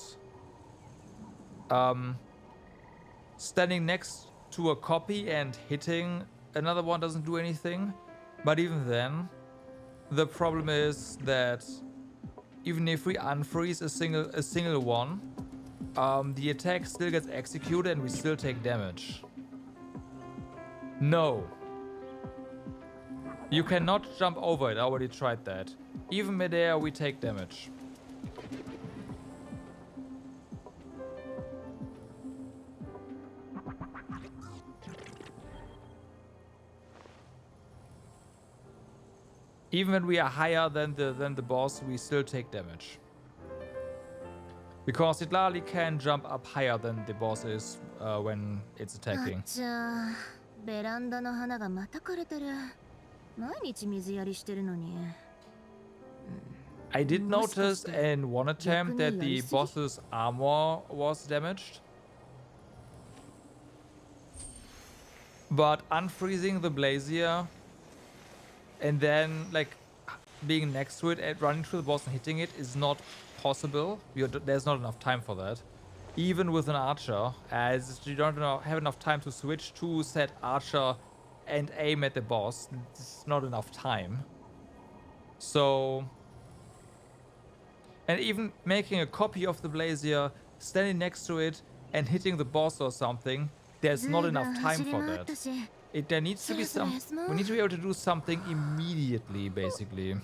Standing next to a copy and hitting another one doesn't do anything. But even then, the problem is that even if we unfreeze a single one, the attack still gets executed and we still take damage. No. You cannot jump over it. I already tried that. Even midair, we take damage. Even when we are higher than the boss, we still take damage. Because it literally can jump up higher than the boss is when it's attacking. ベランダの花がまた枯れてる。毎日水やりしてるのに。I did notice in one attempt that the boss's armor was damaged. But unfreezing the Blazier and then like being next to it and running through the boss and hitting it is not possible. There's not enough time for that. Even with an archer, as you don't have enough time to switch to set archer and aim at the boss. It's not enough time. So And even making a copy of the Blazier, standing next to it, and hitting the boss or something, there's not enough time for that. There needs to be some... We need to be able to do something immediately, basically.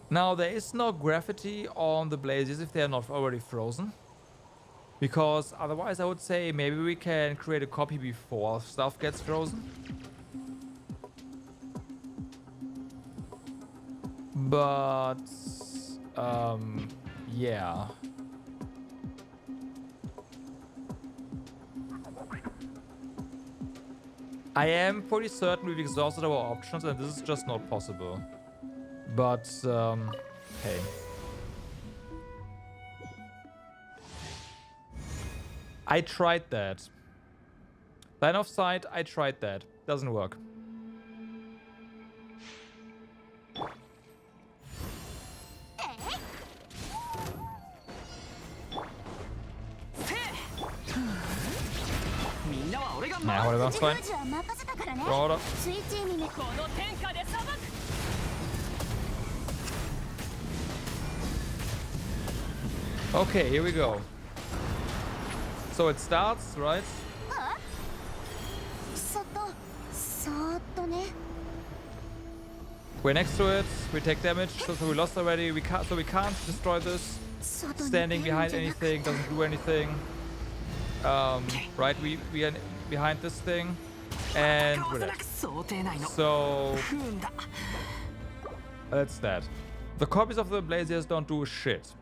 Now, there is no gravity on the Blaziers if they are not already frozen. Because otherwise I would say maybe we can create a copy before stuff gets frozen. But... yeah. I am pretty certain we've exhausted our options and this is just not possible. But, hey. I tried that. Line of sight, I tried that. Doesn't work. Nah, whatever, that's fine. Order. Okay, here we go. So it starts, right? We're next to it, we take damage, so we lost already, we can't destroy this. Standing behind anything, doesn't do anything. Right, we are behind this thing, and we're dead. So that's that. The copies of the Blaziers don't do shit.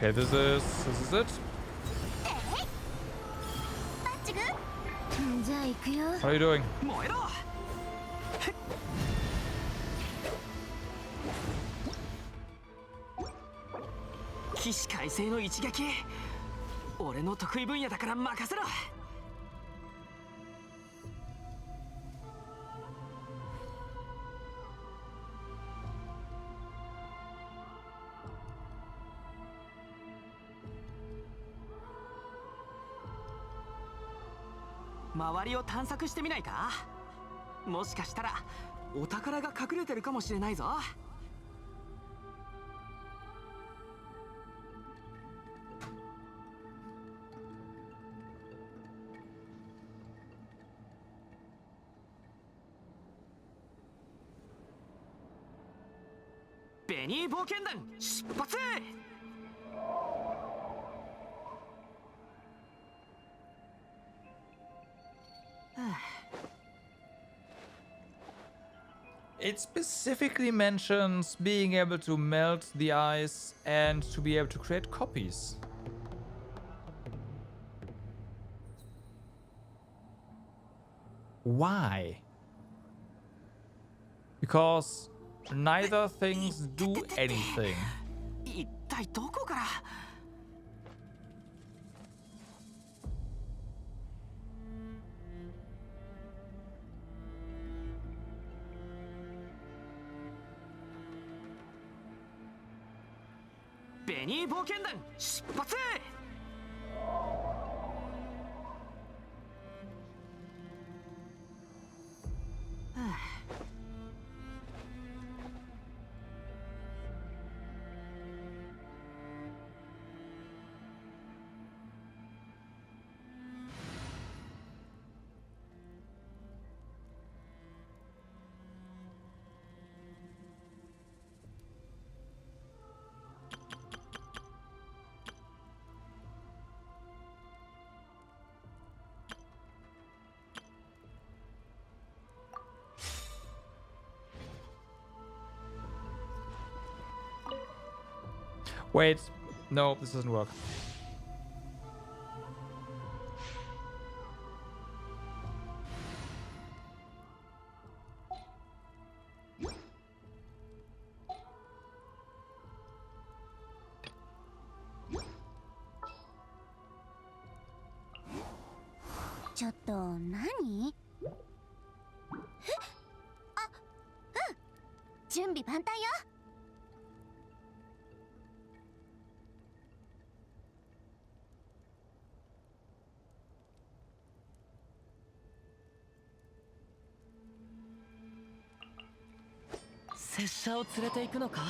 Okay, this is it. What are you doing? 起死回生の一撃、俺の得意分野だから任せろ。周りを探索してみないか？もしかしたらお宝が隠れてるかもしれないぞ。ベニー冒険団出発！ It specifically mentions being able to melt the ice and to be able to create copies. Why? Because neither things do anything. 一体どこから。ベニー冒険団出発。Wait, no, this doesn't work.拙者を連れて行くのか。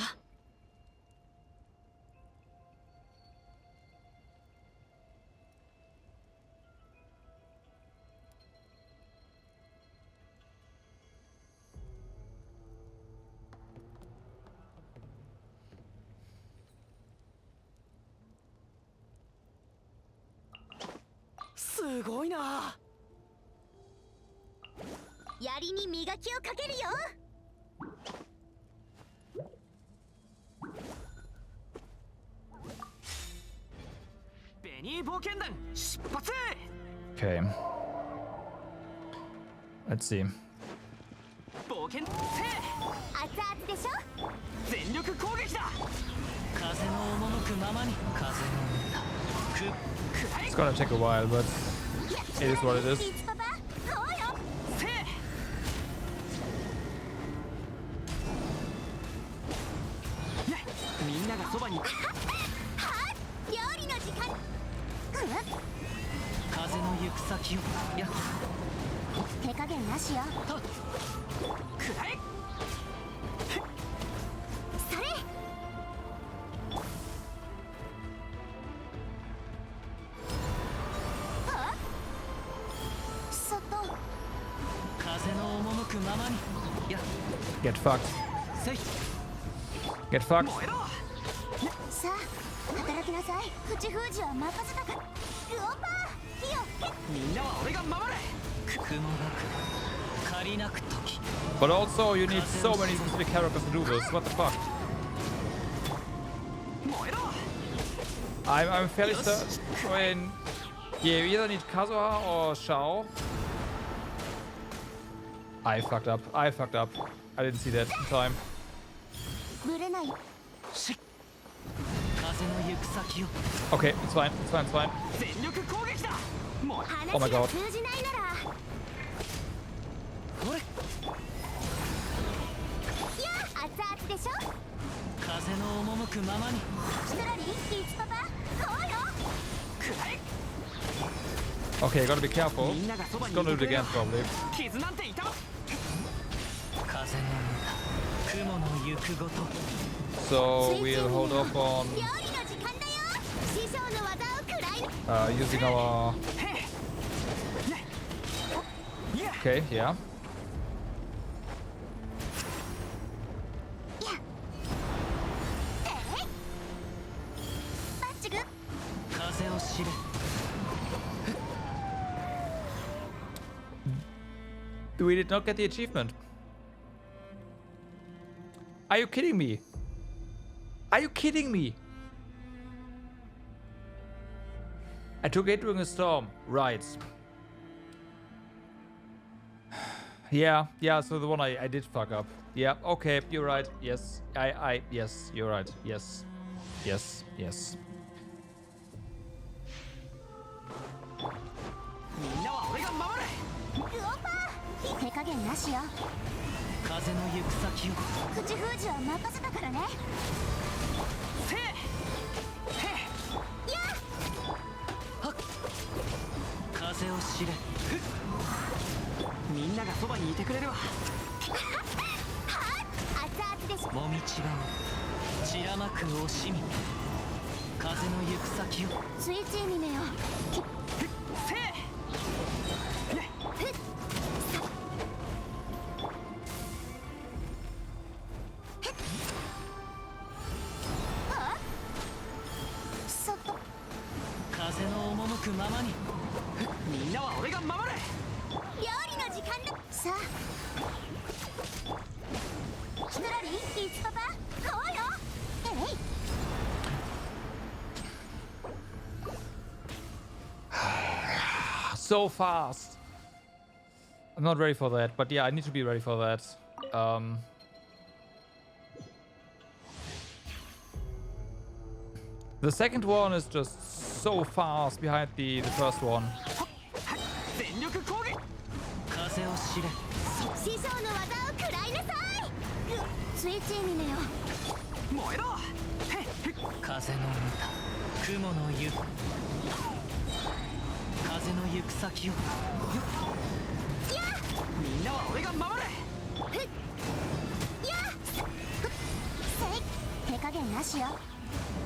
すごいな。槍に磨きをかけるよ。ベニー冒険団出発。 Okay. Let's see. 冒険せ熱々でしょ。全力攻撃だ。風の赴くままに風の歌。 It's gonna take a while, but it is what it is. みんながそばに。料理の時間。風の行く先を。や手加減なしよ。くらえ。それ。そっと。風の赴くままに。や Get fucked. せい。 Get fucked. さあ、働きなさい。口封じは任せたから。ルオパー、火を。みんなは俺が守れ。雲なく、借りなく時。 But also, you need so many specific characters to do this. What the fuck? I'm fairly certain. I mean, you either need Kazuha or Shao. I fucked up. I fucked up. I didn't see that in time. ぶれない。し。風の行く先を。 Okay, it's fine. It's fine. It's fine. 全力攻撃だ。もう Oh my 話が god. 通じないなら。ほれ。いや、熱々でしょ。風の赴くままに。シトラリー、イチパパ、そうよ。くらえ。 Okay, gotta be careful. It's gonna do it again, probably. 傷なんていた。風の歌、雲の行くごと。 So we'll hold off on 料理の時間だよ。師匠の技を食らい。using our. Okay, yeah. バッチグ。風を知れ。 We did not get the achievement. Are you kidding me? Are you kidding me? I took it during a storm. Right. Yeah, so the one I did fuck up. Yeah, okay, you're right. Yes, yes, you're right. Yes. Yes. みんなは俺が守れ。グオパー手加減なしよ。風の行く先を。口封じは任せたからね。せい。やはっ。風を知れ。みんながそばにいてくれるわ。はっ。熱々でしょ。もみ違う。散らまく惜しみ。風の行く先を。スイッチにめよ。せい。風の赴くままに。みんなは俺が守れ。料理の時間だ。さあキトラリー、リツパパ、買おうよ。えい。So fast. I'm not ready for that, but yeah, I need to be ready for that. The second one is just so fast behind the first one. 全力攻撃。風を知れ。師匠の技を食らいなさい。スイッチにめよ。燃えろ。風の歌、雲の行く。風の行く先を。みんなは俺が守れ。手加減なしよ。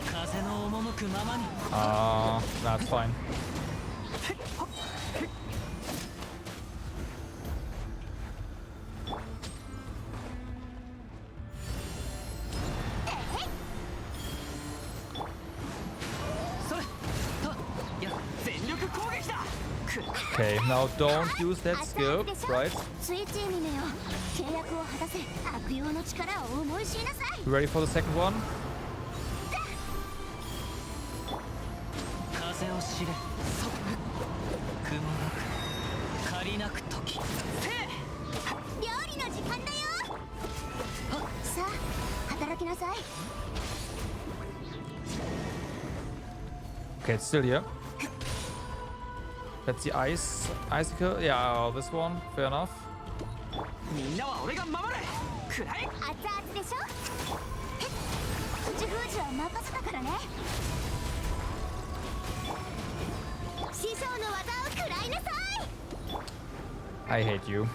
風の赴くままに。That's fine. Okay, now don't use that skill, right? You ready for the second one? 風を知れ。雲なく借りなく時。料理の時間だよ。さあ働きなさい。 Okay, it's still here. That's the icicle. Yeah, this one. Fair enough. みんなは俺が守れ。くらえ。熱々でしょ。口封じは任せたからね。師匠の技を食らいなさい。 I hate you.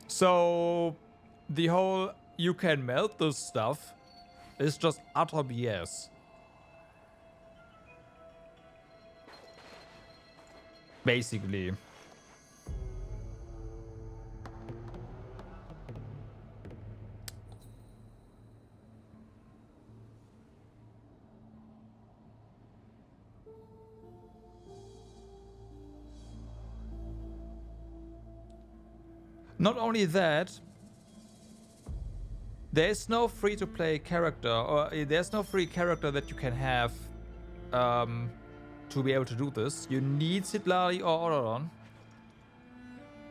So the whole you can melt this stuff is just utter BS. Basically. Not only that, there's no free-to-play character, or there's no free character that you can have to be able to do this. You need Sidlari or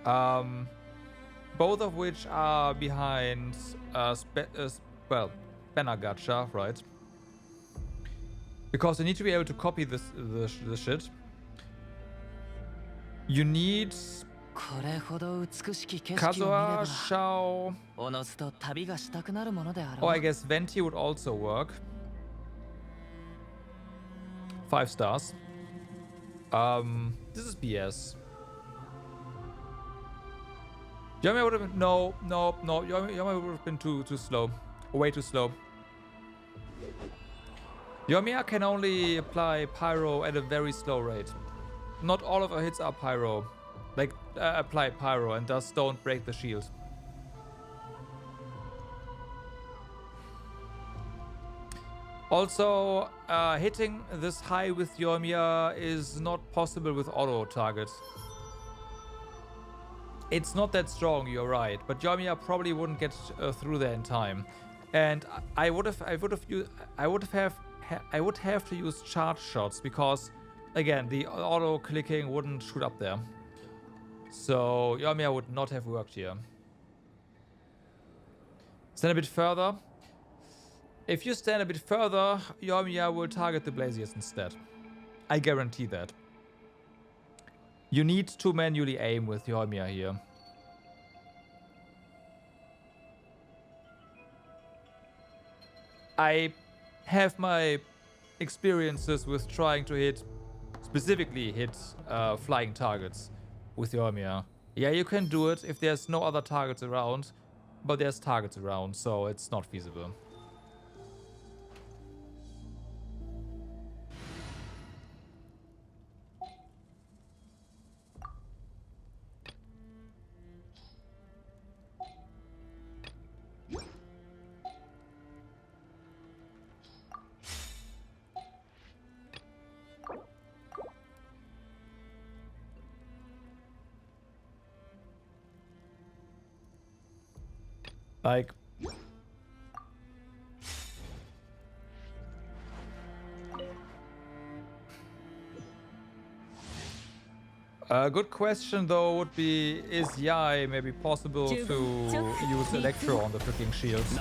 Autoron, both of which are behind banner gacha, right? Because you need to be able to copy this shit. You need Kazuha, Shao, or I guess Venti would also work. 5 stars. This is BS. Yomi would have been no. Yomi would have been too slow, way too slow. Yomiya can only apply pyro at a very slow rate. Not all of her hits are pyro. Like, apply pyro and thus don't break the shield. Also, hitting this high with Yoimiya is not possible with auto target. It's not that strong, you're right. But Yoimiya probably wouldn't get through there in time. And I would have to use charge shots because, again, the auto clicking wouldn't shoot up there. So Yoimiya would not have worked here. Stand a bit further. If you stand a bit further, Yoimiya will target the Blaziers instead. I guarantee that. You need to manually aim with Yoimiya here. I have my experiences with trying to specifically hit flying targets with Yoimiya. Yeah, you can do it if there's no other targets around, but there's targets around, so it's not feasible. Like, a good question though would be, is Yai maybe possible to use Electro on the freaking shields?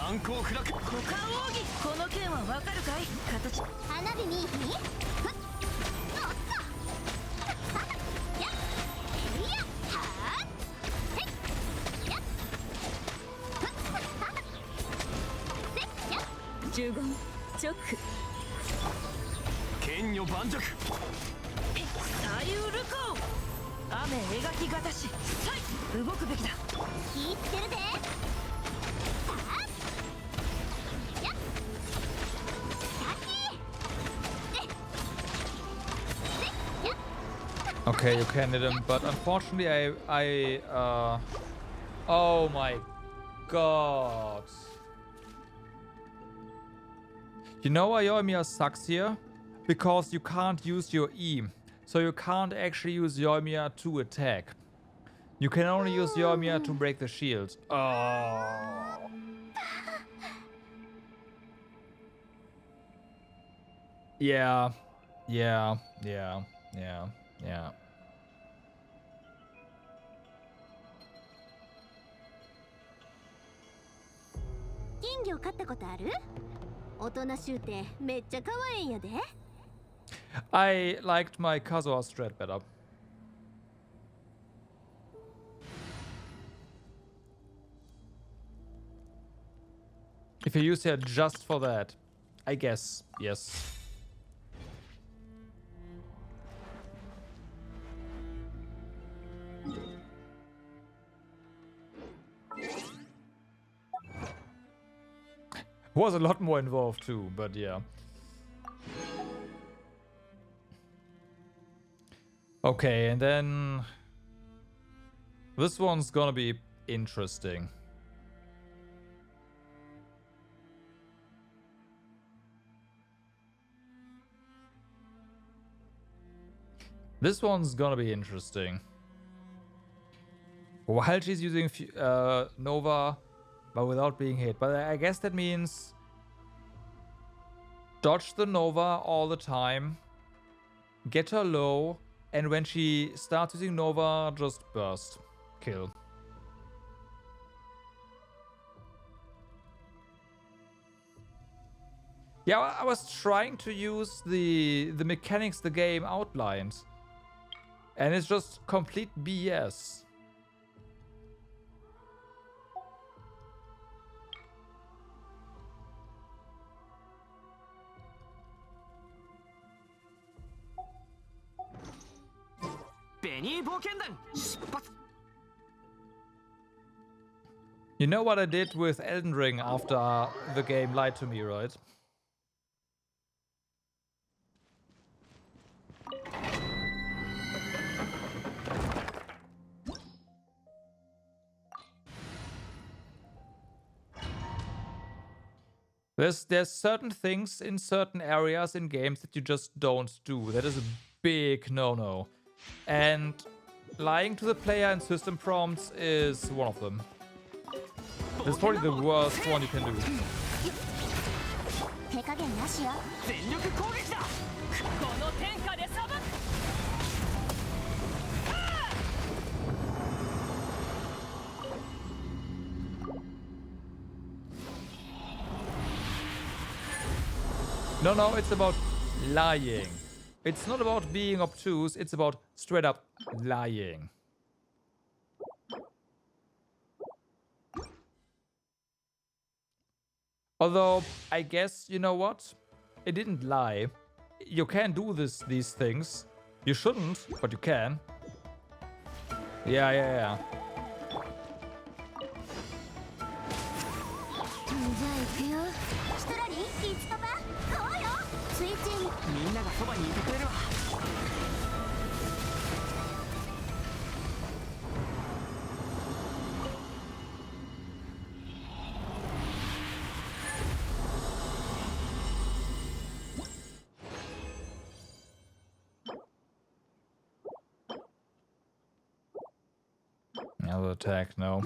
Okay, you can hit him, but unfortunately oh my god. You know why Yoimiya sucks here? Because you can't use your E. So you can't actually use Yoimiya to attack. You can only use Yoimiya to break the shield. Oh. Yeah. I liked my Kazuha strat better. If you use it just for that, I guess, yes. Was a lot more involved too, but yeah. Okay, and then this one's gonna be interesting. This one's gonna be interesting. While she's using Nova, but without being hit. But I guess that means dodge the Nova all the time, get her low, and when she starts using Nova, just burst. Kill. Yeah, I was trying to use the mechanics the game outlined, and it's just complete BS. You know what I did with Elden Ring after the game lied to me, right? There's certain things in certain areas in games that you just don't do. That is a big no-no. And lying to the player in system prompts is one of them. It's probably the worst one you can do. 手加減なしよ。全力攻撃だ。この天下で裁く。 No, no, it's about lying. It's not about being obtuse, it's about straight up lying. Although, I guess, you know what? It didn't lie. You can do these things. You shouldn't, but you can. Yeah. じゃあ行くよ。シトラリン、いつかば。そうよ。スイッチン。みんながそばにいてくれるわ。 Another attack, no.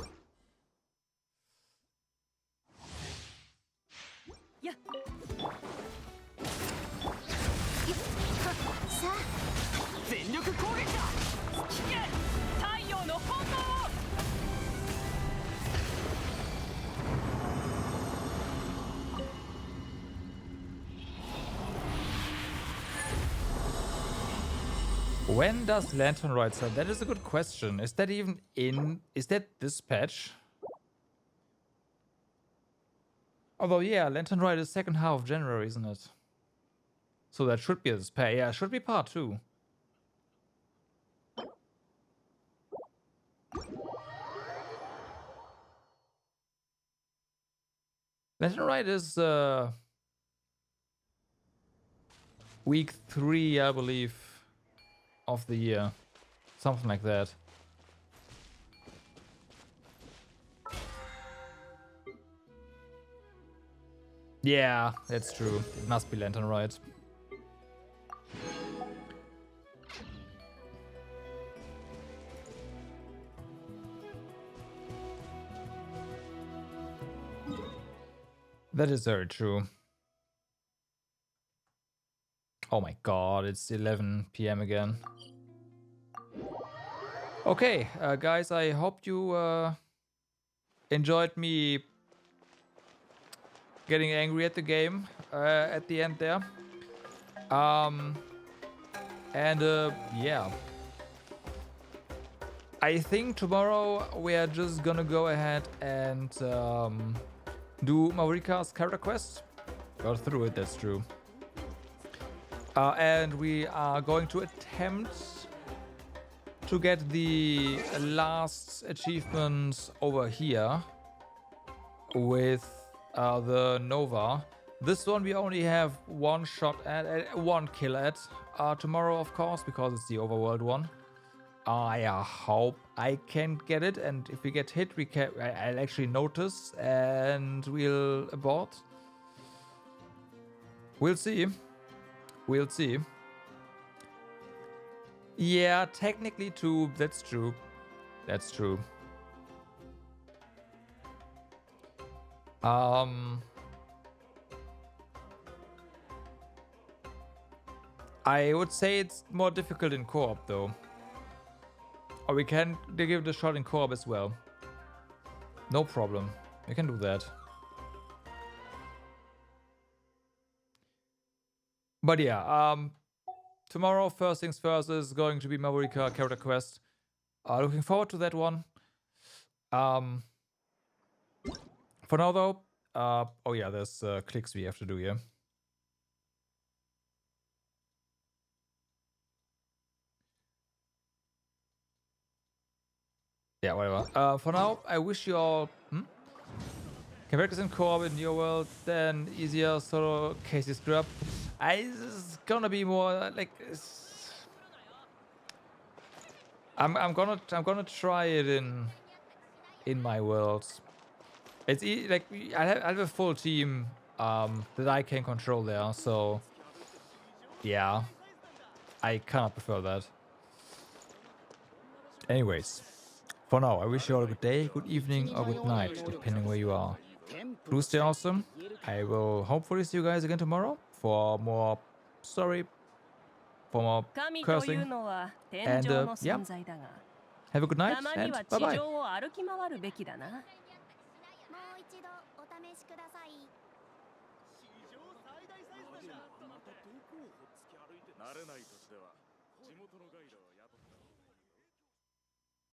さあ。全力攻撃だ。聞け、太陽の炎を。 When does Lantern Ride start? That is a good question. Is that even in... Is that this patch? Although, yeah, Lantern Ride is second half of January, isn't it? So that should be this patch. Yeah, it should be part 2. Lantern Ride is week 3, I believe, of the year. Something like that. Yeah, that's true. It must be Lantern Ride. That is very true. Oh my god, it's 11 PM again. Okay, guys, I hope you enjoyed me getting angry at the game at the end there. Yeah. I think tomorrow we are just gonna go ahead and do Maurika's character quest. Got through it, that's true. And we are going to attempt to get the last achievement over here with the Nova. This one we only have one shot at, one kill at tomorrow, of course, because it's the overworld one. I hope I can get it, and if we get hit, I'll actually notice and we'll abort. We'll see. We'll see. Yeah, technically too. That's true. That's true. I would say it's more difficult in co-op though. Or we can give it a shot in co-op as well. No problem. We can do that. But yeah, tomorrow, first things first, is going to be Maurika character quest. Looking forward to that one. For now though, oh yeah, there's clicks we have to do here. Yeah, whatever. For now, I wish you all can practice in co-op in your world, then easier solo cases grab. It's gonna be more like I'm gonna try it in my world. It's like I have a full team that I can control there, so yeah, I kind of prefer that. Anyways, for now, I wish you all a good day, good evening, or good night, depending where you are. Do stay awesome. I will hopefully see you guys again tomorrow for more story, for more cursing, and yeah. Have a good night and bye bye. 慣れない土地では